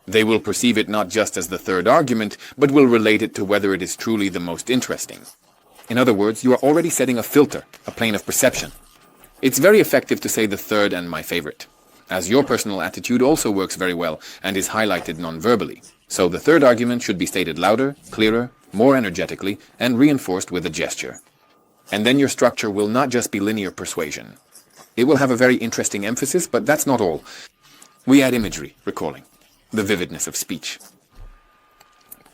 S3: They will perceive it not just as the third argument, but will relate it to whether it is truly the most interesting. In other words, you are already setting a filter, a plane of perception. It's very effective to say the third and my favorite, as your personal attitude also works very well and is highlighted non-verbally. So the third argument should be stated louder, clearer, more energetically, and reinforced with a gesture. And then your structure will not just be linear persuasion. It will have a very interesting emphasis, but that's not all. We add imagery, recalling the vividness of speech.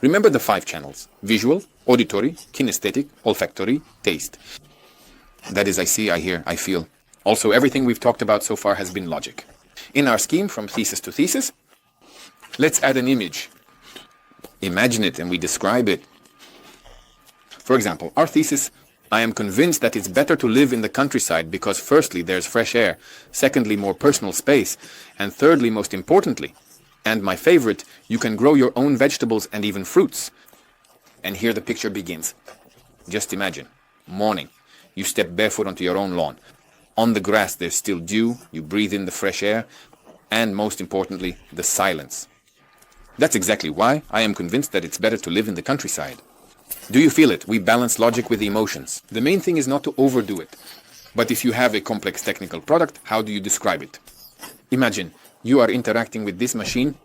S3: Remember the 5 channels: visual, auditory, kinesthetic, olfactory, taste. That is, I see, I hear, I feel. Also, everything we've talked about so far has been logic. In our scheme, from thesis to thesis, let's add an image. Imagine it and we describe it. For example, our thesis: I am convinced that it's better to live in the countryside because firstly, there's fresh air, secondly, more personal space, and thirdly, most importantly, and my favorite, you can grow your own vegetables and even fruits. And here the picture begins. Just imagine, morning, you step barefoot onto your own lawn. On the grass there's still dew, you breathe in the fresh air, and most importantly, the silence. That's exactly why I am convinced that it's better to live in the countryside. Do you feel it? We balance logic with emotions. The main thing is not to overdo it. But if you have a complex technical product, how do you describe it? Imagine, you are interacting with this machine.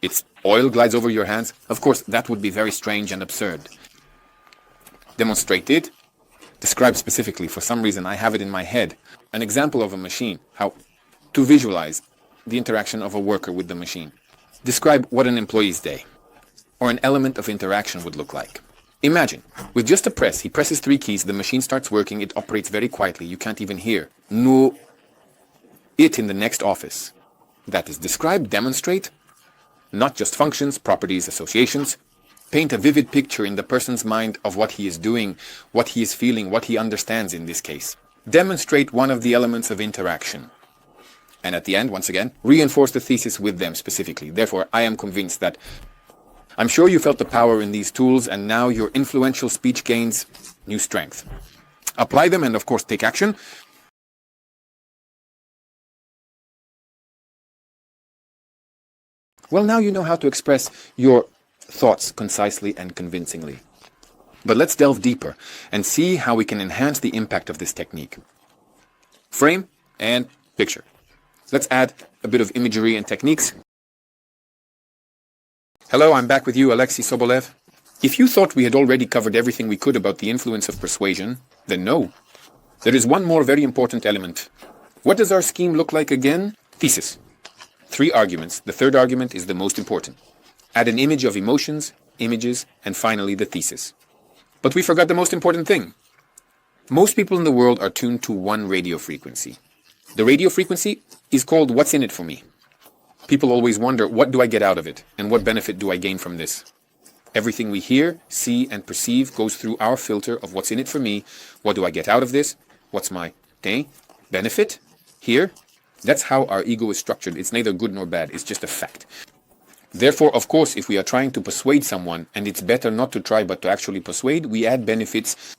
S3: Its oil glides over your hands. Of course, that would be very strange and absurd. Demonstrate it. Describe specifically. For some reason, I have it in my head. An example of a machine. How to visualize the interaction of a worker with the machine. Describe what an employee's day or an element of interaction would look like. Imagine, with just a press, he presses 3 keys, the machine starts working, it operates very quietly, you can't even hear. No. It in the next office. That is, describe, demonstrate, not just functions, properties, associations. Paint a vivid picture in the person's mind of what he is doing, what he is feeling, what he understands in this case. Demonstrate one of the elements of interaction. And at the end, once again, reinforce the thesis with them specifically. Therefore, I am convinced that I'm sure you felt the power in these tools, and now your influential speech gains new strength. Apply them and, of course, take action. Well, now you know how to express your thoughts concisely and convincingly. But let's delve deeper and see how we can enhance the impact of this technique. Frame and picture. Let's add a bit of imagery and techniques. Hello, I'm back with you, Alexei Sobolev. If you thought we had already covered everything we could about the influence of persuasion, then no. There is one more very important element. What does our scheme look like again? Thesis. 3 arguments. The third argument is the most important. Add an image of emotions, images, and finally the thesis. But we forgot the most important thing. Most people in the world are tuned to one radio frequency. The radio frequency is called "What's in it for me?" People always wonder, what do I get out of it? And what benefit do I gain from this? Everything we hear, see, and perceive goes through our filter of what's in it for me. What do I get out of this? What's my benefit? Here? That's how our ego is structured. It's neither good nor bad. It's just a fact. Therefore, of course, if we are trying to persuade someone, and it's better not to try but to actually persuade, we add benefits.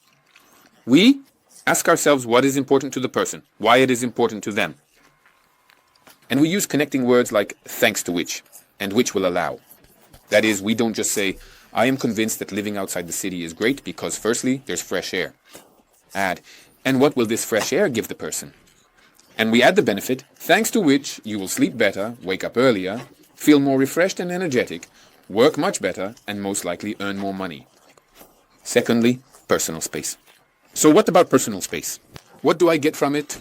S3: We ask ourselves what is important to the person, why it is important to them. And we use connecting words like "thanks to which" and "which will allow." That is, we don't just say, I am convinced that living outside the city is great because firstly, there's fresh air. Add, and what will this fresh air give the person? And we add the benefit, thanks to which you will sleep better, wake up earlier, feel more refreshed and energetic, work much better, and most likely earn more money. Secondly, personal space. So what about personal space? What do I get from it?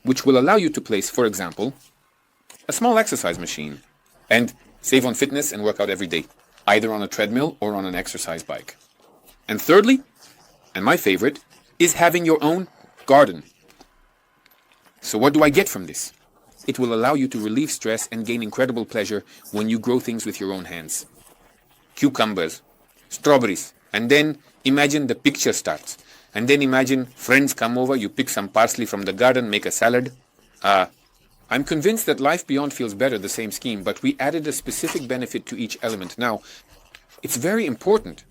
S3: Which will allow you to place, for example, a small exercise machine and save on fitness and work out every day, either on a treadmill or on an exercise bike. And thirdly, and my favorite, is having your own garden. So what do I get from this? It will allow you to relieve stress and gain incredible pleasure when you grow things with your own hands. Cucumbers, strawberries, and then imagine the picture starts. And then imagine friends come over, you pick some parsley from the garden, make a salad. I'm convinced that Life Beyond feels better, the same scheme, but we added a specific benefit to each element. Now, it's very important.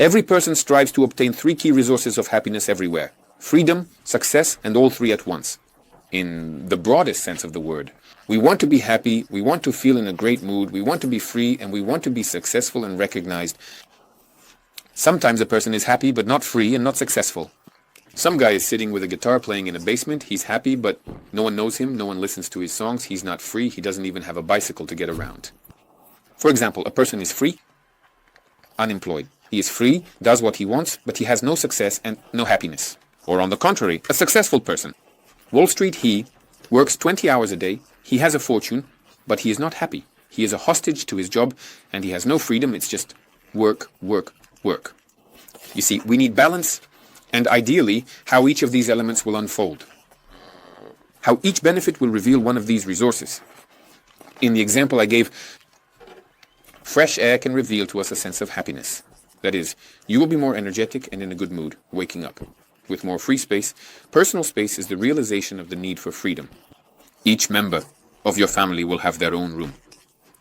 S3: Every person strives to obtain 3 key resources of happiness everywhere.
S2: freedom, success, and all three at once. In the broadest sense of the word. We want to be happy, we want to feel in a great mood, we want to be free, and we want to be successful and recognized. Sometimes a person is happy but not free and not successful. Some guy is sitting with a guitar playing in a basement, he's happy but no one knows him, no one listens to his songs, he's not free, he doesn't even have a bicycle to get around. For example, a person is free, unemployed. He is free, does what he wants, but he has no success and no happiness. Or on the contrary, a successful person. Wall Street, he works 20 hours a day, he has a fortune, but he is not happy. He is a hostage to his job and he has no freedom, it's just work, work, work. You see, we need balance and ideally how each of these elements will unfold. How each benefit will reveal one of these resources. In the example I gave, fresh air can reveal to us a sense of happiness. That is, you will be more energetic and in a good mood, waking up. With more free space, personal space is the realization of the need for freedom. Each member of your family will have their own room.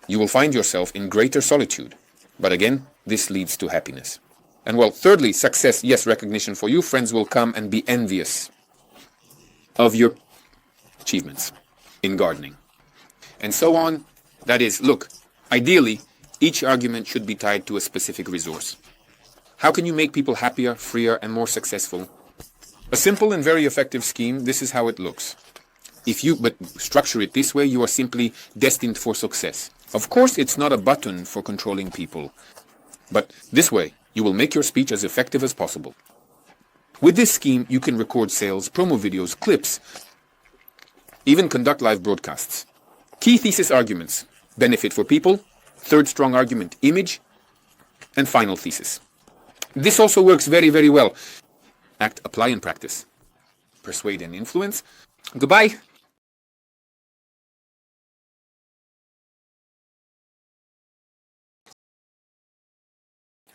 S2: You will find yourself in greater solitude. But again, this leads to happiness. And well, thirdly, success, yes, recognition for you. Friends will come and be envious of your achievements in gardening. And so on. That is, look, ideally, each argument should be tied to a specific resource. How can you make people happier, freer, and more successful? A simple and very effective scheme, this is how it looks. If you but structure it this way, you are simply destined for success. Of course, it's not a button for controlling people, but this way, you will make your speech as effective as possible. With this scheme, you can record sales, promo videos, clips, even conduct live broadcasts. Key thesis arguments, benefit for people, third strong argument, image, and final thesis. This also works very, very well. Act, apply, and practice. Persuade and influence. Goodbye.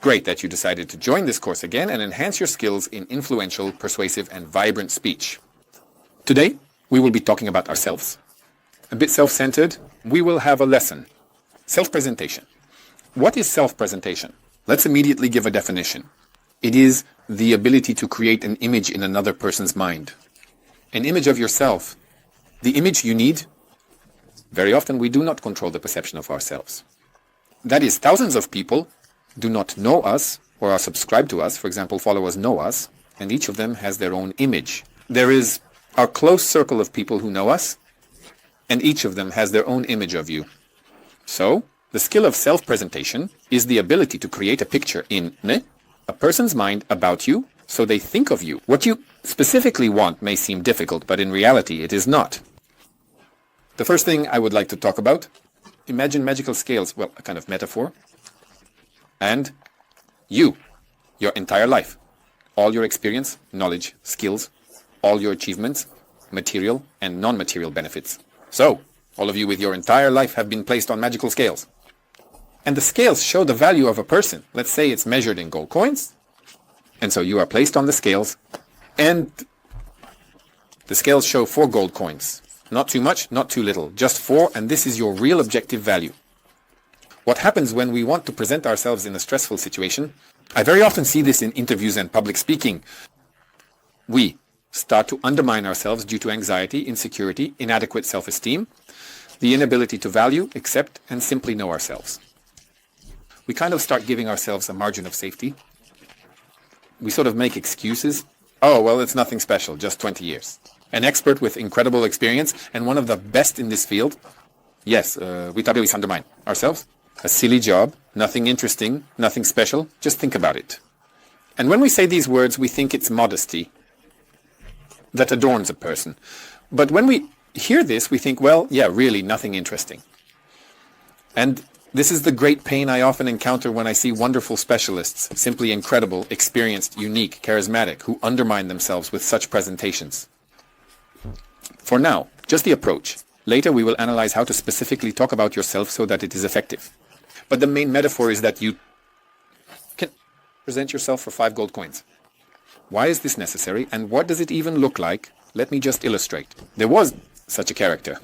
S2: Great that you decided to join this course again and enhance your skills in influential, persuasive, and vibrant speech. Today, we will be talking about ourselves. A bit self-centered, we will have a lesson. Self-presentation. What is self-presentation? Let's immediately give a definition. It is the ability to create an image in another person's mind. An image of yourself. The image you need. Very often we do not control the perception of ourselves. That is, thousands of people do not know us or are subscribed to us, for example, followers know us, and each of them has their own image. There is our close circle of people who know us, and each of them has their own image of you. So, the skill of self-presentation is the ability to create a picture in a person's mind about you, so they think of you. What you specifically want may seem difficult, but in reality it is not. The first thing I would like to talk about, imagine magical scales, well, a kind of metaphor, and you, your entire life, all your experience, knowledge, skills, all your achievements, material and non-material benefits. So, all of you with your entire life have been placed on magical scales. And the scales show the value of a person. Let's say it's measured in gold coins. And so you are placed on the scales, and the scales show 4 gold coins. Not too much, not too little, just 4, and this is your real objective value. What happens when we want to present ourselves in a stressful situation? I very often see this in interviews and public speaking. We start to undermine ourselves due to anxiety, insecurity, inadequate self-esteem, the inability to value, accept, and simply know ourselves. We kind of start giving ourselves a margin of safety. We sort of make excuses. Oh, well, it's nothing special, just 20 years. An expert with incredible experience and one of the best in this field. Yes, we totally undermine ourselves. A silly job, nothing interesting, nothing special, just think about it. And when we say these words, we think it's modesty that adorns a person. But when we hear this, we think, well, yeah, really, nothing interesting. And this is the great pain I often encounter when I see wonderful specialists, simply incredible, experienced, unique, charismatic, who undermine themselves with such presentations. For now, just the approach. Later we will analyze how to specifically talk about yourself so that it is effective. But the main metaphor is that you can present yourself for 5 gold coins. Why is this necessary, and what does it even look like? Let me just illustrate. There was such a character.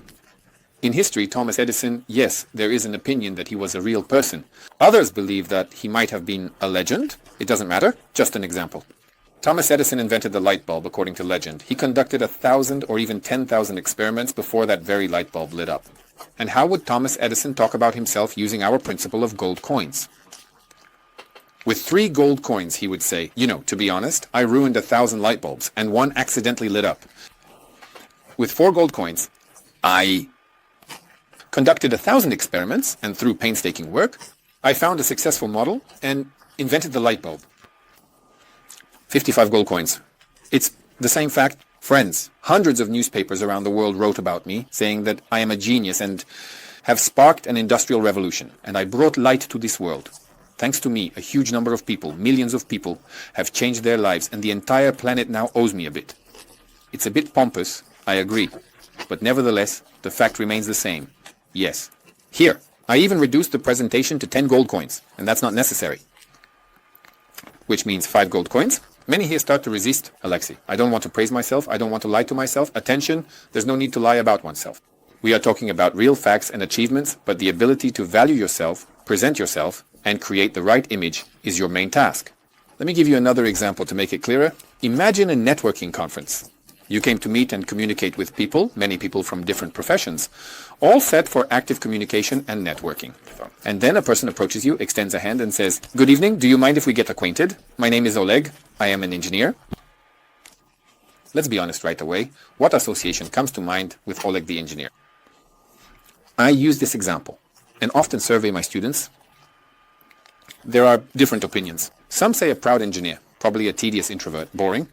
S2: In history, Thomas Edison, yes, there is an opinion that he was a real person. Others believe that he might have been a legend. It doesn't matter, just an example. Thomas Edison invented the light bulb, according to legend. He conducted 1,000 or even 10,000 experiments before that very light bulb lit up. And how would Thomas Edison talk about himself using our principle of gold coins? With 3 gold coins, he would say, to be honest, I ruined 1,000 light bulbs, and one accidentally lit up. With 4 gold coins, I conducted 1,000 experiments, and through painstaking work, I found a successful model and invented the light bulb. 55 gold coins. It's the same fact. Friends, hundreds of newspapers around the world wrote about me, saying that I am a genius and have sparked an industrial revolution, and I brought light to this world. Thanks to me, a huge number of people, millions of people, have changed their lives, and the entire planet now owes me a bit. It's a bit pompous, I agree, but nevertheless, the fact remains the same. Yes. Here, I even reduced the presentation to 10 gold coins, and that's not necessary. Which means 5 gold coins. Many here start to resist, Alexei. I don't want to praise myself, I don't want to lie to myself. Attention, there's no need to lie about oneself. We are talking about real facts and achievements, but the ability to value yourself, present yourself, and create the right image is your main task. Let me give you another example to make it clearer. Imagine a networking conference. You came to meet and communicate with people, many people from different professions, all set for active communication and networking. And then a person approaches you, extends a hand and says, "Good evening, do you mind if we get acquainted? My name is Oleg, I am an engineer." Let's be honest right away. What association comes to mind with Oleg the engineer? I use this example and often survey my students. There are different opinions. Some say a proud engineer, probably a tedious introvert, boring.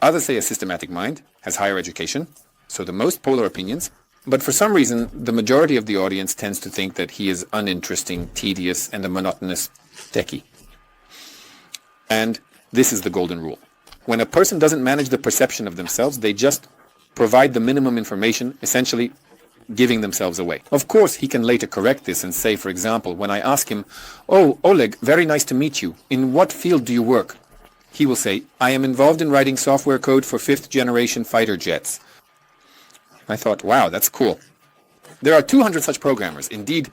S2: Others say a systematic mind, has higher education. So the most polar opinions. But for some reason, the majority of the audience tends to think that he is uninteresting, tedious, and a monotonous techie. And this is the golden rule. When a person doesn't manage the perception of themselves, they just provide the minimum information, essentially giving themselves away. Of course, he can later correct this and say, for example, when I ask him, "Oh, Oleg, very nice to meet you. In what field do you work?" He will say, "I am involved in writing software code for 5th-generation fighter jets." I thought, wow, that's cool. There are 200 such programmers, indeed,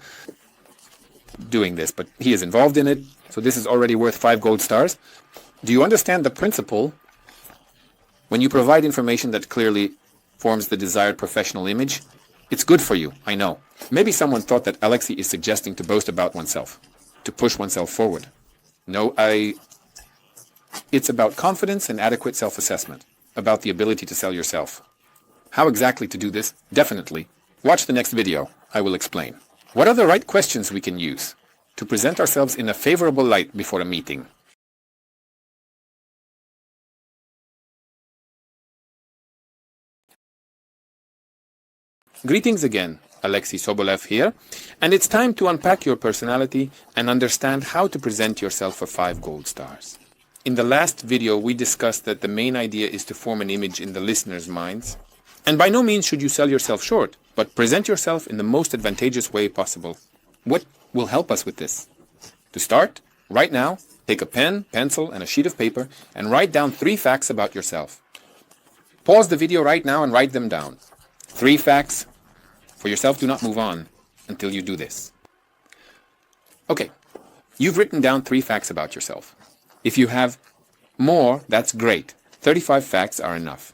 S2: doing this, but he is involved in it, so this is already worth 5 gold stars. Do you understand the principle? When you provide information that clearly forms the desired professional image, it's good for you, I know. Maybe someone thought that Alexei is suggesting to boast about oneself, to push oneself forward. No, it's about confidence and adequate self-assessment, about the ability to sell yourself. How exactly to do this? Definitely. Watch the next video. I will explain. What are the right questions we can use to present ourselves in a favorable light before a meeting? Greetings again, Alexei Sobolev here, and it's time to unpack your personality and understand how to present yourself for 5 gold stars. In the last video, we discussed that the main idea is to form an image in the listeners' minds. And by no means should you sell yourself short, but present yourself in the most advantageous way possible. What will help us with this? To start, right now, take a pen, pencil, and a sheet of paper and write down 3 facts about yourself. Pause the video right now and write them down. 3 facts for yourself. Do not move on until you do this. Okay, you've written down 3 facts about yourself. If you have more, that's great. 35 facts are enough.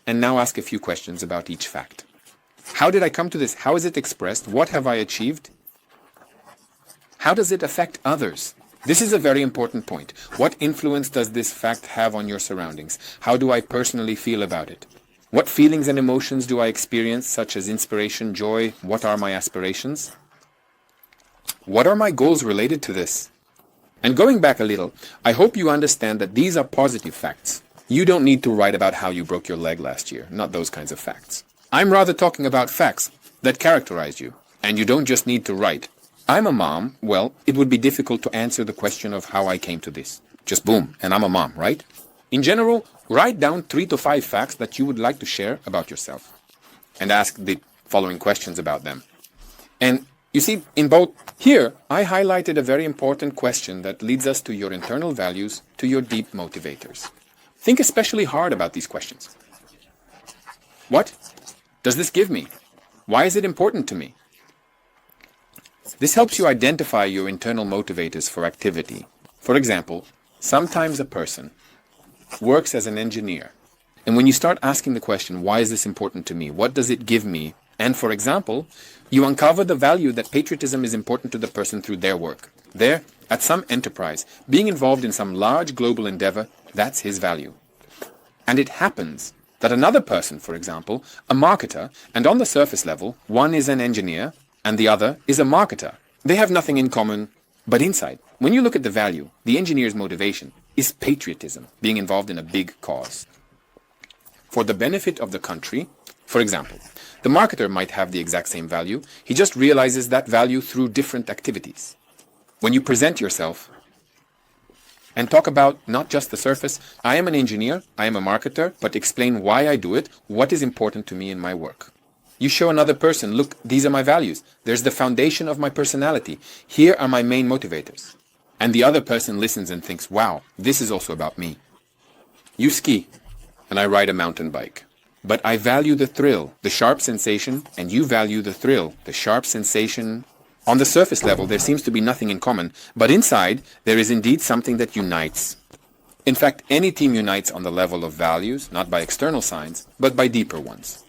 S2: And now ask a few questions about each fact. How did I come to this? How is it expressed? What have I achieved? How does it affect others? This is a very important point. What influence does this fact have on your surroundings? How do I personally feel about it? What feelings and emotions do I experience, such as inspiration, joy? What are my aspirations? What are my goals related to this? And going back a little, I hope you understand that these are positive facts. You don't need to write about how you broke your leg last year, not those kinds of facts. I'm rather talking about facts that characterize you, and you don't just need to write, "I'm a mom." Well, it would be difficult to answer the question of how I came to this. Just boom, and I'm a mom, right? In general, write down 3 to 5 facts that you would like to share about yourself, and ask the following questions about them. And you see, in both here, I highlighted a very important question that leads us to your internal values, to your deep motivators. Think especially hard about these questions. What does this give me? Why is it important to me? This helps you identify your internal motivators for activity. For example, sometimes a person
S3: works as an engineer. And when you start asking the question, why is this important to me? What does it give me? And for example, you uncover the value that patriotism is important to the person through their work. There, at some enterprise, being involved in some large global endeavor, that's his value. And it happens that another person, for example, a marketer, and on the surface level, one is an engineer and the other is a marketer. They have nothing in common, but inside, when you look at the value, the engineer's motivation is patriotism, being involved in a big cause. For the benefit of the country, for example, the marketer might have the exact same value, he just realizes that value through different activities. When you present yourself and talk about not just the surface, I am an engineer, I am a marketer, but explain why I do it, what is important to me in my work. You show another person, look, these are my values. There's the foundation of my personality. Here are my main motivators. And the other person listens and thinks, wow, this is also about me. You ski, and I ride a mountain bike. But I value the thrill, the sharp sensation, and you value the thrill, the sharp sensation. On the surface level, there seems to be nothing in common, but inside, there is indeed something that unites. In fact, any team unites on the level of values, not by external signs, but by deeper ones.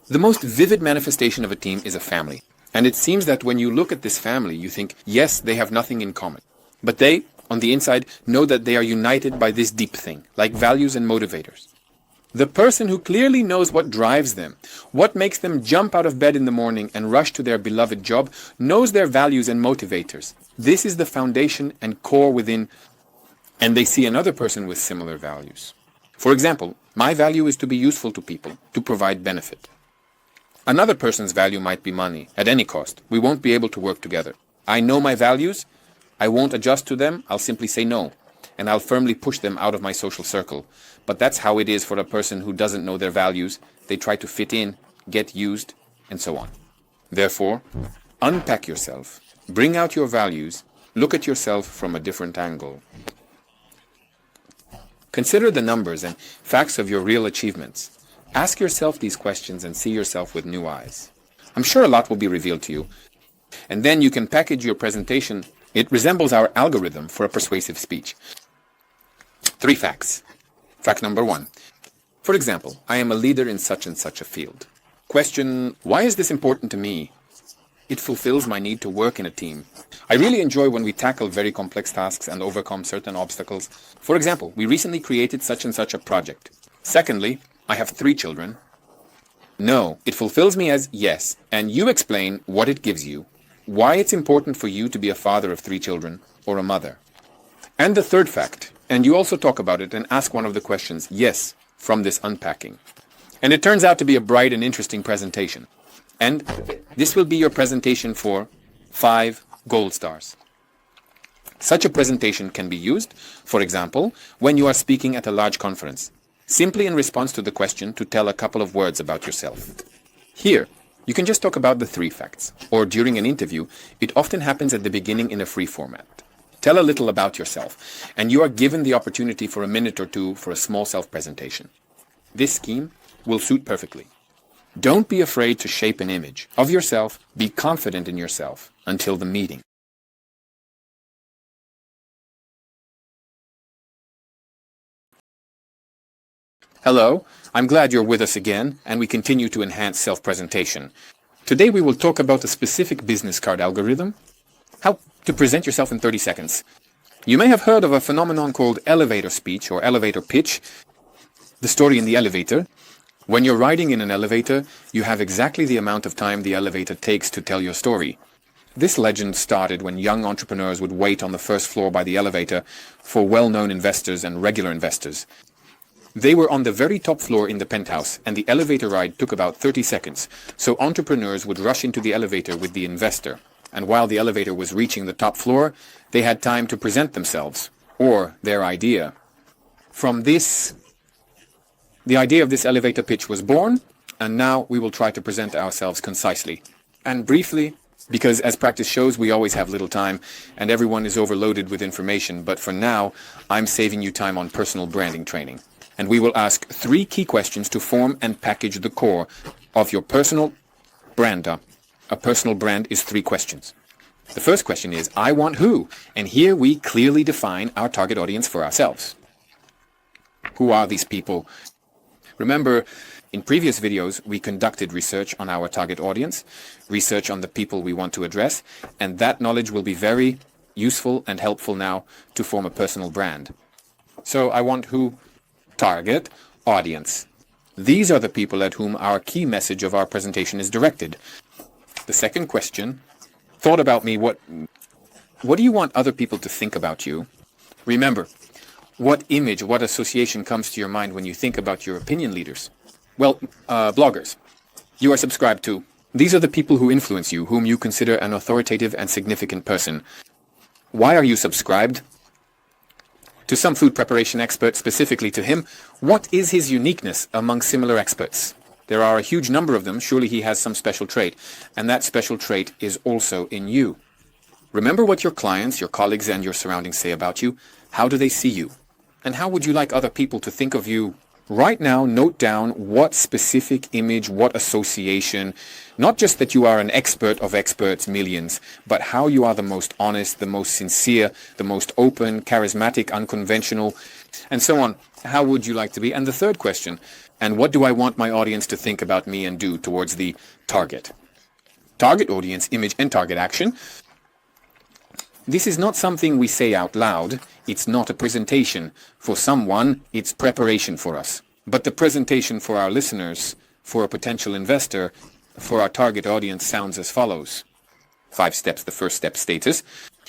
S3: The most vivid manifestation of a team is a family. And it seems that when you look at this family, you think, yes, they have nothing in common. But they, on the inside, know that they are united by this deep thing, like values and motivators. The person who clearly knows what drives them, what makes them jump out of bed in the morning and rush to their beloved job, knows their values and motivators. This is the foundation and core within, and they see another person with similar values. For example, my value is to be useful to people, to provide benefit. Another person's value might be money, at any cost. We won't be able to work together. I know my values, I won't adjust to them, I'll simply say no, and I'll firmly push them out of my social circle. But that's how it is for a person who doesn't know their values. They try to fit in, get used, and so on. Therefore, unpack yourself, bring out your values, look at yourself from a different angle. Consider the numbers and facts of your real achievements. Ask yourself these questions and see yourself with new eyes. I'm sure a lot will be revealed to you. And then you can package your presentation. It resembles our algorithm for a persuasive speech. 3 facts. Fact number 1. For example, I am a leader in such and such a field. Question, why is this important to me? It fulfills my need to work in a team. I really enjoy when we tackle very complex tasks and overcome certain obstacles. For example, we recently created such and such a project. Secondly, I have 3 children. No, it fulfills me as yes, and you explain what it gives you, why it's important for you to be a father of 3 children or a mother. And the third fact, and you also talk about it and ask one of the questions, yes, from this unpacking. And it turns out to be a bright and interesting presentation. And this will be your presentation for 5 gold stars. Such a presentation can be used, for example, when you are speaking at a large conference, simply in response to the question to tell a couple of words about yourself. Here, you can just talk about the 3 facts, or during an interview, it often happens at the beginning in a free format. Tell a little about yourself, and you are given the opportunity for a minute or 2 for a small self-presentation. This scheme will suit perfectly. Don't be afraid to shape an image of yourself, be confident in yourself until the meeting. Hello, I'm glad you're with us again, and we continue to enhance self-presentation. Today we will talk about a specific business card algorithm, how to present yourself in 30 seconds. You may have heard of a phenomenon called elevator speech or elevator pitch, the story in the elevator. When you're riding in an elevator, you have exactly the amount of time the elevator takes to tell your story. This legend started when young entrepreneurs would wait on the first floor by the elevator for well-known investors and regular investors. They were on the very top floor in the penthouse, and the elevator ride took about 30 seconds, so entrepreneurs would rush into the elevator with the investor. And while the elevator was reaching the top floor, they had time to present themselves, or their idea. From this, the idea of this elevator pitch was born, and now we will try to present ourselves concisely and briefly, because as practice shows, we always have little time, and everyone is overloaded with information, but for now, I'm saving you time on personal branding training. And we will ask 3 key questions to form and package the core of your personal brand. A personal brand is 3 questions. The first question is, I want who? And here we clearly define our target audience for ourselves. Who are these people? Remember, in previous videos, we conducted research on our target audience, research on the people we want to address, and that knowledge will be very useful and helpful now to form a personal brand. So I want who? Target audience. These are the people at whom our key message of our presentation is directed. The second question, thought about me, what do you want other people to think about you? Remember, what image, what association comes to your mind when you think about your opinion leaders? Well, bloggers. You are subscribed to. These are the people who influence you, whom you consider an authoritative and significant person. Why are you subscribed? To some food preparation expert, specifically to him, what is his uniqueness among similar experts? There are a huge number of them, surely he has some special trait, and that special trait is also in you. Remember what your clients, your colleagues, and your surroundings say about you. How do they see you? And how would you like other people to think of you? Right now, note down what specific image, what association, not just that you are an expert of experts, millions, but how you are the most honest, the most sincere, the most open, charismatic, unconventional, and so on. How would you like to be? And the third question, and what do I want my audience to think about me and do towards the target? Target audience, image, and target action. This is not something we say out loud. It's not a presentation. For someone, it's preparation for us. But the presentation for our listeners, for a potential investor, for our target audience sounds as follows. 5 steps. The first step, status.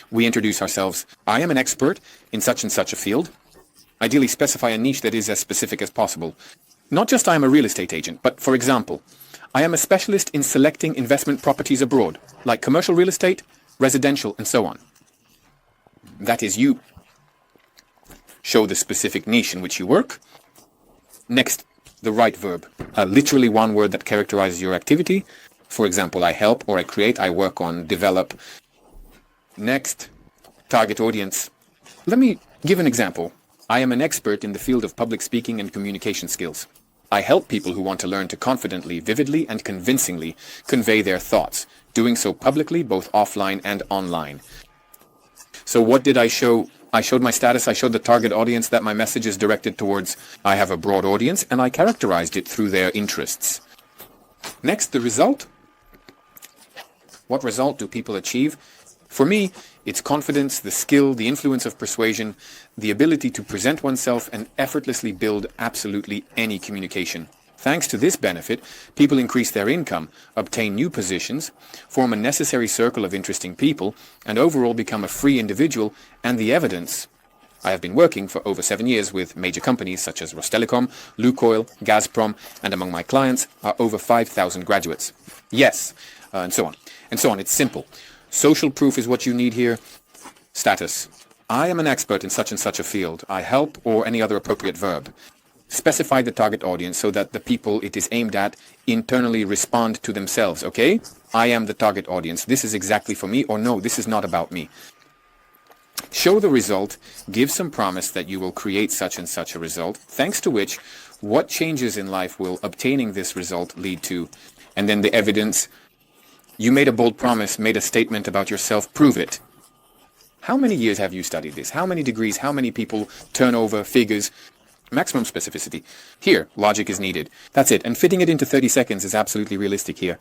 S3: We introduce ourselves. I am an expert in such and such a field. Ideally specify a niche that is as specific as possible. Not just I am a real estate agent, but for example, I am a specialist in selecting investment properties abroad, like commercial real estate, residential, and so on. That is you. Show the specific niche in which you work. Next, the right verb. Literally one word that characterizes your activity. For example, I help, or I create, I work on, develop. Next, target audience. Let me give an example. I am an expert in the field of public speaking and communication skills. I help people who want to learn to confidently, vividly, and convincingly convey their thoughts, doing so publicly, both offline and online. So what did I show? I showed my status, I showed the target audience that my message is directed towards. I have a broad audience, and I characterized it through their interests. Next, the result. What result do people achieve? For me, it's confidence, the skill, the influence of persuasion, the ability to present oneself and effortlessly build absolutely any communication. Thanks to this benefit, people increase their income, obtain new positions, form a necessary circle of interesting people, and overall become a free individual. And the evidence. I have been working for over 7 years with major companies such as Rostelecom, Lukoil, Gazprom, and among my clients are over 5,000 graduates. Yes, and so on. And so on. It's simple. Social proof is what you need here. Status. I am an expert in such and such a field. I help, or any other appropriate verb. Specify the target audience so that the people it is aimed at internally respond to themselves, okay? I am the target audience. This is exactly for me, or no, this is not about me. Show the result, give some promise that you will create such and such a result, thanks to which, what changes in life will obtaining this result lead to? And then the evidence. You made a bold promise, made a statement about yourself, prove it. How many years have you studied this? How many degrees? How many people? Turnover, figures? Maximum specificity. Here, logic is needed. That's it. And fitting it into 30 seconds is absolutely realistic here.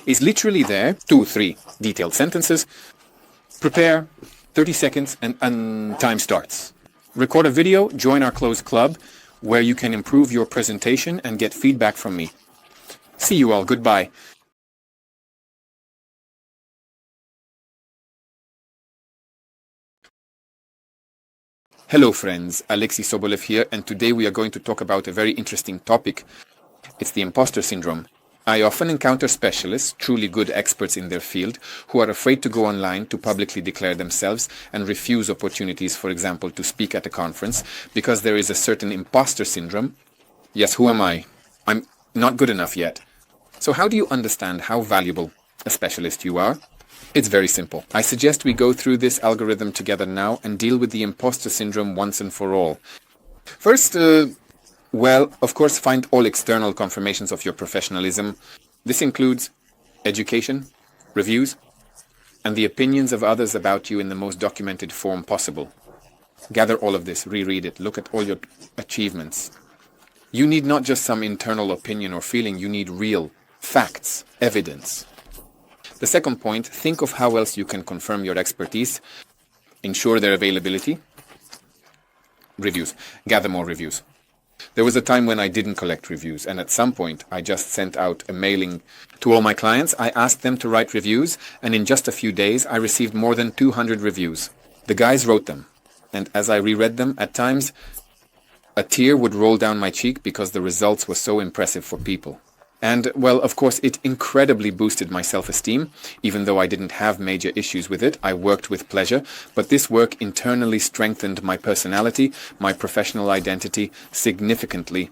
S3: It's literally there. 2, 3 detailed sentences. Prepare. 30 seconds and time starts. Record a video. Join our closed club where you can improve your presentation and get feedback from me. See you all. Goodbye. Hello friends, Alexei Sobolev here, and today we are going to talk about a very interesting topic. It's the imposter syndrome. I often encounter specialists, truly good experts in their field, who are afraid to go online to publicly declare themselves and refuse opportunities, for example, to speak at a conference, because there is a certain imposter syndrome. Yes, who am I? I'm not good enough yet. So how do you understand how valuable a specialist you are? It's very simple. I suggest we go through this algorithm together now and deal with the imposter syndrome once and for all. First, well, of course, find all external confirmations of your professionalism. This includes education, reviews, and the opinions of others about you in the most documented form possible. Gather all of this, reread it, look at all your achievements. You need not just some internal opinion or feeling, you need real facts, evidence. The second point, think of how else you can confirm your expertise, ensure their availability. Reviews. Gather more reviews. There was a time when I didn't collect reviews, and at some point I just sent out a mailing to all my clients. I asked them to write reviews, and in just a few days I received more than 200 reviews. The guys wrote them, and as I reread them, at times a tear would roll down my cheek because the results were so impressive for people. And, well, of course, it incredibly boosted my self-esteem. Even though I didn't have major issues with it, I worked with pleasure. But this work internally strengthened my personality, my professional identity significantly.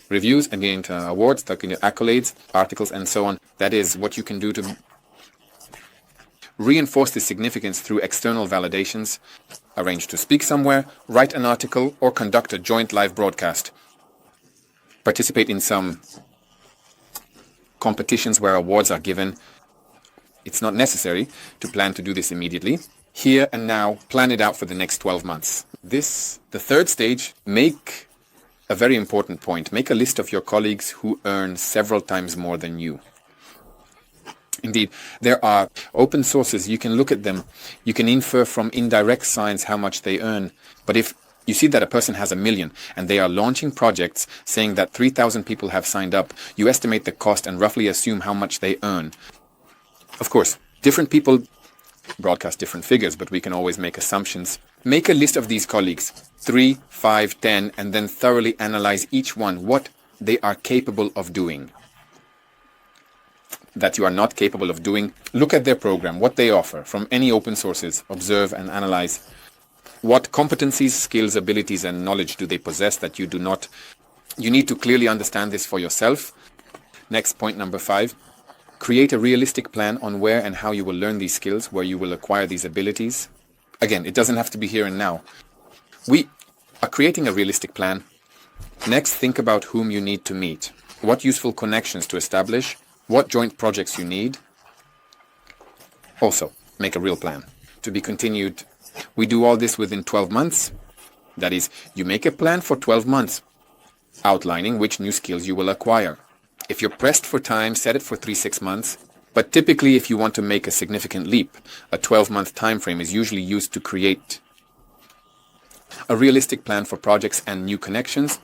S3: Reviews and getting awards, talking accolades, articles, and so on. That is what you can do to reinforce this significance through external validations. Arrange to speak somewhere, write an article, or conduct a joint live broadcast. Participate in some competitions where awards are given. It's not necessary to plan to do this immediately. Here and now, plan it out for the next 12 months. The third stage, make a very important point. Make a list of your colleagues who earn several times more than you. Indeed, there are open sources. You can look at them. You can infer from indirect signs how much they earn. But if you see that a person has 1 million and they are launching projects saying that 3,000 people have signed up, you estimate the cost and roughly assume how much they earn. Of course, different people broadcast different figures, but we can always make assumptions. Make a list of these colleagues, 3, 5, 10, and then thoroughly analyze each one, what they are capable of doing. That you are not capable of doing. Look at their program, what they offer from any open sources. Observe and analyze. What competencies, skills, abilities, and knowledge do they possess that you do not? You need to clearly understand this for yourself. Next, point number 5. Create a realistic plan on where and how you will learn these skills, where you will acquire these abilities. Again, it doesn't have to be here and now. We are creating a realistic plan. Next, think about whom you need to meet, what useful connections to establish, what joint projects you need. Also, make a real plan. To be continued. We do all this within 12 months. That is, you make a plan for 12 months, outlining which new skills you will acquire. If you're pressed for time, set it for 3-6 months. But typically, if you want to make a significant leap, a 12-month time frame is usually used to create a realistic plan for projects and new connections.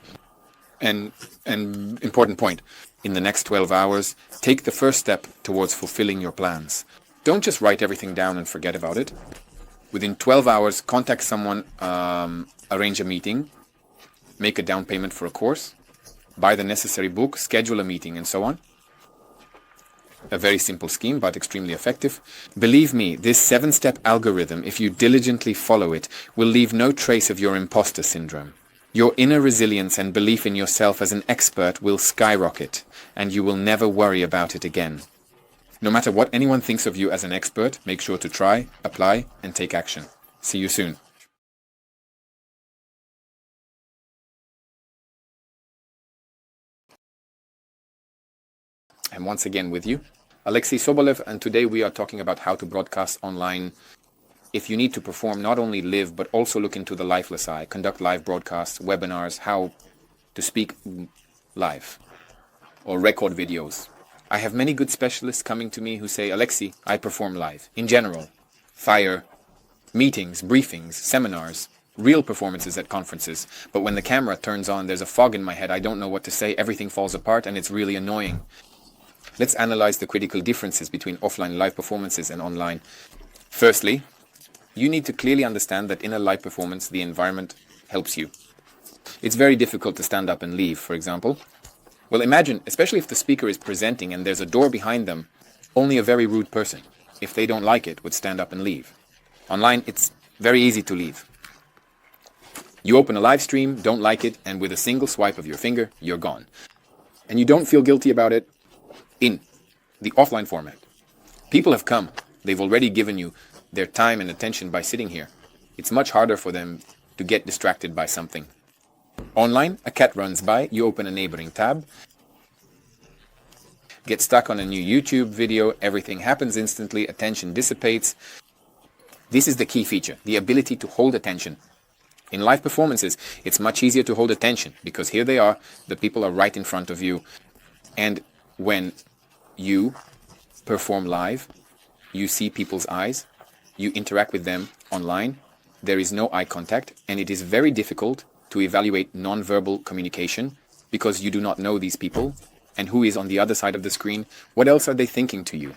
S3: And an important point, in the next 12 hours, take the first step towards fulfilling your plans. Don't just write everything down and forget about it. Within 12 hours, contact someone, arrange a meeting, make a down payment for a course, buy the necessary book, schedule a meeting, and so on. A very simple scheme, but extremely effective. Believe me, this 7-step algorithm, if you diligently follow it, will leave no trace of your imposter syndrome. Your inner resilience and belief in yourself as an expert will skyrocket, and you will never worry about it again. No matter what anyone thinks of you as an expert, make sure to try, apply, and take action. See you soon. I'm once again with you, Alexei Sobolev, and today we are talking about how to broadcast online. If you need to perform, not only live, but also look into the lifeless eye, conduct live broadcasts, webinars, how to speak live, or record videos. I have many good specialists coming to me who say, Alexei, I perform live. In general, fire, meetings, briefings, seminars, real performances at conferences. But when the camera turns on, there's a fog in my head. I don't know what to say. Everything falls apart and it's really annoying. Let's analyze the critical differences between offline live performances and online. Firstly, you need to clearly understand that in a live performance, the environment helps you. It's very difficult to stand up and leave, for example. Well, imagine, especially if the speaker is presenting and there's a door behind them, only a very rude person, if they don't like it, would stand up and leave. Online, it's very easy to leave. You open a live stream, don't like it, and with a single swipe of your finger, you're gone. And you don't feel guilty about it in the offline format. People have come. They've already given you their time and attention by sitting here. It's much harder for them to get distracted by something. Online, a cat runs by, you open a neighboring tab, get stuck on a new YouTube video, everything happens instantly, attention dissipates. This is the key feature, the ability to hold attention. In live performances, it's much easier to hold attention because here they are, the people are right in front of you. And when you perform live, you see people's eyes, you interact with them online, there is no eye contact, and it is very difficult to evaluate non-verbal communication because you do not know these people and who is on the other side of the screen. What else are they thinking to you?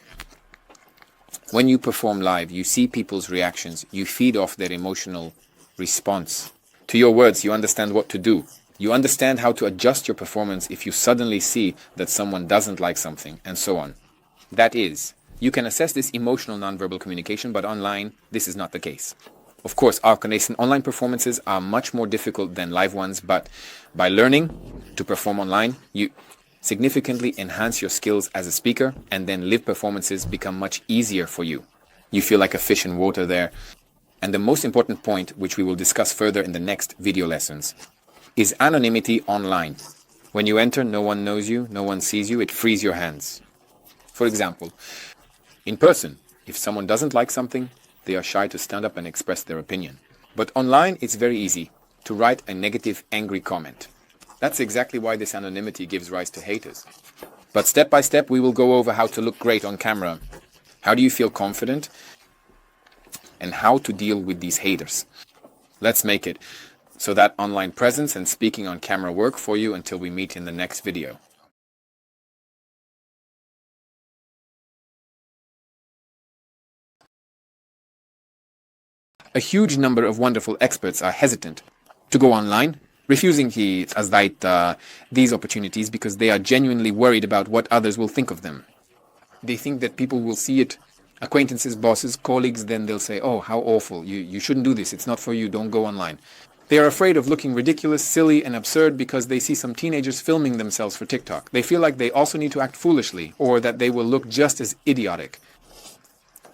S3: When you perform live, you see people's reactions, you feed off their emotional response to your words, you understand what to do. You understand how to adjust your performance if you suddenly see that someone doesn't like something, and so on. That is, you can assess this emotional nonverbal communication, but online, this is not the case. Of course, our online performances are much more difficult than live ones, but by learning to perform online, you significantly enhance your skills as a speaker, and then live performances become much easier for you. You feel like a fish in water there. And the most important point, which we will discuss further in the next video lessons, is anonymity online. When you enter, no one knows you, no one sees you, it frees your hands. For example, in person, if someone doesn't like something, they are shy to stand up and express their opinion. But online, it's very easy to write a negative, angry comment. That's exactly why this anonymity gives rise to haters. But step by step, we will go over how to look great on camera. How do you feel confident? And how to deal with these haters. Let's make it so that online presence and speaking on camera work for you until we meet in the next video. A huge number of wonderful experts are hesitant to go online, refusing these opportunities because they are genuinely worried about what others will think of them. They think that people will see it, acquaintances, bosses, colleagues, then they'll say, oh, how awful, you shouldn't do this, it's not for you, don't go online. They are afraid of looking ridiculous, silly, and absurd because they see some teenagers filming themselves for TikTok. They feel like they also need to act foolishly, or that they will look just as idiotic.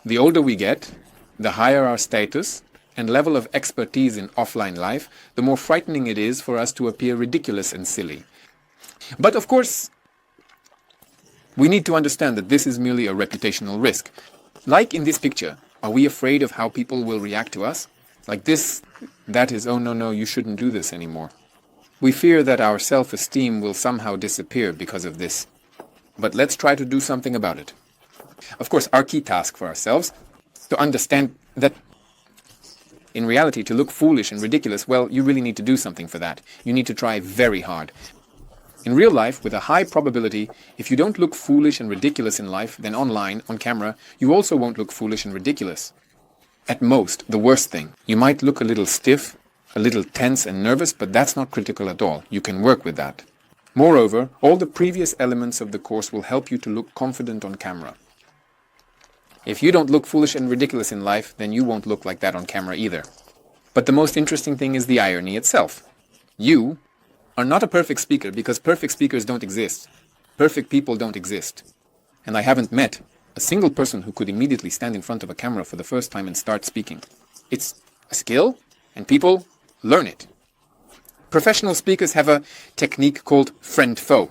S3: The older we get, the higher our status and level of expertise in offline life, the more frightening it is for us to appear ridiculous and silly. But of course, we need to understand that this is merely a reputational risk. Like in this picture, are we afraid of how people will react to us? Like this, that is, oh no, you shouldn't do this anymore. We fear that our self-esteem will somehow disappear because of this. But let's try to do something about it. Of course, our key task for ourselves, to understand that in reality, to look foolish and ridiculous, well, you really need to do something for that. You need to try very hard. In real life, with a high probability, if you don't look foolish and ridiculous in life, then online, on camera, you also won't look foolish and ridiculous. At most, the worst thing, you might look a little stiff, a little tense and nervous, but that's not critical at all. You can work with that. Moreover, all the previous elements of the course will help you to look confident on camera. If you don't look foolish and ridiculous in life, then you won't look like that on camera either. But the most interesting thing is the irony itself. You are not a perfect speaker because perfect speakers don't exist. Perfect people don't exist. And I haven't met a single person who could immediately stand in front of a camera for the first time and start speaking. It's a skill, and people learn it. Professional speakers have a technique called friend-foe.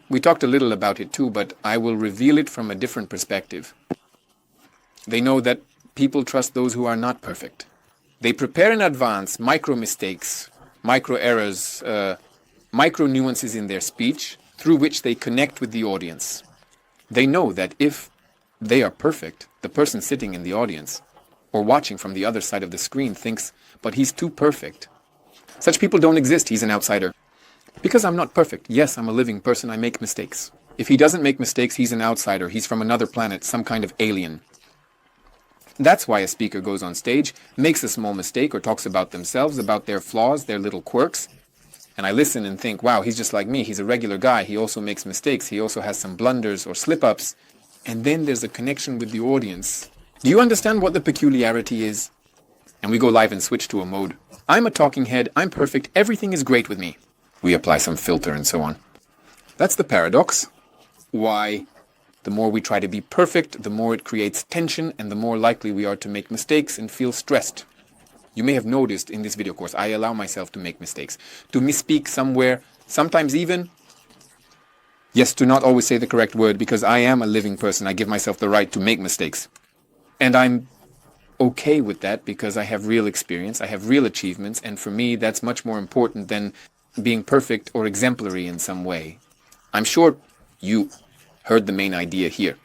S3: We talked a little about it too, but I will reveal it from a different perspective. They know that people trust those who are not perfect. They prepare in advance micro mistakes, micro errors, micro nuances in their speech through which they connect with the audience. They know that if they are perfect, the person sitting in the audience or watching from the other side of the screen thinks, but he's too perfect. Such people don't exist, he's an outsider. Because I'm not perfect. Yes, I'm a living person, I make mistakes. If he doesn't make mistakes, he's an outsider, he's from another planet, some kind of alien. That's why a speaker goes on stage, makes a small mistake or talks about themselves, about their flaws, their little quirks. And I listen and think, wow, he's just like me. He's a regular guy. He also makes mistakes. He also has some blunders or slip-ups. And then there's a connection with the audience. Do you understand what the peculiarity is? And we go live and switch to a mode. I'm a talking head. I'm perfect. Everything is great with me. We apply some filter and so on. That's the paradox. Why? The more we try to be perfect, the more it creates tension and the more likely we are to make mistakes and feel stressed. You may have noticed in this video course, I allow myself to make mistakes, to misspeak somewhere, sometimes even, yes, to not always say the correct word because I am a living person. I give myself the right to make mistakes. And I'm okay with that because I have real experience, I have real achievements, and for me that's much more important than being perfect or exemplary in some way. I'm sure you heard the main idea here.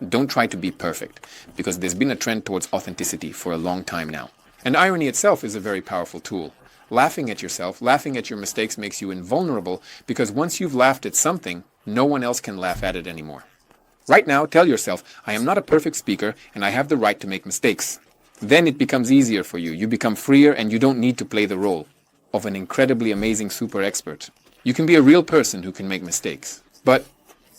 S3: Don't try to be perfect, because there's been a trend towards authenticity for a long time now. And irony itself is a very powerful tool. Laughing at yourself, laughing at your mistakes makes you invulnerable, because once you've laughed at something, no one else can laugh at it anymore. Right now, tell yourself, I am not a perfect speaker and I have the right to make mistakes. Then it becomes easier for you. You become freer and you don't need to play the role of an incredibly amazing super expert. You can be a real person who can make mistakes. But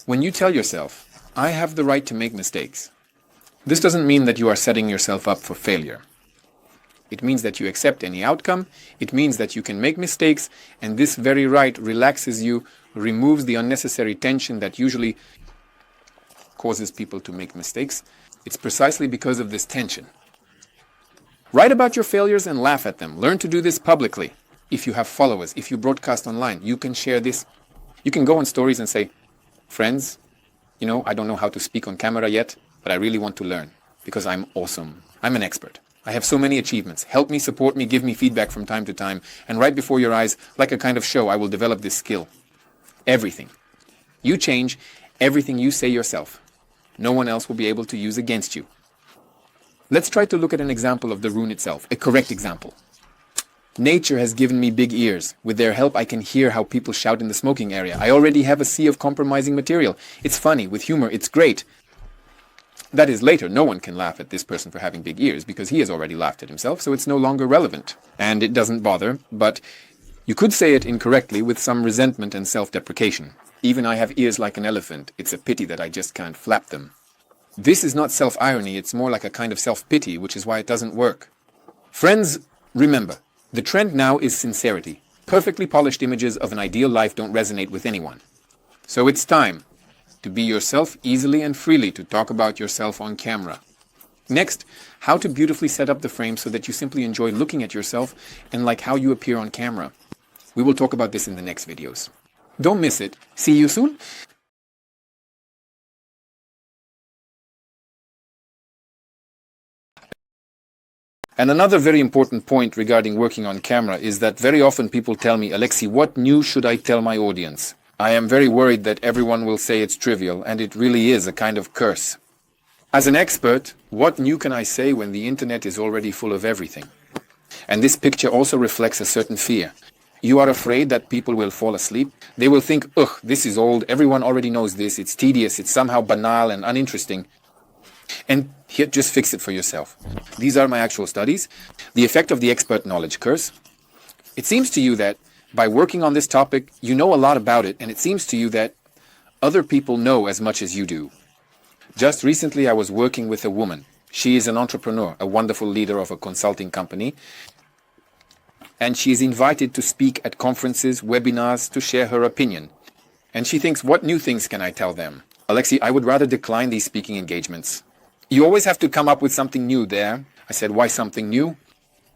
S3: when you tell yourself, I have the right to make mistakes, this doesn't mean that you are setting yourself up for failure. It means that you accept any outcome. It means that you can make mistakes, and this very right relaxes you, removes the unnecessary tension that usually causes people to make mistakes. It's precisely because of this tension. Write about your failures and laugh at them. Learn to do this publicly. If you have followers, if you broadcast online, you can share this. You can go on stories and say, friends, I don't know how to speak on camera yet, but I really want to learn because I'm awesome. I'm an expert. I have so many achievements. Help me, support me, give me feedback from time to time. And right before your eyes, like a kind of show, I will develop this skill. Everything. You change everything you say yourself. No one else will be able to use against you. Let's try to look at an example of the rune itself, a correct example. Nature has given me big ears. With their help, I can hear how people shout in the smoking area. I already have a sea of compromising material. It's funny, with humor, it's great. That is, later, no one can laugh at this person for having big ears because he has already laughed at himself, so it's no longer relevant. And it doesn't bother, but you could say it incorrectly with some resentment and self-deprecation. Even I have ears like an elephant. It's a pity that I just can't flap them. This is not self-irony, it's more like a kind of self-pity, which is why it doesn't work. Friends, remember, the trend now is sincerity. Perfectly polished images of an ideal life don't resonate with anyone. So it's time to be yourself easily and freely, to talk about yourself on camera. Next, how to beautifully set up the frame so that you simply enjoy looking at yourself and like how you appear on camera. We will talk about this in the next videos. Don't miss it. See you soon. And another very important point regarding working on camera is that very often people tell me, Alexei, what news should I tell my audience? I am very worried that everyone will say it's trivial, and it really is a kind of curse. As an expert, what new can I say when the internet is already full of everything? And this picture also reflects a certain fear. You are afraid that people will fall asleep. They will think, ugh, this is old, everyone already knows this, it's tedious, it's somehow banal and uninteresting. And here, just fix it for yourself. These are my actual studies. The effect of the expert knowledge curse. It seems to you that by working on this topic, you know a lot about it, and it seems to you that other people know as much as you do. Just recently, I was working with a woman. She is an entrepreneur, a wonderful leader of a consulting company, and she is invited to speak at conferences, webinars, to share her opinion. And she thinks, what new things can I tell them? Alexei, I would rather decline these speaking engagements. You always have to come up with something new there. I said, why something new?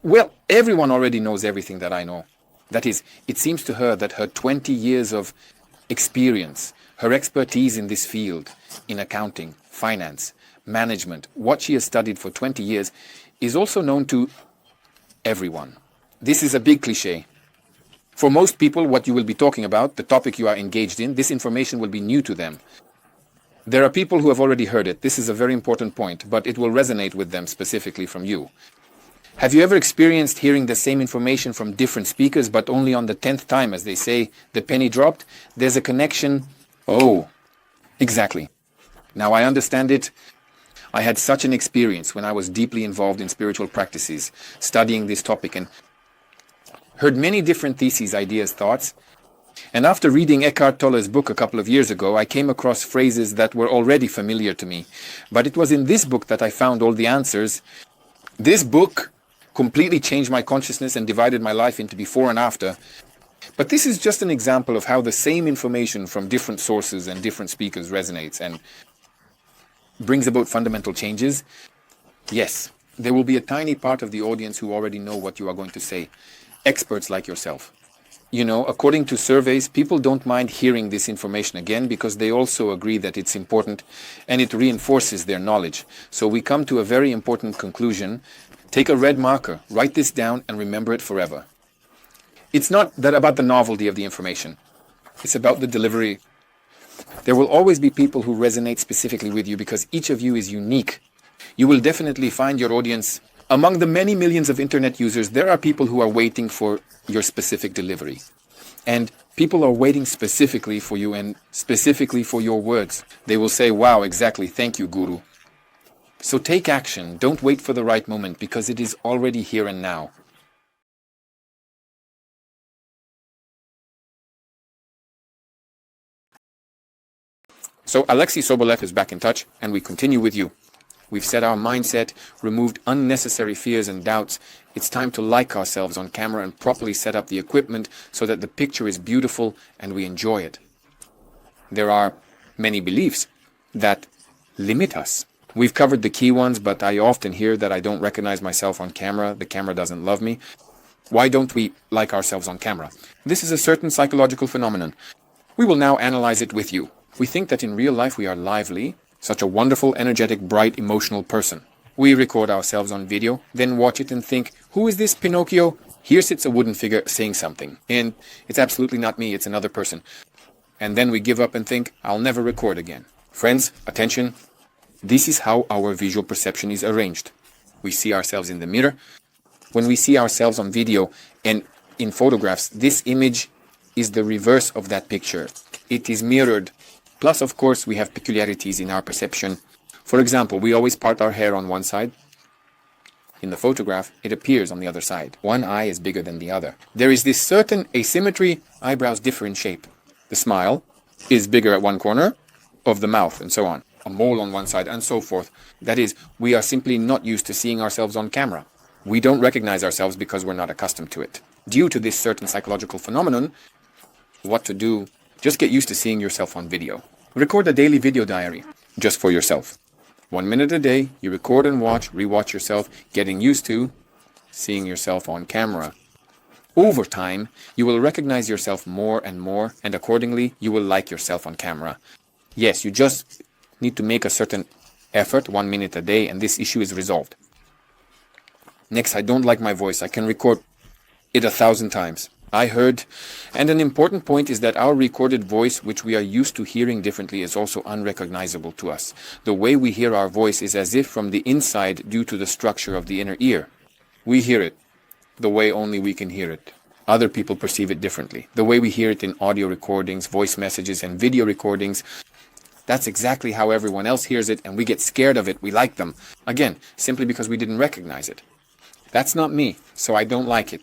S3: Well, everyone already knows everything that I know. That is, it seems to her that her 20 years of experience, her expertise in this field, in accounting, finance, management, what she has studied for 20 years, is also known to everyone. This is a big cliché. For most people, what you will be talking about, the topic you are engaged in, this information will be new to them. There are people who have already heard it. This is a very important point, but it will resonate with them specifically from you. Have you ever experienced hearing the same information from different speakers, but only on the 10th time, as they say, the penny dropped? There's a connection. Oh, exactly. Now I understand it. I had such an experience when I was deeply involved in spiritual practices, studying this topic, and heard many different theses, ideas, thoughts. And after reading Eckhart Tolle's book a couple of years ago, I came across phrases that were already familiar to me. But it was in this book that I found all the answers. This book completely changed my consciousness and divided my life into before and after. But this is just an example of how the same information from different sources and different speakers resonates and brings about fundamental changes. Yes, there will be a tiny part of the audience who already know what you are going to say. Experts like yourself. You know, according to surveys, people don't mind hearing this information again because they also agree that it's important and it reinforces their knowledge. So we come to a very important conclusion. Take a red marker, write this down, and remember it forever. It's not that about the novelty of the information. It's about the delivery. There will always be people who resonate specifically with you because each of you is unique. You will definitely find your audience. Among the many millions of internet users, there are people who are waiting for your specific delivery. And people are waiting specifically for you and specifically for your words. They will say, wow, exactly, thank you, Guru. So take action. Don't wait for the right moment because it is already here and now. So Alexei Sobolev is back in touch, and we continue with you. We've set our mindset, removed unnecessary fears and doubts. It's time to like ourselves on camera and properly set up the equipment so that the picture is beautiful and we enjoy it. There are many beliefs that limit us. We've covered the key ones, but I often hear that I don't recognize myself on camera. The camera doesn't love me. Why don't we like ourselves on camera? This is a certain psychological phenomenon. We will now analyze it with you. We think that in real life we are lively, such a wonderful, energetic, bright, emotional person. We record ourselves on video, then watch it and think, who is this Pinocchio? Here sits a wooden figure saying something. And it's absolutely not me, it's another person. And then we give up and think, I'll never record again. Friends, attention. This is how our visual perception is arranged. We see ourselves in the mirror. When we see ourselves on video and in photographs, this image is the reverse of that picture. It is mirrored. Plus, of course, we have peculiarities in our perception. For example, we always part our hair on one side. In the photograph, it appears on the other side. One eye is bigger than the other. There is this certain asymmetry. Eyebrows differ in shape. The smile is bigger at one corner of the mouth, and so on. A mole on one side, and so forth. That is, we are simply not used to seeing ourselves on camera. We don't recognize ourselves because we're not accustomed to it. Due to this certain psychological phenomenon, what to do? Just get used to seeing yourself on video. Record a daily video diary, just for yourself. 1 minute a day, you record and rewatch yourself, getting used to seeing yourself on camera. Over time, you will recognize yourself more and more, and accordingly, you will like yourself on camera. Yes, you just need to make a certain effort, 1 minute a day, and this issue is resolved. Next, I don't like my voice. I can record it 1,000 times. I heard, and an important point is that our recorded voice, which we are used to hearing differently, is also unrecognizable to us. The way we hear our voice is as if from the inside due to the structure of the inner ear. We hear it the way only we can hear it. Other people perceive it differently. The way we hear it in audio recordings, voice messages, and video recordings, that's exactly how everyone else hears it, and we get scared of it. We like them. Again, simply because we didn't recognize it. That's not me, so I don't like it.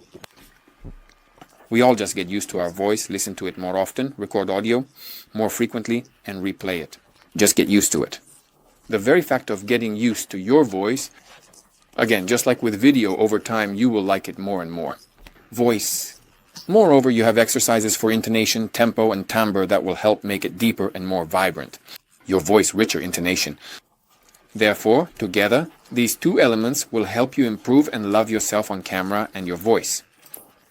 S3: We all just get used to our voice, listen to it more often, record audio more frequently, and replay it. Just get used to it. The very fact of getting used to your voice, again, just like with video, over time you will like it more and more. Voice. Moreover, you have exercises for intonation, tempo, and timbre that will help make it deeper and more vibrant. Your voice richer intonation. Therefore, together, these two elements will help you improve and love yourself on camera and your voice.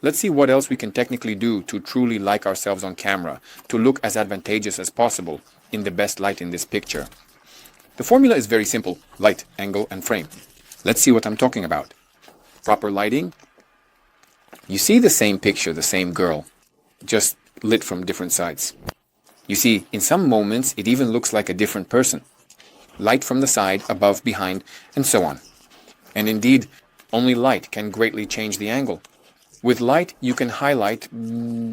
S3: Let's see what else we can technically do to truly like ourselves on camera, to look as advantageous as possible in the best light in this picture. The formula is very simple: light, angle, and frame. Let's see what I'm talking about. Proper lighting. You see the same picture, the same girl, just lit from different sides. You see, in some moments, it even looks like a different person. Light from the side, above, behind, and so on. And indeed, only light can greatly change the angle. With light, you can highlight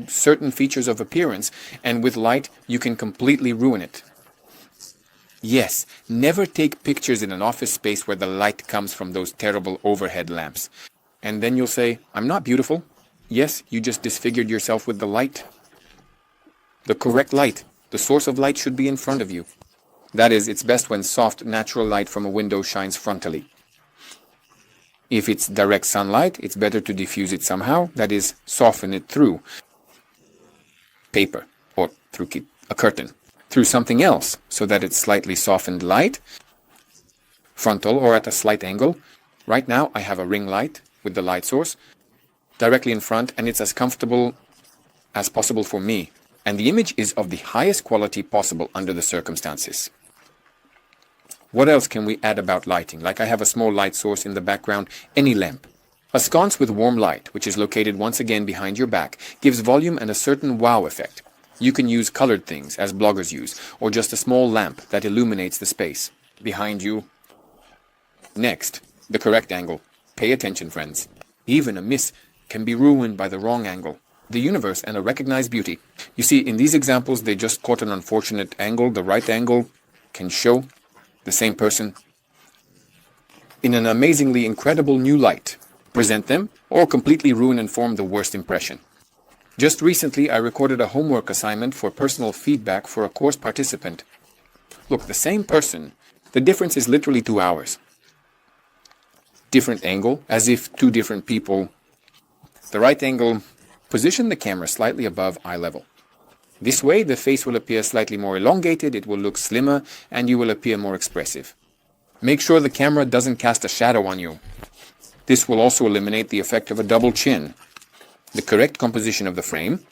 S3: certain features of appearance, and with light, you can completely ruin it. Yes, never take pictures in an office space where the light comes from those terrible overhead lamps. And then you'll say, I'm not beautiful. Yes, you just disfigured yourself with the light. The correct light, the source of light, should be in front of you. That is, it's best when soft, natural light from a window shines frontally. If it's direct sunlight, it's better to diffuse it somehow, that is, soften it through paper or through a curtain, through something else, so that it's slightly softened light, frontal or at a slight angle. Right now I have a ring light with the light source directly in front, and it's as comfortable as possible for me, and the image is of the highest quality possible under the circumstances. What else can we add about lighting? Like I have a small light source in the background, any lamp. A sconce with warm light, which is located once again behind your back, gives volume and a certain wow effect. You can use colored things, as bloggers use, or just a small lamp that illuminates the space behind you. Next, the correct angle. Pay attention, friends. Even a miss can be ruined by the wrong angle. The universe and a recognized beauty. You see, in these examples, they just caught an unfortunate angle. The right angle can show the same person in an amazingly incredible new light. Present them, or completely ruin and form the worst impression. Just recently, I recorded a homework assignment for personal feedback for a course participant. Look, the same person, the difference is literally 2 hours. Different angle, as if two different people. The right angle, position the camera slightly above eye level. This way, the face will appear slightly more elongated, it will look slimmer, and you will appear more expressive. Make sure the camera doesn't cast a shadow on you. This will also eliminate the effect of a double chin. The correct composition of the frame.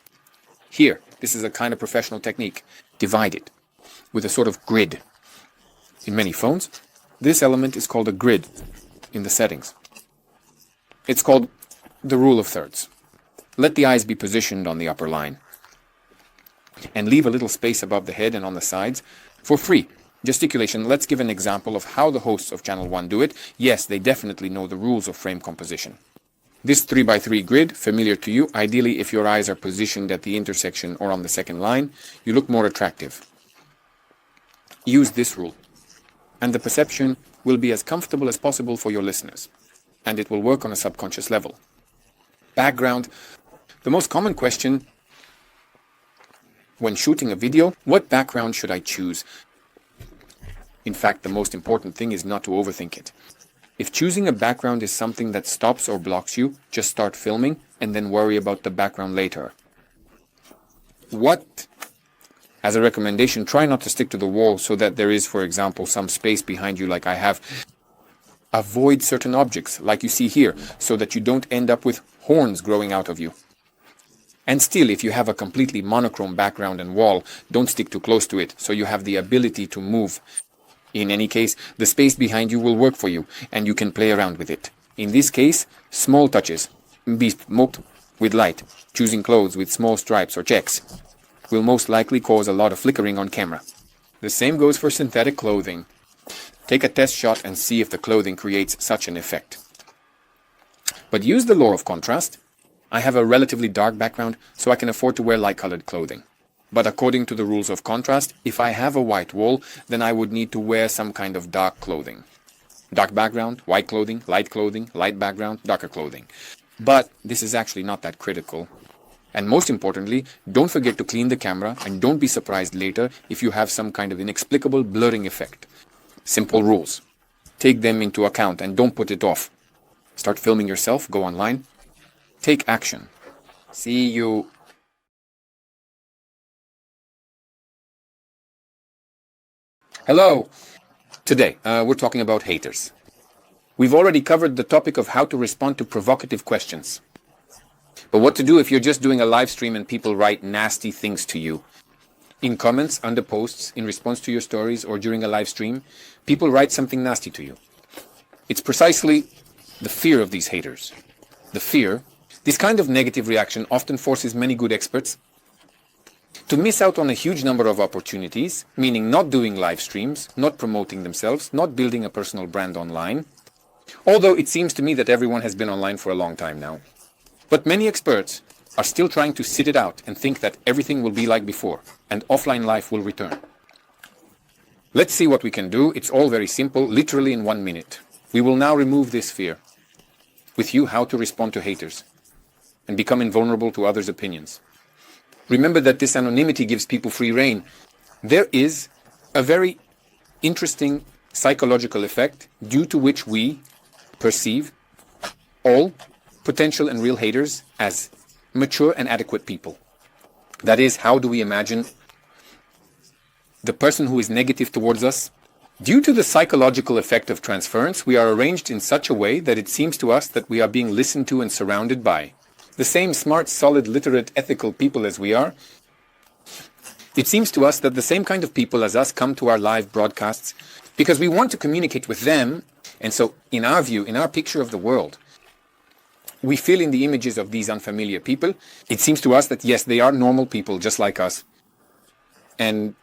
S3: Here, this is a kind of professional technique. Divide it with a sort of grid. In many phones, this element is called a grid in the settings. It's called the rule of thirds. Let the eyes be positioned on the upper line. And leave a little space above the head and on the sides for free gesticulation. Let's give an example of how the hosts of Channel 1 do it. Yes, they definitely know the rules of frame composition. This 3x3 grid, familiar to you, ideally if your eyes are positioned at the intersection or on the second line, you look more attractive. Use this rule, and the perception will be as comfortable as possible for your listeners, and it will work on a subconscious level. Background. The most common question when shooting a video, what background should I choose? In fact, the most important thing is not to overthink it. If choosing a background is something that stops or blocks you, just start filming and then worry about the background later. As a recommendation, try not to stick to the wall so that there is, for example, some space behind you like I have. Avoid certain objects, like you see here, so that you don't end up with horns growing out of you. And still, if you have a completely monochrome background and wall, don't stick too close to it, so you have the ability to move. In any case, the space behind you will work for you, and you can play around with it. In this case, small touches, be smoked with light, choosing clothes with small stripes or checks, will most likely cause a lot of flickering on camera. The same goes for synthetic clothing. Take a test shot and see if the clothing creates such an effect. But use the law of contrast. I have a relatively dark background, so I can afford to wear light-colored clothing. But according to the rules of contrast, if I have a white wall, then I would need to wear some kind of dark clothing. Dark background, white clothing, light background, darker clothing. But this is actually not that critical. And most importantly, don't forget to clean the camera and don't be surprised later if you have some kind of inexplicable blurring effect. Simple rules. Take them into account and don't put it off. Start filming yourself, go online. Take action. See you. Hello. Today, we're talking about haters. We've already covered the topic of how to respond to provocative questions. But what to do if you're just doing a live stream and people write nasty things to you? In comments, under posts, in response to your stories, or during a live stream, people write something nasty to you. It's precisely the fear of these haters. The fear. This kind of negative reaction often forces many good experts to miss out on a huge number of opportunities, meaning not doing live streams, not promoting themselves, not building a personal brand online. Although it seems to me that everyone has been online for a long time now. But many experts are still trying to sit it out and think that everything will be like before, and offline life will return. Let's see what we can do. It's all very simple, literally in 1 minute. We will now remove this fear. With you, how to respond to haters and become invulnerable to others' opinions. Remember that this anonymity gives people free rein. There is a very interesting psychological effect due to which we perceive all potential and real haters as mature and adequate people. That is, how do we imagine the person who is negative towards us? Due to the psychological effect of transference, we are arranged in such a way that it seems to us that we are being listened to and surrounded by.
S2: the same smart, solid, literate, ethical people as we are, it seems to us that the same kind of people as us come to our live broadcasts because we want to communicate with them. And so in our view, in our picture of the world, we fill in the images of these unfamiliar people. It seems to us that, yes, they are normal people just like us. And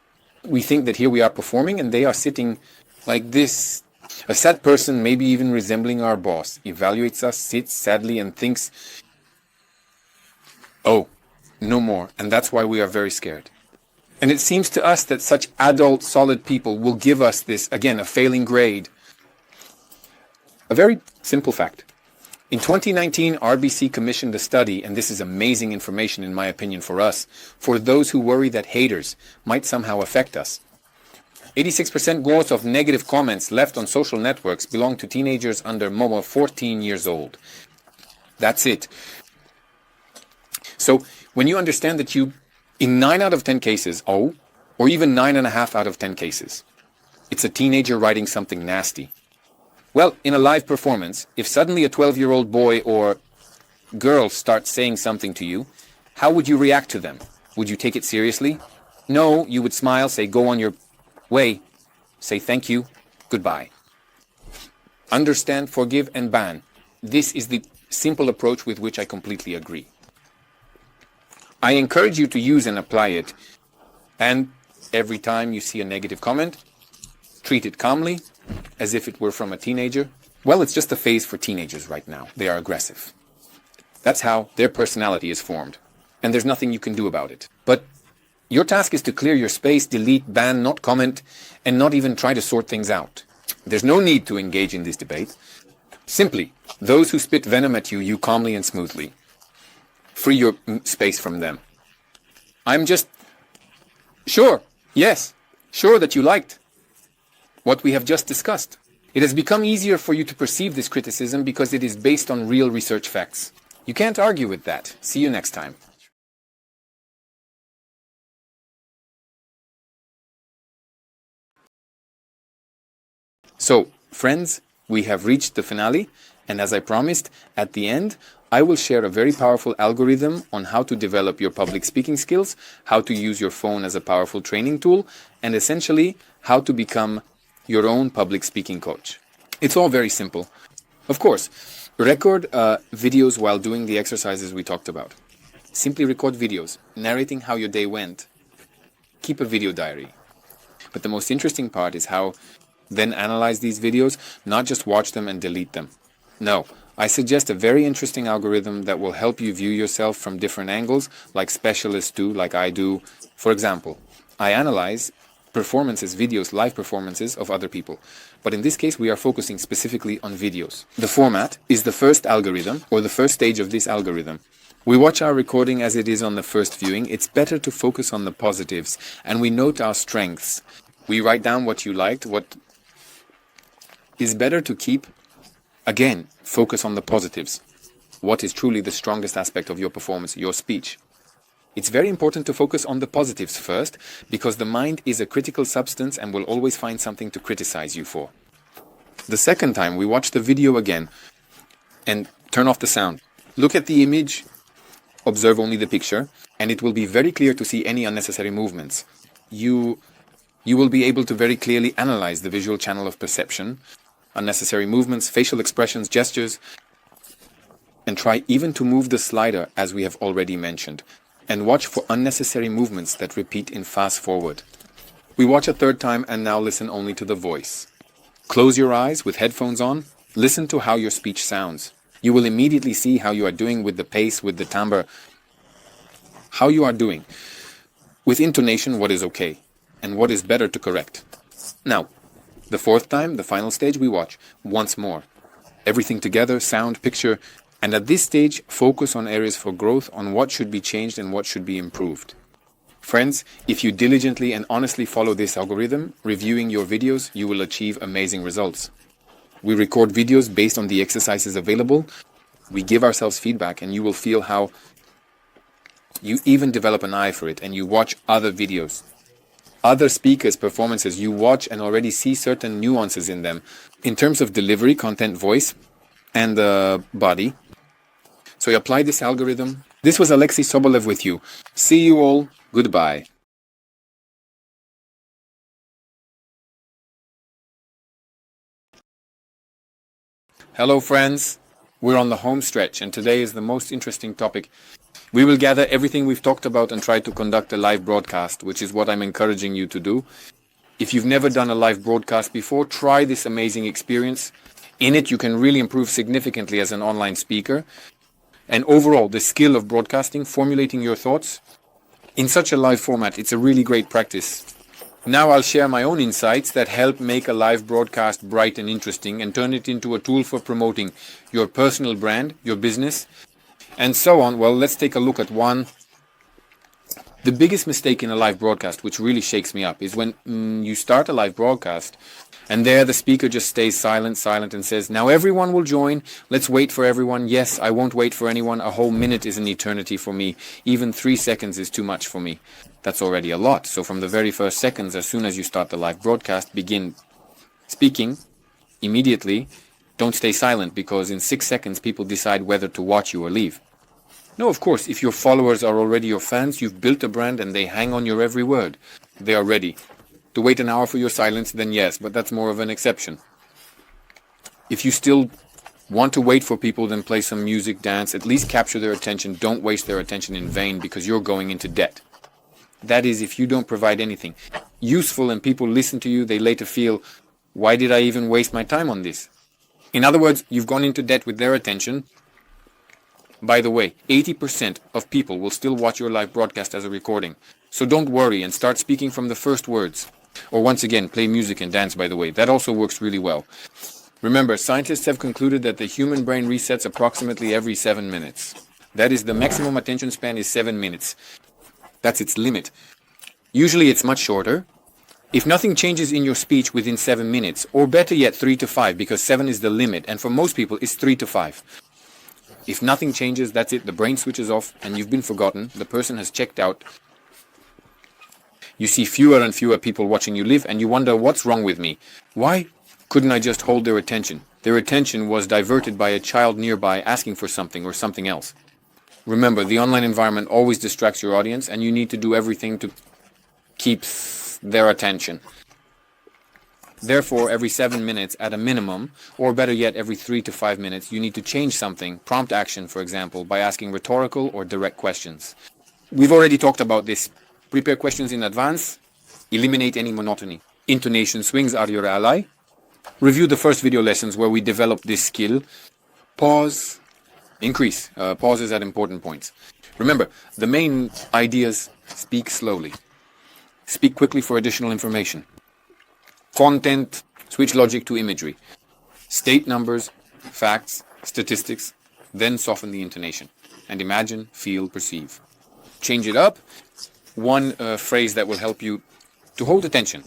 S2: we think that here we are performing and they are sitting like this. A sad person, maybe even resembling our boss, evaluates us, sits sadly and thinks, oh, no more. And that's why we are very scared. And it seems to us that such adult, solid people will give us this, again, a failing grade. A very simple fact. In 2019, RBC commissioned a study, and this is amazing information in my opinion for us, for those who worry that haters might somehow affect us. 86% growth of negative comments left on social networks belong to teenagers under 14 years old. That's it. So when you understand that you, in 9 out of 10 cases, or even 9.5 out of 10 cases, it's a teenager writing something nasty. Well, in a live performance, if suddenly a 12-year-old boy or girl starts saying something to you, how would you react to them? Would you take it seriously? No, you would smile, say go on your way, say thank you, goodbye. Understand, forgive, and ban. This is the simple approach with which I completely agree. I encourage you to use and apply it. And every time you see a negative comment, treat it calmly, as if it were from a teenager. Well, it's just a phase for teenagers right now. They are aggressive. That's how their personality is formed. And there's nothing you can do about it. But your task is to clear your space, delete, ban, not comment, and not even try to sort things out. There's no need to engage in this debate. Simply, those who spit venom at you, you calmly and smoothly. Free your space from them. I'm just sure that you liked what we have just discussed. It has become easier for you to perceive this criticism because it is based on real research facts. You can't argue with that. See you next time. So, friends, we have reached the finale, and as I promised, at the end, I will share a very powerful algorithm on how to develop your public speaking skills, how to use your phone as a powerful training tool, and essentially, how to become your own public speaking coach. It's all very simple. Of course, record videos while doing the exercises we talked about. Simply record videos, narrating how your day went. Keep a video diary. But the most interesting part is how then analyze these videos, not just watch them and delete them. No, I suggest a very interesting algorithm that will help you view yourself from different angles, like specialists do, like I do. For example, I analyze performances, videos, live performances of other people. But in this case, we are focusing specifically on videos. The format is the first algorithm, or the first stage of this algorithm. We watch our recording as it is on the first viewing. It's better to focus on the positives, and we note our strengths. We write down what you liked, what is better to keep. Again, focus on the positives. What is truly the strongest aspect of your performance, your speech? It's very important to focus on the positives first, because the mind is a critical substance and will always find something to criticize you for. The second time, we watch the video again and turn off the sound. Look at the image, observe only the picture, and it will be very clear to see any unnecessary movements. You will be able to very clearly analyze the visual channel of perception, unnecessary movements, facial expressions, gestures, and try even to move the slider as we have already mentioned, and watch for unnecessary movements that repeat in fast forward. We watch a third time and now listen only to the voice. Close your eyes with headphones on, listen to how your speech sounds. You will immediately see how you are doing with the pace, with the timbre, how you are doing. With intonation, what is okay, and what is better to correct. Now, the fourth time, the final stage, we watch once more. Everything together, sound, picture, and at this stage, focus on areas for growth, on what should be changed and what should be improved. Friends, if you diligently and honestly follow this algorithm, reviewing your videos, you will achieve amazing results. We record videos based on the exercises available. We give ourselves feedback, and you will feel how you even develop an eye for it, and you watch other videos. Other speakers' performances, you watch and already see certain nuances in them, in terms of delivery, content, voice, and body. So you apply this algorithm. This was Alexei Sobolev with you. See you all. Goodbye. Hello friends. We're on the home stretch and today is the most interesting topic. We will gather everything we've talked about and try to conduct a live broadcast, which is what I'm encouraging you to do. If you've never done a live broadcast before, try this amazing experience. In it, you can really improve significantly as an online speaker. And overall, the skill of broadcasting, formulating your thoughts, in such a live format, it's a really great practice. Now I'll share my own insights that help make a live broadcast bright and interesting and turn it into a tool for promoting your personal brand, your business, and so on. Well, let's take a look at one. The biggest mistake in a live broadcast, which really shakes me up, is when you start a live broadcast and there the speaker just stays silent and says, now everyone will join. Let's wait for everyone. Yes, I won't wait for anyone. A whole minute is an eternity for me. Even 3 seconds is too much for me. That's already a lot. So from the very first seconds, as soon as you start the live broadcast, begin speaking immediately. Don't stay silent because in 6 seconds, people decide whether to watch you or leave. No, of course, if your followers are already your fans, you've built a brand and they hang on your every word. They are ready. To wait an hour for your silence, then yes, but that's more of an exception. If you still want to wait for people, then play some music, dance, at least capture their attention. Don't waste their attention in vain because you're going into debt. That is, if you don't provide anything useful and people listen to you, they later feel, why did I even waste my time on this? In other words, you've gone into debt with their attention. By the way, 80% of people will still watch your live broadcast as a recording. So don't worry and start speaking from the first words. Or once again, play music and dance, by the way. That also works really well. Remember, scientists have concluded that the human brain resets approximately every 7 minutes. That is, the maximum attention span is 7 minutes. That's its limit. Usually it's much shorter. If nothing changes in your speech within 7 minutes, or better yet 3 to 5, because 7 is the limit, and for most people it's 3 to 5. If nothing changes, that's it, the brain switches off and you've been forgotten, the person has checked out. You see fewer and fewer people watching you live and you wonder, what's wrong with me? Why couldn't I just hold their attention? Their attention was diverted by a child nearby asking for something or something else. Remember, the online environment always distracts your audience and you need to do everything to keep their attention. Therefore, every 7 minutes at a minimum, or better yet, every 3 to 5 minutes, you need to change something, prompt action, for example, by asking rhetorical or direct questions. We've already talked about this. Prepare questions in advance. Eliminate any monotony. Intonation swings are your ally. Review the first video lessons where we developed this skill. Pause. Increase. Pauses at important points. Remember, the main ideas: speak slowly. Speak quickly for additional information. Content, switch logic to imagery. State numbers, facts, statistics, then soften the intonation. And imagine, feel, perceive. Change it up. One phrase that will help you to hold attention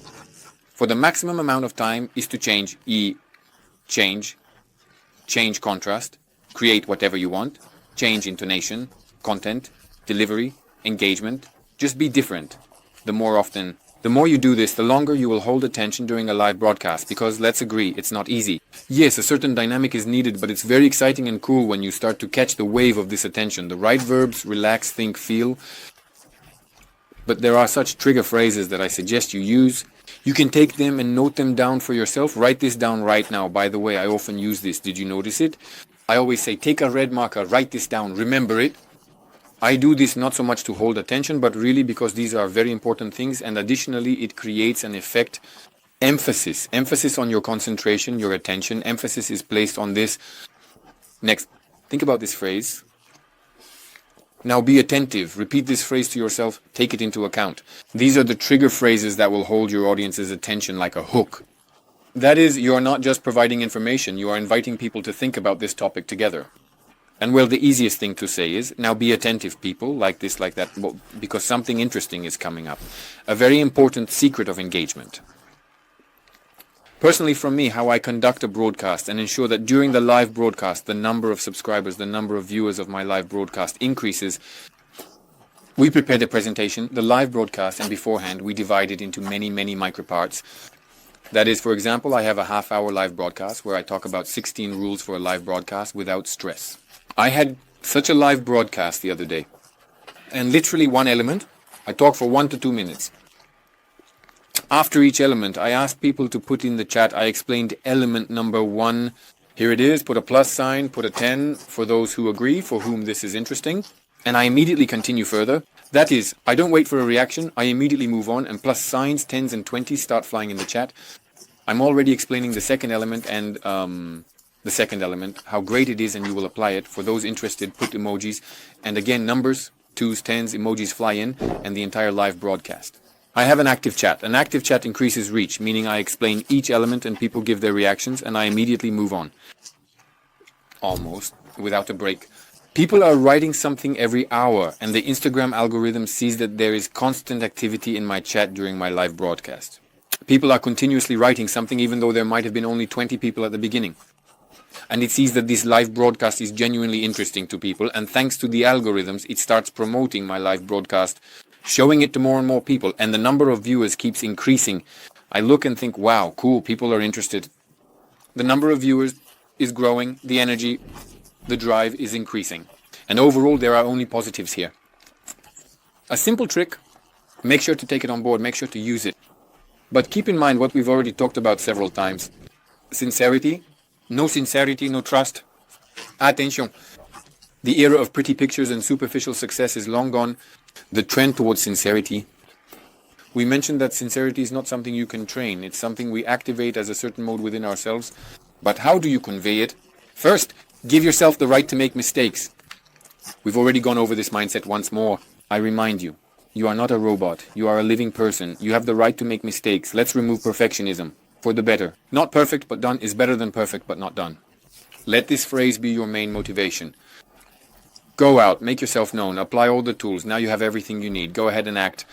S2: for the maximum amount of time is to change change contrast, create whatever you want, change intonation, content, delivery, engagement. Just be different. The more you do this, the longer you will hold attention during a live broadcast, because let's agree, it's not easy. Yes, a certain dynamic is needed, but it's very exciting and cool when you start to catch the wave of this attention. The right verbs: relax, think, feel. But there are such trigger phrases that I suggest you use. You can take them and note them down for yourself. Write this down right now. By the way, I often use this. Did you notice it? I always say, take a red marker, write this down, remember it. I do this not so much to hold attention, but really because these are very important things, and additionally it creates an effect. Emphasis on your concentration, your attention. Emphasis is placed on this. Next, think about this phrase. Now be attentive. Repeat this phrase to yourself. Take it into account. These are the trigger phrases that will hold your audience's attention like a hook. That is, you are not just providing information, you are inviting people to think about this topic together. And well, the easiest thing to say is, now be attentive, people, like this, like that, because something interesting is coming up. A very important secret of engagement. Personally, from me, how I conduct a broadcast and ensure that during the live broadcast, the number of subscribers, the number of viewers of my live broadcast increases. We prepare the presentation, the live broadcast, and beforehand, we divide it into many, many micro parts. That is, for example, I have a half-hour live broadcast where I talk about 16 rules for a live broadcast without stress. I had such a live broadcast the other day. And literally one element, I talk for 1 to 2 minutes. After each element, I asked people to put in the chat, I explained element number 1. Here it is, put a plus sign, put a 10 for those who agree, for whom this is interesting. And I immediately continue further. That is, I don't wait for a reaction, I immediately move on, and plus signs, 10s and 20s start flying in the chat. I'm already explaining the second element and how great it is, and you will apply it. For those interested, put emojis. And again, numbers, 2s, 10s, emojis fly in, and the entire live broadcast. I have an active chat. An active chat increases reach, meaning I explain each element and people give their reactions, and I immediately move on. Almost, without a break. People are writing something every hour, and the Instagram algorithm sees that there is constant activity in my chat during my live broadcast. People are continuously writing something, even though there might have been only 20 people at the beginning. And it sees that this live broadcast is genuinely interesting to people, and thanks to the algorithms, it starts promoting my live broadcast, showing it to more and more people, and the number of viewers keeps increasing. I look and think, wow, cool, people are interested. The number of viewers is growing, the energy, the drive is increasing. And overall, there are only positives here. A simple trick, make sure to take it on board, make sure to use it. But keep in mind what we've already talked about several times. Sincerity, no trust. Attention. The era of pretty pictures and superficial success is long gone. The trend towards sincerity. We mentioned that sincerity is not something you can train. It's something we activate as a certain mode within ourselves. But how do you convey it? First, give yourself the right to make mistakes. We've already gone over this mindset once more. I remind you, you are not a robot. You are a living person. You have the right to make mistakes. Let's remove perfectionism. For the better. Not perfect but done is better than perfect but not done. Let this phrase be your main motivation. Go out, make yourself known, apply all the tools. Now you have everything you need. Go ahead and act.